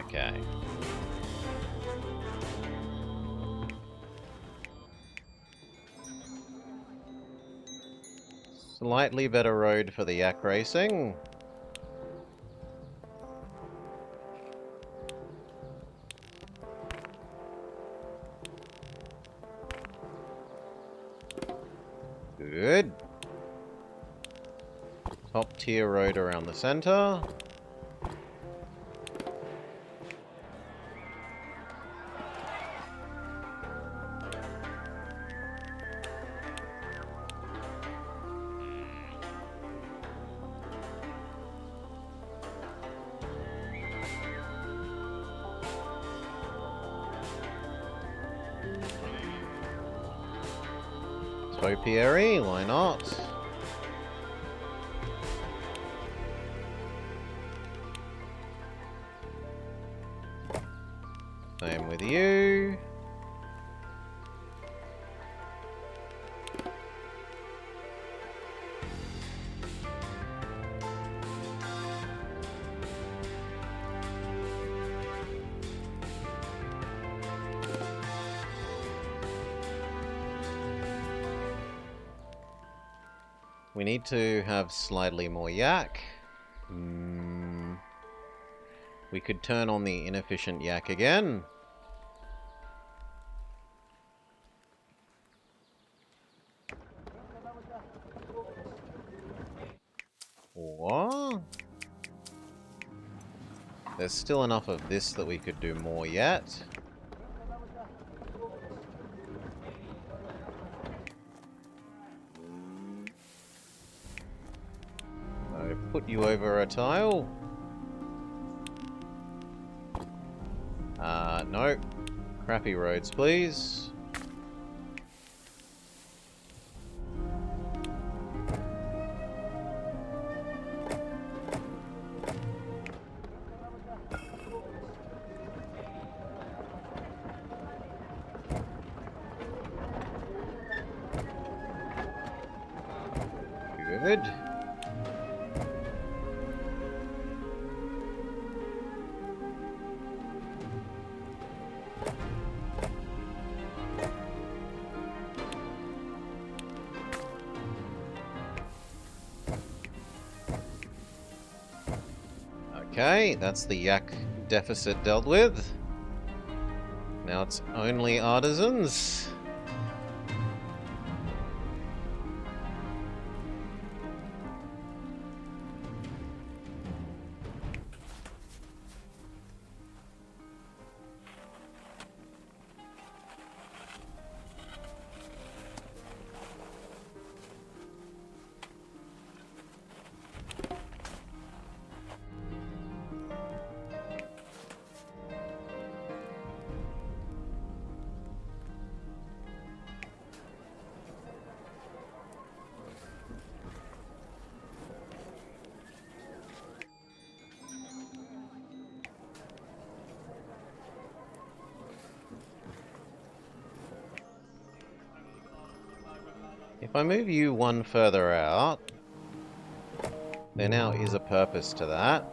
Okay. Slightly better road for the yak racing. Good. Top tier road around the center. Topiary, why not? Same with you. We need to have slightly more yak. We could turn on the inefficient yak again. What? There's still enough of this that we could do more yet. So put you over a tile. No. Crappy roads, please. Good. Okay, that's the yak deficit dealt with. Now it's only artisans. If I move you one further out, there now is a purpose to that.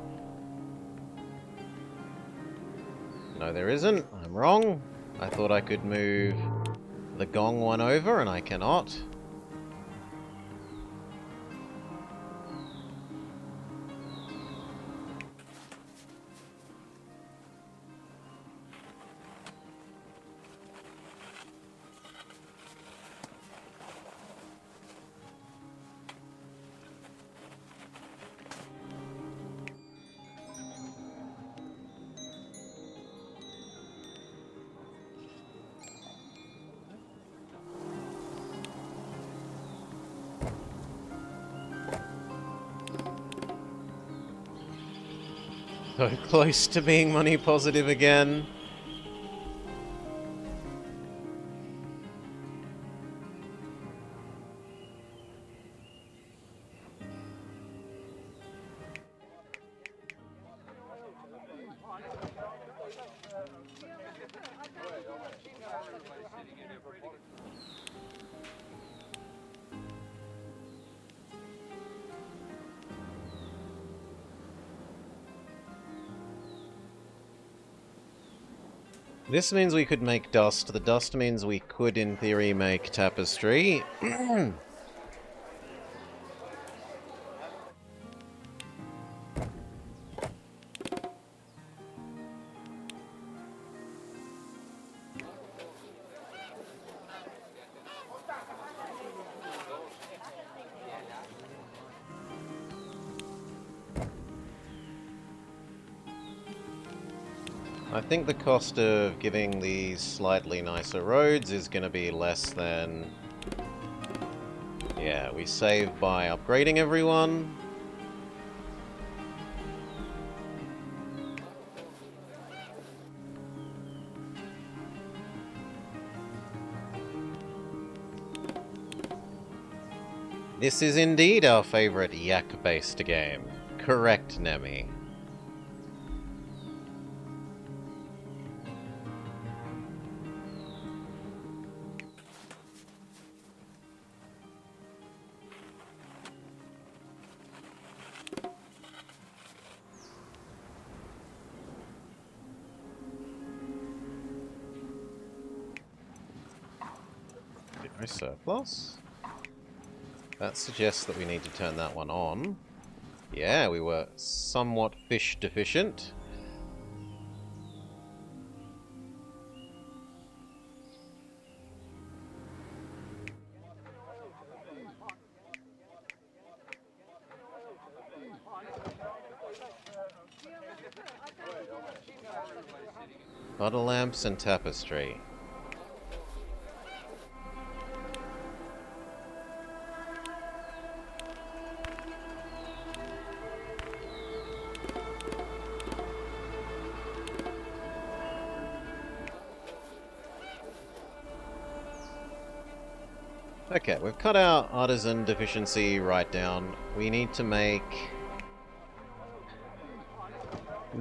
No, there isn't. I'm wrong. I thought I could move the gong one over, and I cannot. So close to being money positive again. This means we could make dust. The dust means we could, in theory, make tapestry. I think the cost of giving these slightly nicer roads is going to be less than... Yeah, we save by upgrading everyone. This is indeed our favorite yak-based game. Correct, Nemi. No surplus. That suggests that we need to turn that one on. Yeah, we were somewhat fish deficient. Butter lamps and tapestry. Okay, we've cut our artisan deficiency right down. We need to make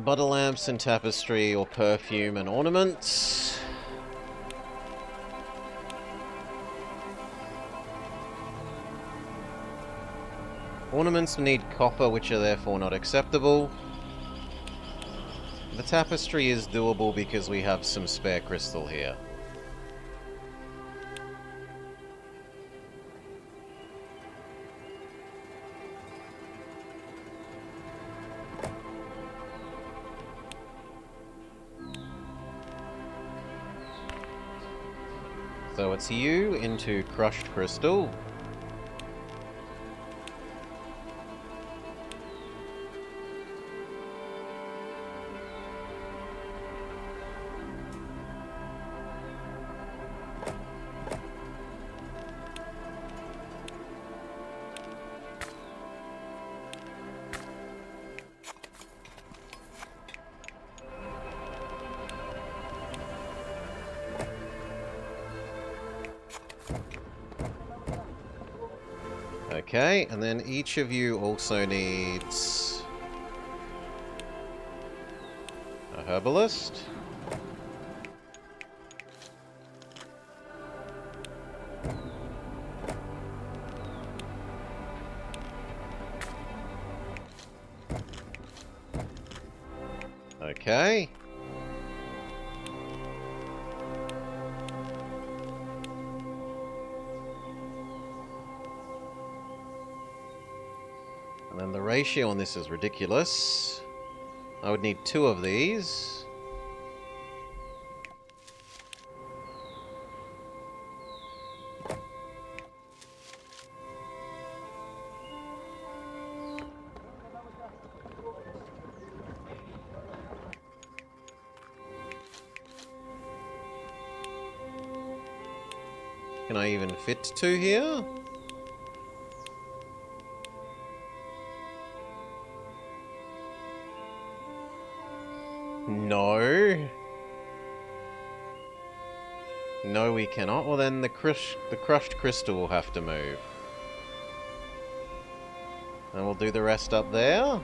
butter lamps and tapestry, or perfume and ornaments. Ornaments need copper, which are therefore not acceptable. The tapestry is doable because we have some spare crystal here. So it's you into crushed crystal. Okay, and then each of you also needs a herbalist. Okay. And then the ratio on this is ridiculous. I would need 2 of these. Can I even fit 2 here? No. No, we cannot. Well, then the crushed crystal will have to move. And we'll do the rest up there.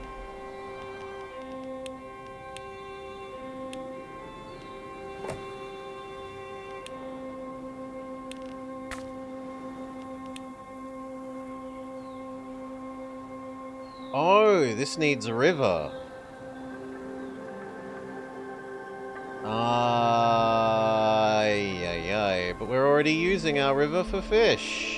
Oh, this needs a river. Ay, ay, ay. But we're already using our river for fish.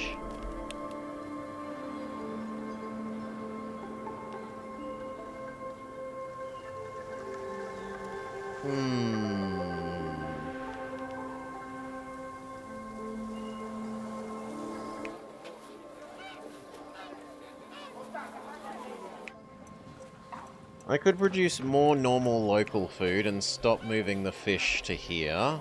I could produce more normal local food and stop moving the fish to here.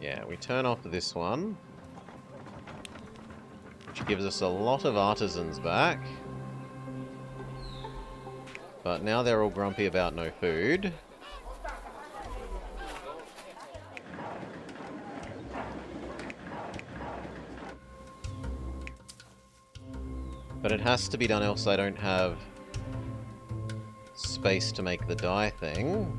Yeah, we turn off this one, which gives us a lot of artisans back. But now they're all grumpy about no food. But it has to be done, else I don't have space to make the dye thing.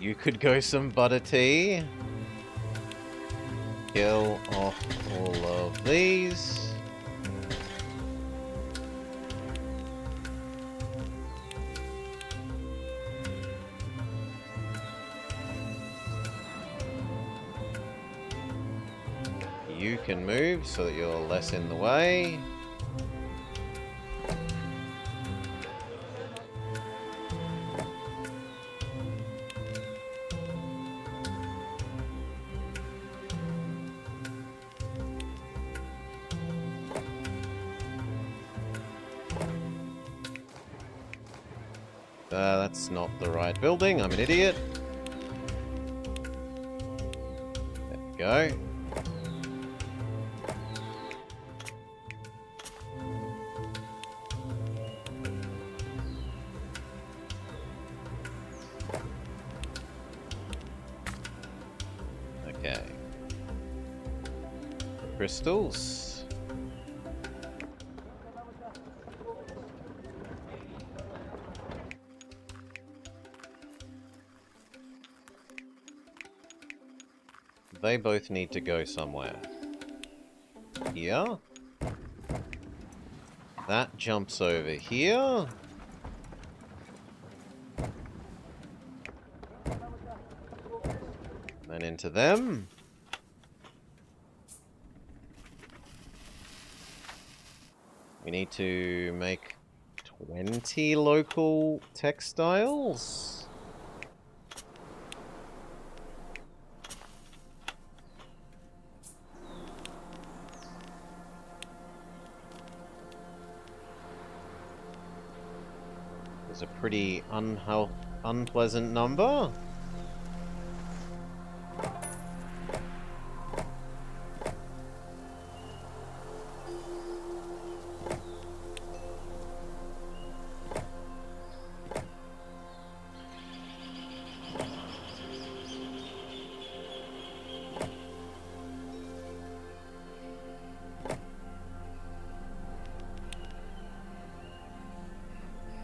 You could go some butter tea. Kill off all of these. You can move so that you're less in the way. That's not the right building. I'm an idiot. There we go. Okay. Crystals. They both need to go somewhere. Here. That jumps over here. Then into them. We need to make 20 local textiles. It's a pretty unpleasant number.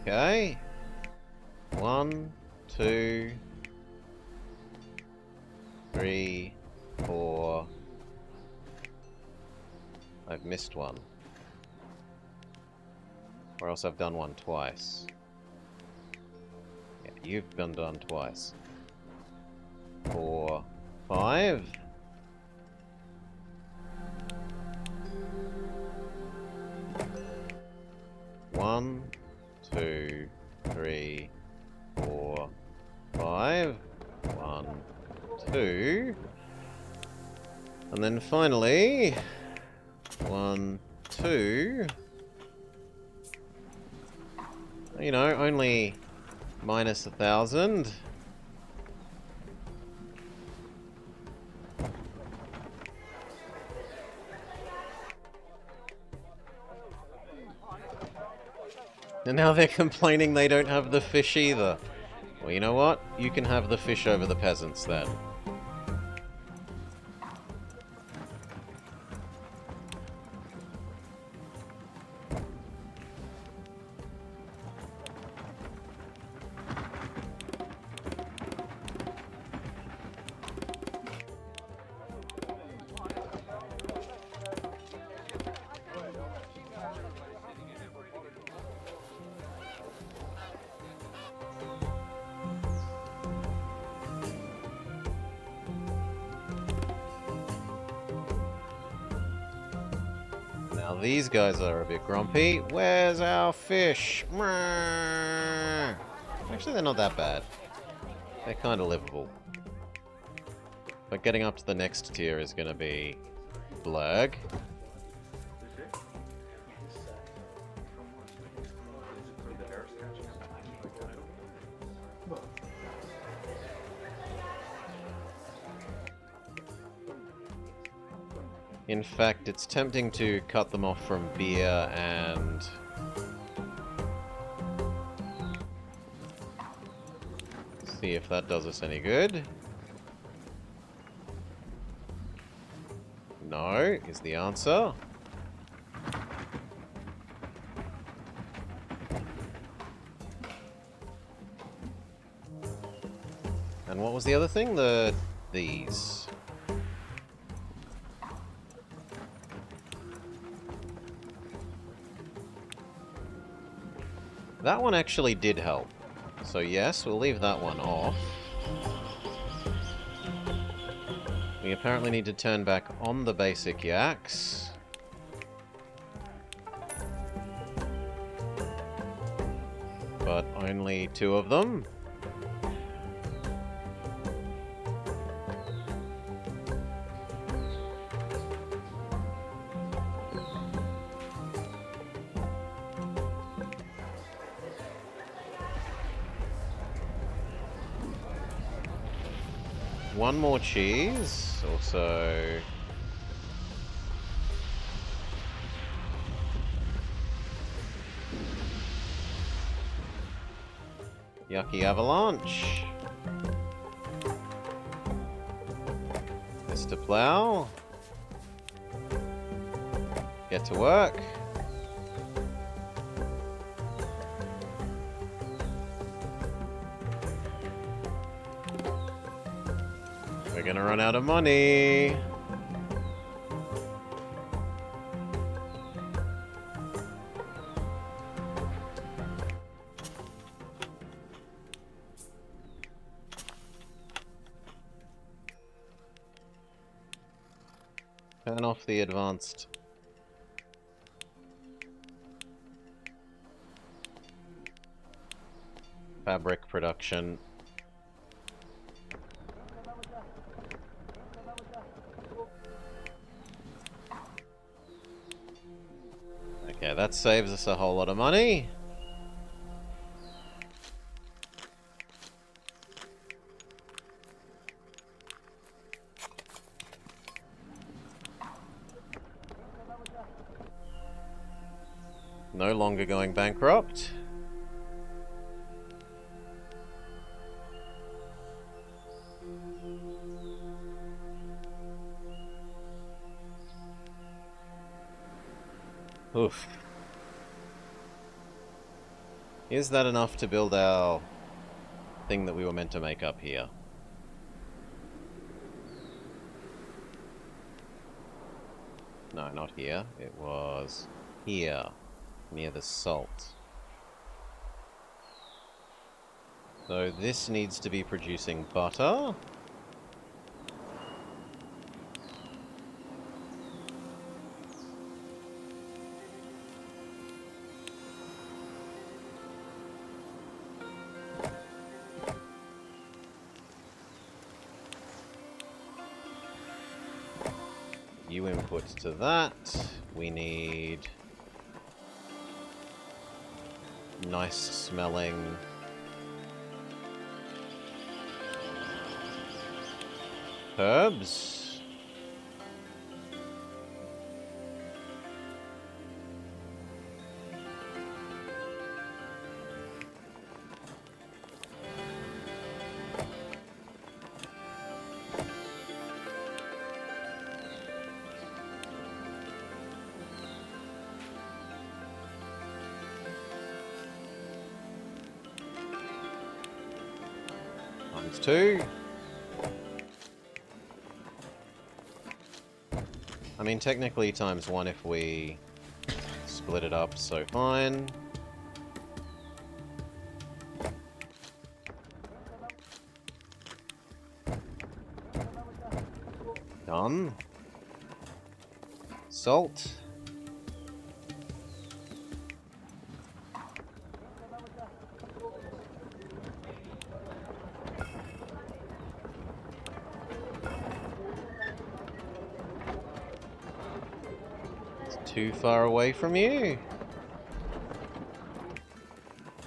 Okay. 1, 2, 3, 4. I've missed one. Or else I've done one twice. Yeah, you've been done twice. 4, 5. One, 2, 3, 4, 5. 1, 2. And then finally, 1, 2. You know, only minus 1,000. And now they're complaining they don't have the fish either. Well, you know what? You can have the fish over the peasants then. Now these guys are a bit grumpy. Where's our fish? Actually, they're not that bad. They're kind of livable. But getting up to the next tier is going to be blurg. In fact, it's tempting to cut them off from beer and... see if that does us any good. No, is the answer. And what was the other thing? These. That one actually did help. So yes, we'll leave that one off. We apparently need to turn back on the basic yaks. But only 2 of them. One more cheese, also... Yucky Avalanche. Mr. Plow. Get to work. We're gonna run out of money. Turn off the advanced fabric production. Okay, that saves us a whole lot of money. No longer going bankrupt. Oof. Is that enough to build our thing that we were meant to make up here? No, not here. It was here, near the salt. So this needs to be producing butter. You input to that. We need nice smelling herbs. Times 2. I mean, technically times 1 if we split it up, so fine. Done. Salt. It's too far away from you.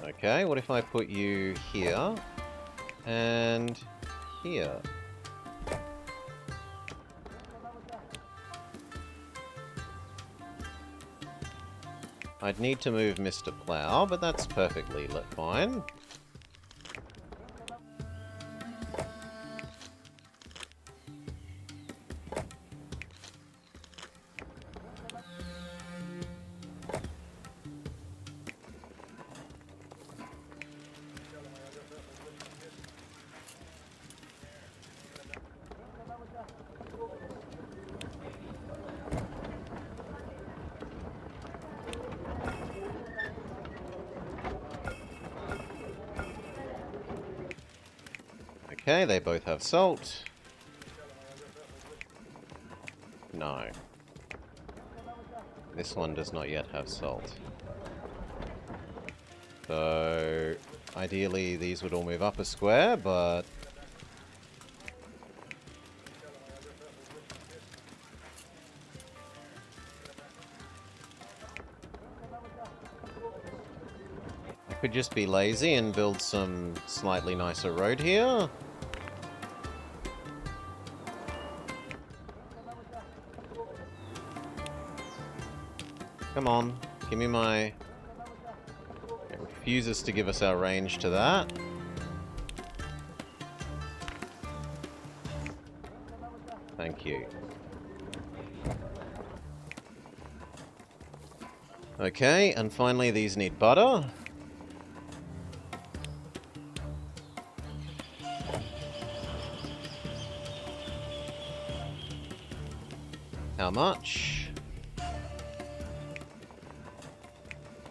Okay, what if I put you here and here? I'd need to move Mr. Plow, but that's perfectly fine. Okay, they both have salt. No. This one does not yet have salt. So, ideally these would all move up a square, but... I could just be lazy and build some slightly nicer road here. Come on, give me my... It refuses to give us our range to that. Thank you. Okay, and finally these need butter. How much?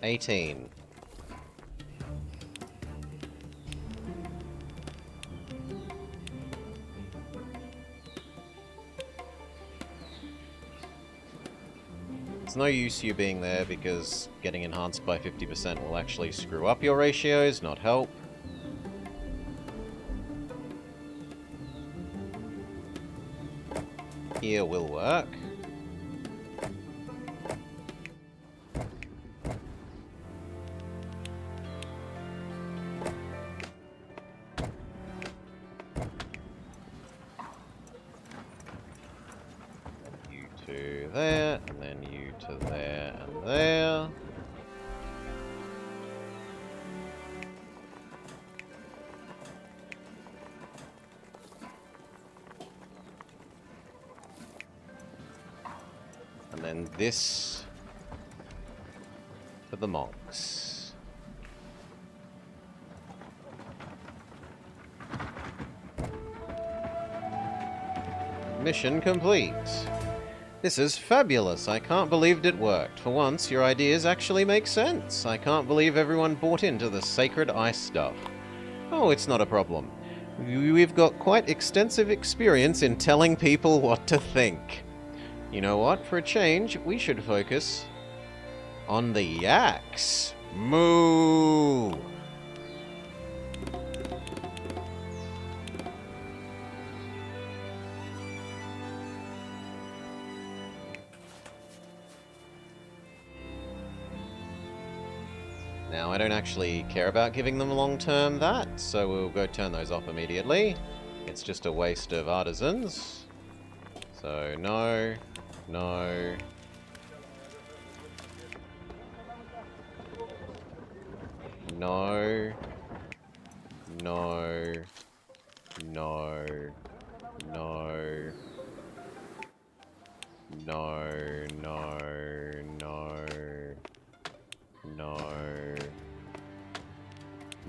18. It's no use you being there because getting enhanced by 50% will actually screw up your ratios, not help. Here will work. You to there, and then you to there and there. And then this for the monks. Mission complete. This is fabulous. I can't believe it worked. For once, your ideas actually make sense. I can't believe everyone bought into the sacred ice stuff. Oh, it's not a problem. We've got quite extensive experience in telling people what to think. You know what? For a change, we should focus on the yaks. Moo! Now, I don't actually care about giving them long-term that, so we'll go turn those off immediately. It's just a waste of artisans. So, no, no. No. No. No. No. No. No. No. No.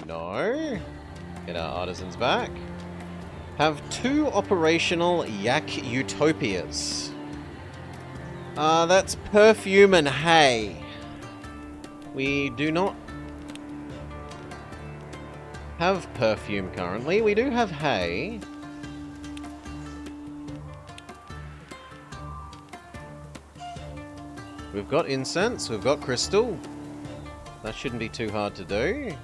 No. Get our artisans back. Have 2 operational yak utopias. That's perfume and hay. We do not have perfume currently. We do have hay. We've got incense, we've got crystal. That shouldn't be too hard to do.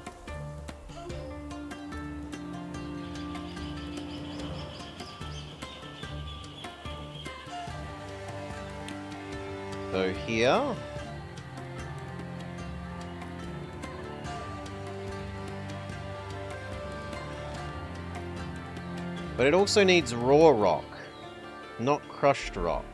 So here. But it also needs raw rock, not crushed rock.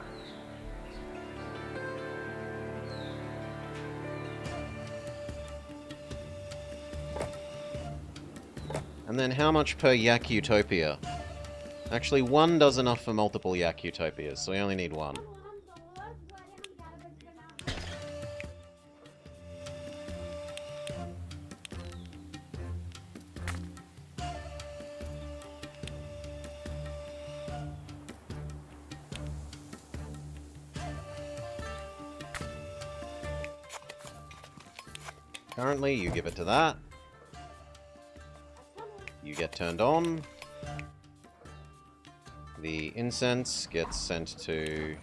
And then how much per yak utopia? Actually, 1 does enough for multiple yak utopias, so we only need 1. Currently, you give it to that. You get turned on. The incense gets sent to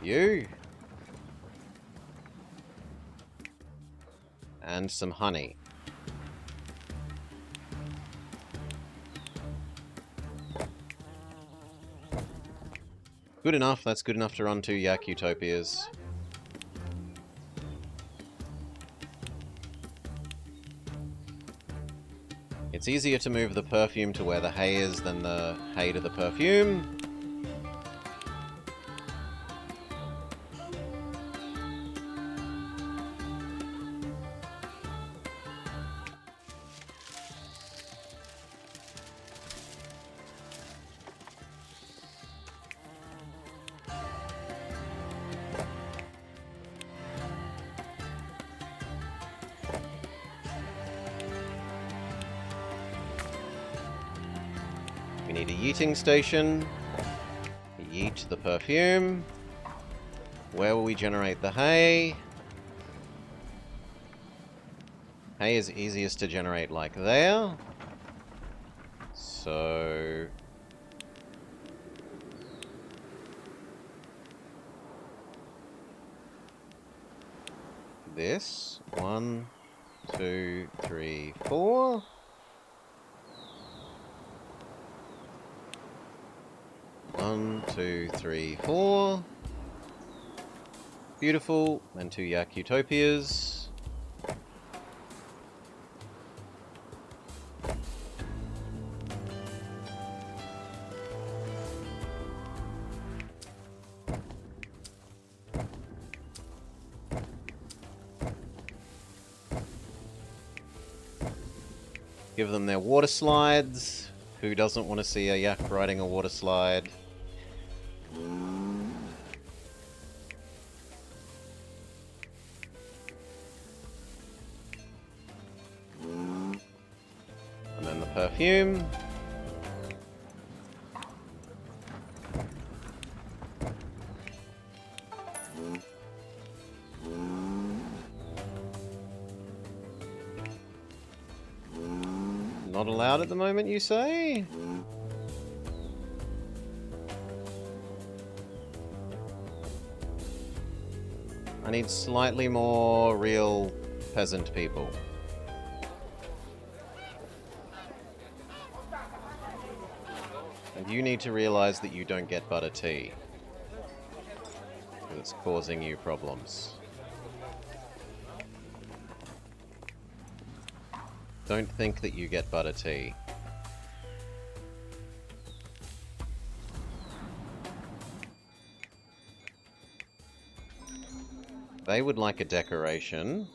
you. And some honey. Good enough, that's good enough to run 2 yak utopias. It's easier to move the perfume to where the hay is than the hay to the perfume. We need a yeeting station. Yeet the perfume. Where will we generate the hay? Hay is easiest to generate like there. So... this. 1, 2, 3, 4. One, 2, 3, 4. Beautiful. And 2 yak utopias. Give them their water slides. Who doesn't want to see a yak riding a water slide? And then the perfume. Not allowed at the moment, you say? I need slightly more real peasant people. And you need to realize that you don't get butter tea. Because it's causing you problems. Don't think that you get butter tea. They would like a decoration.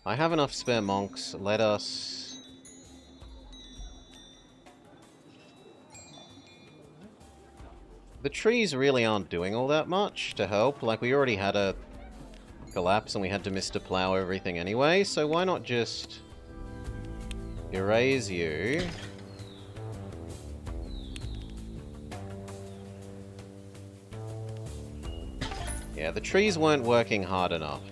I have enough spare monks. Let us... The trees really aren't doing all that much to help. Like, we already had a collapse and we had to Mr. Plow everything anyway, so why not just erase you? Yeah, the trees weren't working hard enough.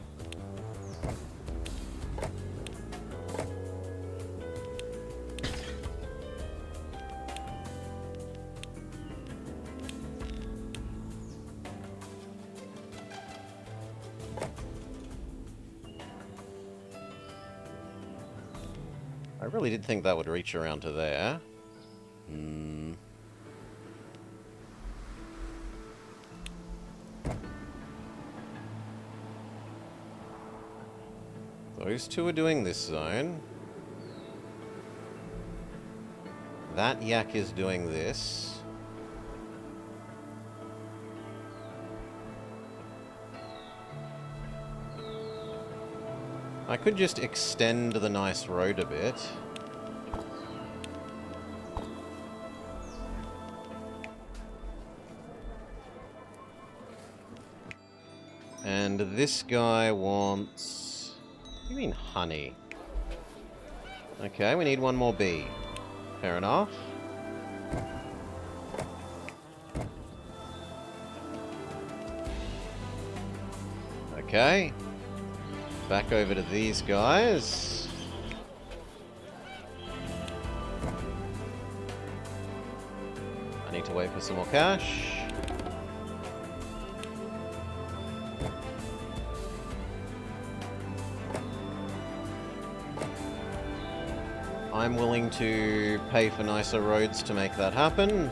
I really did think that would reach around to there. Those two are doing this zone. That yak is doing this. I could just extend the nice road a bit. And this guy wants... What do you mean honey? Okay, we need one more bee. Fair enough. Okay. Back over to these guys. I need to wait for some more cash. I'm willing to pay for nicer roads to make that happen.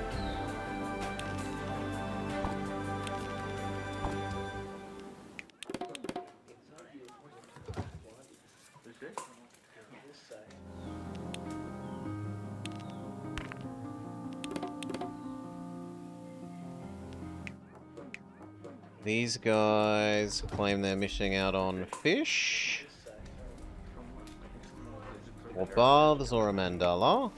These guys claim they're missing out on fish. Or baths, or a mandala.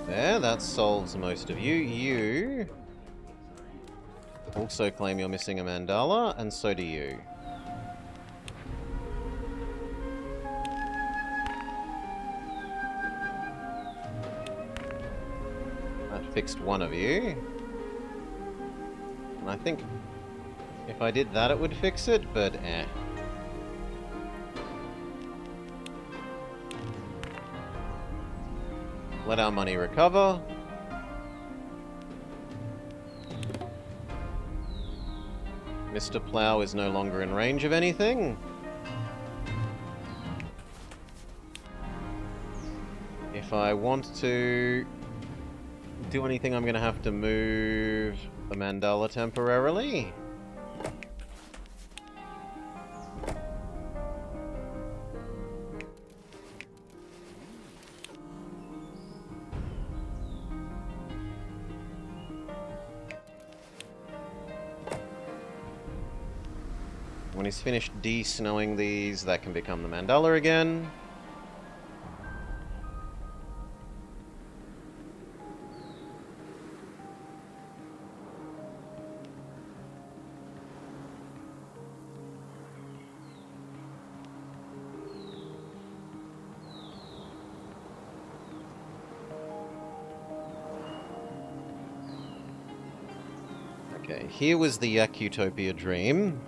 There, that solves most of you. You also claim you're missing a mandala, and so do you. Fixed one of you. And I think if I did that it would fix it, but eh. Let our money recover. Mr. Plow is no longer in range of anything. If I want to do anything, I'm going to have to move the mandala temporarily. When he's finished de-snowing these, that can become the mandala again. Okay, here was the Yak-Utopia dream.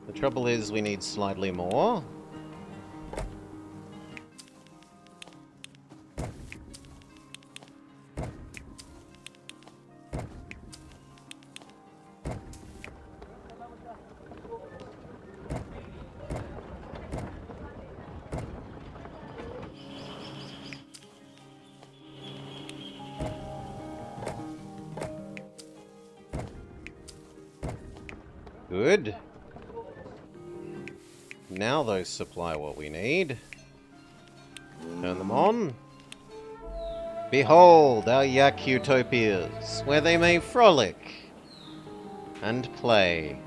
The trouble is we need slightly more. Good. Now those supply what we need. Turn them on. Behold our Yak-Utopias, where they may frolic and play.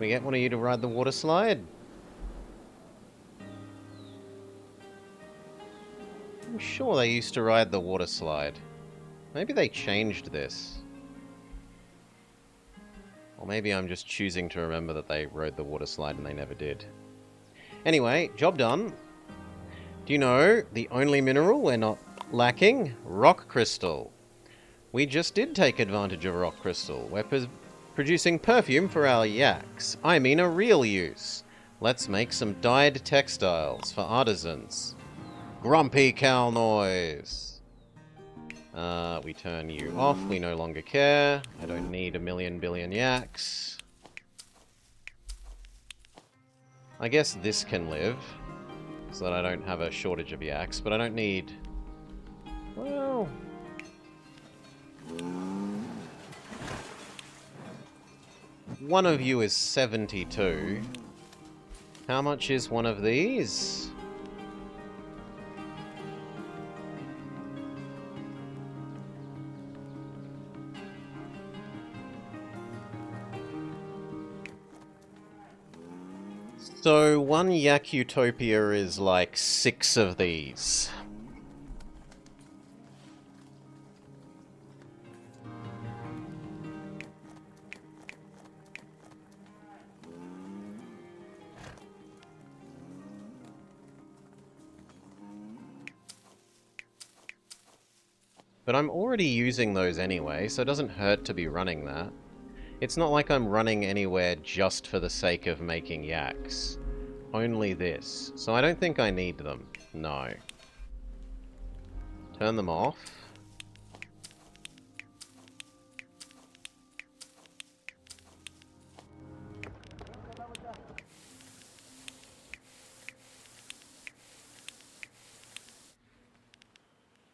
We get one of you to ride the water slide? I'm sure they used to ride the water slide. Maybe they changed this. Or maybe I'm just choosing to remember that they rode the water slide and they never did. Anyway, job done. Do you know the only mineral we're not lacking? Rock crystal. We just did take advantage of rock crystal. We're producing perfume for our yaks. I mean a real use. Let's make some dyed textiles for artisans. Grumpy cow noise. We turn you off. We no longer care. I don't need a million billion yaks. I guess this can live, so that I don't have a shortage of yaks, but I don't need... Well... One of you is 72. How much is one of these? So one Yak-Utopia is like 6 of these. But I'm already using those anyway, so it doesn't hurt to be running that. It's not like I'm running anywhere just for the sake of making yaks. Only this. So I don't think I need them. No. Turn them off.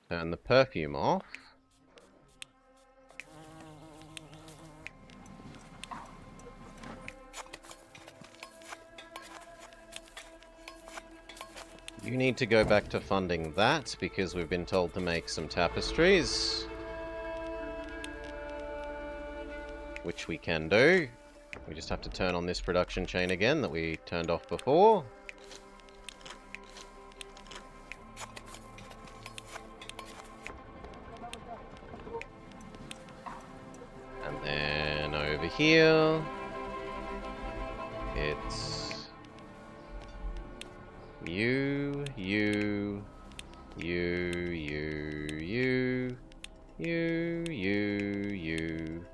Turn the perfume off. You need to go back to funding that, because we've been told to make some tapestries. Which we can do. We just have to turn on this production chain again that we turned off before. And then over here, it's you, you, you, you, you, you, you,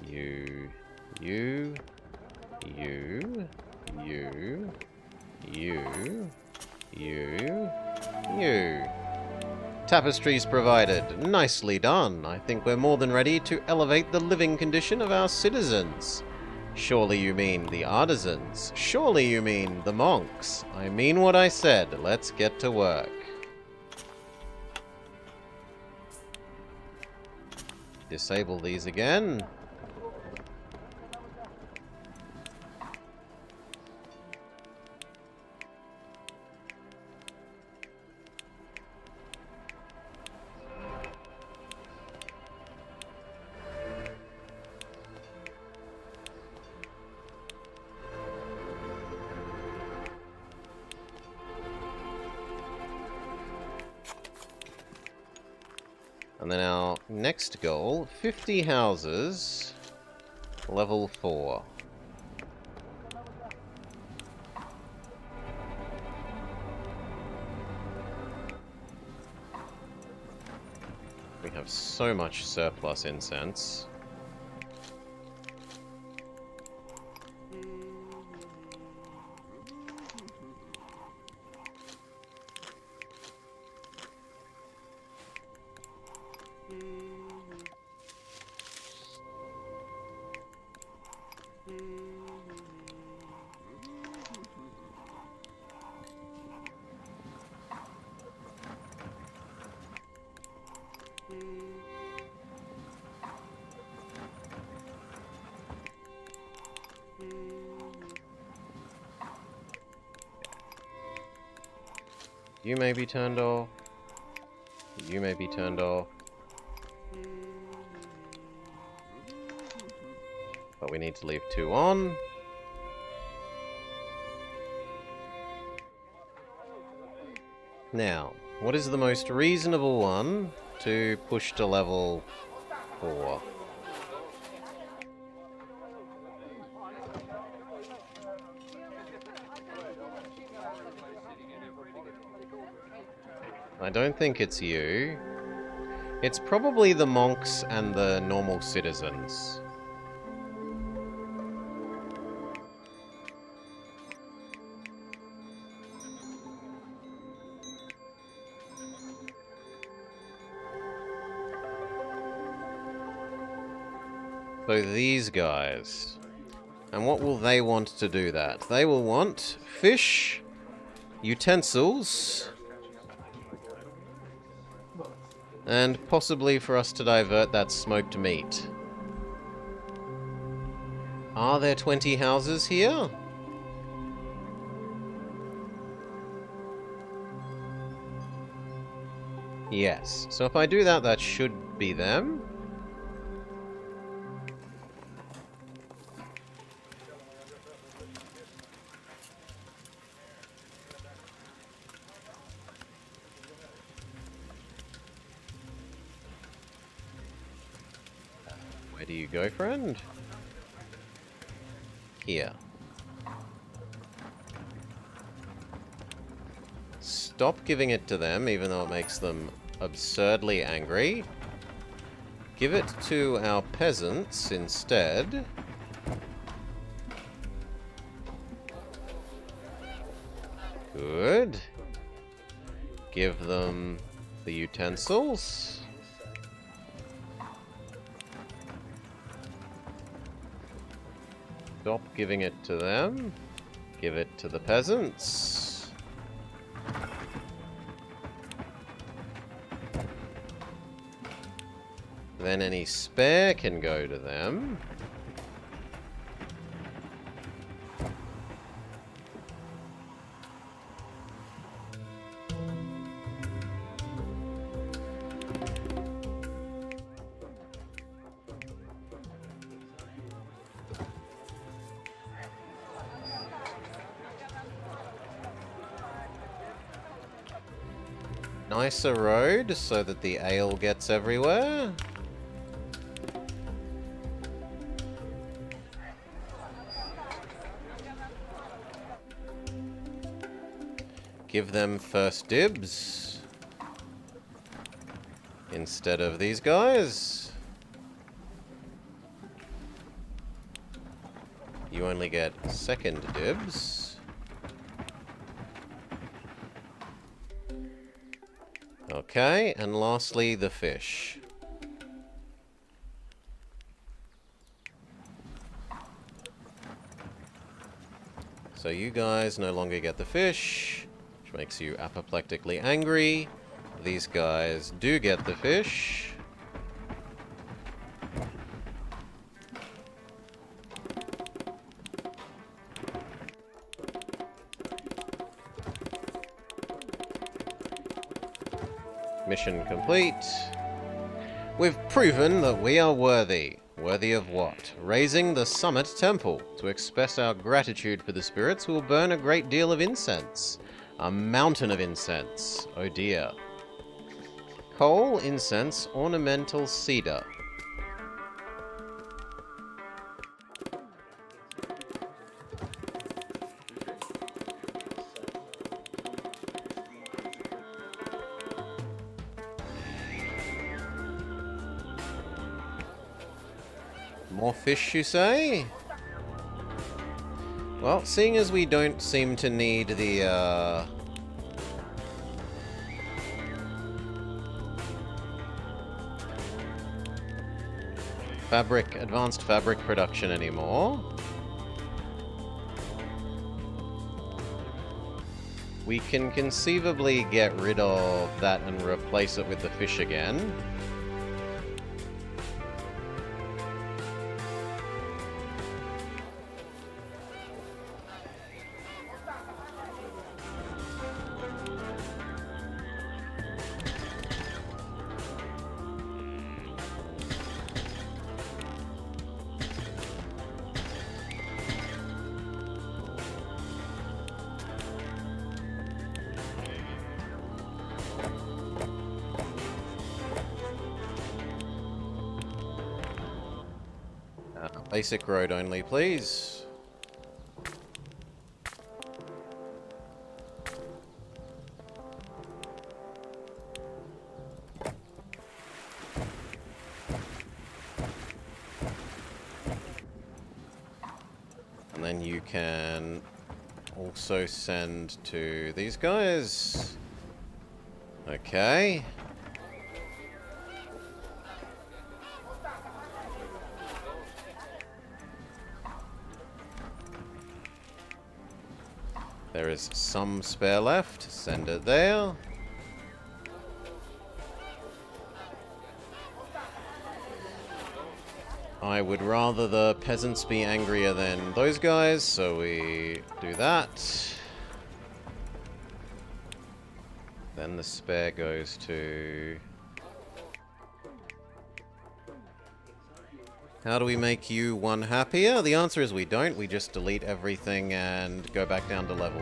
you, you, you, you, you, you, you. Tapestries provided. Nicely done. I think we're more than ready to elevate the living condition of our citizens. Surely you mean the artisans. Surely you mean the monks. I mean what I said. Let's get to work. Disable these again. And then our next goal, 50 houses, level 4. We have so much surplus incense. You may be turned off. You may be turned off. But we need to leave 2 on. Now, what is the most reasonable one to push to level 4? I don't think it's you. It's probably the monks and the normal citizens. So these guys. And what will they want to do that? They will want fish, utensils, and possibly for us to divert that smoked meat. Are there 20 houses here? Yes. So if I do that, that should be them. Where do you go, friend? Here. Stop giving it to them, even though it makes them absurdly angry. Give it to our peasants instead. Good. Give them the utensils. Stop giving it to them. Give it to the peasants. Then any spare can go to them. Nicer road so that the ale gets everywhere. Give them first dibs instead of these guys. You only get second dibs. Okay, and lastly, the fish. So you guys no longer get the fish, which makes you apoplectically angry. These guys do get the fish. Mission complete. We've proven that we are worthy. Worthy of what? Raising the summit temple. To express our gratitude for the spirits, we'll burn a great deal of incense. A mountain of incense. Oh dear. Coal, incense, ornamental cedar. More fish, you say? Well, seeing as we don't seem to need the, advanced fabric production anymore, we can conceivably get rid of that and replace it with the fish again. Basic road only, please. And then you can also send to these guys. Okay. There is some spare left. Send it there. I would rather the peasants be angrier than those guys, so we do that. Then the spare goes to... How do we make you one happier? The answer is we don't. We just delete everything and go back down to level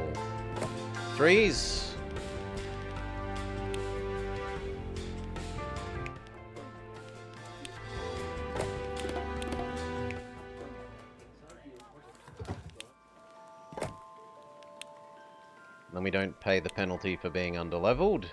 3s. Then we don't pay the penalty for being underleveled.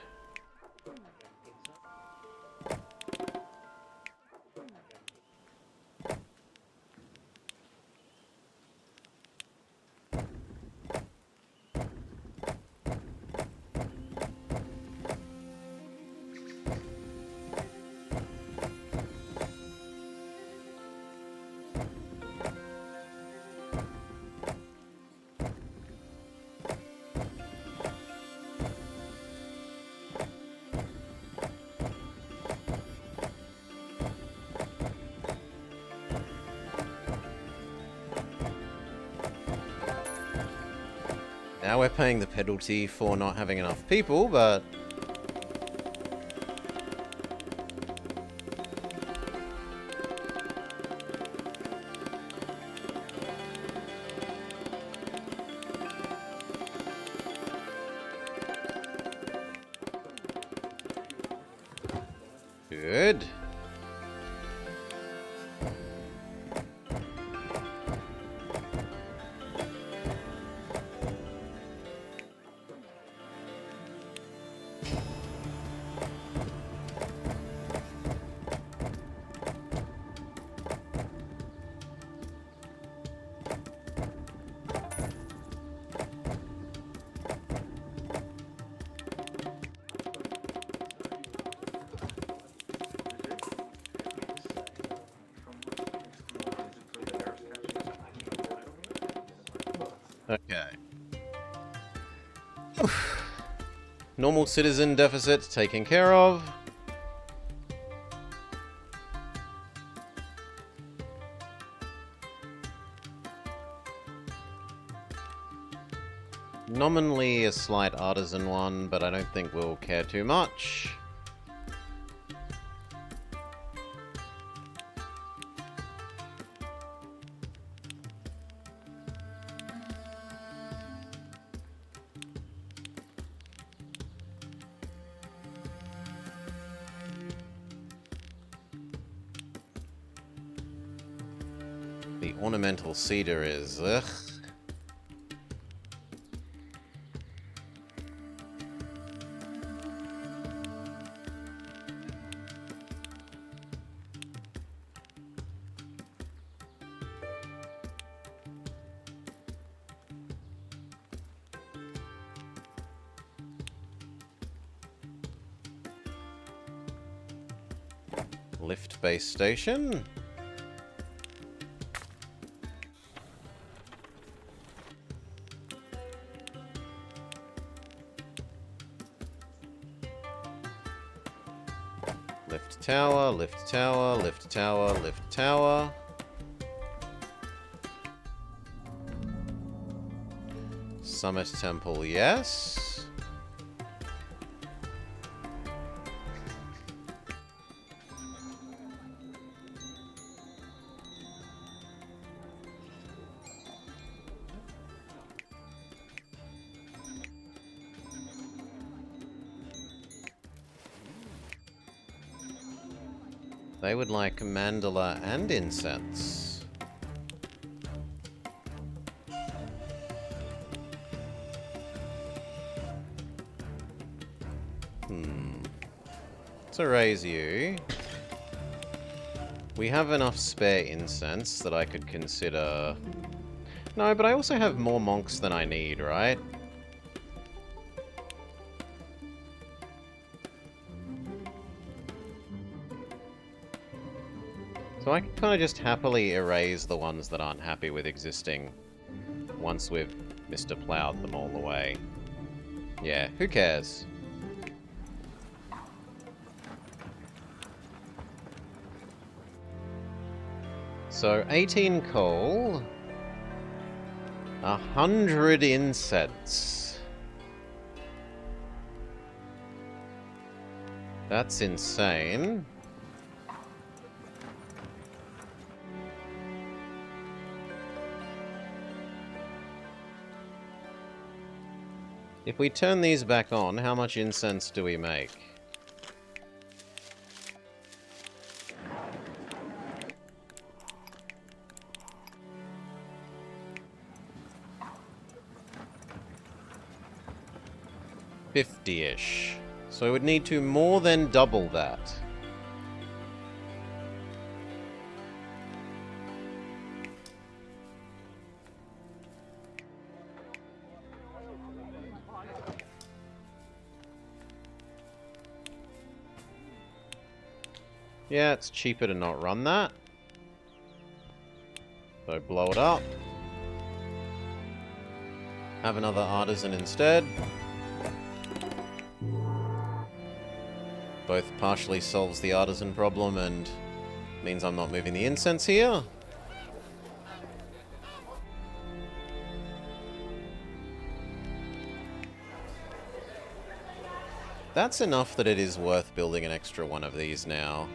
Now we're paying the penalty for not having enough people, but... Good. Okay. Normal citizen deficit taken care of. Nominally a slight artisan one, but I don't think we'll care too much. The ornamental cedar is... ugh. Lift base station. Lift tower, lift tower, lift tower, lift tower. Summit Temple, yes. They would like mandala and incense. To raise you. We have enough spare incense that I could consider... No, but I also have more monks than I need, right? So I can kind of just happily erase the ones that aren't happy with existing once we've Mr. Plowed them all away. Yeah, who cares? So, 18 coal, 100 incense. That's insane. If we turn these back on, how much incense do we make? $50-ish. So I would need to more than double that. Yeah, it's cheaper to not run that. So blow it up. Have another artisan instead. Both partially solves the artisan problem and means I'm not moving the incense here. That's enough that it is worth building an extra one of these now.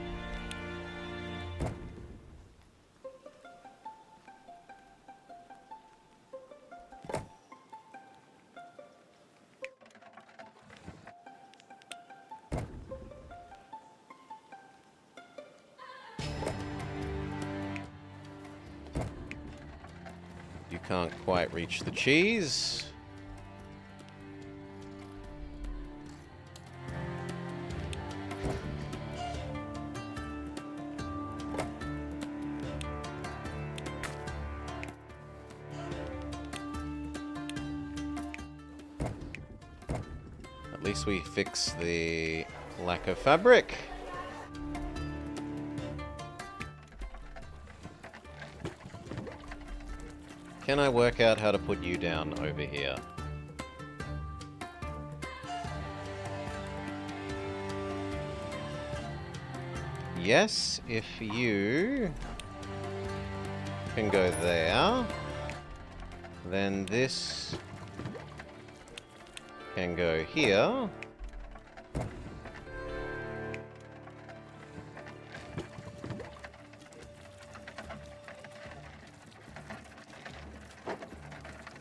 You can't quite reach the cheese. At least we fix the lack of fabric. Can I work out how to put you down over here? Yes, if you can go there, then this can go here.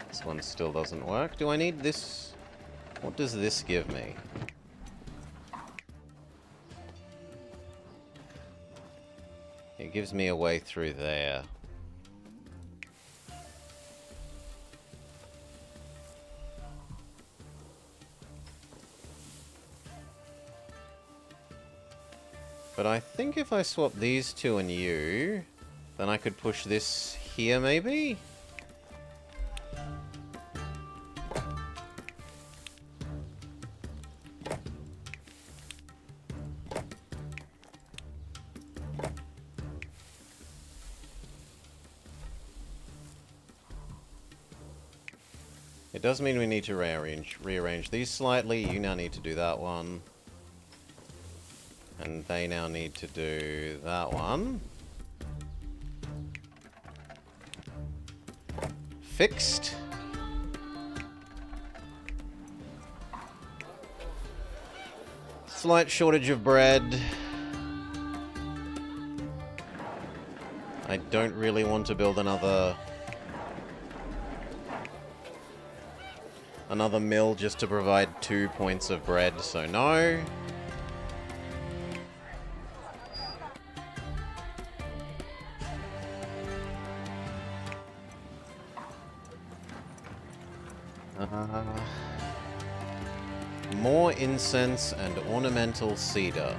This one still doesn't work. Do I need this? What does this give me? It gives me a way through there. But I think if I swap these two and you, then I could push this here maybe? It does mean we need to rearrange these slightly. You now need to do that one. And they now need to do that one. Fixed. Slight shortage of bread. I don't really want to build another mill just to provide 2 points of bread, so no. More incense and ornamental cedar.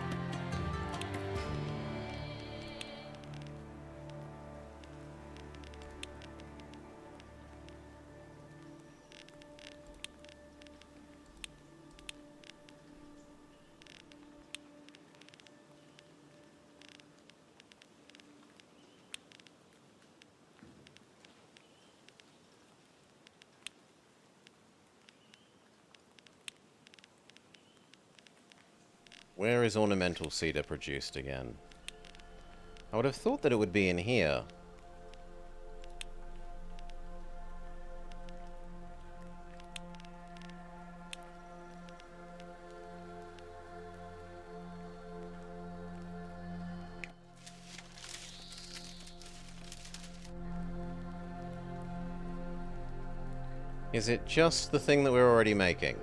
Where is ornamental cedar produced again? I would have thought that it would be in here. Is it just the thing that we're already making?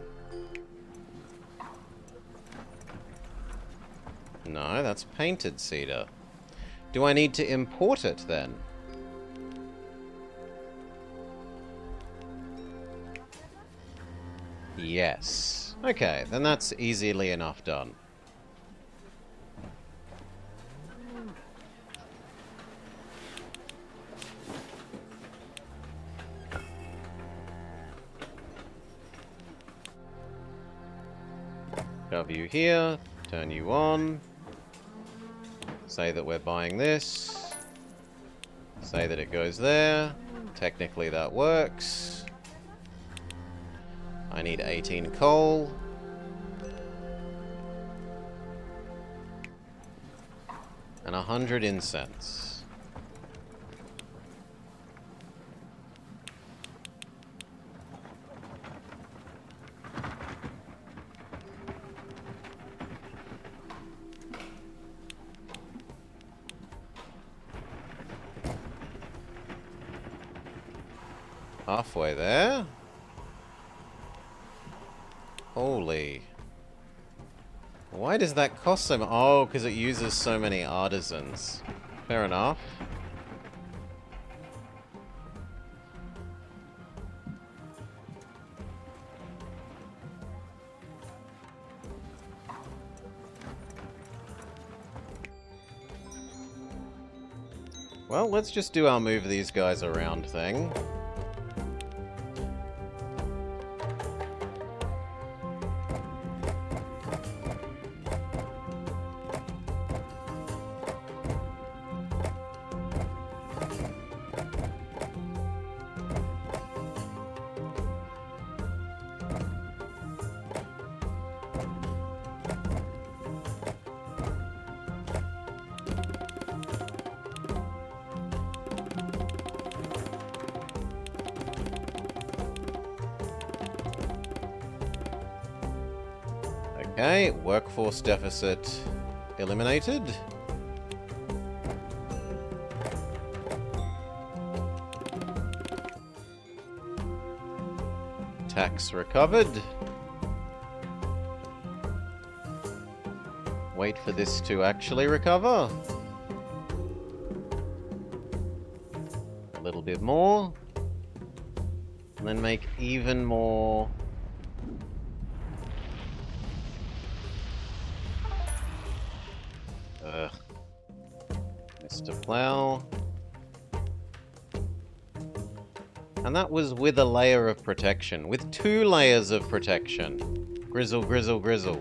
No, that's painted cedar. Do I need to import it then? Yes. Okay, then that's easily enough done. Shove you here, turn you on. Say that we're buying this. Say that it goes there. Technically that works. I need 18 coal. And 100 incense. Halfway there. Holy. Why does that cost so much? Oh, because it uses so many artisans. Fair enough. Well, let's just do our move these guys around thing. Okay, workforce deficit eliminated. Tax recovered. Wait for this to actually recover. A little bit more. And then make even more. Ugh. Mr. Plow. And that was with a layer of protection. With 2 layers of protection. Grizzle, grizzle, grizzle.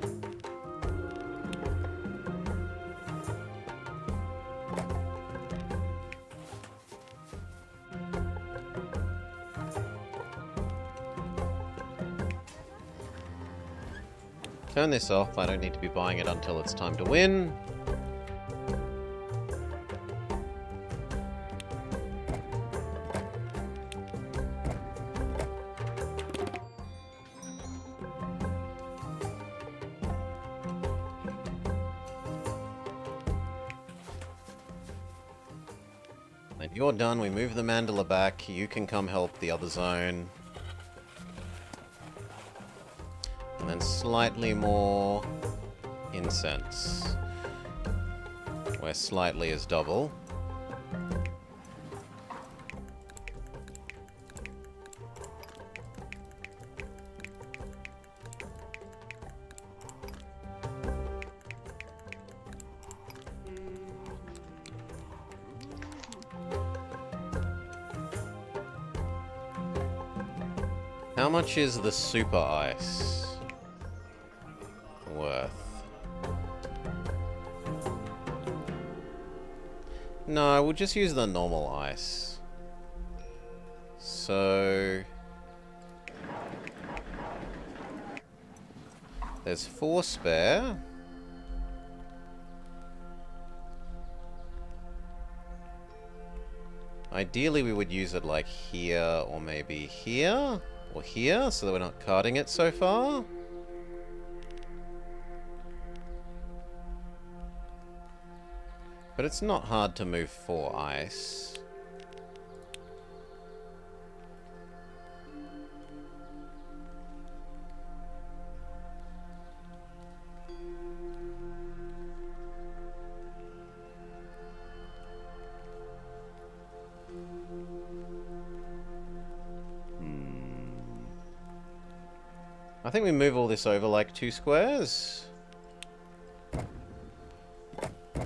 Turn this off. I don't need to be buying it until it's time to win. And you're done. We move the mandala back. You can come help the other zone. And then slightly more incense. Where slightly is double. How much is the super ice worth? No, we'll just use the normal ice. So there's 4 spare. Ideally we would use it like here or maybe here. Or here, so that we're not carting it so far. But it's not hard to move 4 ice. I think we move all this over like 2 squares.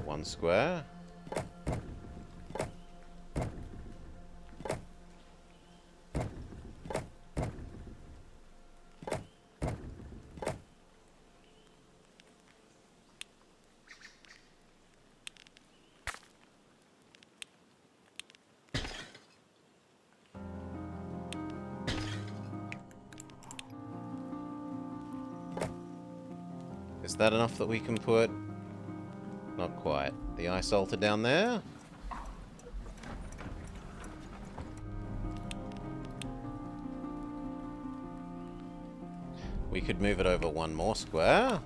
1 square. Is that enough that we can put? Not quite. The ice altar down there. We could move it over 1 more square.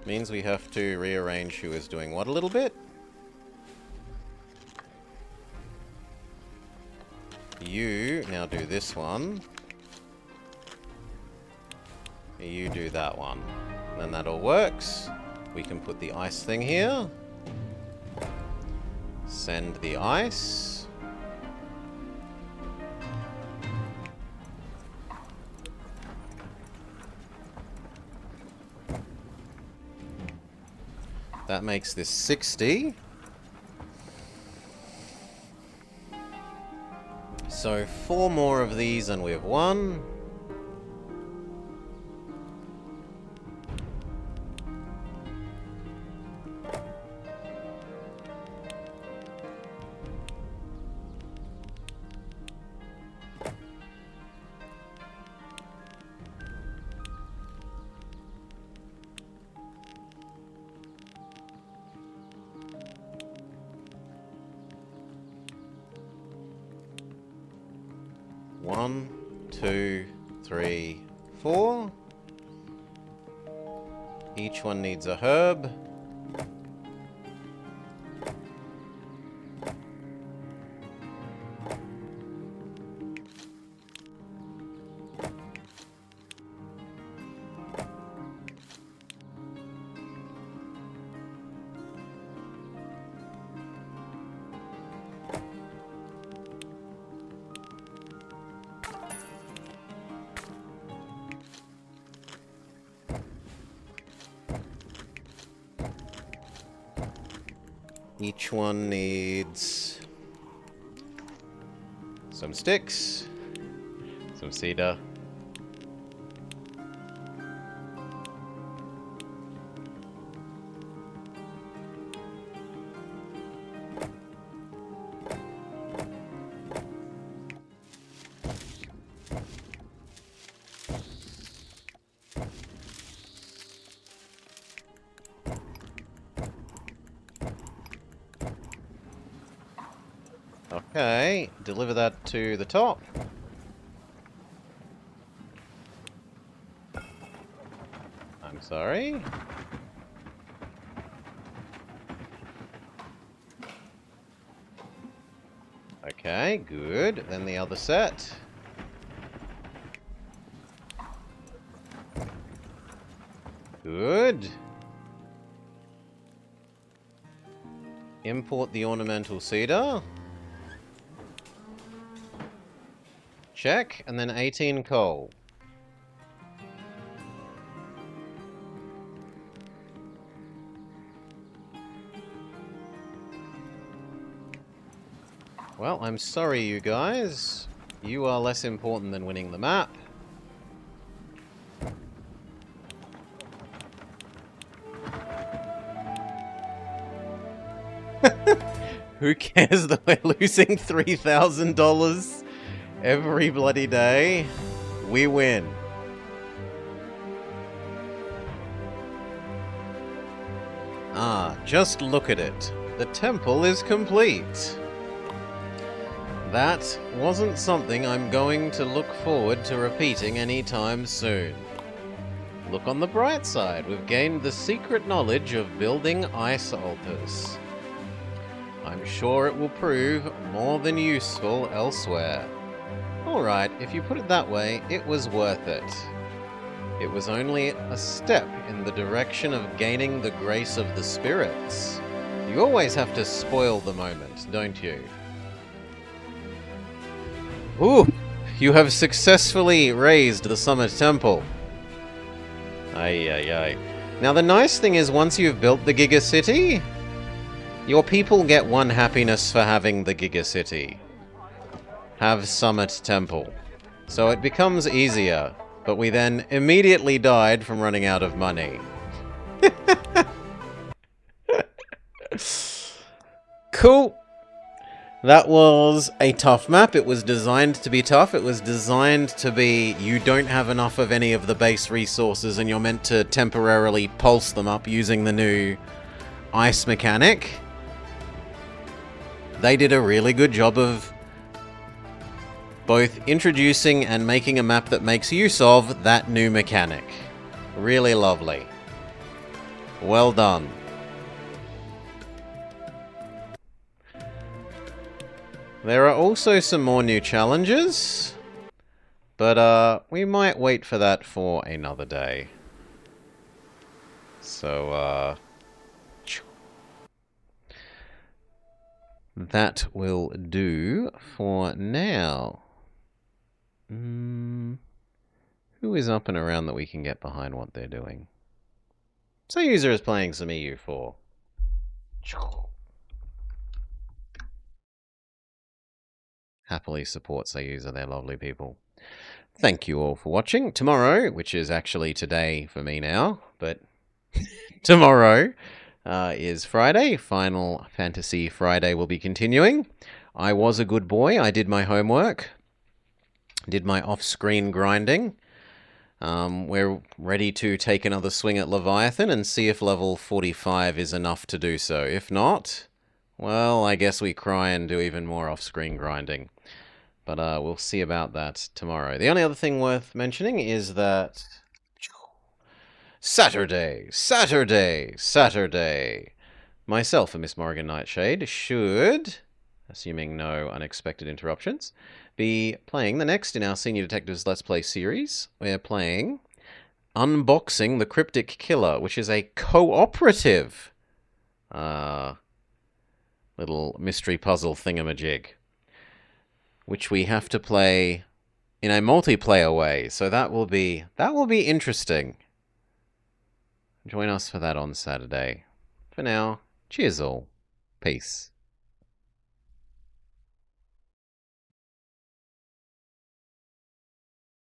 Means we have to rearrange who is doing what a little bit. You now do this one. You do that one. And then that all works. We can put the ice thing here. Send the ice. That makes this 60. So 4 more of these and we have 1. One, 2, 3, 4. Each one needs a herb. Each one needs Some sticks. Some cedar. Okay, deliver that to the top. I'm sorry. Okay, good. Then the other set. Good. Import the ornamental cedar. Check, and then 18 coal. Well, I'm sorry, you guys. You are less important than winning the map. Who cares that we're losing $3,000 every bloody day? We win. Ah, just look at it. The temple is complete. That wasn't something I'm going to look forward to repeating anytime soon. Look on the bright side, we've gained the secret knowledge of building ice altars. I'm sure it will prove more than useful elsewhere. Alright, if you put it that way, it was worth it. It was only a step in the direction of gaining the grace of the spirits. You always have to spoil the moment, don't you? Ooh! You have successfully raised the Summit Temple. Ay, ay, ay. Now the nice thing is, once you've built the Giga City, your people get one happiness for having the Giga City. Have Summit Temple. So it becomes easier, but we then immediately died from running out of money. Cool. That was a tough map. It was designed to be tough. It was designed to be you don't have enough of any of the base resources and you're meant to temporarily pulse them up using the new ice mechanic. They did a really good job of both introducing and making a map that makes use of that new mechanic. Really lovely. Well done. There are also some more new challenges, but we might wait for that for another day. So, that will do for now. Who is up and around that we can get behind what they're doing? Sayuser is playing some EU4. Happily support Sayuser, they're lovely people. Thank you all for watching. Tomorrow, which is actually today for me now, but tomorrow is Friday. Final Fantasy Friday will be continuing. I was a good boy. I did my homework. Did my off-screen grinding. We're ready to take another swing at Leviathan and see if level 45 is enough to do so. If not, well, I guess we cry and do even more off-screen grinding. But we'll see about that tomorrow. The only other thing worth mentioning is that Saturday, myself and Miss Morrigan Nightshade should, assuming no unexpected interruptions, be playing the next in our Senior Detectives Let's Play series. We're playing Unboxing the Cryptic Killer, which is a cooperative little mystery puzzle thingamajig, which we have to play in a multiplayer way. So that will be interesting. Join us for that on Saturday. For now, cheers all. Peace.